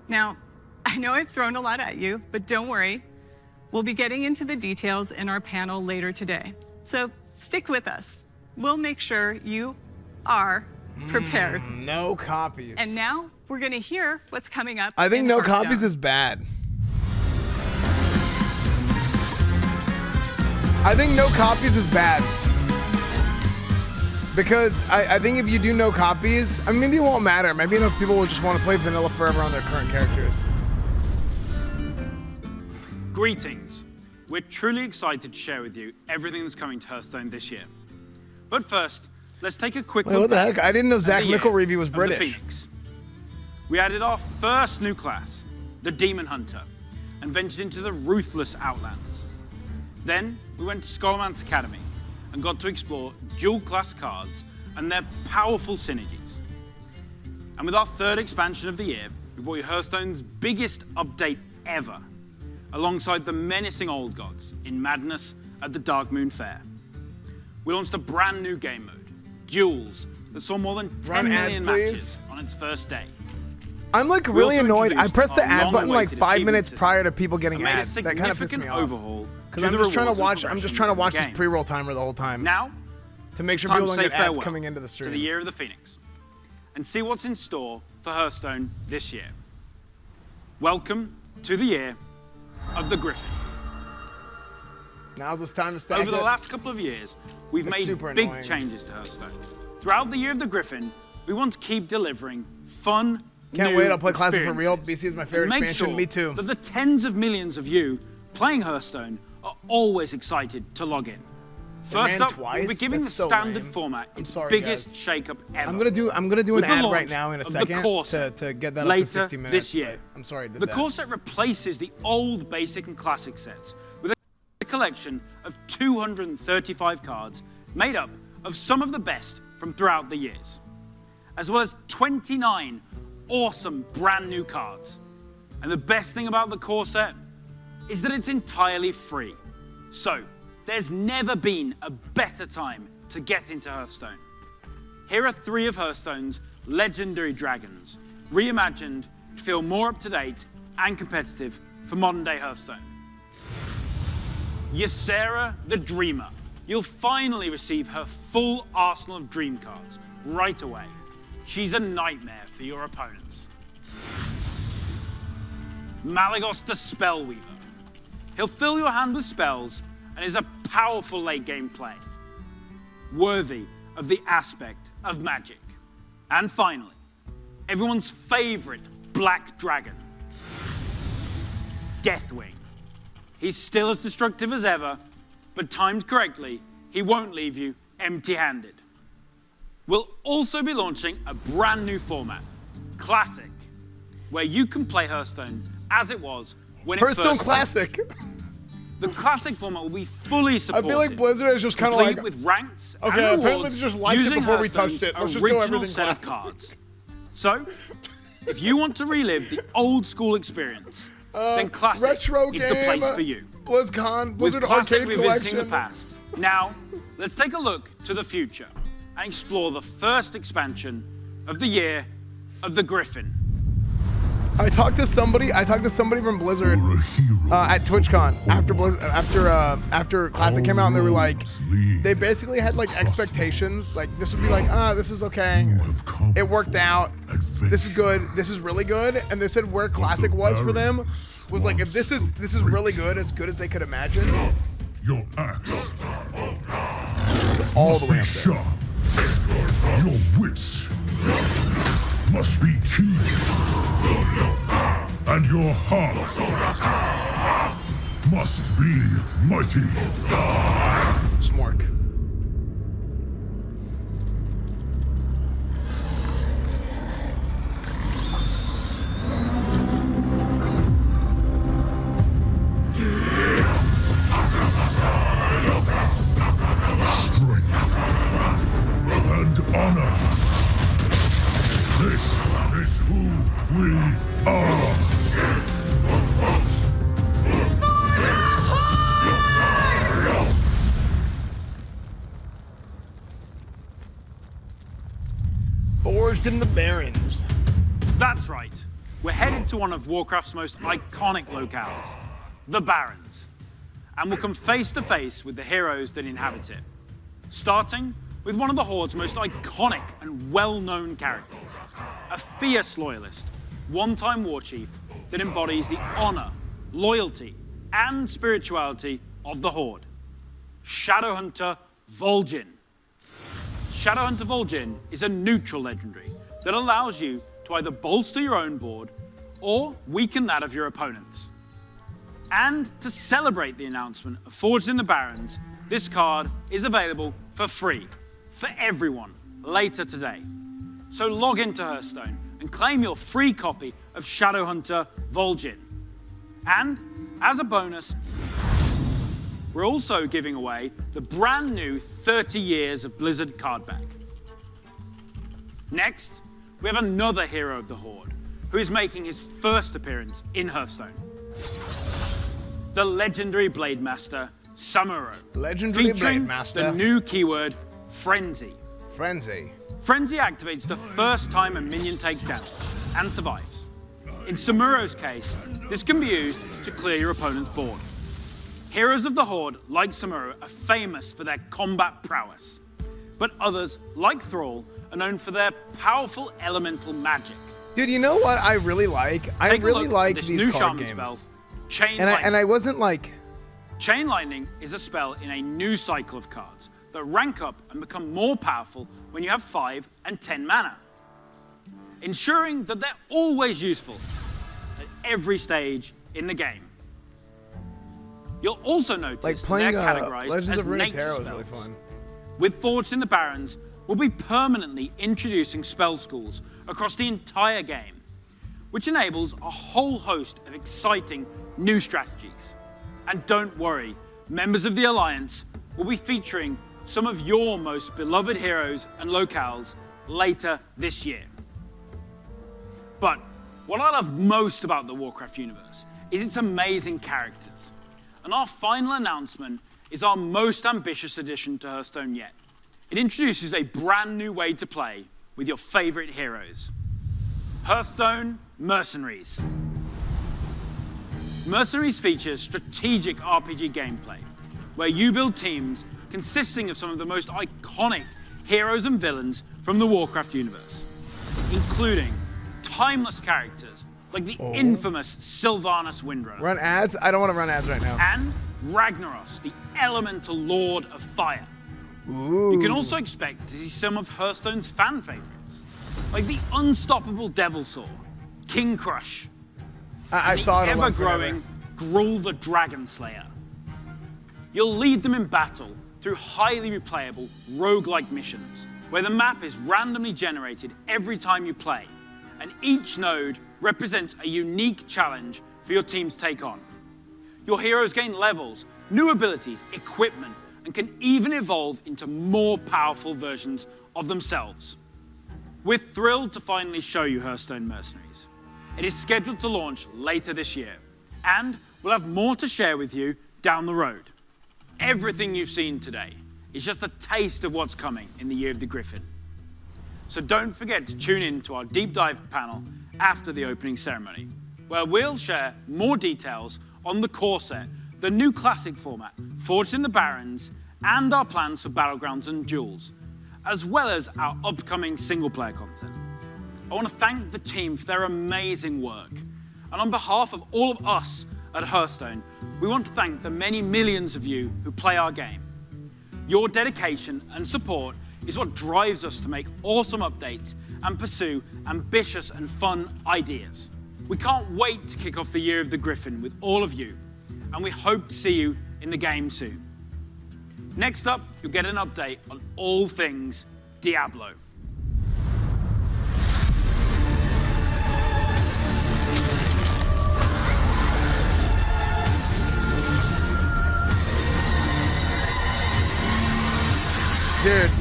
Now, I know I've thrown a lot at you, but don't worry. We'll be getting into the details in our panel later today. So stick with us. We'll make sure you are prepared. No copies. And now we're going to hear what's coming up. I think in no Hearthstone. copies is bad. I think no copies is bad. Because I think if you do no copies, I mean, maybe it won't matter. Maybe enough people will just want to play vanilla forever on their current characters. Greetings. We're truly excited to share with you everything that's coming to Hearthstone this year. But first, let's take a quick look. Wait, what the heck? I didn't know at Zach the year McElreevy was of the British. Phoenix. We added our first new class, the Demon Hunter, and ventured into the ruthless Outlands. Then we went to Skullman's Academy and got to explore dual class cards and their powerful synergies. And with our third expansion of the year, we brought you Hearthstone's biggest update ever, alongside the menacing old gods in Madness at the Dark Moon Fair. We launched a brand new game mode, Duels, that saw more than 10 million matches on its first day. I'm like really annoyed. I pressed the ad button like 5 minutes prior to people getting ads. That kind of pissed me off. Because I'm just trying to watch this pre-roll timer the whole time. Now, to make sure people don't get ads coming into the stream. To the Year of the Phoenix, and see what's in store for Hearthstone this year. Welcome to the Year of the Griffin. Now's this time to stack Over the last couple of years, we've made big changes to Hearthstone. Throughout the Year of the Griffin, we want to keep delivering fun, Can't wait, I'll play Classic for real. BC is my favorite expansion. Sure Me too. That the tens of millions of you playing Hearthstone are always excited to log in. First up, we'll be giving the standard format its biggest shakeup ever. I'm gonna do an ad right now in a second to get that up to 60 minutes. This year. I'm sorry, The core set replaces the old basic and classic sets with a collection of 235 cards made up of some of the best from throughout the years, as well as 29 awesome brand new cards. And the best thing about the core set is that it's entirely free. So there's never been a better time to get into Hearthstone. Here are 3 of Hearthstone's legendary dragons, reimagined to feel more up-to-date and competitive for modern-day Hearthstone. Ysera the Dreamer. You'll finally receive her full arsenal of dream cards right away. She's a nightmare for your opponents. Malygos the Spellweaver. He'll fill your hand with spells and is a powerful late game play, worthy of the aspect of magic. And finally, everyone's favorite black dragon, Deathwing. He's still as destructive as ever, but timed correctly, he won't leave you empty-handed. We'll also be launching a brand new format, Classic, where you can play Hearthstone as it was when it first Hearthstone Classic. The Classic format will be fully supported. I feel like Blizzard is just kind of like, with ranks okay, and apparently they just liked it before we touched it. Let's just go everything set of classic. cards. So, if you want to relive the old school experience, then Classic retro is game, the place for you. BlizzCon, Blizzard With Classic Arcade revisiting the Collection. past. Now, let's take a look to the future and explore the first expansion of the year of the Griffin. I talked to somebody from Blizzard at TwitchCon after Classic came out, and they were like, they basically had like expectations, like this would be like, this is okay, it worked out, this is good, this is really good, and they said where Classic was for them was like, if this is really good as they could imagine, Your axe all the way up there. sharp. Your wits must be keen. And your heart must be mighty. Smork. And honor. This is who we are. Forged in the Barrens. That's right. We're headed to one of Warcraft's most iconic locales, the Barrens, and we'll come face to face with the heroes that inhabit it, starting with one of the Horde's most iconic and well-known characters, a fierce loyalist, one-time war chief that embodies the honor, loyalty, and spirituality of the Horde, Shadowhunter Vol'jin. Shadowhunter Vol'jin is a neutral legendary that allows you to either bolster your own board or weaken that of your opponents. And to celebrate the announcement of Forged in the Barrens, this card is available for free for everyone later today. So log into Hearthstone and claim your free copy of Shadowhunter Vol'jin. And as a bonus, we're also giving away the brand new 30 Years of Blizzard card back. Next, we have another hero of the Horde who is making his first appearance in Hearthstone. The legendary Blade Master, Samuro. Legendary featuring Blade Master. the new keyword, Frenzy. Frenzy. Frenzy activates the first time a minion takes damage and survives. In Samuro's case, this can be used to clear your opponent's board. Heroes of the Horde, like Samuro, are famous for their combat prowess, but others, like Thrall, are known for their powerful elemental magic. Dude, you know what I really like? I Take a really look like at this these new card shaman games. spell, Chain And Lightning. I wasn't like, Chain Lightning is a spell in a new cycle of cards that rank up and become more powerful when you have 5 and 10 mana, ensuring that they're always useful at every stage in the game. You'll also notice like that playing they're categorized Legends as of nature Runeterra is spells. really fun. With Forged in the Barrens, we'll be permanently introducing spell schools across the entire game, which enables a whole host of exciting new strategies. And don't worry, members of the Alliance will be featuring some of your most beloved heroes and locales later this year. But what I love most about the Warcraft universe is its amazing characters. And our final announcement is our most ambitious addition to Hearthstone yet. It introduces a brand new way to play with your favorite heroes. Hearthstone Mercenaries. Mercenaries features strategic RPG gameplay, where you build teams consisting of some of the most iconic heroes and villains from the Warcraft universe, including timeless characters like the infamous Sylvanas Windrunner. Run ads? I don't want to run ads right now. And Ragnaros, the elemental lord of fire. Ooh. You can also expect to see some of Hearthstone's fan favorites, like the unstoppable Devilsaur, King Crush, I saw it. ever-growing Gruul the Dragon Slayer. You'll lead them in battle through highly replayable roguelike missions, where the map is randomly generated every time you play, and each node represents a unique challenge for your team to take on. Your heroes gain levels, new abilities, equipment, and can even evolve into more powerful versions of themselves. We're thrilled to finally show you Hearthstone Mercenaries. It is scheduled to launch later this year, and we'll have more to share with you down the road. Everything you've seen today is just a taste of what's coming in the Year of the Griffin. So don't forget to tune in to our deep dive panel after the opening ceremony, where we'll share more details on the core set, the new classic format, Forged in the Barrens, and our plans for Battlegrounds and Duels, as well as our upcoming single-player content. I want to thank the team for their amazing work. And on behalf of all of us at Hearthstone, we want to thank the many millions of you who play our game. Your dedication and support is what drives us to make awesome updates and pursue ambitious and fun ideas. We can't wait to kick off the Year of the Griffin with all of you, and we hope to see you in the game soon. Next up, you'll get an update on all things Diablo. Dude.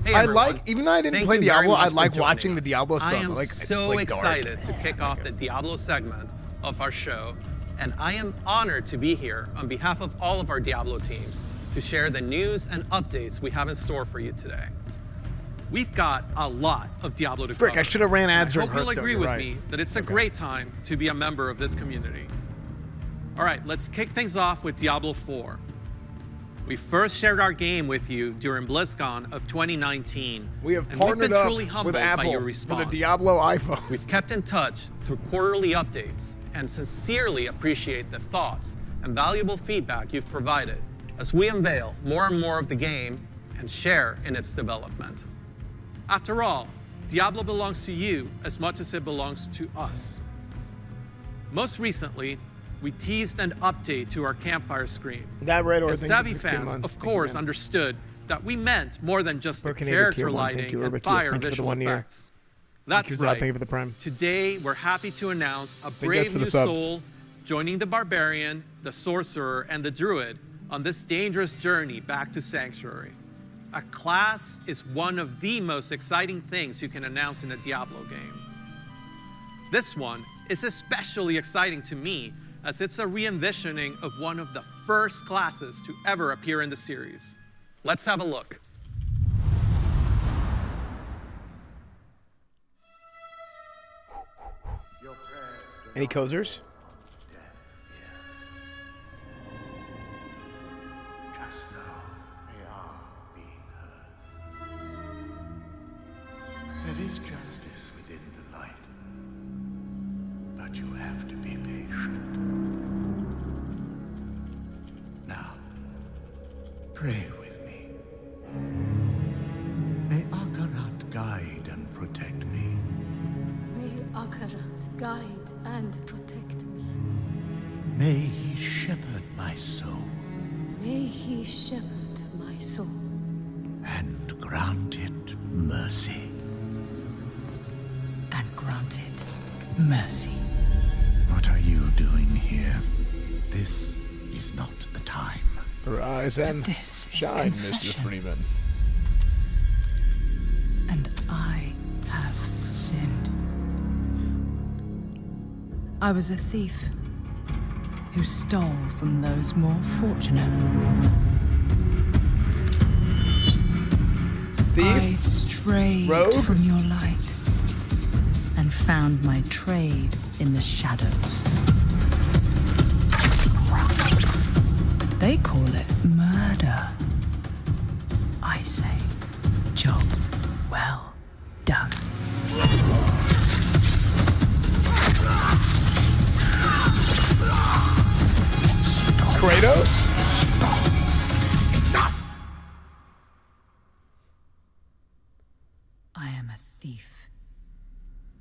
Hey, I everyone. like, even though I didn't Thank play you very Diablo, much I for like joining watching the us. Diablo stuff. I am Like, it's so like dark. excited to kick off the Diablo segment of our show, and I am honored to be here on behalf of all of our Diablo teams to share the news and updates we have in store for you today. We've got a lot of Diablo to cover. Frick, I should have ran ads I during hope you'll Hearthstone, agree you're with right. me that it's a great time to be a member of this community. All right, let's kick things off with Diablo 4. We first shared our game with you during BlizzCon of 2019. We have and partnered we've been up truly humbled with by Apple your for response. the Diablo iPhone. We've kept in touch through quarterly updates and sincerely appreciate the thoughts and valuable feedback you've provided as we unveil more and more of the game and share in its development. After all, Diablo belongs to you as much as it belongs to us. Most recently, we teased an update to our campfire screen. That Red Or As thing savvy took 16 fans, months. of Thank you, course, man. understood that we meant more than just the Broken Hater character Tier 1. Thank lighting you, and Urbic. Yes, fire thank you for the visual 1 year. effects. That's Thank you, Zod. right. Thank you for the Prime. Today, we're happy to announce a you guys brave for new the subs. soul joining the Barbarian, the Sorcerer, and the Druid on this dangerous journey back to Sanctuary. A class is one of the most exciting things you can announce in a Diablo game. This one is especially exciting to me as it's a re-envisioning of one of the first classes to ever appear in the series. Let's have a look. Any cozers? There is justice within the light, but you have to be patient. Now, pray with me. May Akarat guide and protect me. May Akarat guide and protect me. May he shepherd my soul May he shepherd my soul and grant it mercy. And granted mercy. What are you doing here? This is not the time. Arise and This is shine, confession. Mr. Freeman. And I have sinned. I was a thief who stole from those more fortunate. I strayed Rogue? from your light and found my trade in the shadows. They call it murder. I say, job well done. Kratos? I am a thief,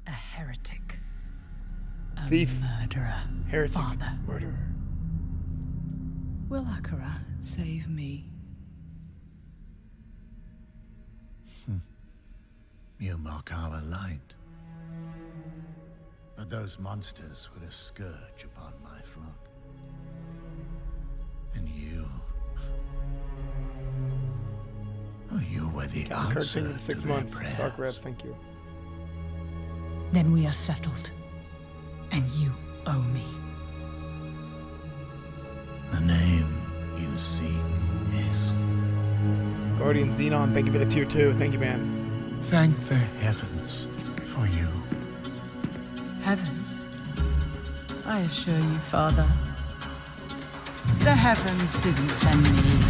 a heretic, a Thief, murderer, heretic, Father. murderer. Will Akarat save me? You mock our light. But those monsters were a scourge upon my flock. And you... Oh, you were the Kirk answer in 6 to their months. prayers. Dark Red, thank you. Then we are settled. And you owe me. The name you seek is... Guardian Xenon, thank you for the tier 2. Thank you, man. Thank the heavens for you. Heavens? I assure you, Father, the heavens didn't send me.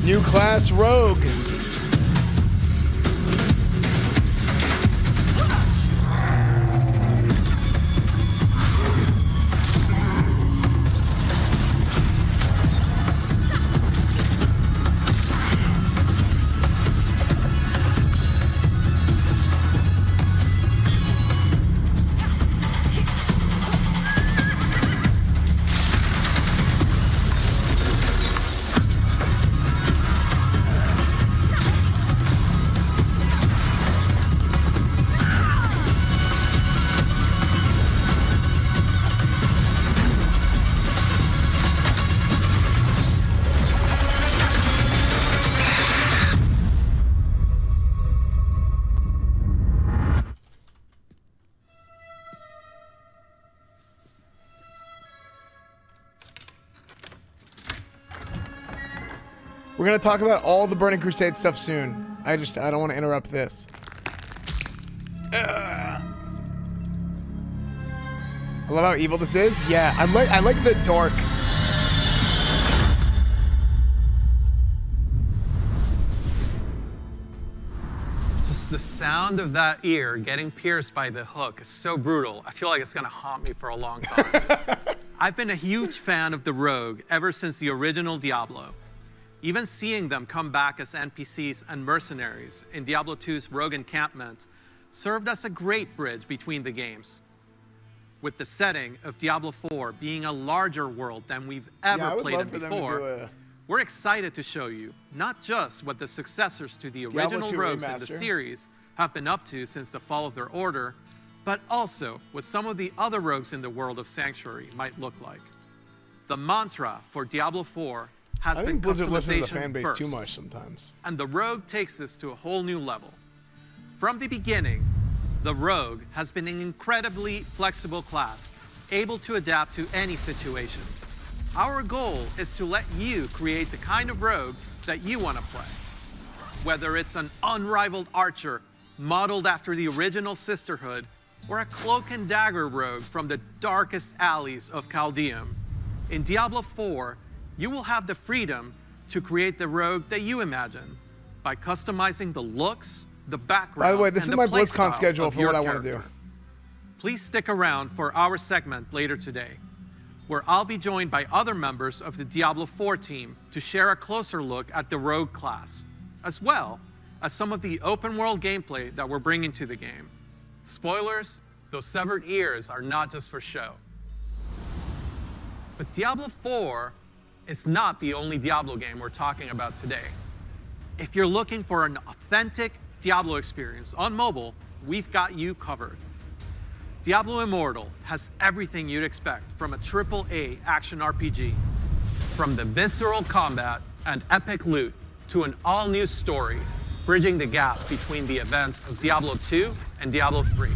New class Rogue. We're gonna talk about all the Burning Crusade stuff soon. I don't want to interrupt this. I love how evil this is. Yeah, I like the dark. Just the sound of that ear getting pierced by the hook is so brutal. I feel like it's gonna haunt me for a long time. I've been a huge fan of the Rogue ever since the original Diablo. Even seeing them come back as NPCs and mercenaries in Diablo 2's Rogue Encampment served as a great bridge between the games. With the setting of Diablo 4 being a larger world than we've ever played it before, we're excited to show you not just what the successors to the original Rogues in the series have been up to since the fall of their order, but also what some of the other rogues in the world of Sanctuary might look like. The mantra for Diablo 4 has I been think Blizzard listens to the customization fan base first, too much sometimes. and the Rogue takes this to a whole new level. From the beginning, the Rogue has been an incredibly flexible class, able to adapt to any situation. Our goal is to let you create the kind of Rogue that you want to play. Whether it's an unrivaled archer modeled after the original Sisterhood, or a cloak and dagger rogue from the darkest alleys of Chaldeum, in Diablo 4, you will have the freedom to create the rogue that you imagine by customizing the looks, the background, By the way, this and is the my BlizzCon playstyle schedule of for your what I want to do. character. Please stick around for our segment later today, where I'll be joined by other members of the Diablo 4 team to share a closer look at the rogue class, as well as some of the open world gameplay that we're bringing to the game. Spoilers, those severed ears are not just for show. But Diablo 4 is not the only Diablo game we're talking about today. If you're looking for an authentic Diablo experience on mobile, we've got you covered. Diablo Immortal has everything you'd expect from a AAA action RPG. From the visceral combat and epic loot to an all-new story, bridging the gap between the events of Diablo 2 and Diablo 3.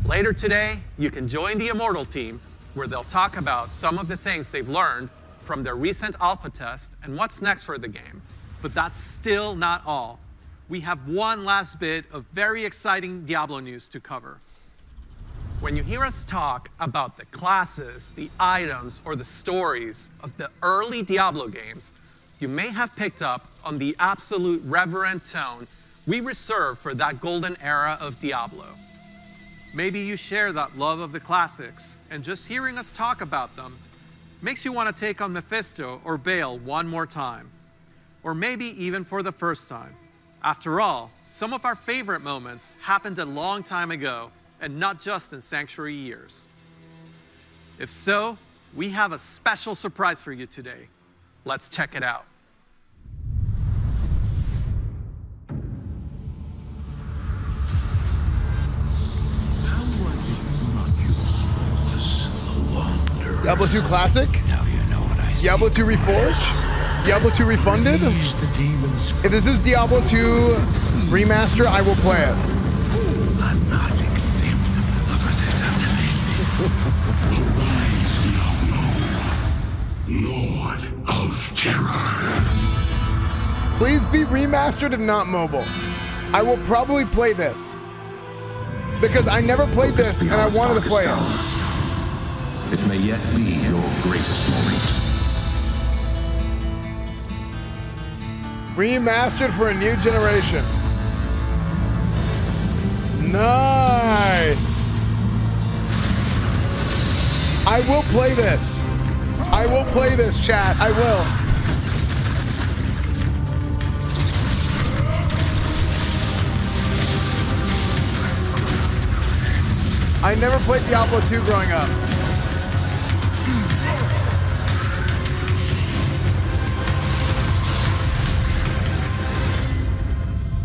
Later today, you can join the Immortal team, where they'll talk about some of the things they've learned from their recent alpha test and what's next for the game. But that's still not all. We have one last bit of very exciting Diablo news to cover. When you hear us talk about the classes, the items, or the stories of the early Diablo games, you may have picked up on the absolute reverent tone we reserve for that golden era of Diablo. Maybe you share that love of the classics and just hearing us talk about them makes you want to take on Mephisto or Bale one more time, or maybe even for the first time. After all, some of our favorite moments happened a long time ago, and not just in Sanctuary years. If so, we have a special surprise for you today. Let's check it out. Diablo 2 Classic? Now you know what I Diablo 2 Reforged? Diablo 2 Refunded? If this is Diablo 2 Remaster, I will play it. I'm not acceptable Lord of Terror. Please be remastered and not mobile. I will probably play this. Because I never played this and I wanted to play it. It may yet be your greatest moment. Remastered for a new generation. Nice. I will play this. I will play this, chat. I will. I never played Diablo 2 growing up.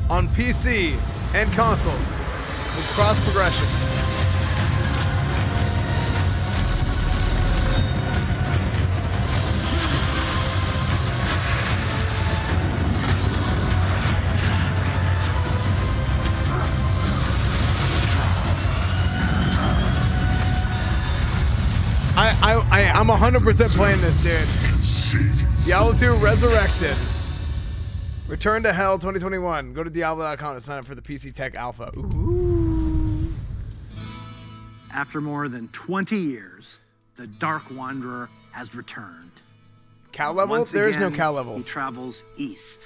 On PC and consoles with cross progression. I'm 100% playing this, dude. Diablo 2 Resurrected. Return to Hell 2021. Go to Diablo.com to sign up for the PC Tech Alpha. Ooh. After more than 20 years, the Dark Wanderer has returned. Cal level? Once There is no again, Cal level. He travels east.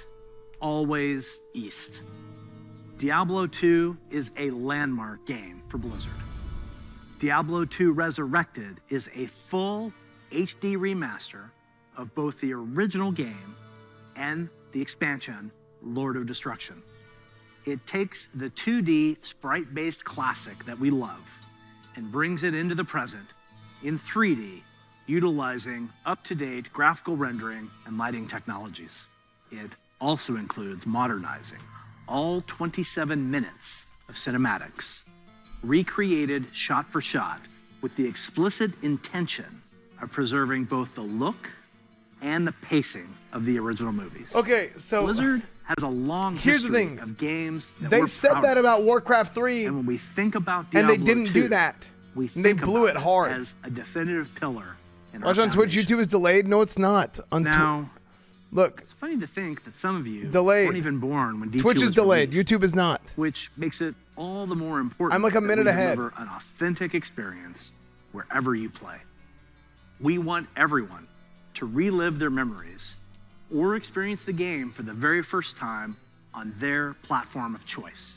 Always east. Diablo 2 is a landmark game for Blizzard. Diablo 2 Resurrected is a full HD remaster of both the original game and the expansion, Lord of Destruction. It takes the 2D sprite-based classic that we love and brings it into the present in 3D, utilizing up-to-date graphical rendering and lighting technologies. It also includes modernizing all 27 minutes of cinematics, recreated shot for shot with the explicit intention of preserving both the look and the pacing of the original movies. Okay, so Blizzard has a long here's the history thing. of games that They we're said proud that of. about Warcraft 3, And when we think about and Diablo they didn't 2, do that. we They think blew about it hard. as a definitive pillar in Watch our on Twitch. foundation. YouTube is delayed. No, it's not. On Now, look, it's funny to think that some of you Delayed. weren't even born when D2 Twitch is was delayed. released, YouTube is not. which makes it all the more important. I'm like a that minute we ahead. Deliver an authentic experience wherever you play. We want everyone to relive their memories or experience the game for the very first time on their platform of choice.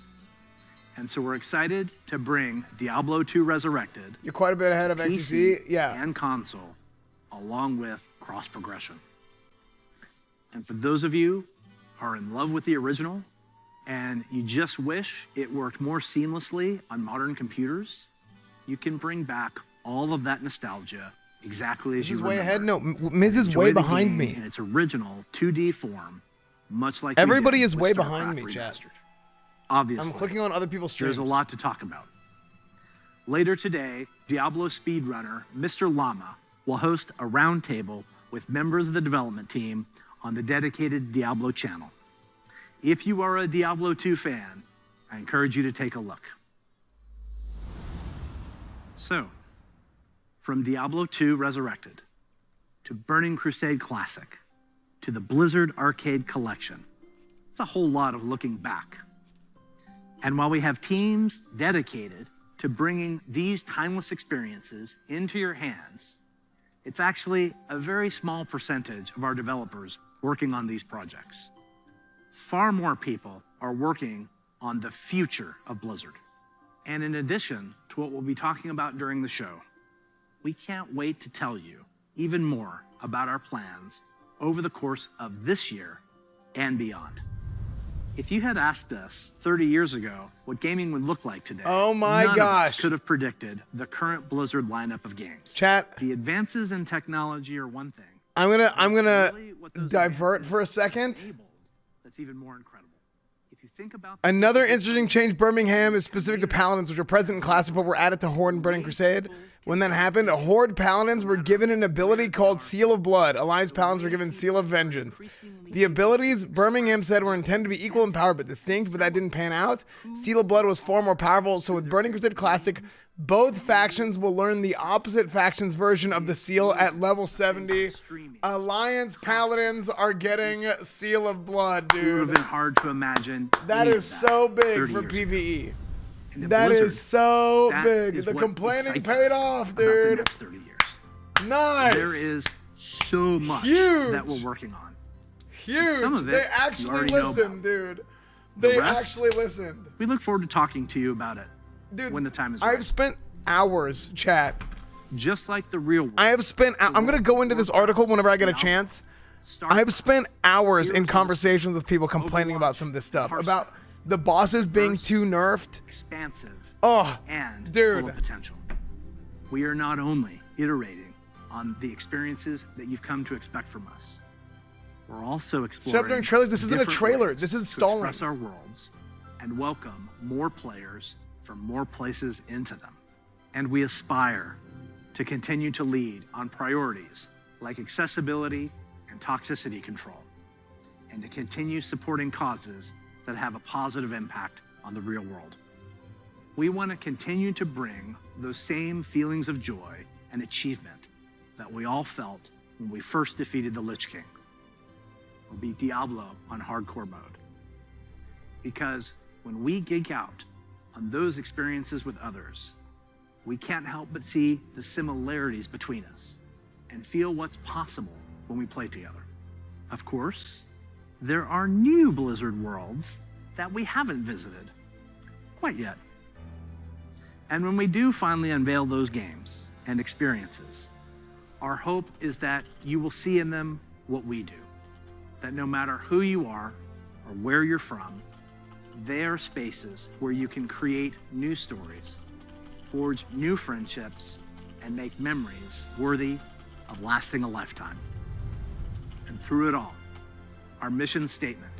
And so we're excited to bring Diablo 2 Resurrected. You're quite a bit ahead of PC XCC. Yeah. and console, along with cross progression. And for those of you who are in love with the original and you just wish it worked more seamlessly on modern computers, you can bring back all of that nostalgia exactly as This you is way remember. ahead. No, Miz is Enjoy way the behind game me. in its original 2D form, much like we Everybody did is with way StarCraft behind me, Remastered. chat. Obviously, I'm clicking on other people's streams. there's a lot to talk about. Later today, Diablo speedrunner Mr. Llama will host a roundtable with members of the development team on the dedicated Diablo channel. If you are a Diablo 2 fan, I encourage you to take a look. So, from Diablo 2 Resurrected to Burning Crusade Classic to the Blizzard Arcade Collection, it's a whole lot of looking back. And while we have teams dedicated to bringing these timeless experiences into your hands, it's actually a very small percentage of our developers working on these projects. Far more people are working on the future of Blizzard. And in addition to what we'll be talking about during the show, we can't wait to tell you even more about our plans over the course of this year and beyond. If you had asked us 30 years ago what gaming would look like today, oh my none gosh, of us could have predicted the current Blizzard lineup of games. Chat. The advances in technology are one thing. I'm gonna divert for a second. That's even more incredible. If you think about another interesting change, Birmingham is specific to paladins, which are present in Classic but were added to Horde and Burning Crusade. When that happened, Horde paladins were given an ability called Seal of Blood. Alliance paladins were given Seal of Vengeance. The abilities, Birmingham said, were intended to be equal in power but distinct, but that didn't pan out. Seal of Blood was far more powerful, so with Burning Crusade Classic, both factions will learn the opposite faction's version of the seal at level 70. Alliance paladins are getting Seal of Blood, dude. It would have been hard to imagine. That is so big for PvE. That is so big. The complaining paid off, dude. The next 30 years. Nice. There is so much that we're working on. Huge. Some of it they actually listened, dude. They actually listened. We look forward to talking to you about it, dude, when the time is right. I've spent hours, chat. Just like the real world. I have spent. I'm gonna go into this article whenever I get a chance. I have spent hours in conversations with people complaining about some of this stuff, about the bosses being too nerfed. Expansive. Oh, and dude. Full of potential. We are not only iterating on the experiences that you've come to expect from us. We're also exploring. Shut up during trailers. This isn't a trailer. This is stalling. Express our worlds and welcome more players from more places into them. And we aspire to continue to lead on priorities like accessibility and toxicity control, and to continue supporting causes that have a positive impact on the real world. We want to continue to bring those same feelings of joy and achievement that we all felt when we first defeated the Lich King, or beat Diablo on hardcore mode. Because when we geek out on those experiences with others, we can't help but see the similarities between us and feel what's possible when we play together. Of course, there are new Blizzard worlds that we haven't visited quite yet. And when we do finally unveil those games and experiences, our hope is that you will see in them what we do. That no matter who you are or where you're from, they are spaces where you can create new stories, forge new friendships, and make memories worthy of lasting a lifetime. And through it all, our mission statement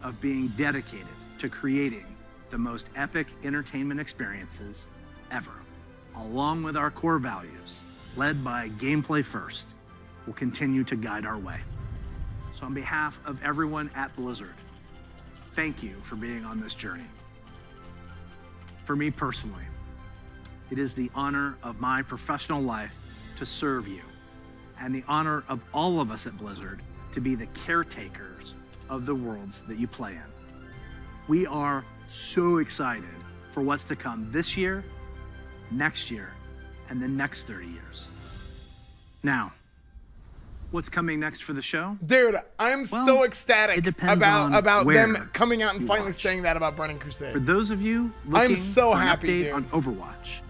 of being dedicated to creating the most epic entertainment experiences ever, along with our core values, led by gameplay first, will continue to guide our way. So on behalf of everyone at Blizzard, thank you for being on this journey. For me personally, it is the honor of my professional life to serve you, and the honor of all of us at Blizzard to be the caretakers of the worlds that you play in. We are so excited for what's to come this year, next year, and the next 30 years. Now, what's coming next for the show? Dude, I'm so ecstatic about them coming out and finally saying that about Burning Crusade. For those of you looking I'm so for an happy, update dude. on Overwatch,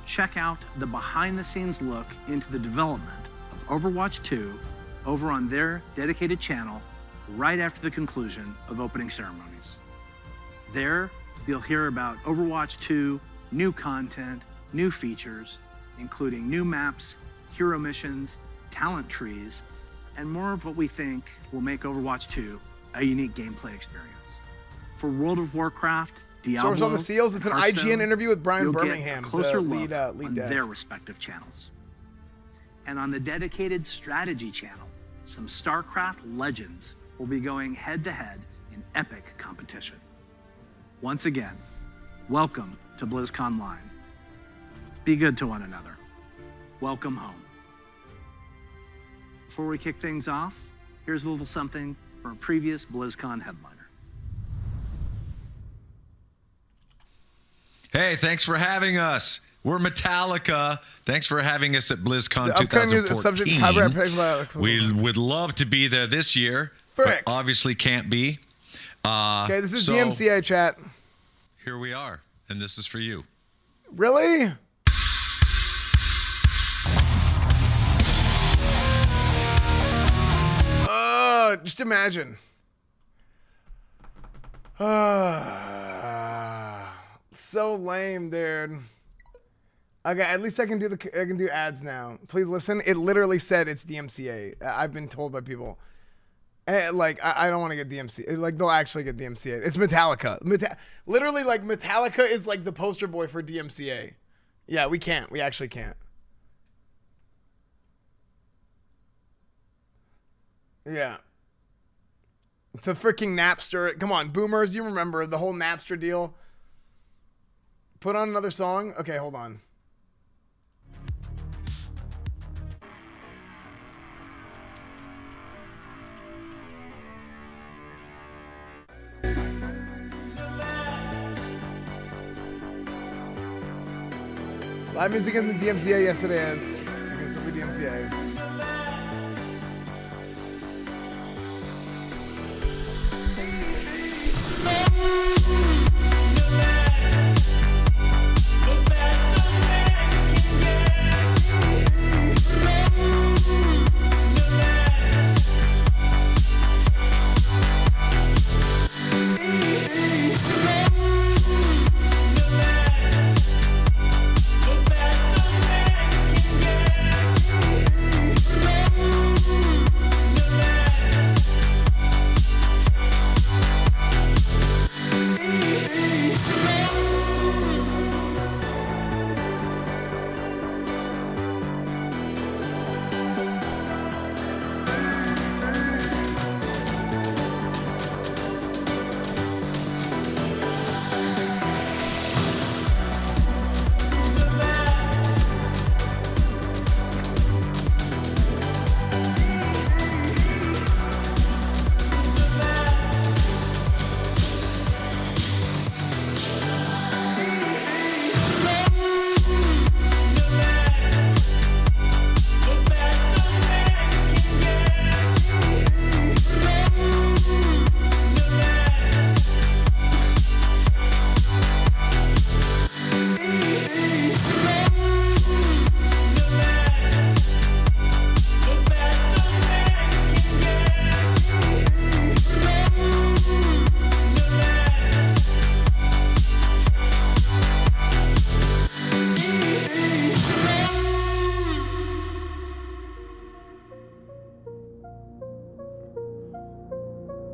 check out the behind-the-scenes look into the development of Overwatch 2 over on their dedicated channel right after the conclusion of opening ceremonies. There, you'll hear about Overwatch 2, new content, new features, including new maps, hero missions, talent trees, and more of what we think will make Overwatch 2 a unique gameplay experience. For World of Warcraft, Diablo, Source on the Seals, it's an and Hearthstone, IGN interview with Brian you'll get Birmingham, a closer the look lead on dev. their respective channels. And on the dedicated strategy channel, some StarCraft legends will be going head-to-head in epic competition. Once again, welcome to Blizzcon Online. Be good to one another. Welcome home. Before we kick things off, here's a little something from a previous BlizzCon headliner. Hey, thanks for having us. We're Metallica. Thanks for having us at BlizzCon The upcoming music subject to copyright 2014. We would love to be there this year, but obviously can't be. Okay, this is DMCA chat. Here we are, and this is for you. Really? just imagine. So lame, dude. Okay, at least I can do ads now. Please listen. It literally said it's DMCA. I've been told by people. Like I don't want to get DMCA. Like they'll actually get DMCA. It's Metallica. Literally, like Metallica is like the poster boy for DMCA. Yeah, we can't. We actually can't. Yeah. The freaking Napster. Come on, boomers. You remember the whole Napster deal? Put on another song. Okay, hold on. Live music isn't DMCA. Yes, it is. It can still be DMCA.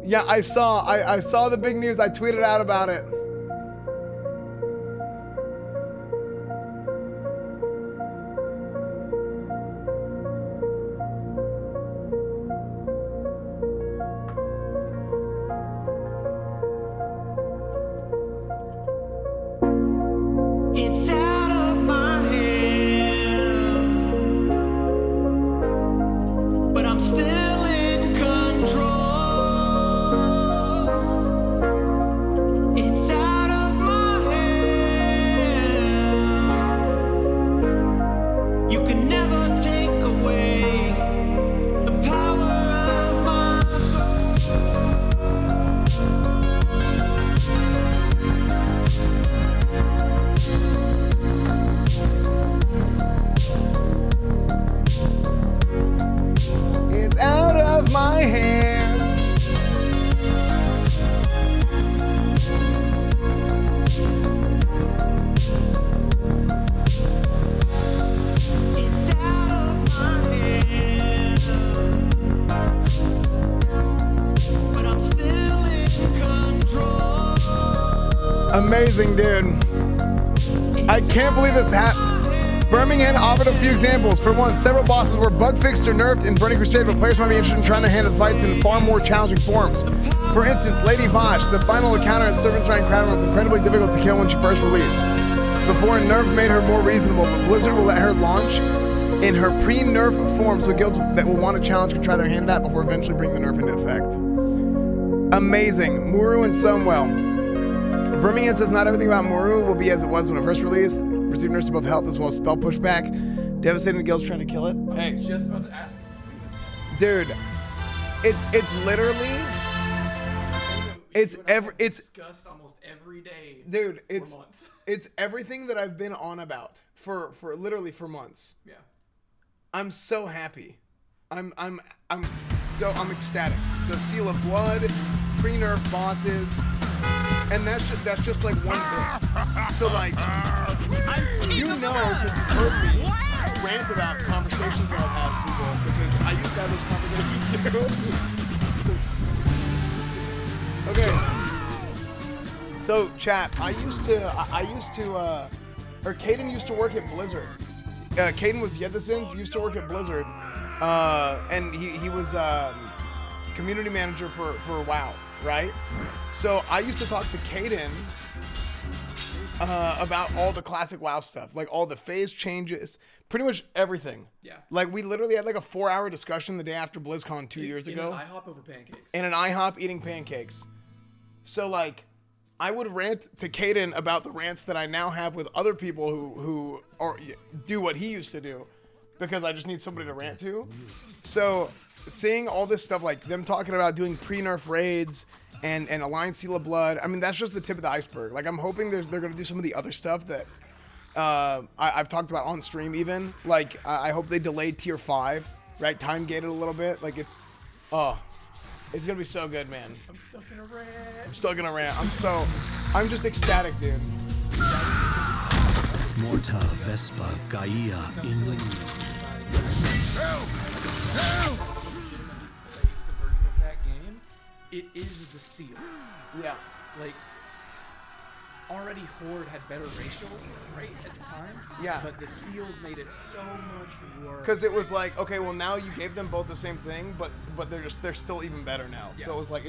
Yeah, I saw the big news. I tweeted out about it. It's out of my hand, but I'm still in control. It's out of my hands. You can never take away the power of my It's out of my hands. It's out of my hands, but I'm still in control. Amazing, dude. I can't believe this happened. Birmingham offered a few examples. For one, several bosses were bug fixed or nerfed in Burning Crusade, but players might be interested in trying their hand at the fights in far more challenging forms. For instance, Lady Bosch, the final encounter in Serpent Shrine Crown was incredibly difficult to kill when she first released. Before nerf made her more reasonable, but Blizzard will let her launch in her pre-nerf form, so guilds that will want a challenge can try their hand at that before eventually bringing the nerf into effect. Amazing. Muru and Sunwell. Birmingham says not everything about Muru will be as it was when it first released. Received nerfs to both health as well as spell pushback. Devastating guilds trying to kill it. I was just about to ask. Dude, it's literally it's discussed almost every day. Dude, for months. it's everything that I've been on about for literally for months. Yeah. I'm so happy. I'm ecstatic. The Seal of Blood, pre-nerf bosses, and that's just like one bit. So like, you know, because you've heard me rant about conversations that I've had with people, because I used to have those conversations too. Okay. So chat, I used to, or Caden used to work at Blizzard. Caden was Yedison's, used to work at Blizzard, and he was community manager for WoW, right? So I used to talk to Caden about all the classic WoW stuff, like all the phase changes, pretty much everything. Yeah. Like we literally had like a 4-hour discussion the day after BlizzCon 2 years ago. In an IHOP over pancakes. In an IHOP eating pancakes. So like, I would rant to Caden about the rants that I now have with other people who do what he used to do, because I just need somebody to rant to. So seeing all this stuff, like them talking about doing pre-nerf raids and Alliance Seal of Blood, I mean, that's just the tip of the iceberg. Like, I'm hoping they're going to do some of the other stuff that I've talked about on stream even. Like, I hope they delay Tier 5, right? Time gated a little bit. Like, it's going to be so good, man. I'm still gonna rant. I'm still gonna rant. I'm just ecstatic, dude. Morta Vespa Gaia in It is the seals. Yeah. Like, already Horde had better racials, right, at the time? Yeah. But the seals made it so much worse. Because it was like, okay, well now you gave them both the same thing, but they're still even better now. Yeah. So it was like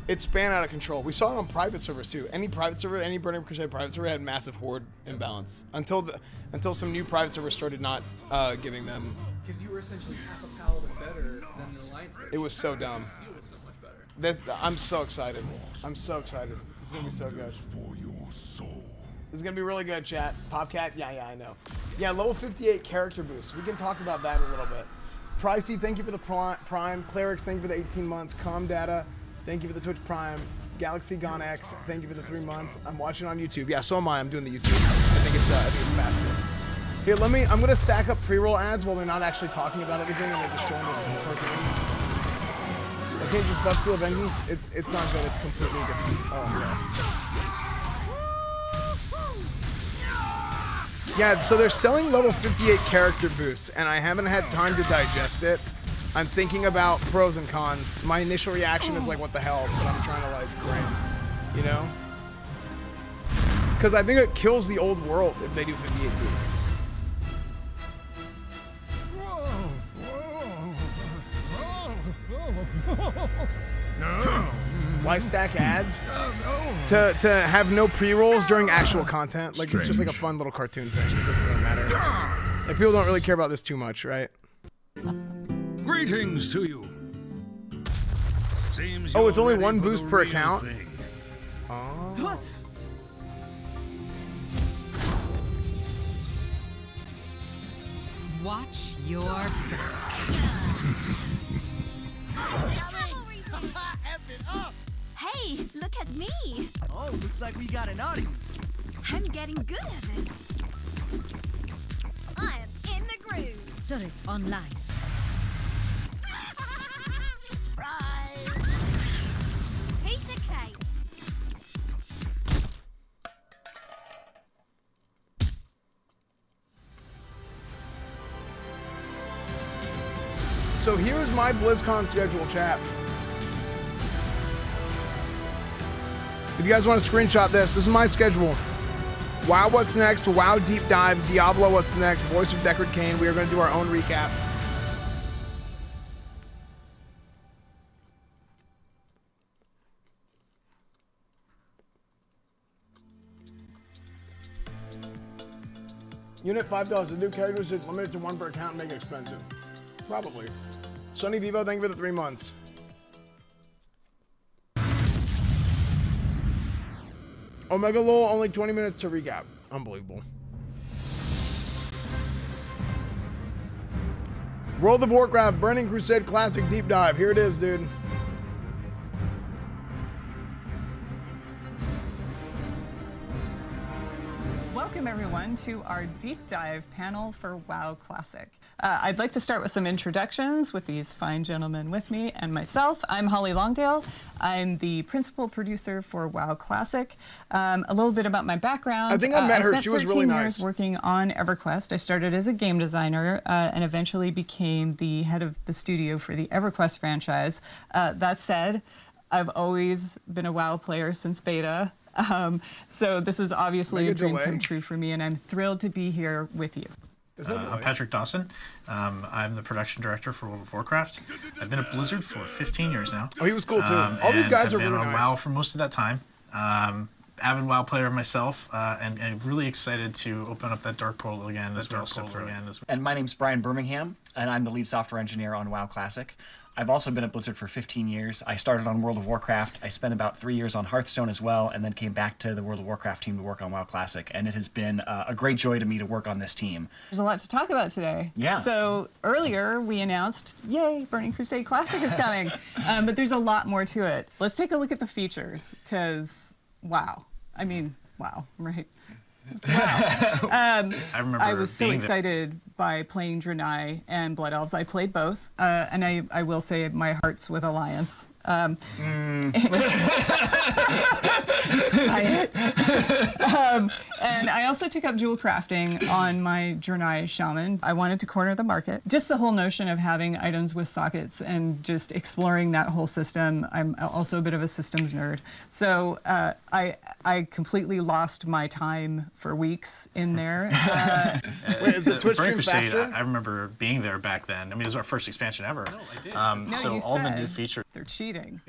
it span out of control. We saw it on private servers too. Any private server, any Burning Crusade private server had massive Horde imbalance until some new private servers started not giving them. Because you were essentially half a paladin better than the Alliance. It was so dumb. The seal was so much better. I'm so excited. I'm so excited. It's gonna be so good. This is gonna be really good, chat. Popcat, yeah, I know. Yeah, level 58 character boost. We can talk about that a little bit. Pricey, thank you for the Prime. Clerics, thank you for the 18 months. Comdata, thank you for the Twitch Prime. Galaxy Gone X, thank you for the 3 months. I'm watching on YouTube. Yeah, so am I. I'm doing the YouTube. I think it's faster. Here, I'm gonna stack up pre-roll ads while they're not actually talking about anything and they're just showing this cartoon. Okay, just bust Seal of Vengeance. It's not good. It's completely different. Yeah, so they're selling level 58 character boosts, and I haven't had time to digest it. I'm thinking about pros and cons. My initial reaction is like, what the hell? But I'm trying to like grant, you know? Because I think it kills the old world if they do 58 boosts. Why stack ads? To have no pre-rolls during actual content. Like, it's just like a fun little cartoon thing. It doesn't really matter. Like, people don't really care about this too much, right? Greetings to you. Seems it's only one boost per account? Oh. Watch your back. Hey, look at me! Oh, looks like we got an audience. I'm getting good at this. I am in the groove. Turret online. Surprise! Piece of cake. So here's my BlizzCon schedule, chat. If you guys want to screenshot this is my schedule. WoW What's Next, WoW Deep Dive, Diablo What's Next, Voice of Deckard Cain. We are going to do our own recap. Unit $5. The new characters is limited to 1 per account and make it expensive. Probably. Sunny Vivo, thank you for the 3 months. Omega Lol, only 20 minutes to recap. Unbelievable. World of Warcraft, Burning Crusade Classic Deep Dive. Here it is, dude. Welcome, everyone, everyone, to our deep dive panel for WoW Classic. I'd like to start with some introductions with these fine gentlemen with me and myself. I'm Holly Longdale. I'm the principal producer for WoW Classic. A little bit about my background. I think I met her. She was really I spent 13 nice. years working on EverQuest. I started as a game designer and eventually became the head of the studio for the EverQuest franchise. That said, I've always been a WoW player since beta. So this is obviously a dream come true for me, and I'm thrilled to be here with you. I'm Patrick Dawson. I'm the production director for World of Warcraft. I've been at Blizzard for 15 years now. Oh, he was cool too. All these guys are really nice. I've been on WoW for most of that time. Avid WoW player myself, and really excited to open up that dark portal again. And my name's Brian Birmingham, and I'm the lead software engineer on WoW Classic. I've also been at Blizzard for 15 years. I started on World of Warcraft. I spent about 3 years on Hearthstone as well, and then came back to the World of Warcraft team to work on WoW Classic. And it has been a great joy to me to work on this team. There's a lot to talk about today. Yeah. So earlier we announced, yay, Burning Crusade Classic is coming. But there's a lot more to it. Let's take a look at the features, because wow. I mean, wow, right? Wow. I was so excited by playing Draenei and Blood Elves. I played both, and I will say my heart's with Alliance. And I also took up jewel crafting on my Draenei Shaman. I wanted to corner the market. Just the whole notion of having items with sockets and just exploring that whole system. I'm also a bit of a systems nerd. So I completely lost my time for weeks in there. Wait, is the Twitch stream Crusade, faster? I remember being there back then. I mean, it was our first expansion ever. No, I did. No, so you all the said new features. They're cheating.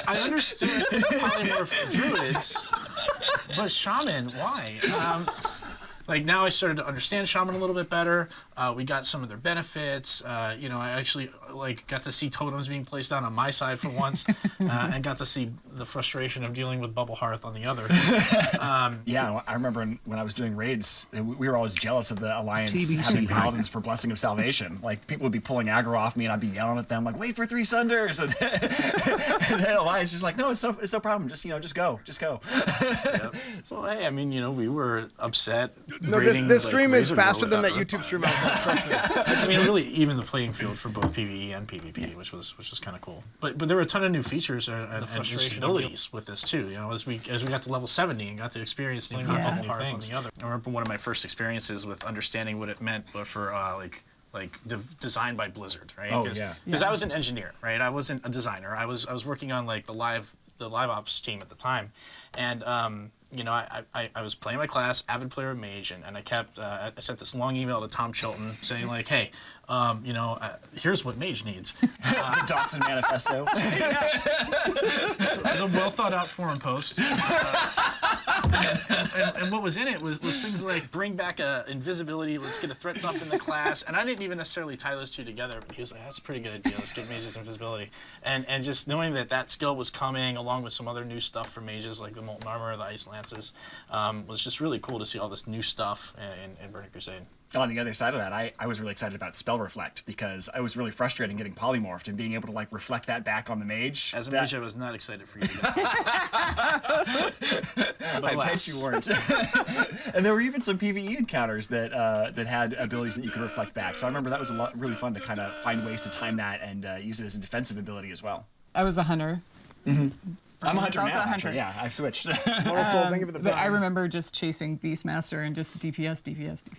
I understood polymorph druids, but shaman, why? Like now I started to understand shaman a little bit better. We got some of their benefits. You know, I actually got to see totems being placed down on my side for once, and got to see the frustration of dealing with Bubble Hearth on the other. Yeah, I remember when I was doing raids, we were always jealous of the Alliance having paladins for Blessing of Salvation. Like people would be pulling aggro off me, and I'd be yelling at them like, "Wait for 3 Sunders!" And the Alliance is like, "No, it's no problem. Just go." Yep. So hey, I mean, we were upset. No, this stream is faster than that YouTube stream. Trust me. I mean, really, even the playing field for both PvE and PvP, which was kind of cool. But there were a ton of new features and abilities with this too. As we got to level 70 and got to experience new things. I remember one of my first experiences with understanding what it meant for designed by Blizzard, right? Oh, yeah. Because I was an engineer, right? I wasn't a designer. I was working on the live ops team at the time, and I was playing my class, avid player of mage, and I kept I sent this long email to Tom Chilton saying hey, here's what mage needs. The Dawson Manifesto. So it was a well thought out forum post. And what was in it was things like bring back invisibility, let's get a threat dump in the class. And I didn't even necessarily tie those two together, but he was like, that's a pretty good idea, let's get mages invisibility. And just knowing that skill was coming along with some other new stuff for mages like the Molten Armor, the Ice Lances, was just really cool to see all this new stuff in Burning Crusade. On the other side of that, I was really excited about Spell Reflect because I was really frustrated getting polymorphed and being able to reflect that back on the mage. As a mage, I was not excited for you. I bet you weren't. And there were even some PvE encounters that had abilities that you could reflect back. So I remember that was really fun to kind of find ways to time that and use it as a defensive ability as well. I was a hunter. Mm-hmm. I'm a hunter also now, a hunter. actually. Yeah, I've switched. But I remember just chasing Beastmaster and just DPS.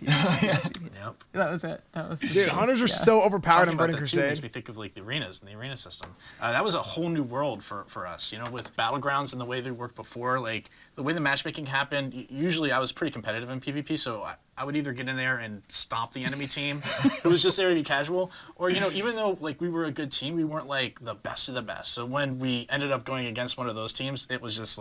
Yep. That was it. That was Dude, hunters are so overpowered in Burning Crusade. Makes me think of the arenas and the arena system. That was a whole new world for us. With battlegrounds and the way they worked before, the way the matchmaking happened. Usually, I was pretty competitive in PvP, so I would either get in there and stomp the enemy team, who was just there to be casual, or even though we were a good team, we weren't the best of the best. So when we ended up going against one of those teams, it was just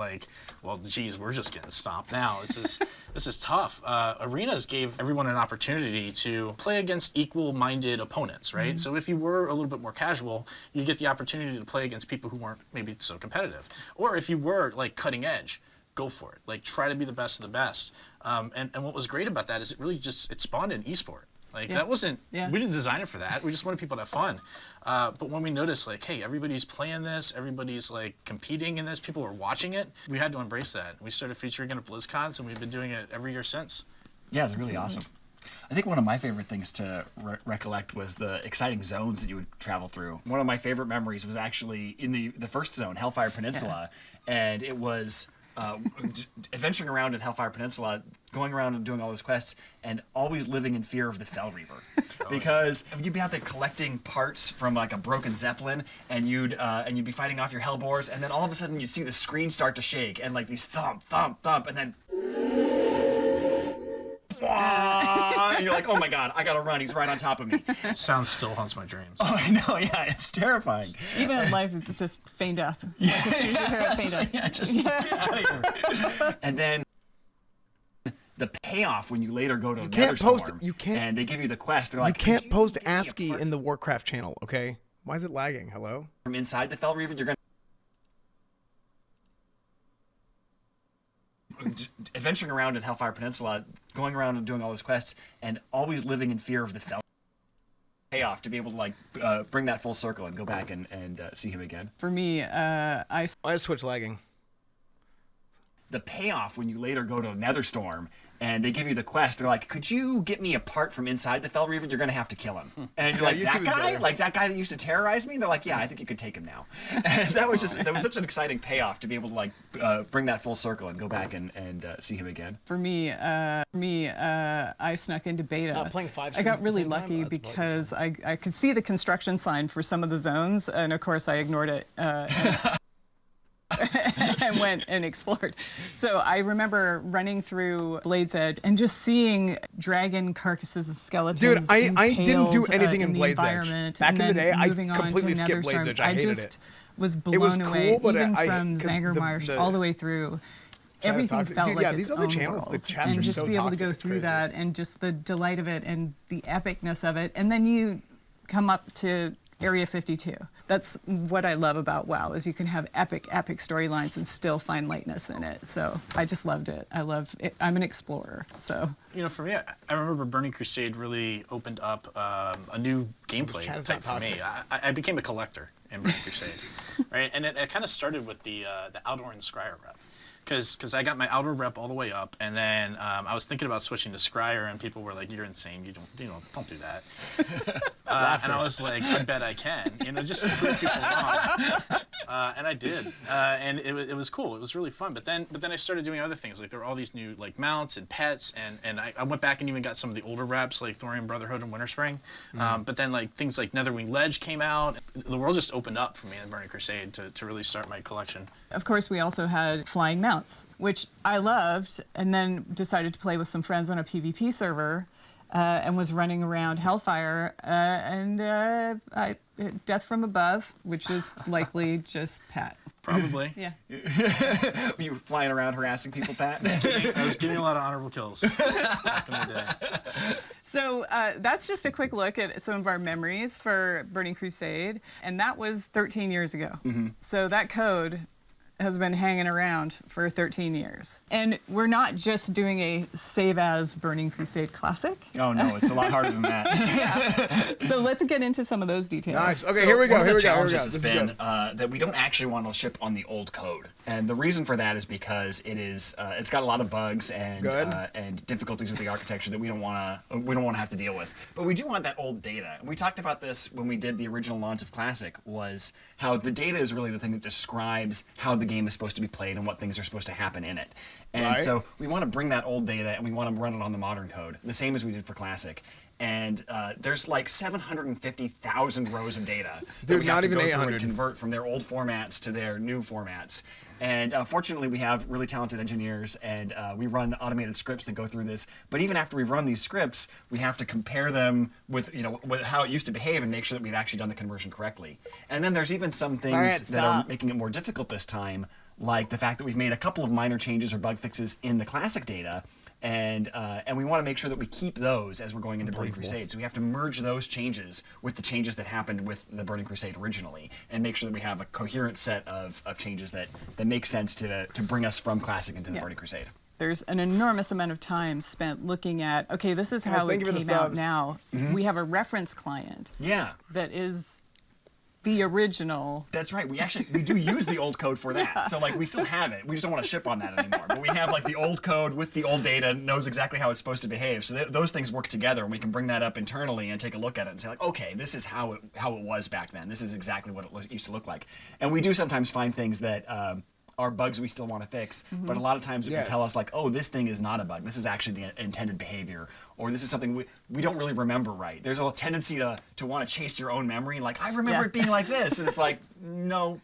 well, geez, we're just getting stomped now. This is tough. Arenas gave everyone an opportunity to play against equal-minded opponents, right? Mm-hmm. So if you were a little bit more casual, you get the opportunity to play against people who weren't maybe so competitive, or if you were cutting edge, go for it. Try to be the best of the best. And what was great about that is it really it spawned an esport. Like Yeah. that wasn't, Yeah. we didn't design it for that. We just wanted people to have fun. But when we noticed like, hey, everybody's playing this, everybody's like competing in this, people are watching it, we had to embrace that. We started featuring it at BlizzCons, and we've been doing it every year since. Yeah, it's really awesome. I think one of my favorite things to recollect was the exciting zones that you would travel through. One of my favorite memories was actually in the first zone, Hellfire Peninsula, and it was adventuring around in Hellfire Peninsula, going around and doing all those quests, and always living in fear of the Fell Reaver, because you'd be out there collecting parts from like a broken Zeppelin, and you'd be fighting off your Hellbores, and then all of a sudden you'd see the screen start to shake, and like these thump, thump, thump, and then. And you're like, oh my god, I gotta run, he's right on top of me. Sound still haunts my dreams. Oh, I know, yeah, it's terrifying. Even in life, it's just feign death. Yeah, like, as soon as you hear it, feign death. Yeah, just get out of here. And then the payoff when you later go to and they give you the quest. They're like, you can't post ASCII in the Warcraft channel, okay? Why is it lagging? Hello? From inside the Fell Reaver, you're gonna adventuring around in Hellfire Peninsula, going around and doing all those quests, and always living in fear of the Fell payoff to be able to like bring that full circle and go back and see him again. For me, Why is Twitch lagging? The payoff when you later go to Netherstorm and they give you the quest, they're like, could you get me a part from inside the Fell Reaver? You're going to have to kill him. And you're like, that guy? Like that guy that used to terrorize me? They're like, yeah, I think you could take him now. And that was such an exciting payoff to be able to like bring that full circle and go back and see him again. For me, I snuck into beta. Not playing 5 I got streams at the really same time? lucky That's because I could see the construction sign for some of the zones, and of course I ignored it. And went and explored. So I remember running through Blade's Edge and just seeing dragon carcasses and skeletons. Dude, I didn't do impaled, anything in the Blade's Edge. environment, Back and in the then day, I moving on to completely skipped Blade's Netherstorm. Edge. I hated just it. was blown It was away, cool, but even I- from 'cause Zangermarsh the- all the way through. Everything toxic. felt Dude, like yeah, its these other own channels, the world. chats and are just so be able to toxic, go it's through crazy. that and just the delight of it and the epicness of it, and then you come up to Area 52. That's what I love about WoW, is you can have epic storylines and still find lightness in it. So I just loved it. I love it. I'm an explorer, so. You know, for me, I remember Burning Crusade really opened up a new gameplay type for me. I became a collector in Burning Crusade, right? And it kind of started with the Outdoor and Scryer rep. Because I got my outer rep all the way up, and then I was thinking about switching to Scryer, and people were like, "You're insane! Don't do that." And I was like, "I bet I can," just to prove people wrong. And I did, and it was cool. It was really fun. But then I started doing other things. Like there were all these new like mounts and pets, and I went back and even got some of the older reps like Thorium Brotherhood and Winterspring. But then like things like Netherwing Ledge came out. The world just opened up for me in Burning Crusade to really start my collection. Of course, we also had flying mounts, which I loved, and then decided to play with some friends on a PvP server, and was running around Hellfire, and Death from Above, which is likely just Pat. Probably. Yeah. You were flying around harassing people, Pat? I was getting a lot of honorable kills back in the day. So that's just a quick look at some of our memories for Burning Crusade, and that was 13 years ago. Mm-hmm. So that code has been hanging around for 13 years. And we're not just doing a save as Burning Crusade classic. Oh no, it's a lot harder than that. So let's get into some of those details. Nice. Okay, So here we go. One of Here the we go. challenges This has is been good. that we don't actually want to ship on the old code, and the reason for that is because it's got a lot of bugs and difficulties with the architecture that we don't want to have to deal with. But we do want that old data, and we talked about this when we did the original launch of Classic. Was how the data is really the thing that describes how the game is supposed to be played and what things are supposed to happen in it. And Right. so we want to bring that old data and we want to run it on the modern code, the same as we did for Classic. And there's like 750,000 rows of data that Dude, we have not to even go through 800. and convert from their old formats to their new formats. And fortunately, we have really talented engineers, and we run automated scripts that go through this. But even after we've run these scripts, we have to compare them with with how it used to behave and make sure that we've actually done the conversion correctly. And then there's even some things Alright, that are stop. making it more difficult this time, like the fact that we've made a couple of minor changes or bug fixes in the classic data. And we want to make sure that we keep those as we're going into Burning Crusade. So we have to merge those changes with the changes that happened with the Burning Crusade originally, and make sure that we have a coherent set of changes that make sense to bring us from Classic into the Burning Crusade. there's an enormous amount of time spent looking at, okay, this is how it came out now. We have a reference client. Yeah. That is the original. That's right. We do use the old code for that. Yeah. So like we still have it. We just don't want to ship on that anymore. But we have like the old code with the old data, knows exactly how it's supposed to behave. So those things work together, and we can bring that up internally and take a look at it and say like, okay, this is how it was back then. This is exactly what it used to look like. And we do sometimes find things that are bugs we still want to fix, but a lot of times it can tell us like, oh, this thing is not a bug. This is actually the intended behavior, or this is something we don't really remember right. There's a tendency to want to chase your own memory, like, I remember it being like this, and it's like, no,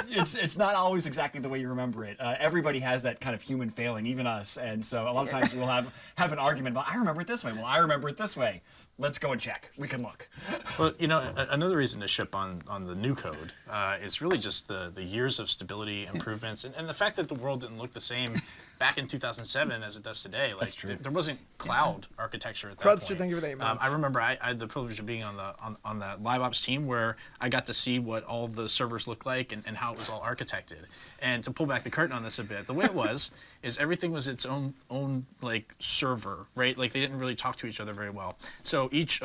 it's not always exactly the way you remember it. Everybody has that kind of human failing, even us, and so a lot of times we'll have an argument about, I remember it this way. Well, I remember it this way. Let's go and check. We can look. Well, you know, another reason to ship on the new code is really just the years of stability improvements and the fact that the world didn't look the same back in 2007 as it does today. Like, That's true. There wasn't cloud architecture at that Crudster, point. thank you for the 8 months. I remember I had the privilege of being on the live ops team where I got to see what all the servers looked like and how it was all architected. And to pull back the curtain on this a bit, the way it was is everything was its own like server, right? Like they didn't really talk to each other very well. So each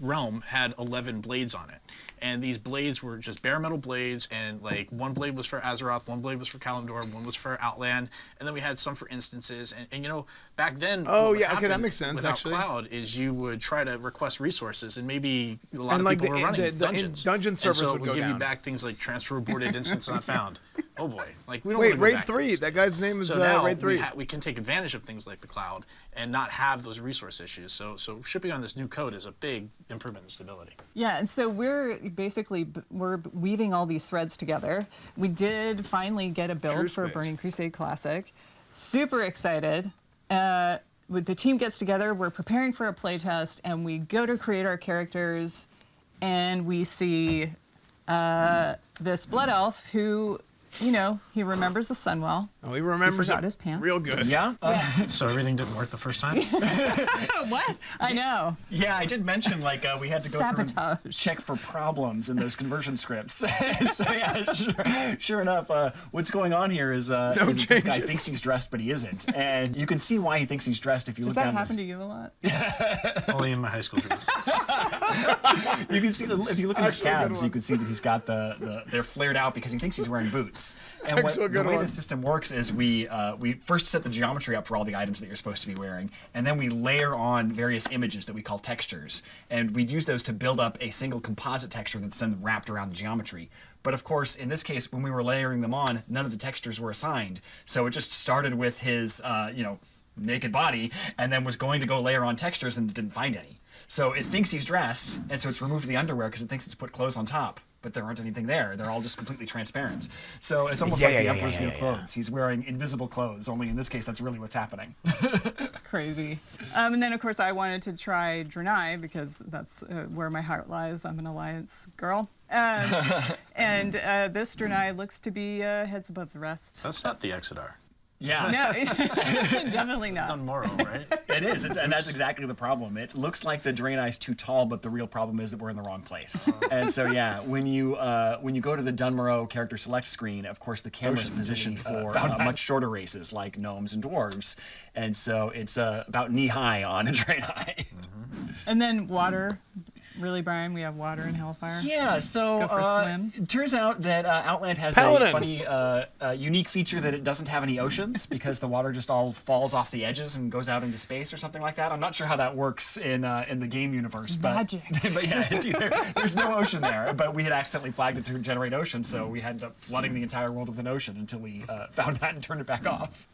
realm had 11 blades on it, and these blades were just bare metal blades, and like one blade was for Azeroth, one blade was for Kalimdor, one was for Outland, and then we had some for instances. And you know, back then, oh yeah, okay, that makes sense. Without Actually, cloud is you would try to request resources, and maybe a lot of like people were running dungeons. Dungeon servers and so would it go would give down. you back things like transfer aborted, instance not found. Oh boy, like we don't Wait, want to go Raid back to 3. this. That guy's name is So now Raid 3. we can take advantage of things like the cloud and not have those resource issues. So shipping on this new code is a big improvement in stability. Yeah, and so we're weaving all these threads together. We did finally get a build for Burning Crusade Classic. Super excited. The team gets together, we're preparing for a playtest, and we go to create our characters, and we see this blood elf who, you know, he remembers the sun well. Oh, he remembers forgot it his pants. real good. Yeah? So everything didn't work the first time? What? I know. Yeah, I did mention like we had to go through Sabotage. and check for problems in those conversion scripts. And so yeah, sure enough, what's going on here is this guy thinks he's dressed, but he isn't. And you can see why he thinks he's dressed if you Does look that down happen to you a lot? Only in my high school dreams. You can see if you look at his Actually, a good calves, one. you can see that he's got they're flared out because he thinks he's wearing boots. And Actually, a the good way one. the system works is we first set the geometry up for all the items that you're supposed to be wearing, and then we layer on various images that we call textures, and we'd use those to build up a single composite texture that's then wrapped around the geometry. But of course, in this case, when we were layering them on, none of the textures were assigned, so it just started with his naked body, and then was going to go layer on textures and didn't find any. So it thinks he's dressed, and so it's removed the underwear because it thinks it's put clothes on top. But there aren't anything there. They're all just completely transparent. So it's almost like the Emperor's New Clothes. He's wearing invisible clothes, only in this case, that's really what's happening. It's crazy. And then, of course, I wanted to try Draenei because that's where my heart lies. I'm an Alliance girl. And this Draenei looks to be heads above the rest. That's not the Exodar. Yeah. No, definitely not. It's Dunmorrow, right? It is, and that's exactly the problem. It looks like the Draenei's too tall, but the real problem is that we're in the wrong place. And so, yeah, when you go to the Dunmorrow character select screen, of course, the camera's positioned for much shorter races like gnomes and dwarves, and so it's about knee high on a Draenei. And then water. Really, Brian? We have water and Hellfire? Yeah, so Go for a swim. it turns out that Outland has Paladin. a funny, unique feature that it doesn't have any oceans because the water just all falls off the edges and goes out into space or something like that. I'm not sure how that works in the game universe, but magic. but yeah, there's no ocean there. But we had accidentally flagged it to generate ocean, so we had up flooding the entire world with an ocean until we found that and turned it back off.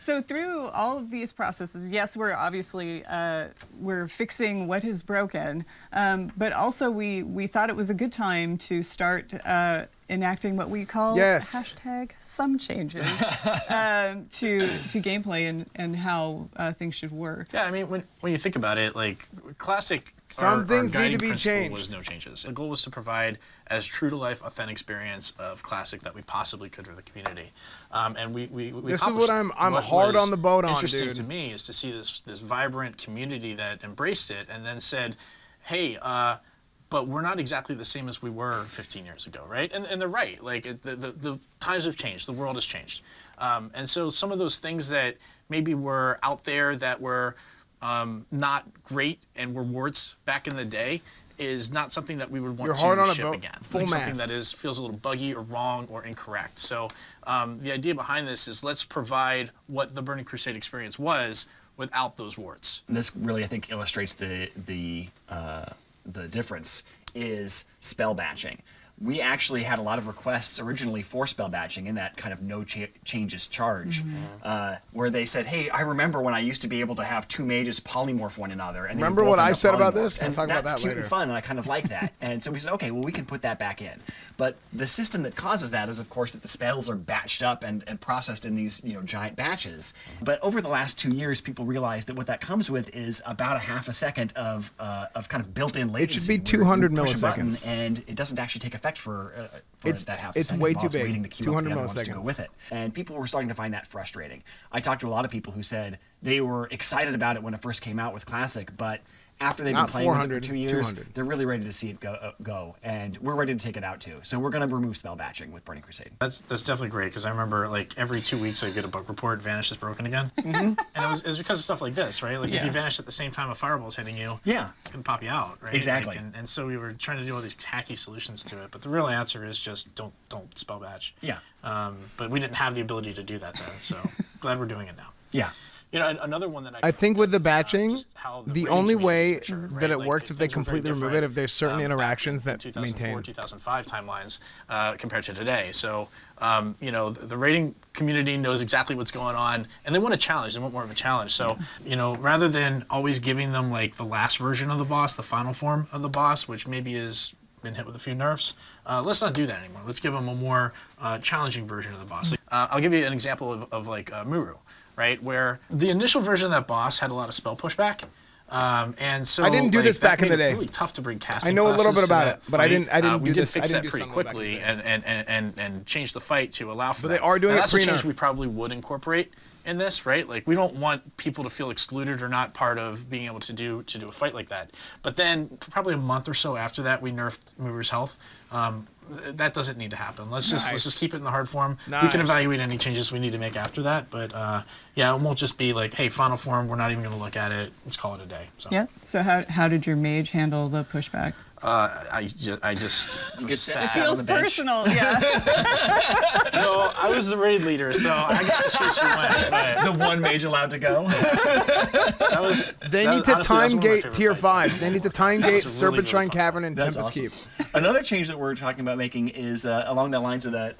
So through all of these processes, yes, we're obviously we're fixing what is broken, but also we thought it was a good time to start enacting what we call hashtag some changes to gameplay and how things should work. Yeah, I mean, when you think about it, like Classic, Some things need to guiding be principle changed. was no changes. The goal was to provide as true to life, authentic experience of Classic that we possibly could for the community, and we This is what I'm hard was on the boat on, interesting dude. to me is to see this vibrant community that embraced it and then said, hey. but we're not exactly the same as we were 15 years ago, right? And they're right. Like the times have changed, the world has changed, and so some of those things that maybe were out there that were not great and were warts back in the day is not something that we would want to ship again. Like something that feels a little buggy or wrong or incorrect. So the idea behind this is let's provide what the Burning Crusade experience was without those warts. And this really, I think, illustrates the difference is spell batching. We actually had a lot of requests originally for spell batching in that kind of no changes charge, where they said, hey, I remember when I used to be able to have two mages polymorph one another. And remember what I said about this? And I'll talk about that's that cute later. and fun, and I kind of like that. And so we said, okay, well, we can put that back in. But the system that causes that is, of course, that the spells are batched up and processed in these giant batches. But over the last 2 years, people realized that what that comes with is about a half a second of kind of built-in latency. It should be 200 where you push a button milliseconds. And it doesn't actually take effect for that half a it's second way while too it's big. waiting to queue 200 up the other ones to go milliseconds. with it. And people were starting to find that frustrating. I talked to a lot of people who said they were excited about it when it first came out with Classic, but after they've been Not playing with it 400, for 2 years, 200. they're really ready to see it go, and we're ready to take it out too. So we're going to remove spell batching with Burning Crusade. That's definitely great, because I remember like every 2 weeks I get a bug report, Vanish is broken again. And it was because of stuff like this, right? Like if you vanish at the same time a fireball's hitting you, it's going to pop you out, right? Exactly. Like, and so we were trying to do all these hacky solutions to it, but the real answer is just don't spell batch. Yeah. But we didn't have the ability to do that then, so glad we're doing it now. Yeah. You know, another one that I think with the batching, the rating only community way matured, right? that it Like, works if they things were very completely remove it, different, if there's certain interactions back in that 2004, maintain. 2005 timelines compared to today. So, you know, the rating community knows exactly what's going on, and they want a challenge. They want more of a challenge. So, you know, rather than always giving them like the last version of the boss, the final form of the boss, which maybe is been hit with a few nerfs, let's not do that anymore. Let's give them a more challenging version of the boss. I'll give you an example of like Muru, right? Where the initial version of that boss had a lot of spell pushback. And so I didn't do this back in the day. Really tough to bring casting. I know a little bit classes to about that it, but I fight. didn't We do did this. fix I didn't that do pretty some back in the quickly day. and change the fight to allow for But that. they are doing and it that's a change pre-nerf. we probably would incorporate in this, right? Like we don't want people to feel excluded or not part of being able to do a fight like that. But then probably a month or so after that, we nerfed Mover's health. That doesn't need to happen. Let's just keep it in the hard form. We can evaluate any changes we need to make after that. But yeah, it won't just be like, hey, final form, we're not even going to look at it. Let's call it a day. So. Yeah. So how did your mage handle the pushback? I just was sad. It feels personal, yeah. No, I was the raid leader, so I got to choose who went. But The one mage allowed to go. that was. They need to time gate tier 5. They need to time gate Serpent Shrine Cavern and That's Tempest awesome. Keep. Another change that we're talking about making is along the lines of that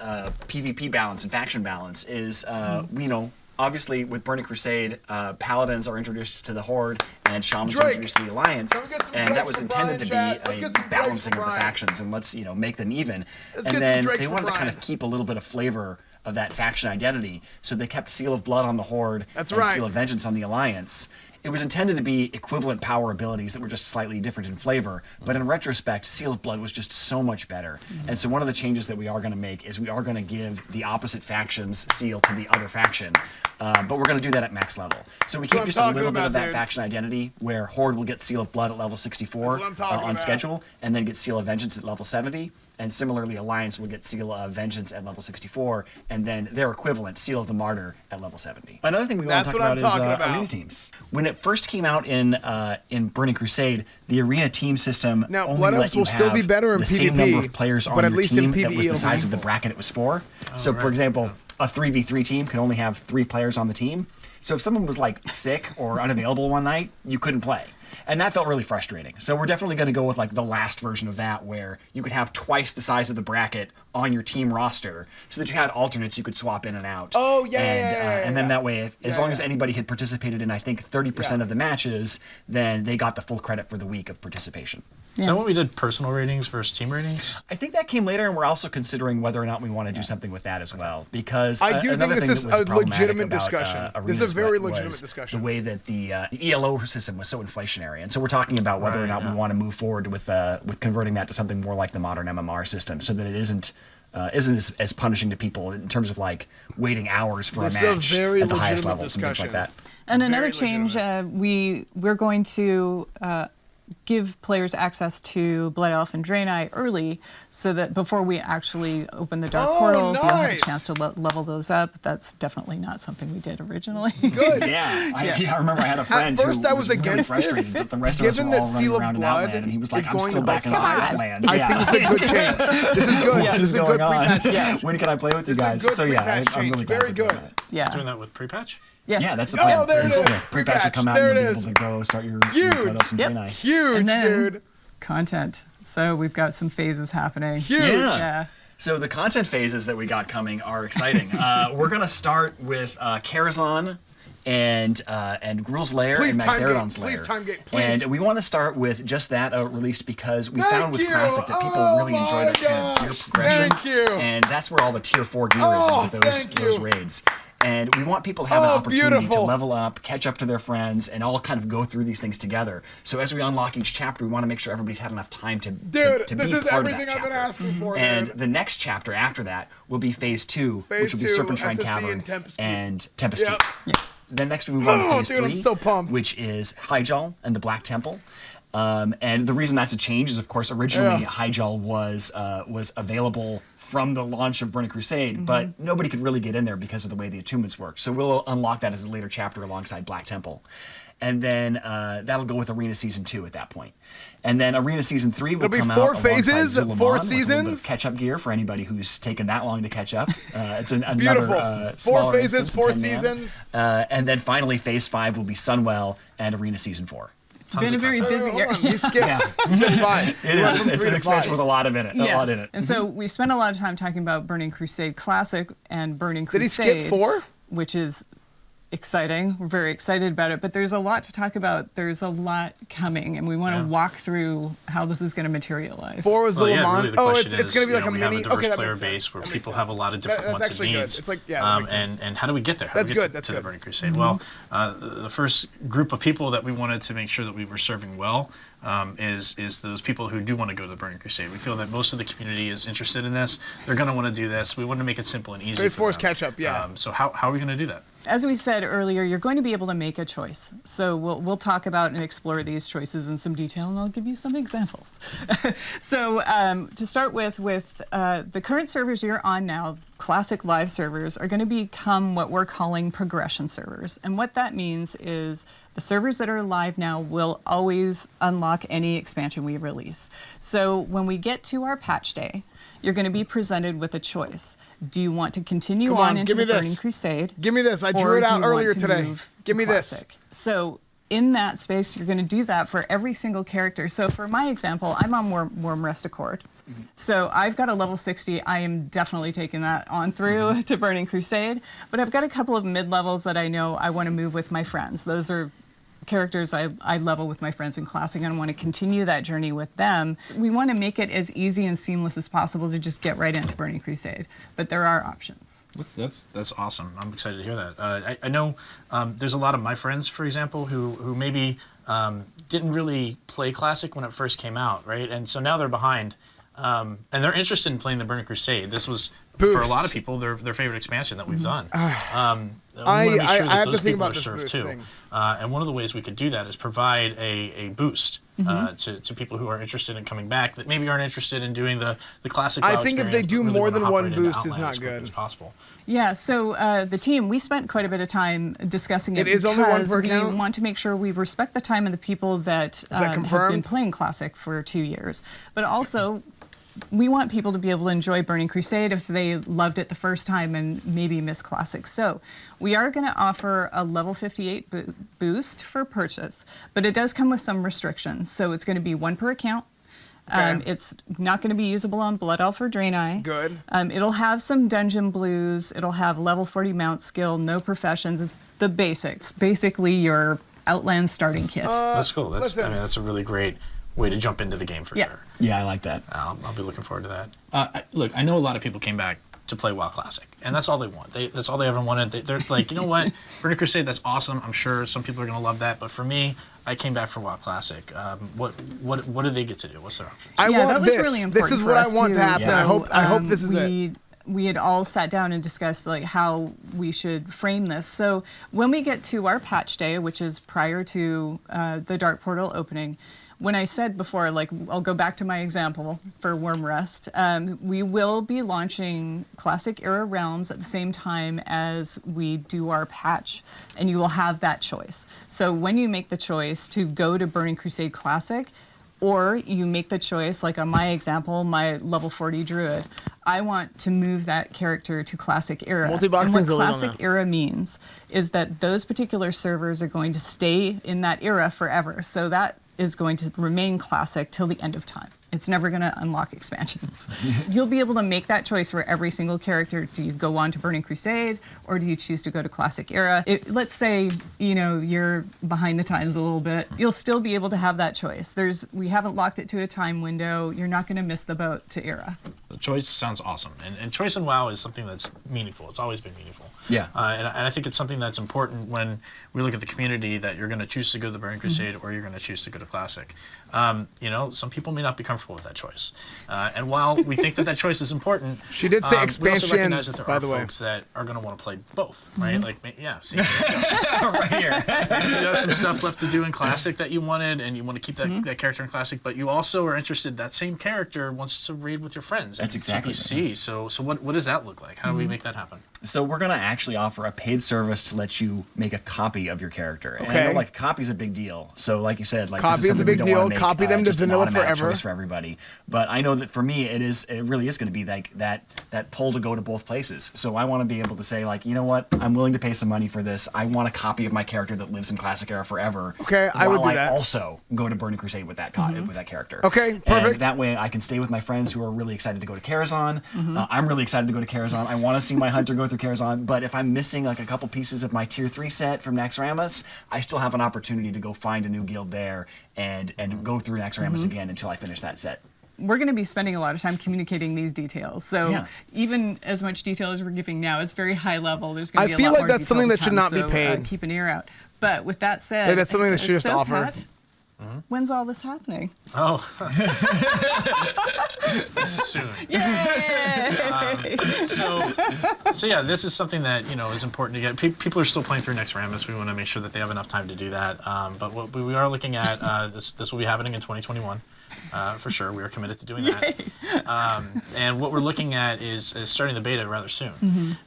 PvP balance and faction balance is, you know, obviously with Burning Crusade, Paladins are introduced to the Horde and Shamans are introduced to the Alliance, and that was intended to be a balancing of the factions and let's, you know, make them even. And then they wanted to kind of keep a little bit of flavor of that faction identity, so they kept Seal of Blood on the Horde and Seal of Vengeance on the Alliance. It was intended to be equivalent power abilities that were just slightly different in flavor, but in retrospect, Seal of Blood was just so much better. And so one of the changes that we are going to make is we are going to give the opposite faction's seal to the other faction, but we're going to do that at max level. So we keep just a little bit of that faction identity, where Horde will get Seal of Blood at level 64 on schedule, and then get Seal of Vengeance at level 70. And similarly, Alliance will get Seal of Vengeance at level 64, and then their equivalent, Seal of the Martyr, at level 70. Another thing we want to talk about is arena teams. When it first came out in Burning Crusade, the arena team system Now, only Blood let Elves you will still be have better in the PvP, same number of players but on at your least in team that PvE was the it'll size be of the equal. bracket it was for. So, for example, a 3v3 team could only have 3 players on the team. So if someone was like sick or unavailable one night, you couldn't play. And that felt really frustrating. So we're definitely going to go with like the last version of that, where you could have twice the size of the bracket on your team roster, so that you had alternates you could swap in and out. Oh, yeah, and then that way, as long as anybody had participated in, I think, 30% of the matches, then they got the full credit for the week of participation. Is that when we did personal ratings versus team ratings? I think that came later, and we're also considering whether or not we want to do something with that as well. Because I do think another this thing is that was a problematic legitimate about, discussion. This is arenas a very was legitimate discussion. The way that the ELO system was so inflationary, and so we're talking about whether or not we want to move forward with converting that to something more like the modern MMR system, so that it isn't as punishing to people in terms of like waiting hours for a match at the highest levels and things like that. And another change, we're going to give players access to Blood Elf and Draenei early, so that before we actually open the Dark Portals, you'll have a chance to level those up. That's definitely not something we did originally. Good. I remember I had a friend At first who I was really against frustrated this. that the rest of us Given were that all running Seal of around in Blood Outland, and he was like, is I'm going still to back in the Outlands. I think this is a good change. This is good. What This is is a going good on? pre-patch change. When can I play with you guys? Good So yeah, pre-patch I'm really change. glad Very we're doing good. that. Yeah. Doing that with pre-patch? Yes. Yeah, that's the plan. Oh, there it is. Pre-patch will come out There and it you'll be is. able to go start your Huge. Blood Elves and Draenei. Huge, And then dude. content. So we've got some phases happening. Huge. Yeah. So the content phases that we got coming are exciting. We're gonna start with Karazhan and Gruul's Lair Please and time gate. Magtheridon's Lair. Please time gate. Please. And we want to start with just that released because we Thank found with you. Classic that people Oh really enjoy my that kind of gear gosh. progression. Thank you. And that's where all the tier 4 gear Oh, is with thank those you. raids. And we want people to have an Oh, opportunity to beautiful. level up, catch up to their friends, and all kind of go through these things together. So as we unlock each chapter, we want to make sure everybody's had enough time to Dude, to this be is part of everything that I've been chapter. asking for, And dude. the next chapter after that will be phase 2, Phase which will be 2, Serpentine SSC Cavern and Tempest Keep. and Tempest Yep. Keep. Then next we move on to Oh, phase dude, 3, I'm so pumped. which is Hyjal and the Black Temple. And the reason that's a change is, of course, originally Hyjal was available from the launch of Burning Crusade, but nobody could really get in there because of the way the attunements work. So we'll unlock that as a later chapter alongside Black Temple. And then that'll go with Arena Season 2 at that point. And then Arena Season 3 will It'll be come 4 out phases, alongside Zul'Aman 4 with a little bit seasons. of catch-up gear for anybody who's taken that long to catch up. It's another Beautiful. 4 smaller phases, instance, 4 10 man. seasons. And then finally, Phase 5 will be Sunwell and Arena Season 4. It's been a very busy year. You skipped. You said 5. It is. It's an expansion with a lot in it. Yes. A lot in it. And so we spent a lot of time talking about Burning Crusade Classic and Burning Did he Crusade. skip 4? Which is exciting. We're very excited about it, but there's a lot to talk about. There's a lot coming, and we want to walk through how this is going to materialize. 4 was Well, Zul'Aman. yeah, really the Oh, question it's going to be is, like a we have mini. a diverse Okay, that player makes sense. base where That makes people sense. have a lot of different That's wants and actually good. needs. It's like, yeah, that makes sense. And how do we get there? How That's do we good, get that's to the good. Burning Crusade? Well, the first group of people that we wanted to make sure that we were serving well is those people who do want to go to the Burning Crusade. We feel that most of the community is interested in this. They're going to want to do this. We want to make it simple and easy. Phase for 4 is them. catch up, yeah. So how are we going to do that? As we said earlier, you're going to be able to make a choice. So we'll talk about and explore these choices in some detail, and I'll give you some examples. So to start with the current servers you're on now, Classic Live servers, are going to become what we're calling progression servers. And what that means is the servers that are live now will always unlock any expansion we release. So when we get to our patch day, you're going to be presented with a choice. Do you want to continue Come on on, into give me the this. Burning Crusade? Give me this. I or drew it do out you want earlier to today. move to Give me this. Classic? So in that space, you're going to do that for every single character. So for my example, I'm on Worm Rest Accord. So I've got a level 60. I am definitely taking that on through to Burning Crusade. But I've got a couple of mid-levels that I know I want to move with my friends. Those are characters I level with my friends in Classic, and I want to continue that journey with them. We want to make it as easy and seamless as possible to just get right into Burning Crusade. But there are options. That's awesome. I'm excited to hear that. I know there's a lot of my friends, for example, who maybe didn't really play Classic when it first came out, right? And so now they're behind, and they're interested in playing the Burning Crusade. This was, for a lot of people, their favorite expansion that we've done. I make sure that have to those think people about are this served boost too. thing. And one of the ways we could do that is provide a boost to people who are interested in coming back that maybe aren't interested in doing the classic. I WoW think if experience, they but do really more wanna than hop one right into boost is Outland not as quickly good. as possible. Yeah, so the team, we spent quite a bit of time discussing it. It is only one because per we account? want to make sure we respect the time of the people that, have been confirmed? playing Classic for 2 years. But also, we want people to be able to enjoy Burning Crusade if they loved it the first time and maybe missed Classic. So we are going to offer a level 58 boost for purchase, but it does come with some restrictions. So it's going to be 1 per account. Okay. It's not going to be usable on Blood Elf or Draenei. Good. It'll have some dungeon blues. It'll have level 40 mount skill, no professions. It's the basics. Basically, your Outland starting kit. That's cool. That's a really great way to jump into the game for sure. Yeah, I like that. I'll be looking forward to that. Look, I know a lot of people came back to play WoW Classic, and that's all they want. That's all they ever wanted. They're like, you know what, Burning Crusade, that's awesome. I'm sure some people are going to love that, but for me, I came back for WoW Classic. What do they get to do? What's their options? I want that was this. really important This is for what I us, want to too. happen. So, I hope this is it. We had all sat down and discussed like how we should frame this. So when we get to our patch day, which is prior to the Dark Portal opening, when I said before, like, I'll go back to my example for Worm Rest, we will be launching Classic Era Realms at the same time as we do our patch, and you will have that choice. So when you make the choice to go to Burning Crusade Classic, or you make the choice, like on my example, my level 40 druid, I want to move that character to Classic Era. Multi-boxing's and what illegal Classic now. Era means is that those particular servers are going to stay in that era forever. So that is going to remain Classic till the end of time. It's never going to unlock expansions. You'll be able to make that choice for every single character. Do you go on to Burning Crusade, or do you choose to go to Classic Era? Let's say, you know, you're behind the times a little bit. You'll still be able to have that choice. We haven't locked it to a time window. You're not going to miss the boat to Era. The choice sounds awesome. And choice in WoW is something that's meaningful. It's always been meaningful. Yeah. And I think it's something that's important when we look at the community, that you're going to choose to go to the Burning Crusade or you're going to choose to go to Classic. You know, some people may not be comfortable with that choice. And while we think that that choice is important, She did say we also recognize expansions, that there by are the way. folks that are going to want to play both, right? Like, yeah, see, right here. maybe you have some stuff left to do in Classic that you wanted, and you want to keep that character in Classic, but you also are interested, that same character wants to raid with your friends. That's exactly TPC. So what does that look like? How do we make that happen? So we're going to actually offer a paid service to let you make a copy of your character. And I Okay. know, like, copy's a big deal. So like you said, like, Copy this is a something we big don't wanna deal. make, Copy them to just an vanilla automatic forever. choice for everybody. But I know that for me, it really is going to be like that pull to go to both places. So I want to be able to say, like, you know what, I'm willing to pay some money for this. I want a copy of my character that lives in Classic Era forever. Okay, I would while do that. also go to Burning Crusade with that with that character. Okay, perfect. And that way I can stay with my friends who are really excited to go to Karazhan. I'm really excited to go to Karazhan. I want to see my hunter go through Karazhan. But if I'm missing like a couple pieces of my tier 3 set from Naxxramas, I still have an opportunity to go find a new guild there and go through Naxxramas again until I finish that set. We're going to be spending a lot of time communicating these details. So Yeah. even as much detail as we're giving now, it's very high level. There's going to be a I feel lot like more that's detail something to that should come, not be so, paid. keep an ear out. But with that said, Like, that's something they should just so, offer. Pat, when's all this happening? Oh. Soon. Yay! So yeah, this is something that, you know, is important to get. People are still playing through Naxxramas. We want to make sure that they have enough time to do that. But what we are looking at, this will be happening in 2021. For sure, we are committed to doing that. And what we're looking at is starting the beta rather soon.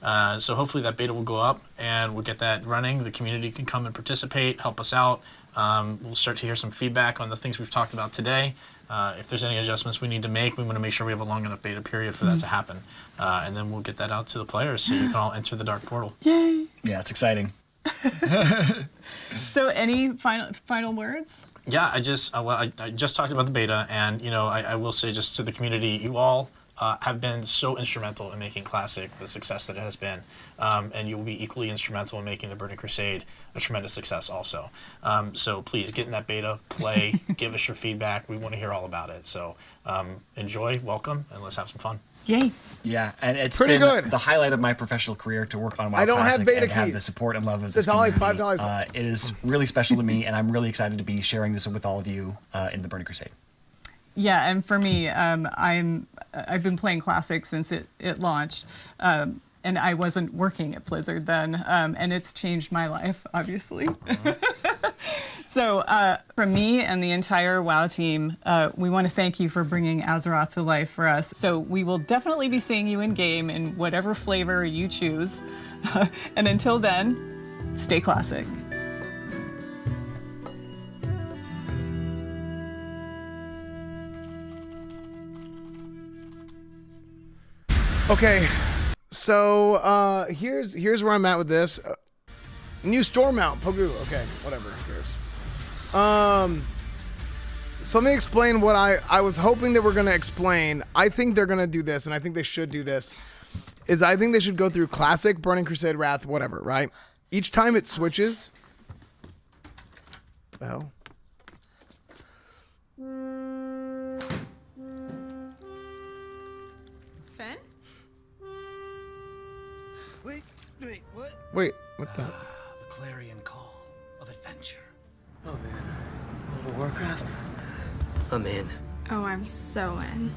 So hopefully that beta will go up and we'll get that running. The community can come and participate, help us out. We'll start to hear some feedback on the things we've talked about today. If there's any adjustments we need to make, we want to make sure we have a long enough beta period for that to happen. And then we'll get that out to the players so you can all enter the Dark Portal. Yay! Yeah, it's exciting. So any final words? Yeah, I just talked about the beta, and you know, I will say just to the community, you all have been so instrumental in making Classic the success that it has been, and you will be equally instrumental in making the Burning Crusade a tremendous success also. So please get in that beta, play, give us your feedback. We want to hear all about it. So enjoy, welcome, and let's have some fun. Yay! Yeah, and it's Pretty been good. the highlight of my professional career to work on WoW I don't have Classic beta and have keys. the support and love of It's this all like community. $5. It is really special to me, and I'm really excited to be sharing this with all of you in the Burning Crusade. Yeah, and for me, I've been playing Classic since it launched, and I wasn't working at Blizzard then, and it's changed my life, obviously. So from me and the entire WoW team, we want to thank you for bringing Azeroth to life for us. So we will definitely be seeing you in game in whatever flavor you choose. And until then, stay classic. Okay, so here's where I'm at with this. New store mount, Pogu. Okay, whatever. Who cares? So let me explain what I was hoping they were gonna explain. I think they're gonna do this, and I think they should do this. Is I think they should go through Classic, Burning Crusade, Wrath, whatever. Right? Each time it switches. What the hell? Fen? Wait, what? Wait, what the? The clarion call of adventure. Oh man, World of Warcraft. I'm in. Oh, I'm so in.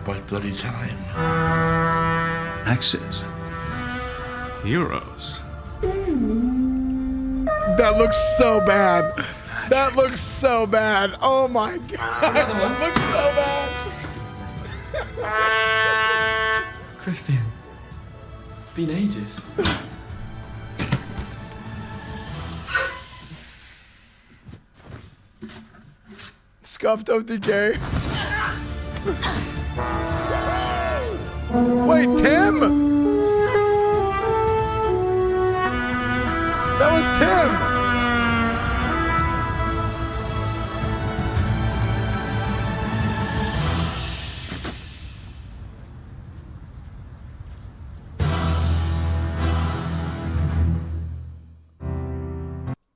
about bloody time. Axes. Heroes. That looks so bad. That looks so bad. Oh my god. That looks so bad. Christian, it's been ages. Scuffed OTK. Wait, Tim? That was Tim.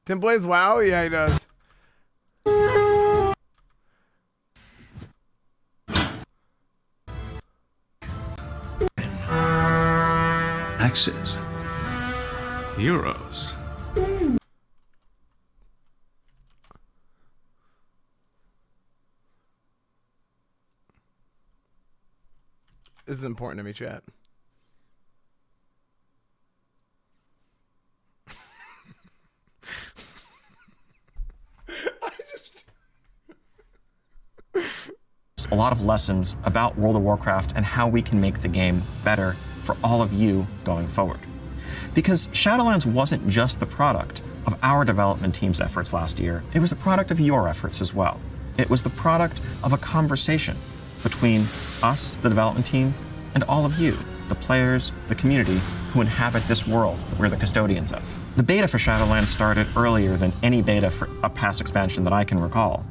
Tim plays WoW? Yeah, he does. Axes. Heroes. This is important to me, chat. A lot of lessons about World of Warcraft and how we can make the game better for all of you going forward. Because Shadowlands wasn't just the product of our development team's efforts last year, it was a product of your efforts as well. It was the product of a conversation between us, the development team, and all of you, the players, the community who inhabit this world that we're the custodians of. The beta for Shadowlands started earlier than any beta for a past expansion that I can recall.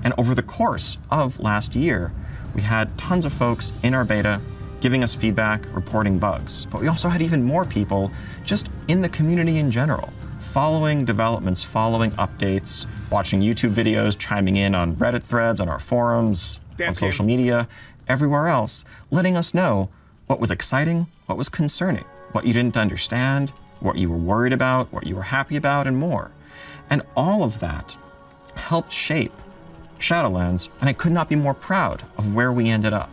And over the course of last year, we had tons of folks in our beta giving us feedback, reporting bugs. But we also had even more people just in the community in general, following developments, following updates, watching YouTube videos, chiming in on Reddit threads, on our forums, on social media, everywhere else, letting us know what was exciting, what was concerning, what you didn't understand, what you were worried about, what you were happy about, and more. And all of that helped shape Shadowlands, and I could not be more proud of where we ended up.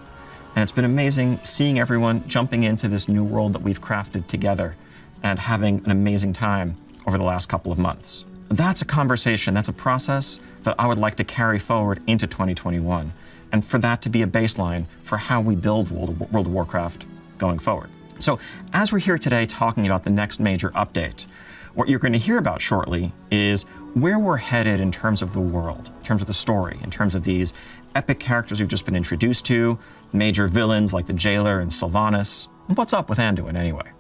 And it's been amazing seeing everyone jumping into this new world that we've crafted together and having an amazing time over the last couple of months. That's a conversation, that's a process that I would like to carry forward into 2021, and for that to be a baseline for how we build World of Warcraft going forward. So as we're here today talking about the next major update, what you're going to hear about shortly is where we're headed in terms of the world, in terms of the story, in terms of these epic characters we've just been introduced to, major villains like the Jailer and Sylvanas, and what's up with Anduin anyway.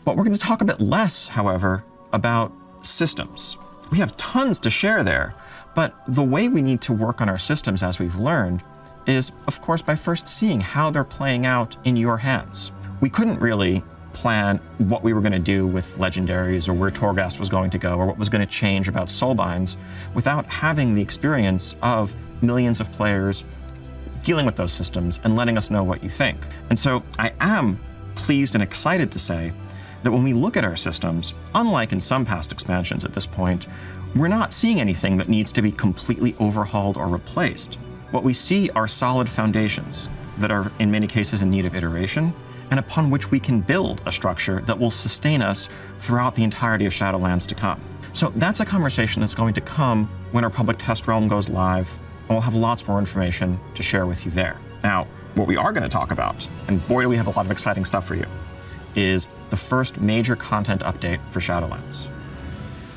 But we're going to talk a bit less, however, about systems. We have tons to share there, but the way we need to work on our systems, as we've learned, is, of course, by first seeing how they're playing out in your hands. We couldn't really plan what we were going to do with legendaries or where Torghast was going to go or what was going to change about soulbinds without having the experience of millions of players dealing with those systems and letting us know what you think. And so I am pleased and excited to say that when we look at our systems, unlike in some past expansions at this point, we're not seeing anything that needs to be completely overhauled or replaced. What we see are solid foundations that are in many cases in need of iteration, and upon which we can build a structure that will sustain us throughout the entirety of Shadowlands to come. So that's a conversation that's going to come when our public test realm goes live, and we'll have lots more information to share with you there. Now, what we are going to talk about, and boy do we have a lot of exciting stuff for you, is the first major content update for Shadowlands.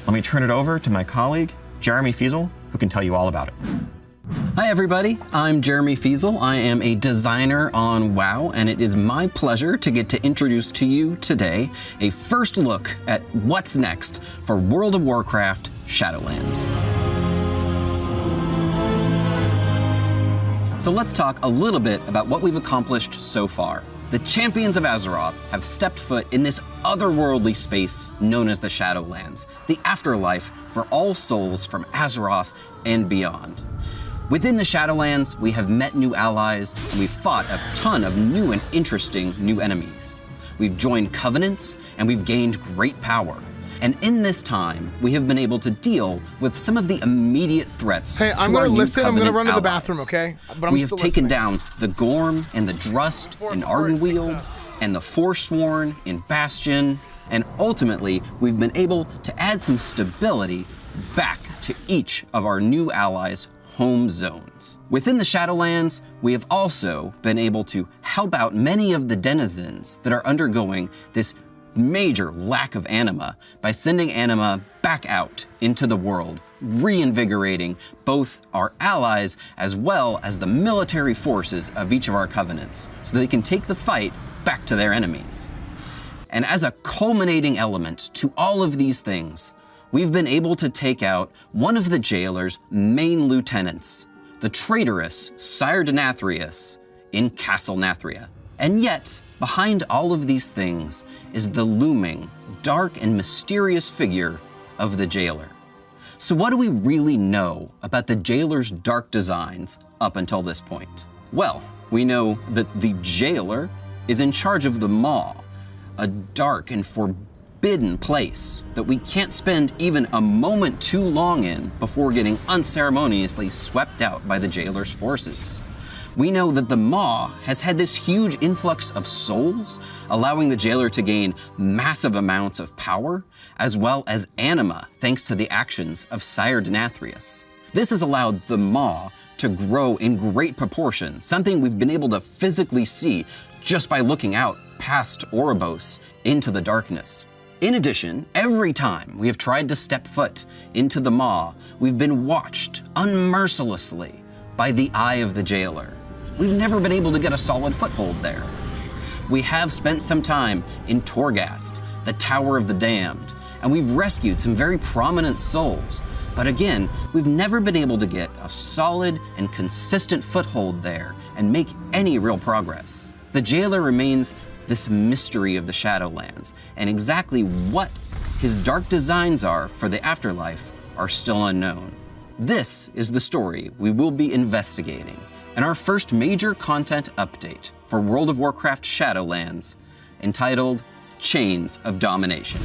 Let me turn it over to my colleague, Jeremy Fiesel, who can tell you all about it. Hi everybody, I'm Jeremy Fiesel. I am a designer on WoW, and it is my pleasure to get to introduce to you today a first look at what's next for World of Warcraft Shadowlands. So let's talk a little bit about what we've accomplished so far. The champions of Azeroth have stepped foot in this otherworldly space known as the Shadowlands, the afterlife for all souls from Azeroth and beyond. Within the Shadowlands, we have met new allies, and we've fought a ton of new and interesting new enemies. We've joined covenants, and we've gained great power. And in this time, we have been able to deal with some of the immediate threats. Hey, I'm going to listen. I'm gonna run to the allies. bathroom, okay? But We have taken down the Gorm and the Drust in Ardenweald, and the Forsworn in Bastion, and ultimately, we've been able to add some stability back to each of our new allies' home zones. Within the Shadowlands, we have also been able to help out many of the denizens that are undergoing this major lack of anima by sending anima back out into the world, reinvigorating both our allies as well as the military forces of each of our covenants so they can take the fight back to their enemies. And as a culminating element to all of these things, we've been able to take out one of the jailer's main lieutenants, the traitorous Sire Denathrius in Castle Nathria. And yet, behind all of these things is the looming, dark and mysterious figure of the jailer. So what do we really know about the jailer's dark designs up until this point? Well, we know that the jailer is in charge of the Maw, a dark and forbidden place that we can't spend even a moment too long in before getting unceremoniously swept out by the jailer's forces. We know that the Maw has had this huge influx of souls, allowing the jailer to gain massive amounts of power, as well as anima, thanks to the actions of Sire Denathrius. This has allowed the Maw to grow in great proportion, something we've been able to physically see just by looking out past Oribos into the darkness. In addition, every time we have tried to step foot into the Maw, we've been watched unmercilessly by the eye of the jailer. We've never been able to get a solid foothold there. We have spent some time in Torghast, the Tower of the Damned, and we've rescued some very prominent souls. But again, we've never been able to get a solid and consistent foothold there and make any real progress. The jailer remains this mystery of the Shadowlands, and exactly what his dark designs are for the afterlife are still unknown. This is the story we will be investigating in our first major content update for World of Warcraft Shadowlands, entitled Chains of Domination.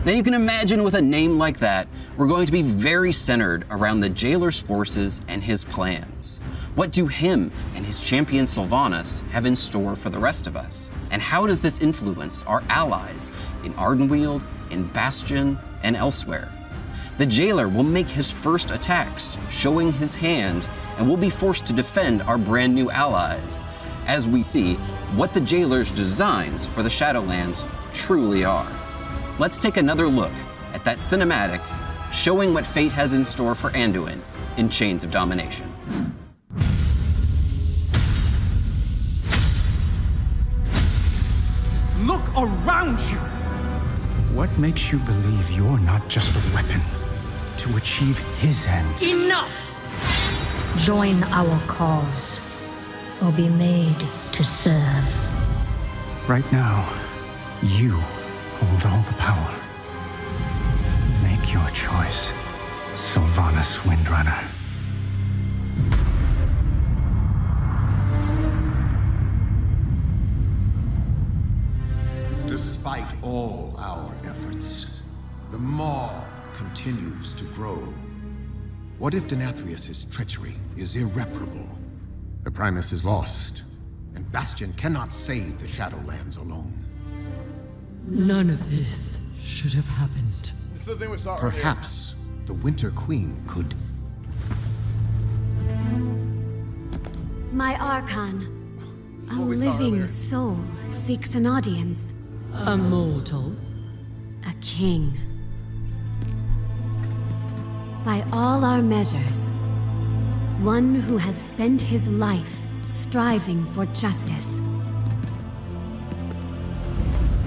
Now you can imagine with a name like that, we're going to be very centered around the jailer's forces and his plans. What do him and his champion Sylvanas have in store for the rest of us? And how does this influence our allies in Ardenweald, in Bastion, and elsewhere? The jailer will make his first attacks, showing his hand, and we'll be forced to defend our brand new allies as we see what the jailer's designs for the Shadowlands truly are. Let's take another look at that cinematic showing what fate has in store for Anduin in Chains of Domination. Look around you! What makes you believe you're not just a weapon to achieve his ends? Enough! Join our cause, or be made to serve. Right now, you hold all the power. Make your choice, Sylvanas Windrunner. Despite all our efforts, the Maw continues to grow. What if Denathrius' treachery is irreparable? The Primus is lost, and Bastion cannot save the Shadowlands alone. None of this should have happened. This is the thing we saw earlier. Perhaps the Winter Queen could... My Archon. A What we saw living earlier. soul seeks an audience. A mortal? A king. By all our measures, one who has spent his life striving for justice.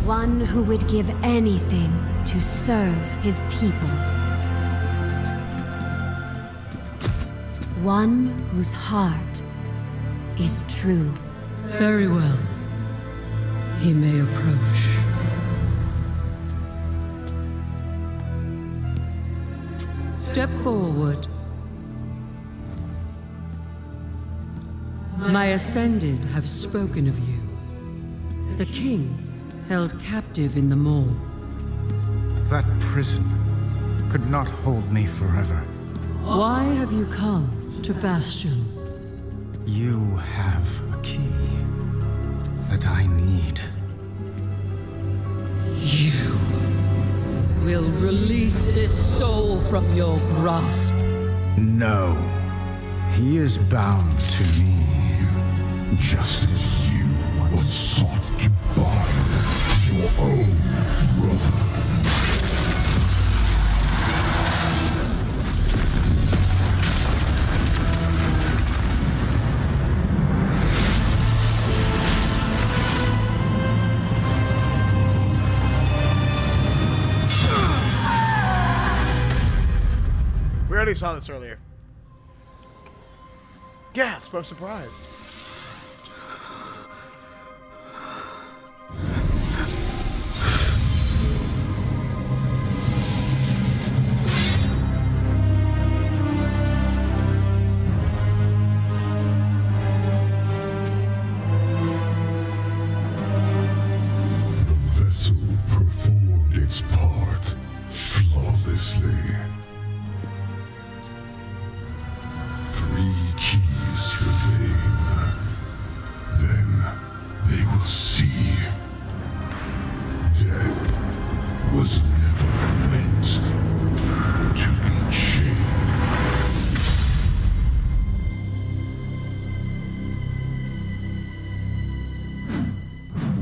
One who would give anything to serve his people. One whose heart is true. Very well. He may approach. Step forward. My Ascended have spoken of you. The King held captive in the maw. That prison could not hold me forever. Why have you come to Bastion? You have a key that I need. You will release this soul from your grasp. No. He is bound to me. Just as you once sought to bind your own brother. We already saw this earlier. Gasp of surprise. The vessel performed its part flawlessly. 3 keys remain. Then they will see. Death was never meant to be chained.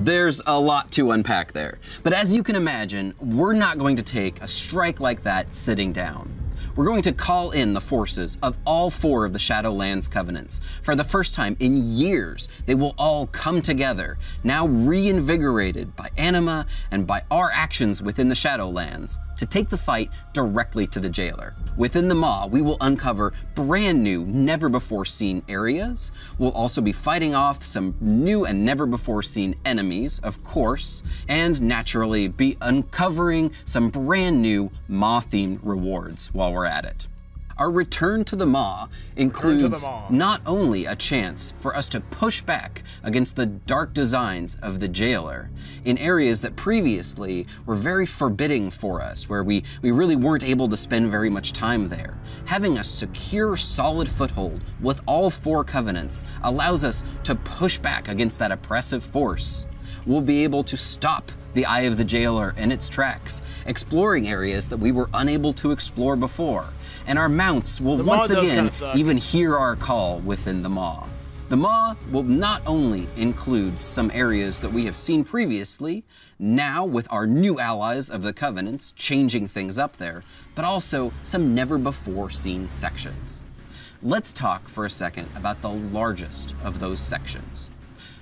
There's a lot to unpack there, but as you can imagine, we're not going to take a strike like that sitting down. We're going to call in the forces of all 4 of the Shadowlands Covenants. For the first time in years, they will all come together, now reinvigorated by anima and by our actions within the Shadowlands, to take the fight directly to the jailer. Within the Maw, we will uncover brand new, never-before-seen areas. We'll also be fighting off some new and never-before-seen enemies, of course, and naturally be uncovering some brand new Maw-themed rewards while we're at it. Our return to the Maw includes not only a chance for us to push back against the dark designs of the jailer in areas that previously were very forbidding for us, where we really weren't able to spend very much time there. Having a secure, solid foothold with all 4 covenants allows us to push back against that oppressive force. We'll be able to stop the Eye of the Jailer in its tracks, exploring areas that we were unable to explore before. And our mounts will once again even hear our call within the Maw. The Maw will not only include some areas that we have seen previously, now with our new allies of the Covenants changing things up there, but also some never-before-seen sections. Let's talk for a second about the largest of those sections.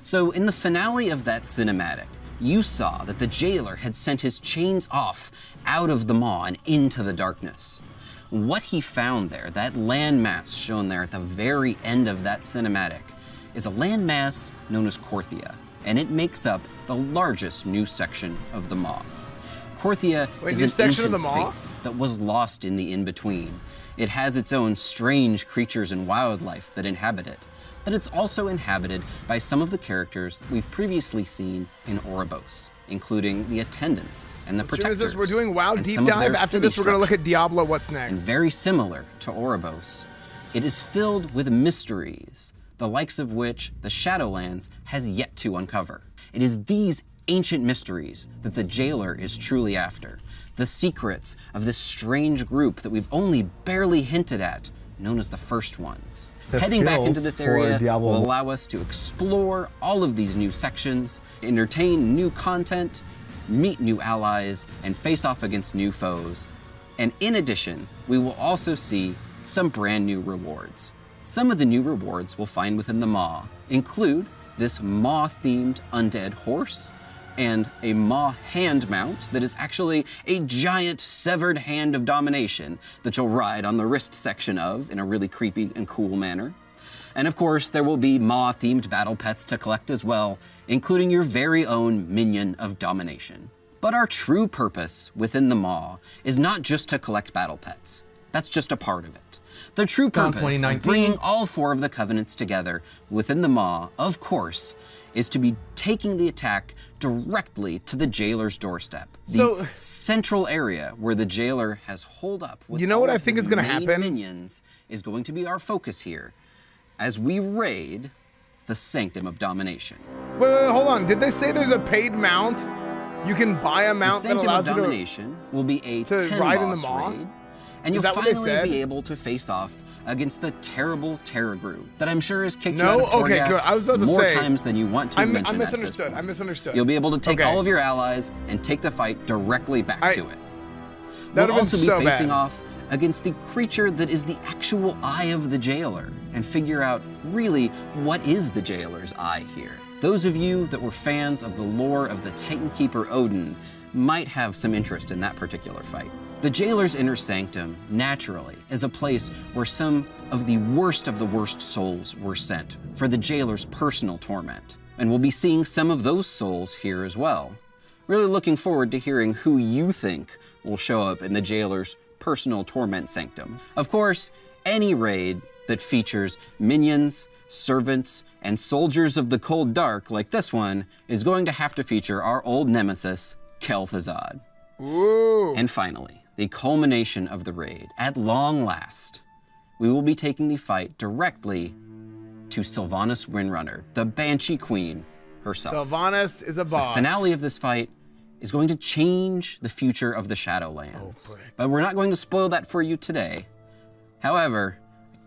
So in the finale of that cinematic, you saw that the jailer had sent his chains off out of the Maw and into the darkness. What he found there, that landmass shown there at the very end of that cinematic, is a landmass known as Korthia, and it makes up the largest new section of the Maw. Korthia is an ancient space that was lost in the in-between. It has its own strange creatures and wildlife that inhabit it, but it's also inhabited by some of the characters that we've previously seen in Oribos, including the attendants and the protectors. We're doing WoW deep dive. After this, we're going to look at Diablo. What's next? And very similar to Oribos, it is filled with mysteries, the likes of which the Shadowlands has yet to uncover. It is these ancient mysteries that the jailer is truly after, the secrets of this strange group that we've only barely hinted at, known as the First Ones. Heading back into this area will allow us to explore all of these new sections, entertain new content, meet new allies, and face off against new foes. And in addition, we will also see some brand new rewards. Some of the new rewards we'll find within the Maw include this Maw-themed undead horse, and a Maw hand mount that is actually a giant severed hand of domination that you'll ride on the wrist section of in a really creepy and cool manner. And of course, there will be Maw-themed battle pets to collect as well, including your very own minion of domination. But our true purpose within the Maw is not just to collect battle pets. That's just a part of it. The true Gone purpose of 2019. bringing all 4 of the Covenants together within the Maw, of course, is to be taking the attack directly to the jailer's doorstep. The central area where the jailer has holed up with You know what all I of think his is gonna main happen? minions is going to be our focus here as we raid the Sanctum of Domination. Wait, hold on. Did they say there's a paid mount? You can buy a The mount that Sanctum of allows you Domination will be a to 10 ride in the boss Maw? raid, and Is you'll that what they finally said? be able to face off against the terrible Terragru that I'm sure has kicked No? you out of Okay, Torghast good. I was about to more say- times than you want to I mention at this misunderstood. point. I misunderstood. You'll be able to take Okay. all of your allies and take the fight directly back to it. That We'll would've also been be so facing bad. off against the creature that is the actual eye of the jailer and figure out really what is the jailer's eye here. Those of you that were fans of the lore of the Titan Keeper Odin might have some interest in that particular fight. The jailer's inner sanctum, naturally, is a place where some of the worst souls were sent for the jailer's personal torment. And we'll be seeing some of those souls here as well. Really looking forward to hearing who you think will show up in the jailer's personal torment sanctum. Of course, any raid that features minions, servants, and soldiers of the cold dark like this one is going to have to feature our old nemesis, Kel'Thuzad. Ooh. And finally, the culmination of the raid. At long last, we will be taking the fight directly to Sylvanas Windrunner, the Banshee Queen herself. Sylvanas is a boss. The finale of this fight is going to change the future of the Shadowlands. But we're not going to spoil that for you today. However,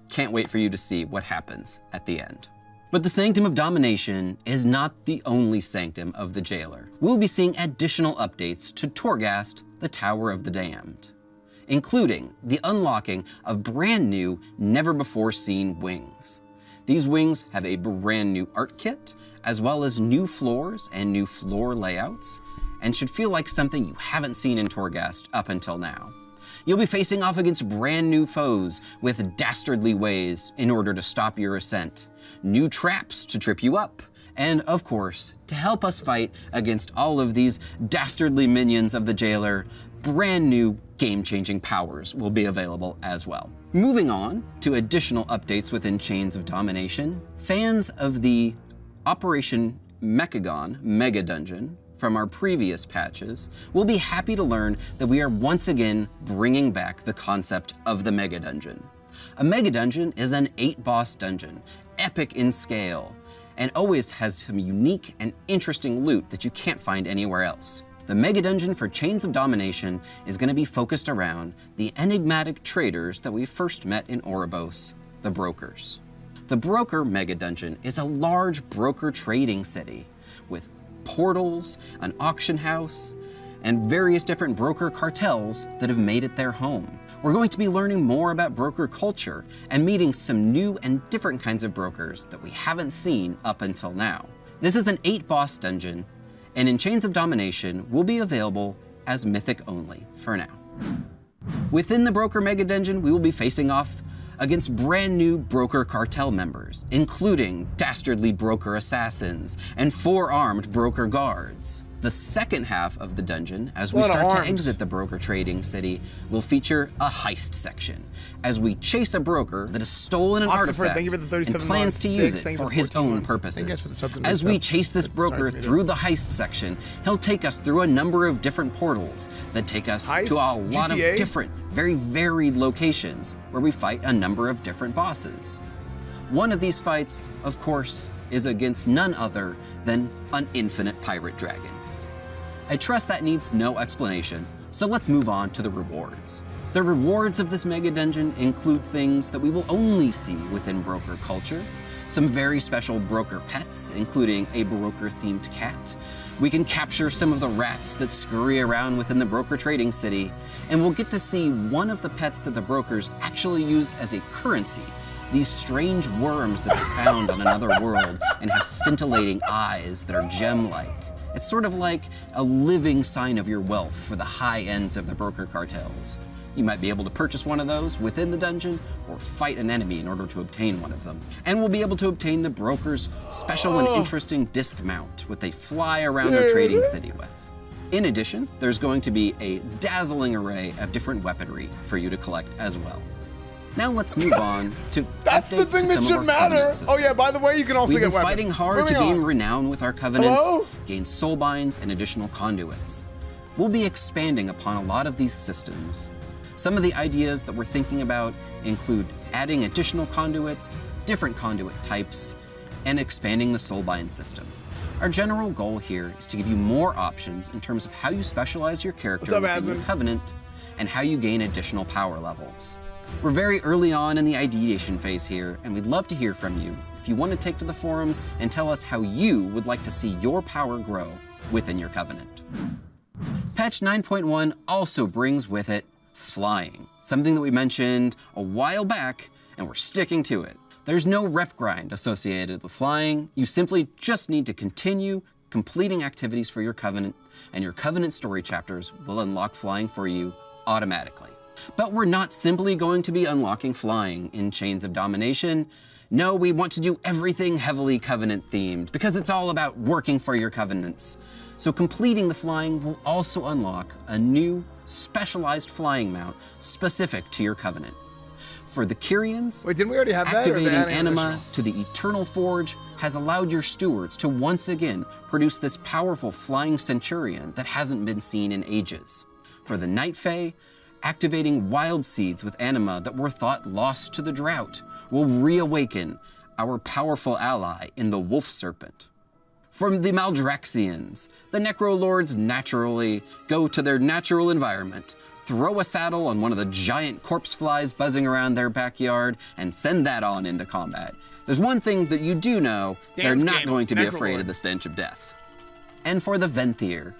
can't wait for you to see what happens at the end. But the Sanctum of Domination is not the only sanctum of the jailer. We'll be seeing additional updates to Torghast, the Tower of the Damned, including the unlocking of brand new, never-before-seen wings. These wings have a brand new art kit, as well as new floors and new floor layouts, and should feel like something you haven't seen in Torghast up until now. You'll be facing off against brand new foes with dastardly ways in order to stop your ascent, new traps to trip you up, and of course, to help us fight against all of these dastardly minions of the jailer, brand new game-changing powers will be available as well. Moving on to additional updates within Chains of Domination, fans of the Operation Mechagon Mega Dungeon from our previous patches will be happy to learn that we are once again bringing back the concept of the Mega Dungeon. A Mega Dungeon is an 8-boss dungeon, epic in scale, and always has some unique and interesting loot that you can't find anywhere else. The Mega Dungeon for Chains of Domination is going to be focused around the enigmatic traders that we first met in Oribos, the Brokers. The Broker Mega Dungeon is a large broker trading city with portals, an auction house, and various different broker cartels that have made it their home. We're going to be learning more about broker culture and meeting some new and different kinds of brokers that we haven't seen up until now. This is an 8-boss dungeon, and in Chains of Domination will be available as Mythic only for now. Within the Broker Mega Dungeon, we will be facing off against brand new broker cartel members, including dastardly broker assassins and 4-armed broker guards. The second half of the dungeon, as we start to exit the broker trading city, will feature a heist section, as we chase a broker that has stolen an artifact thank you for the 37 and plans months. to use Thank it you for for his 14 own months. purposes. Thank you for the subs and As we resubs. chase this broker Tomato. through the heist section, he'll take us through a number of different portals that take us Heist? to a lot GTA? of different, very varied locations where we fight a number of different bosses. One of these fights, of course, is against none other than an infinite pirate dragon. I trust that needs no explanation, so let's move on to the rewards. The rewards of this mega dungeon include things that we will only see within broker culture, some very special broker pets, including a broker-themed cat. We can capture some of the rats that scurry around within the broker trading city, and we'll get to see one of the pets that the brokers actually use as a currency, these strange worms that are found on another world and have scintillating eyes that are gem-like. It's sort of like a living sign of your wealth for the high ends of the broker cartels. You might be able to purchase one of those within the dungeon or fight an enemy in order to obtain one of them. And we'll be able to obtain the broker's special and interesting disc mount, which they fly around their trading city with. In addition, there's going to be a dazzling array of different weaponry for you to collect as well. Now let's move on to That's the updates thing to that some of should our matter. covenant Oh yeah, by the way, you can also We've get been weapons. fighting hard to Moving gain on. renown with our covenants, Hello? gain soulbinds and additional conduits. We'll be expanding upon a lot of these systems. Some of the ideas that we're thinking about include adding additional conduits, different conduit types, and expanding the soulbind system. Our general goal here is to give you more options in terms of how you specialize your character What's up, within your Asmund? covenant and how you gain additional power levels. We're very early on in the ideation phase here, and we'd love to hear from you if you want to take to the forums and tell us how you would like to see your power grow within your covenant. Patch 9.1 also brings with it flying, something that we mentioned a while back, and we're sticking to it. There's no rep grind associated with flying. You simply just need to continue completing activities for your covenant, and your covenant story chapters will unlock flying for you automatically. But we're not simply going to be unlocking flying in Chains of Domination. No, we want to do everything heavily covenant themed because it's all about working for your covenants. So completing the flying will also unlock a new specialized flying mount specific to your covenant. For the Kyrians, Wait, didn't we already have that? Or activating are they adding anima additional? to the Eternal Forge has allowed your stewards to once again produce this powerful flying centurion that hasn't been seen in ages. For the Night Fae, activating wild seeds with anima that were thought lost to the drought will reawaken our powerful ally in the Wolf Serpent. From the Maldraxians, the Necrolords naturally go to their natural environment, throw a saddle on one of the giant corpse flies buzzing around their backyard, and send that on into combat. There's one thing that you do know, they're Dance not game, going to be Necrolord. afraid of the stench of death. And for the Venthyr,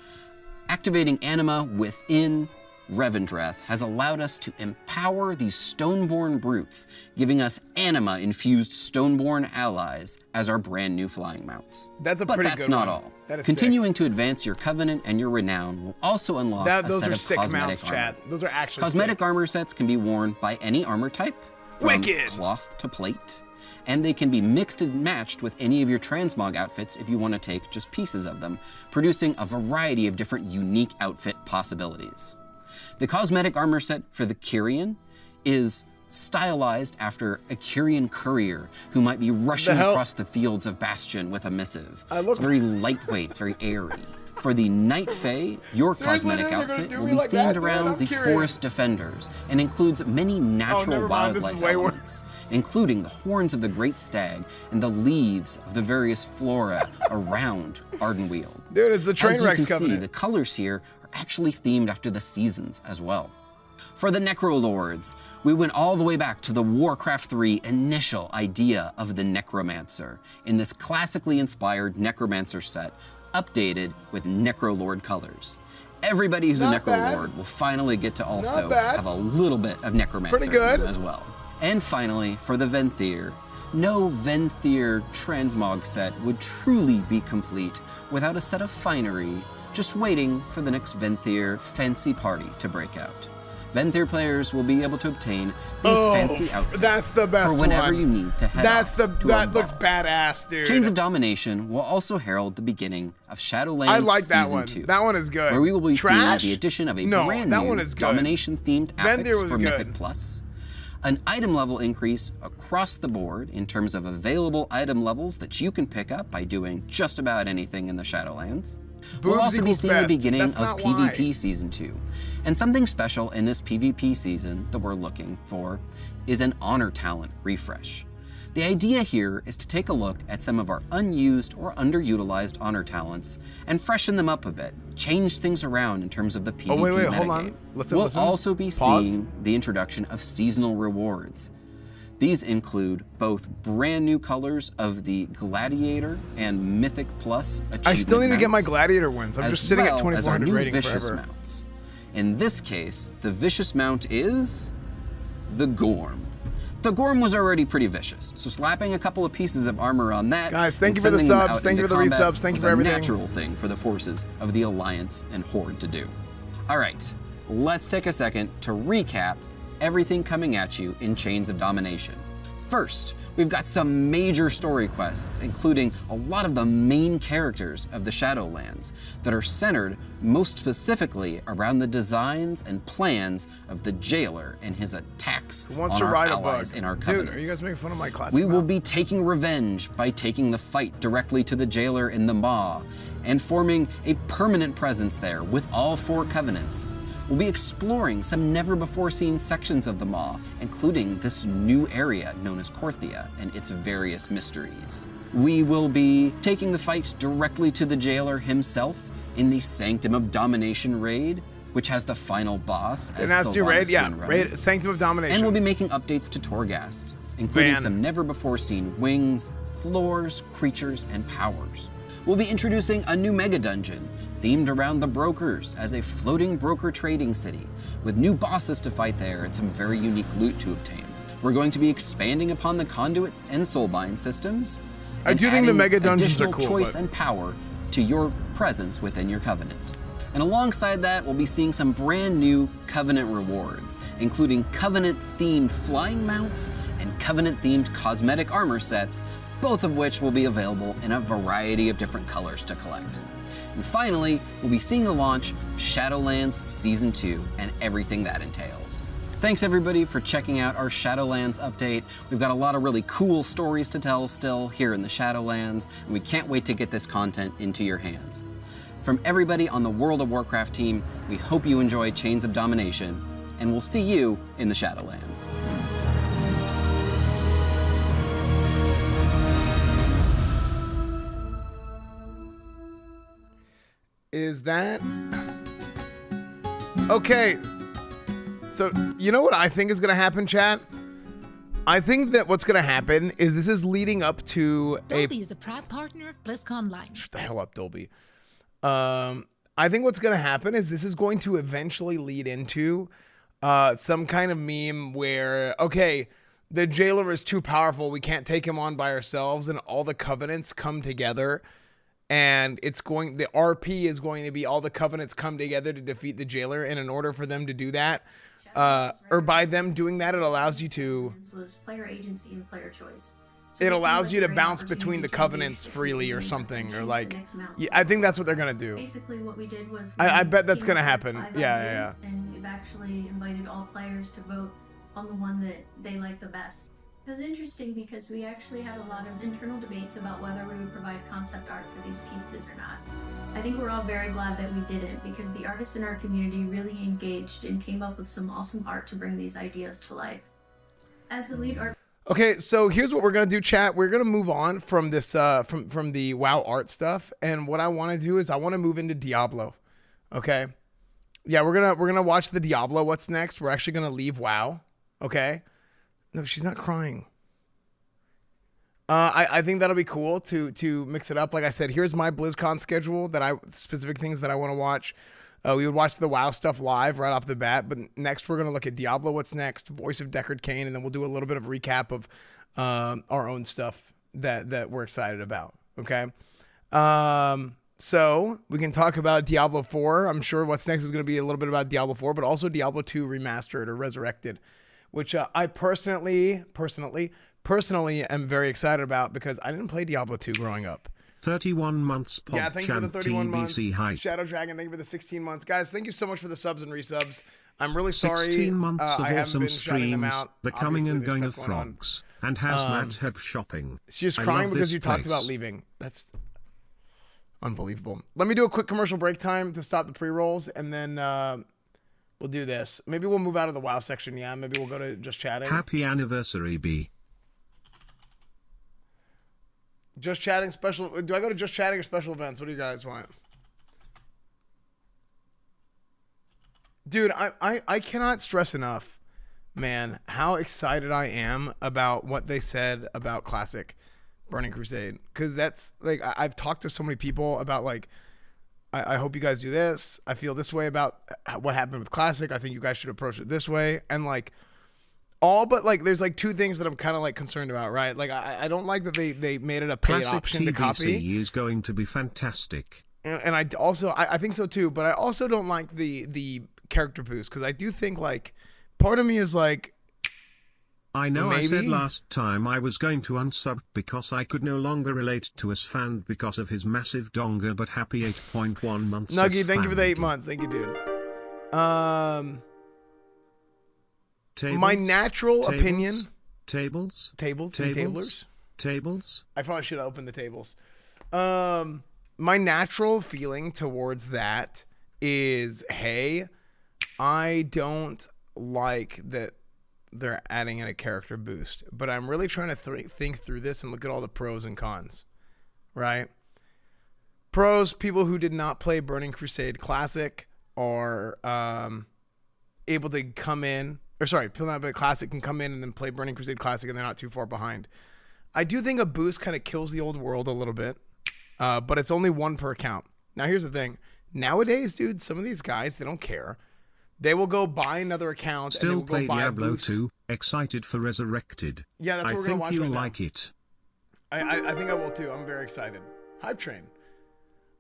activating anima within Revendreth has allowed us to empower these Stoneborn brutes, giving us anima-infused Stoneborn allies as our brand new flying mounts. That's a But pretty that's good not one. all. That is Continuing to advance your covenant and your renown will also unlock a Those set are of sick cosmetic mounts, armor. Chad. Those are actually Cosmetic sick. armor sets can be worn by any armor type, from Wicked. cloth to plate, and they can be mixed and matched with any of your transmog outfits if you want to take just pieces of them, producing a variety of different unique outfit possibilities. The cosmetic armor set for the Kyrian is stylized after a Kyrian courier who might be rushing hell? across the fields of Bastion with a missive. I look- It's very lightweight, it's very airy. For the Night Fae, your Seriously, cosmetic dude, you're gonna outfit do will me be like that, themed dude? around I'm the curious. Forest Defenders and includes many natural never mind, this is wildlife way worse. elements, including the horns of the great stag and the leaves of the various flora around Ardenweald. Dude, it's the train As you wrecks can see, covenant. the colors here are actually themed after the seasons as well. For the Necrolords, we went all the way back to the Warcraft 3 initial idea of the Necromancer in this classically inspired Necromancer set, updated with Necrolord colors. Everybody who's Not a Necrolord will finally get to also bad. have a little bit of Necromancer Pretty good. in them as well. And finally, for the Venthyr, no Venthyr transmog set would truly be complete without a set of finery, just waiting for the next Venthyr fancy party to break out. Venthyr players will be able to obtain these fancy outfits That's the best for whenever one. you need to head That's off the to that a looks ball. badass, dude. Chains of Domination will also herald the beginning of Shadowlands I like that Season one. 2. That one is good. Where we will be Trash? seeing the addition of a No, brand that new one is good. Domination-themed Venthyr affix was for good. Mythic Plus, an item level increase across the board in terms of available item levels that you can pick up by doing just about anything in the Shadowlands. We'll Boobs also be equals seeing best. the beginning That's of not PvP why. Season 2. And something special in this PvP season that we're looking for is an honor talent refresh. The idea here is to take a look at some of our unused or underutilized honor talents and freshen them up a bit, change things around in terms of the PvP wait, hold on. metagame. Listen, We'll listen. also be Pause. seeing the introduction of seasonal rewards. These include both brand new colors of the Gladiator and Mythic Plus achievement I still need to get my mounts, Gladiator wins. I'm as just sitting at well as our 2400 new rating Vicious forever. mounts. In this case, the Vicious mount is the Gorm. The Gorm was already pretty vicious, so slapping a couple of pieces of armor on that. Guys, thank and you for the sending them subs, out thank you into for the combat resubs, thank you was for a everything. natural thing for the forces of the Alliance and Horde to do. All right, let's take a second to recap everything coming at you in Chains of Domination. First, we've got some major story quests, including a lot of the main characters of the Shadowlands that are centered most specifically around the designs and plans of the Jailer and his attacks Who wants on to our ride a allies bug? in our Dude, covenants. are you guys making fun of my classic We will map? be taking revenge by taking the fight directly to the Jailer in the Maw and forming a permanent presence there with all 4 covenants. We'll be exploring some never-before-seen sections of the Maw, including this new area known as Korthia and its various mysteries. We will be taking the fight directly to the Jailer himself in the Sanctum of Domination raid, which has the final boss as Nasty Sylvanas raid, yeah. Windrunner. Raid, Sanctum of Domination. And we'll be making updates to Torghast, including Van. some never-before-seen wings, floors, creatures, and powers. We'll be introducing a new mega dungeon themed around the brokers as a floating broker trading city with new bosses to fight there and some very unique loot to obtain. We're going to be expanding upon the conduits and soulbind systems. I and do think the adding mega dungeons are additional cool, choice but- and power to your presence within your covenant. And alongside that, we'll be seeing some brand new Covenant rewards, including Covenant-themed flying mounts and Covenant-themed cosmetic armor sets, both of which will be available in a variety of different colors to collect. And finally, we'll be seeing the launch of Shadowlands Season 2 and everything that entails. Thanks everybody for checking out our Shadowlands update. We've got a lot of really cool stories to tell still here in the Shadowlands, and we can't wait to get this content into your hands. From everybody on the World of Warcraft team, we hope you enjoy Chains of Domination, and we'll see you in the Shadowlands. Is that... Okay. So, you know what I think is going to happen, chat? I think that what's going to happen is this is leading up to Dolby is a proud partner of Blizzcon Online. Shut the hell up, Dolby. I think what's going to happen is this is going to eventually lead into some kind of meme where, okay, the Jailer is too powerful. We can't take him on by ourselves, and all the covenants come together. And the RP is going to be all the covenants come together to defeat the Jailer. And in order for them to do that, or by them doing that, it allows you to... was player agency and player choice. It allows you to bounce between the covenants freely or something, or like, yeah, I think that's what they're gonna do. Basically, what we did was I bet that's gonna happen. Yeah. And we've actually invited all players to vote on the one that they like the best. It was interesting because we actually had a lot of internal debates about whether we would provide concept art for these pieces or not. I think we're all very glad that we didn't, because the artists in our community really engaged and came up with some awesome art to bring these ideas to life. As the lead art... Okay, so here's what we're gonna do, chat. We're gonna move on from this, from the WoW art stuff, and what I want to do is I want to move into Diablo. Okay, yeah, we're gonna watch the Diablo. What's next? We're actually gonna leave WoW. Okay, no, she's not crying. I think that'll be cool to mix it up. Like I said, here's my BlizzCon schedule specific things that I want to watch. We would watch the WoW stuff live right off the bat, but next we're going to look at Diablo, what's next, Voice of Deckard Cain, and then we'll do a little bit of recap of our own stuff that we're excited about, okay? So we can talk about Diablo 4. I'm sure what's next is going to be a little bit about Diablo 4, but also Diablo 2 Remastered or Resurrected, which I personally am very excited about because I didn't play Diablo 2 growing up. 31 months pod Yeah, thank you for the 31 months. TBC hype. Shadow Dragon, thank you for the 16 months. Guys, thank you so much for the subs and resubs. I'm really sorry 16 months of I haven't awesome been shouting them streams, out. the coming Obviously, and there's going of stuff going on. frogs, and hazmat help shopping. She's I crying love because this you talked place. about leaving. That's unbelievable. Let me do a quick commercial break time to stop the pre-rolls, and then we'll do this. Maybe we'll move out of the WoW section. Yeah, maybe we'll go to just chatting. Happy anniversary, B. Just chatting special. Do I go to just chatting or special events? What do you guys want? Dude, I cannot stress enough, man, how excited I am about what they said about Classic Burning Crusade. Because that's, like, I've talked to so many people about, like, I hope you guys do this. I feel this way about what happened with Classic. I think you guys should approach it this way. And, like, all but, like, there's, like, two things that I'm kind of, like, concerned about, right? Like, I don't like that they made it a paid Classic option to copy. TBC is going to be fantastic. And I also, I think so too, but I also don't like the character boost, because I do think, like, part of me is like, I know I Maybe? said last time I was going to unsub because I could no longer relate to his fan because of his massive donger, but happy 8.1 months. Nuggy, thank you for the 8 months. Thank you, dude. My natural opinion. Tables. Tablers. Tables. I probably should have opened the tables. My natural feeling towards that is, hey, I don't like that they're adding in a character boost, but I'm really trying to think through this and look at all the pros and cons, right? Pros, people who did not play Burning Crusade Classic are able to come in, or sorry, people not play Classic can come in and then play Burning Crusade Classic and they're not too far behind. I do think a boost kind of kills the old world a little bit, but it's only one per account. Now, here's the thing. Nowadays, dude, some of these guys, they don't care. They will go buy another account Still and they will play go buy Diablo a boost. 2, excited for Resurrected. Yeah, that's what I we're going to think watch you'll right now. like it. I think I will too. I'm very excited. Hype train.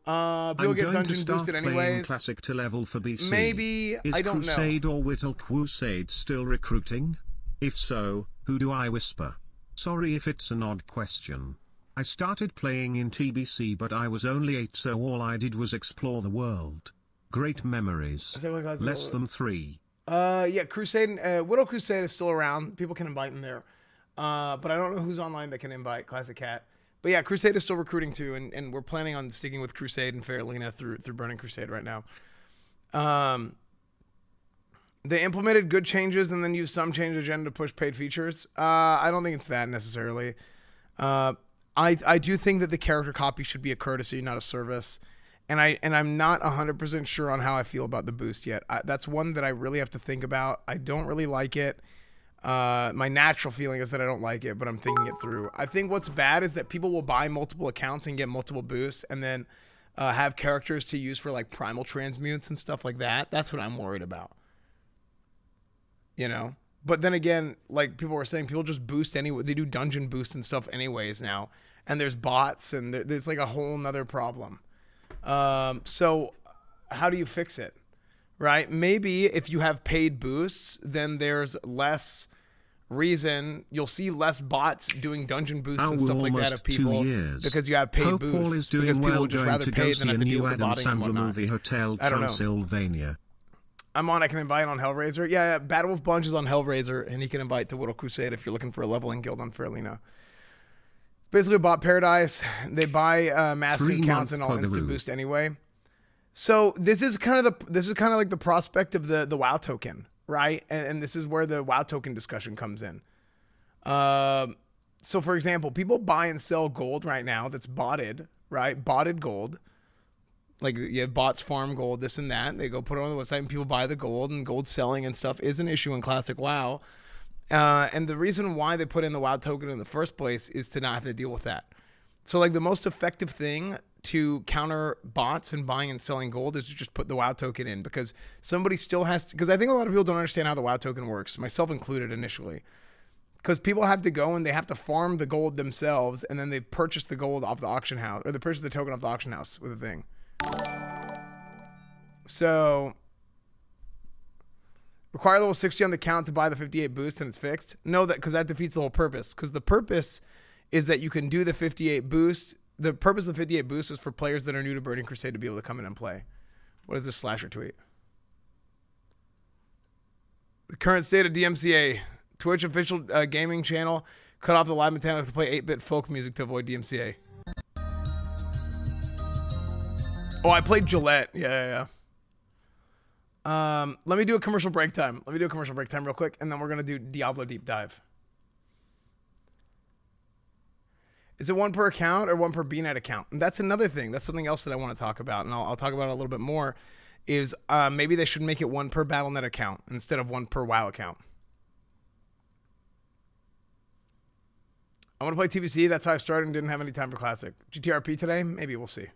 People I'm get going to dungeon start boosted playing anyways. Classic to level for BC. Maybe, Is I don't know. Crusade or Whittle Crusade still recruiting? If so, who do I whisper? Sorry if it's an odd question. I started playing in TBC but I was only 8, so all I did was explore the world. Great memories. Less than 3. Yeah, Crusade, Widow Crusade is still around. People can invite in there. But I don't know who's online that can invite Classic Cat. But yeah, Crusade is still recruiting too, and we're planning on sticking with Crusade and Fairlina through Burning Crusade right now. They implemented good changes and then used some change agenda to push paid features. I don't think it's that necessarily. I do think that the character copy should be a courtesy, not a service. And I'm not 100% sure on how I feel about the boost yet. That's one that I really have to think about. I don't really like it. My natural feeling is that I don't like it, but I'm thinking it through. I think what's bad is that people will buy multiple accounts and get multiple boosts and then have characters to use for like primal transmutes and stuff like that. That's what I'm worried about. You know? But then again, like people were saying, people just boost anyway. They do dungeon boosts and stuff anyways now. And there's bots and there's like a whole nother problem. So how do you fix it? Right? Maybe if you have paid boosts, then there's less reason. You'll see less bots doing dungeon boosts and stuff like that of people because you have paid Hope boosts. Paul is doing Because people well would just going rather to pay go than see have a to deal new with the Adam botting and Sandler whatnot. movie, Hotel I don't know. Transylvania. I'm on. I can invite on Hellraiser. Yeah, Bad Wolf Bunch is on Hellraiser, and he can invite to Widow Crusade if you're looking for a leveling guild on Fairlina. It's basically a bot paradise. They buy massive 3 accounts and all month instant Puggaroo. boost anyway. So this is kind of like the prospect of the WoW token, right? And this is where the WoW token discussion comes in. So for example, people buy and sell gold right now that's botted, right? Botted gold. Like you have bots farm gold, this and that. They go put it on the website and people buy the gold, and gold selling and stuff is an issue in Classic WoW. And the reason why they put in the WoW token in the first place is to not have to deal with that. So like the most effective thing to counter bots and buying and selling gold is to just put the WoW token in, because somebody still has to, because I think a lot of people don't understand how the WoW token works, myself included initially. Because people have to go and they have to farm the gold themselves, and then they purchase the gold off the auction house, or they purchase the token off the auction house with a thing. So, require level 60 on the count to buy the 58 boost and it's fixed? No, because that defeats the whole purpose. Because the purpose is that you can do the 58 boost. The purpose of the 58 boost is for players that are new to Burning Crusade to be able to come in and play. What is this slasher tweet? The current state of DMCA. Twitch official gaming channel cut off the live mechanic to play 8-bit folk music to avoid DMCA. Oh, I played Gillette. Yeah. Let me do a commercial break time. Real quick, and then we're going to do Diablo Deep Dive. Is it one per account or one per BNet account? And that's another thing. That's something else that I want to talk about, and I'll talk about it a little bit more, is maybe they should make it one per Battle.net account instead of one per WoW account. I want to play TVC. That's how I started and didn't have any time for Classic. GTRP today? Maybe. We'll see.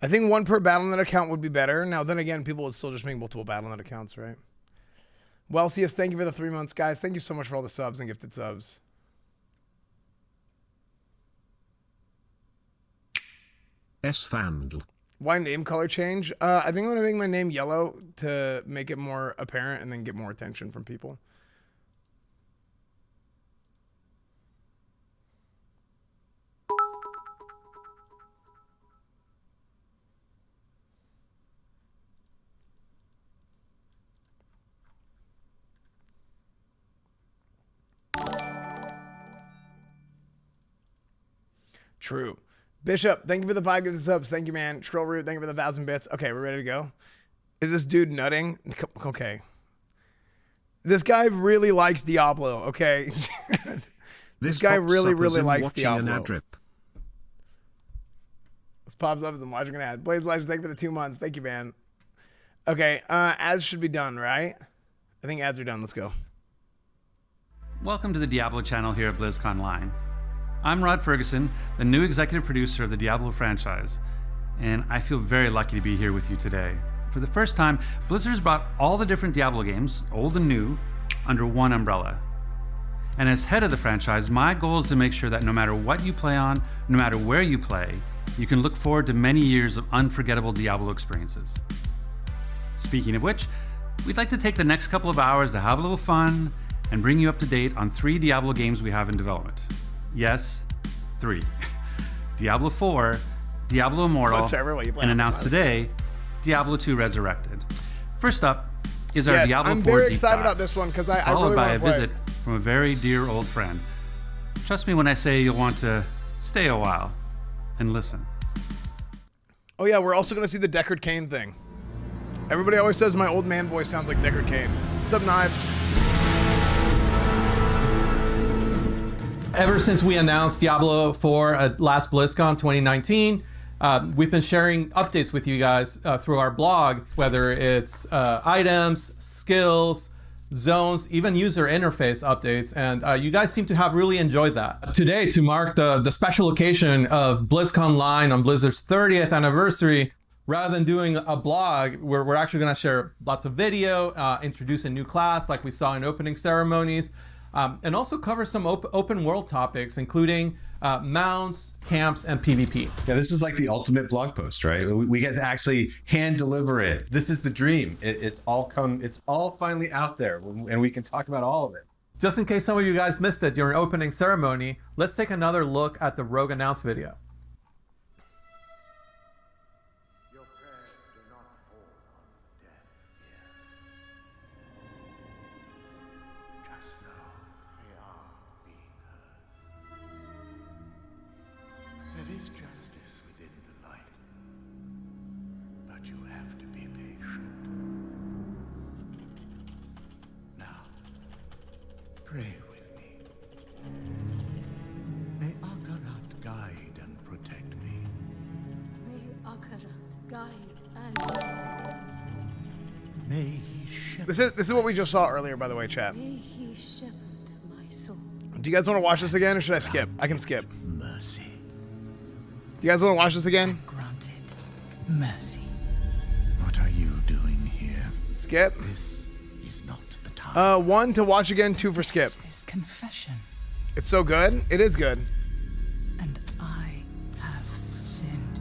I think one per Battle.net account would be better. Now, then again, people would still just make multiple Battle.net accounts, right? Well, CS, thank you for the 3 months. Guys, thank you so much for all the subs and gifted subs. S-Fandl. Why name color change? I think I'm going to make my name yellow to make it more apparent and then get more attention from people. True. Bishop, thank you for the 5 gifted subs. Thank you, man. Trill Root, thank you for the 1,000 bits. Okay, we're ready to go. Is this dude nutting? Okay. This guy really likes Diablo, okay? This guy really likes Diablo. This pops up as I'm watching an ad. Blaze Legends, thank you for the 2 months. Thank you, man. Okay, ads should be done, right? I think ads are done. Let's go. Welcome to the Diablo channel here at Blizzcon Online. I'm Rod Ferguson, the new executive producer of the Diablo franchise, and I feel very lucky to be here with you today. For the first time, Blizzard has brought all the different Diablo games, old and new, under one umbrella. And as head of the franchise, my goal is to make sure that no matter what you play on, no matter where you play, you can look forward to many years of unforgettable Diablo experiences. Speaking of which, we'd like to take the next couple of hours to have a little fun and bring you up to date on 3 Diablo games we have in development. Yes, 3. Diablo 4, Diablo Immortal, and announced today, Diablo 2 Resurrected. First up is our Diablo 4 I'm very deep excited dive, about this one because I followed really by want a to play. visit from a very dear old friend. Trust me when I say you'll want to stay a while and listen. Oh yeah, we're also going to see the Deckard Cain thing. Everybody always says my old man voice sounds like Deckard Cain. What's up, Knives? Ever since we announced Diablo 4 at last BlizzCon 2019, we've been sharing updates with you guys through our blog, whether it's items, skills, zones, even user interface updates, and you guys seem to have really enjoyed that. Today, to mark the special occasion of BlizzCon Online on Blizzard's 30th anniversary, rather than doing a blog, we're actually going to share lots of video, introduce a new class like we saw in opening ceremonies, and also cover some open world topics, including mounts, camps, and PvP. Yeah, this is like the ultimate blog post, right? We get to actually hand deliver it. This is the dream. It's all finally out there, and we can talk about all of it. Just in case some of you guys missed it during opening ceremony, let's take another look at the Rogue Announce video. There is justice within the light, but you have to be patient. Now, pray with me. May Akarat guide and protect me. May Akarat guide and protect me. May he shepherd. This is what we just saw earlier, by the way, chat. May he shepherd my soul. Do you guys want to watch this again, or should I skip? I can skip. Mercy. Do you guys want to watch this again? Granted mercy. What are you doing here? Skip. This is not the time. 1 to watch again, 2 for skip. This confession. It's so good. It is good. And I have sinned.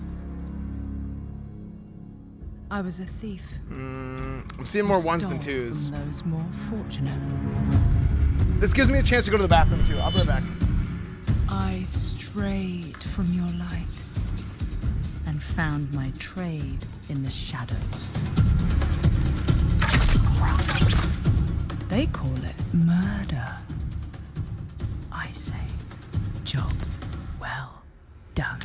I was a thief. I'm seeing more 1s than 2s. From those more fortunate. This gives me a chance to go to the bathroom too. I'll be right back. I strayed from your light and found my trade in the shadows. They call it murder. I say, job well done.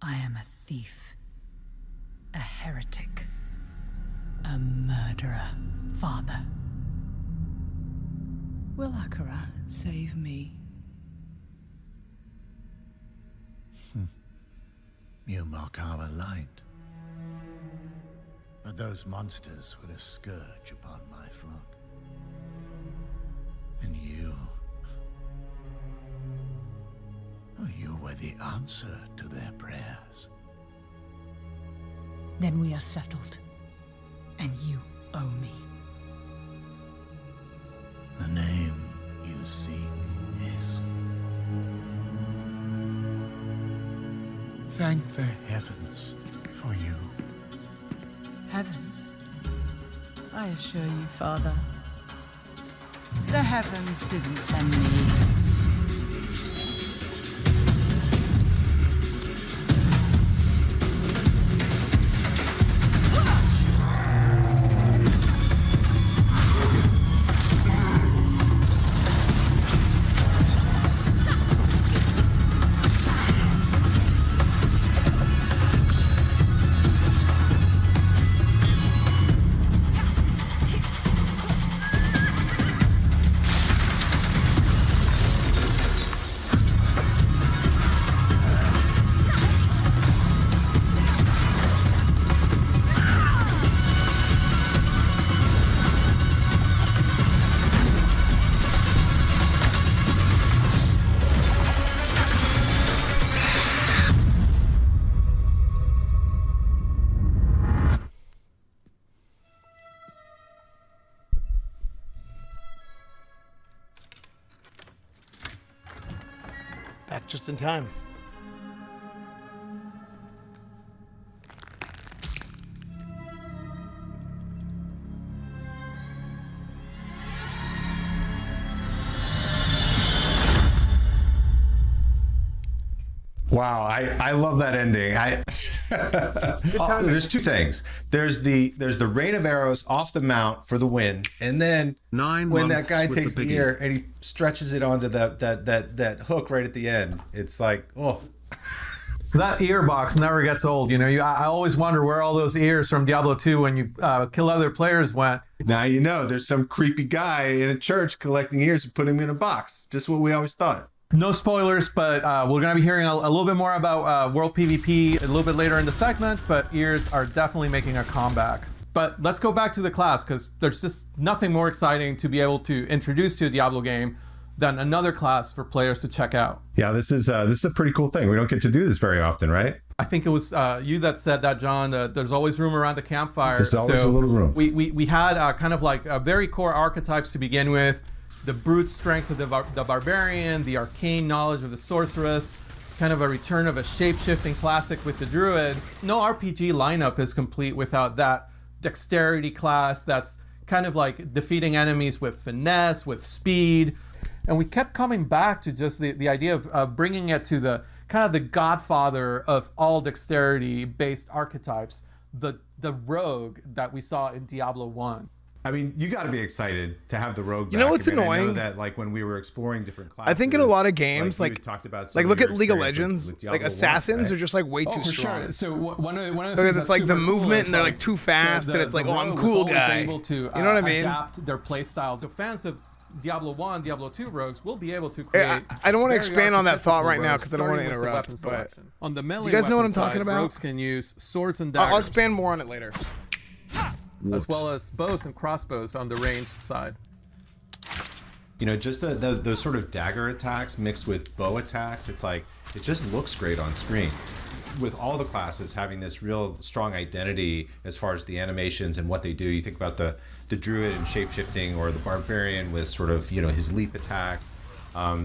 I am a thief, a heretic, a murderer, Father. Will Akarat save me? You mock our light. But those monsters were a scourge upon my flock. And you were the answer to their prayers. Then we are settled. And you owe me. The name you seek is... Thank the heavens for you. Heavens? I assure you, Father, the heavens didn't send me. Back just in time. Wow, I love that ending. There's two things. There's the rain of arrows off the mount for the win, and then when that guy takes the ear and he stretches it onto that hook right at the end, it's like, oh. That ear box never gets old. You know, I always wonder where all those ears from Diablo 2 when you kill other players went. Now you know there's some creepy guy in a church collecting ears and putting them in a box. Just what we always thought. No spoilers, but we're going to be hearing a little bit more about World PvP a little bit later in the segment, but ears are definitely making a comeback. But let's go back to the class, because there's just nothing more exciting to be able to introduce to a Diablo game than another class for players to check out. Yeah, this is a pretty cool thing. We don't get to do this very often, right? I think it was you that said that, John. There's always room around the campfire. There's always a little room. We had kind of like very core archetypes to begin with. The brute strength of the barbarian, the arcane knowledge of the sorceress, kind of a return of a shape-shifting classic with the druid. No RPG lineup is complete without that dexterity class that's kind of like defeating enemies with finesse, with speed. And we kept coming back to just the idea of bringing it to the kind of the godfather of all dexterity-based archetypes, the rogue that we saw in Diablo 1. I mean, you got to be excited to have the rogue back. You know what's annoying? I know that, like, when we were exploring different classes, I think in a lot of games, like talked about look at League of Legends, like assassins are just like way too strong. Sure. So one of the because things it's like the movement and they're like too fast, and it's like, oh, I'm cool guy. Able to, you know what I mean? Adapt their play styles. So fans of Diablo 1, Diablo 2 rogues will be able to create. I don't want to expand on that thought right now because I don't want to interrupt. But on the melee, you guys know what I'm side, talking about? Rogues can use swords and daggers. I'll expand more on it later. As well as bows and crossbows on the ranged side. You know, just those sort of dagger attacks mixed with bow attacks, it's like, it just looks great on screen. With all the classes having this real strong identity as far as the animations and what they do, you think about the druid and shapeshifting, or the barbarian with sort of, you know, his leap attacks.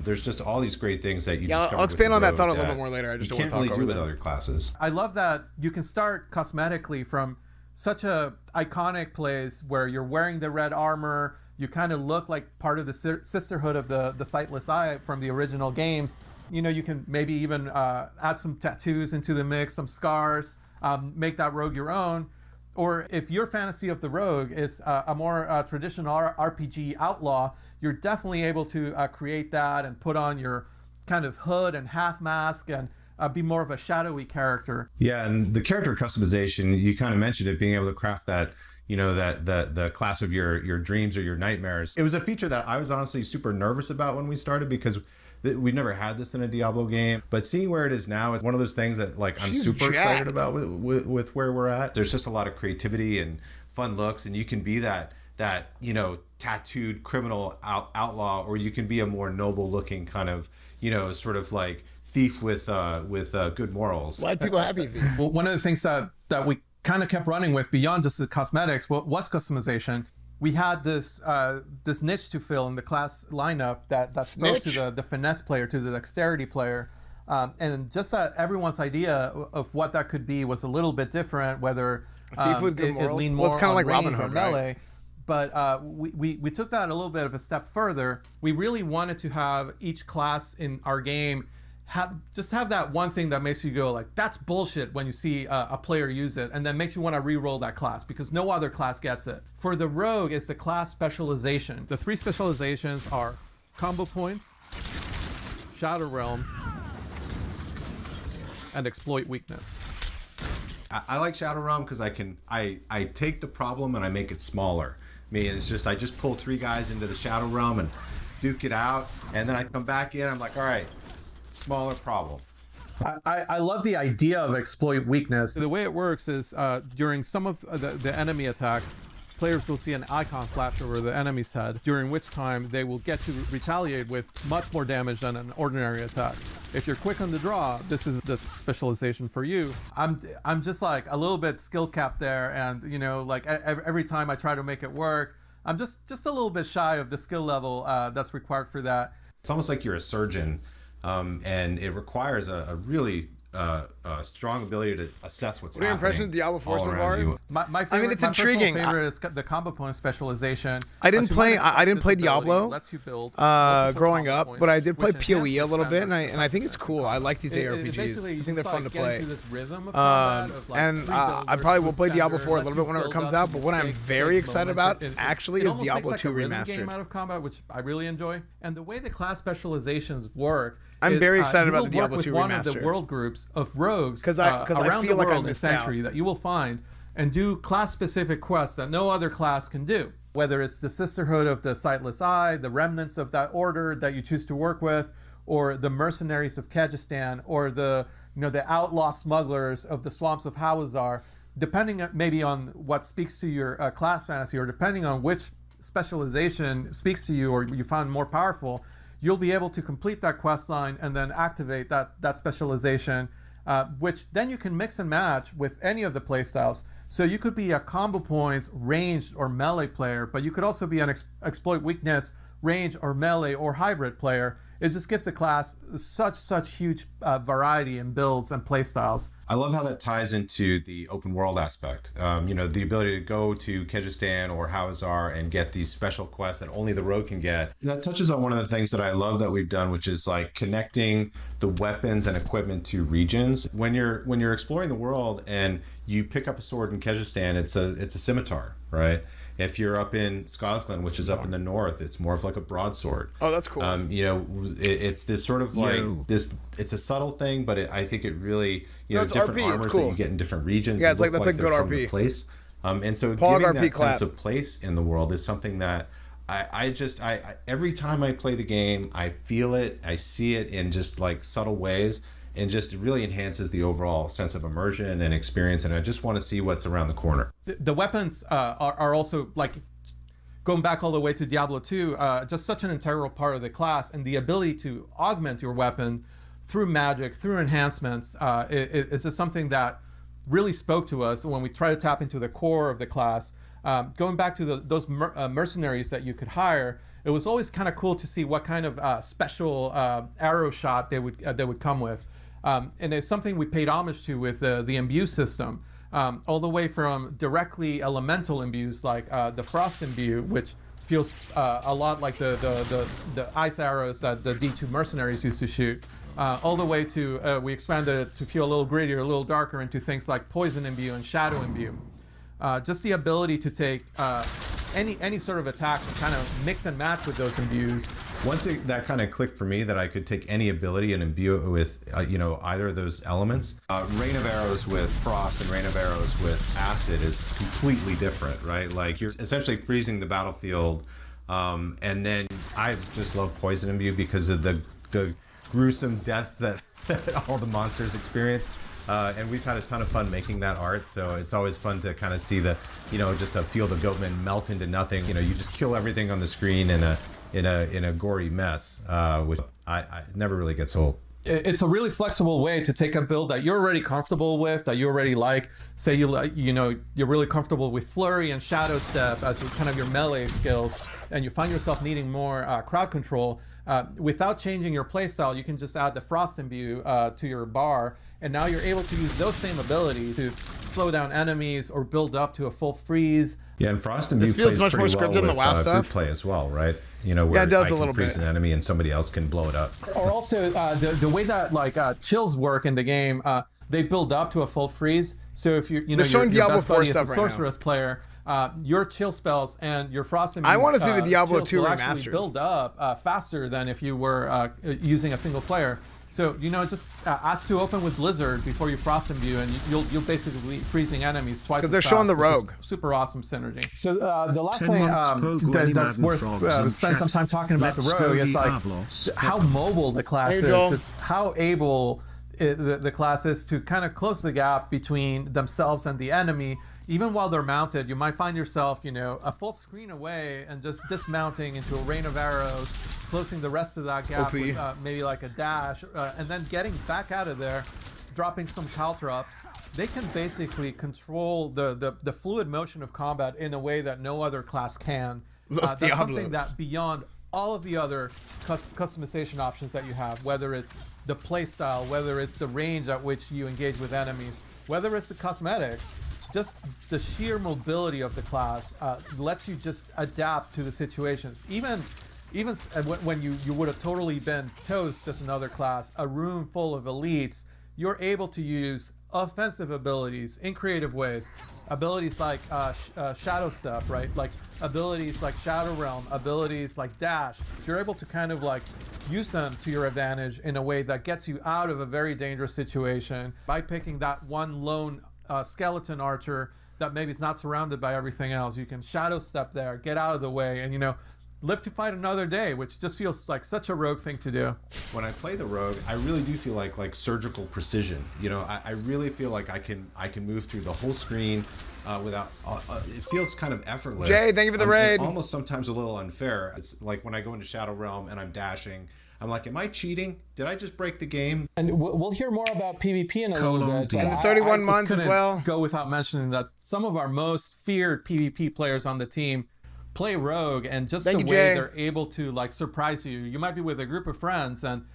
There's just all these great things that you I'll expand on that thought a little bit more later. I just don't want to talk really do over with that. other classes. I love that you can start cosmetically from such a iconic place where you're wearing the red armor, you kind of look like part of the sisterhood of the Sightless Eye from the original games. You know, you can maybe even add some tattoos into the mix, some scars, make that rogue your own. Or if your fantasy of the rogue is a more traditional RPG outlaw, you're definitely able to create that and put on your kind of hood and half mask and be more of a shadowy character. Yeah, and the character customization, you kind of mentioned it, being able to craft that, you know, that the class of your dreams or your nightmares. It was a feature that I was honestly super nervous about when we started, because we've never had this in a Diablo game, but seeing where it is now, it's one of those things that like I'm She's super jacked. excited about with where we're at. There's just a lot of creativity and fun looks, and you can be that you know, tattooed criminal outlaw, or you can be a more noble looking kind of, you know, sort of like thief with good morals. Why do people happy thief? Well, one of the things that we kind of kept running with beyond just the cosmetics was customization. We had this this niche to fill in the class lineup that spoke to the finesse player, to the dexterity player, and just that everyone's idea of what that could be was a little bit different. Whether A thief with good it morals? leaned Well, more it's kinda on like Robin range or Hood, right? melee. But we took that a little bit of a step further. We really wanted to have each class in our game have that one thing that makes you go like, that's bullshit when you see a player use it, and then makes you want to re-roll that class because no other class gets it. For the rogue, it's the class specialization. The 3 specializations are combo points, Shadow Realm, and exploit weakness. I like Shadow Realm because I take the problem and I make it smaller. I mean, it's just I just pull 3 guys into the Shadow Realm and duke it out, and then I come back in. I'm like, all right, smaller problem. I love the idea of exploit weakness. The way it works is during some of the enemy attacks, players will see an icon flash over the enemy's head, during which time they will get to retaliate with much more damage than an ordinary attack. If you're quick on the draw, this is the specialization for you. I'm just like a little bit skill capped there, and you know, like every time I try to make it work, I'm just a little bit shy of the skill level that's required for that. It's almost like you're a surgeon, and it requires a really strong ability to assess what's happening. What are your impressions of Diablo 4 all so around far? you. My favorite, I mean, it's my intriguing. personal favorite is the combo point specialization. I didn't play Diablo Lets you build growing up, but I did play which PoE a enhances little bit, and standard I think it's cool. I like these It ARPGs. basically I think they're just, fun like, to get play. into this rhythm of combat of, like, And three I builders probably will with play Diablo standard, 4 a lets little you bit whenever it build comes up out, but what I'm big very excited moments. about actually It is almost Diablo makes 2 like a rhythm Remastered. game out of combat, which I really enjoy. And the way the class specializations work, I'm very excited you about will the Diablo work 2 with one of the Remastered. world groups of rogues Because I around feel the like I world in missed out. Sanctuary that you will find and do class-specific quests that no other class can do. Whether it's the Sisterhood of the Sightless Eye, the remnants of that order that you choose to work with, or the mercenaries of Kyrgyzstan, or the outlaw smugglers of the swamps of Hawazar, depending maybe on what speaks to your class fantasy, or depending on which specialization speaks to you or you find more powerful, you'll be able to complete that quest line and then activate that specialization, which then you can mix and match with any of the playstyles. So you could be a combo points, ranged, or melee player, but you could also be an exploit weakness, range, or melee, or hybrid player. It just gives the class such huge variety in builds and playstyles. I love how that ties into the open world aspect. The ability to go to Kyrgyzstan or Hawazar and get these special quests that only the rogue can get. That touches on one of the things that I love that we've done, which is like connecting the weapons and equipment to regions. When you're exploring the world and you pick up a sword in Kyrgyzstan, it's a scimitar, right? If you're up in Skazglen, which is up in the north, it's more of like a broadsword. Oh, that's cool. It's this sort of like this. It's a subtle thing, but I think it really, it's different RP, armors it's cool. that you get in different regions. Yeah, it's look like that's a they're good from the RP. place. And so Pog giving RP that clap. sense of place in the world is something that I every time I play the game, I feel it, I see it in just like subtle ways. And just really enhances the overall sense of immersion and experience. And I just want to see what's around the corner. The weapons are also, like, going back all the way to Diablo 2, just such an integral part of the class, and the ability to augment your weapon through magic, through enhancements, it's just something that really spoke to us when we try to tap into the core of the class. Going back to those mercenaries that you could hire, it was always kind of cool to see what kind of special arrow shot they would come with. And it's something we paid homage to with the imbue system, all the way from directly elemental imbues like the frost imbue, which feels a lot like the ice arrows that the D2 mercenaries used to shoot, all the way to we expanded it to feel a little grittier, a little darker, into things like poison imbue and shadow imbue. Just the ability to take any sort of attack and kind of mix and match with those imbues. Once that kind of clicked for me that I could take any ability and imbue it with either of those elements. Rain of Arrows with frost and Rain of Arrows with acid is completely different, right? Like you're essentially freezing the battlefield, and then I just love poison imbue because of the the gruesome deaths that all the monsters experience. And we've had a ton of fun making that art, so it's always fun to kind of see the, just a field of goatmen melt into nothing. You just kill everything on the screen in a gory mess, which I never really gets old. It's a really flexible way to take a build that you're already comfortable with, that you already like. Say you're really comfortable with Flurry and Shadow Step as kind of your melee skills, and you find yourself needing more crowd control. Without changing your playstyle, you can just add the Frost Imbue to your bar, and now you're able to use those same abilities to slow down enemies or build up to a full freeze. Yeah, and Frost Imbue This feels much more scripted than the WoW group stuff. play as well, right? Where it does I a can little freeze bit. an enemy and somebody else can blow it up. Or also the way that chills work in the game, they build up to a full freeze. So if you're They're showing your Diablo best 4 buddy is stuff a right now. sorceress player, your chill spells and your Frost Imbue I want to see the Diablo chills 2 will actually remastered. build up faster than if you were using a single player. So just ask to open with Blizzard before you Frost Imbue, and you'll basically be freezing enemies twice. Because as they're showing fast, the rogue. Super awesome synergy. So the last 10 thing months Pogo that's Madden worth Frogs in spend some chat. time talking about Let's the go rogue is like Diablos. how mobile the class Hey, is, Joel. just how able the class is to kind of close the gap between themselves and the enemy. Even while they're mounted, you might find yourself, a full screen away and just dismounting into a rain of arrows, closing the rest of that gap OP. with maybe like a dash, and then getting back out of there, dropping some caltrops. They can basically control the fluid motion of combat in a way that no other class can. Los That's something Diablos. that beyond all of the other customization options that you have, whether it's the playstyle, whether it's the range at which you engage with enemies, whether it's the cosmetics, just the sheer mobility of the class lets you just adapt to the situations. Even when you would have totally been toast as another class, a room full of elites, you're able to use offensive abilities in creative ways. Abilities like Shadow Step, right? Like abilities like Shadow Realm, abilities like Dash. So you're able to kind of like use them to your advantage in a way that gets you out of a very dangerous situation by picking that one lone skeleton archer that maybe is not surrounded by everything else. You can Shadow Step there, get out of the way, and live to fight another day, which just feels like such a rogue thing to do. When I play the rogue, I really do feel like surgical precision. I really feel like I can move through the whole screen without. It feels kind of effortless. Jay, thank you for the raid. And almost sometimes a little unfair. It's like when I go into Shadow Realm and I'm dashing. I'm like, am I cheating? Did I just break the game? And we'll hear more about PvP in a little bit. And the but 31 I just months as couldn't well. Go without mentioning that some of our most feared PvP players on the team play Rogue, and just Thank the you, way Jay. they're able to surprise you. You might be with a group of friends, and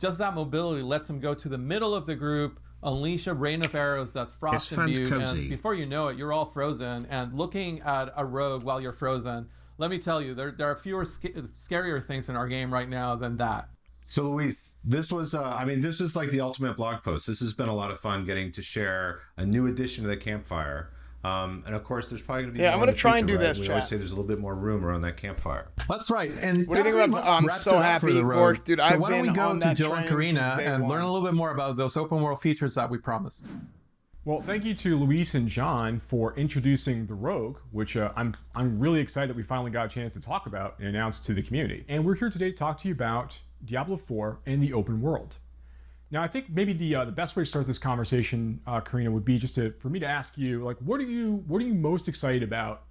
just that mobility lets them go to the middle of the group, unleash a rain of arrows that's Frost Imbue, and before you know it, you're all frozen. And looking at a Rogue while you're frozen, let me tell you, there are fewer scarier things in our game right now than that. So Luis, this was this was like the ultimate blog post. This has been a lot of fun getting to share a new addition to the campfire. And of course, there's probably going to be more I'm going in to the try and future, do right? this, We chat. always say there's a little bit more room around that campfire. That's right. And What do you think about? I'm so happy, Gork, dude. So I've why don't we been go on to that Joe and train Karina since day and one. learn a little bit more about those open world features that we promised. Well, thank you to Luis and John for introducing the Rogue, which I'm really excited that we finally got a chance to talk about and announce to the community. And we're here today to talk to you about Diablo 4 and the open world. Now, I think maybe the best way to start this conversation, Karina, would be just for me to ask you, what are you most excited about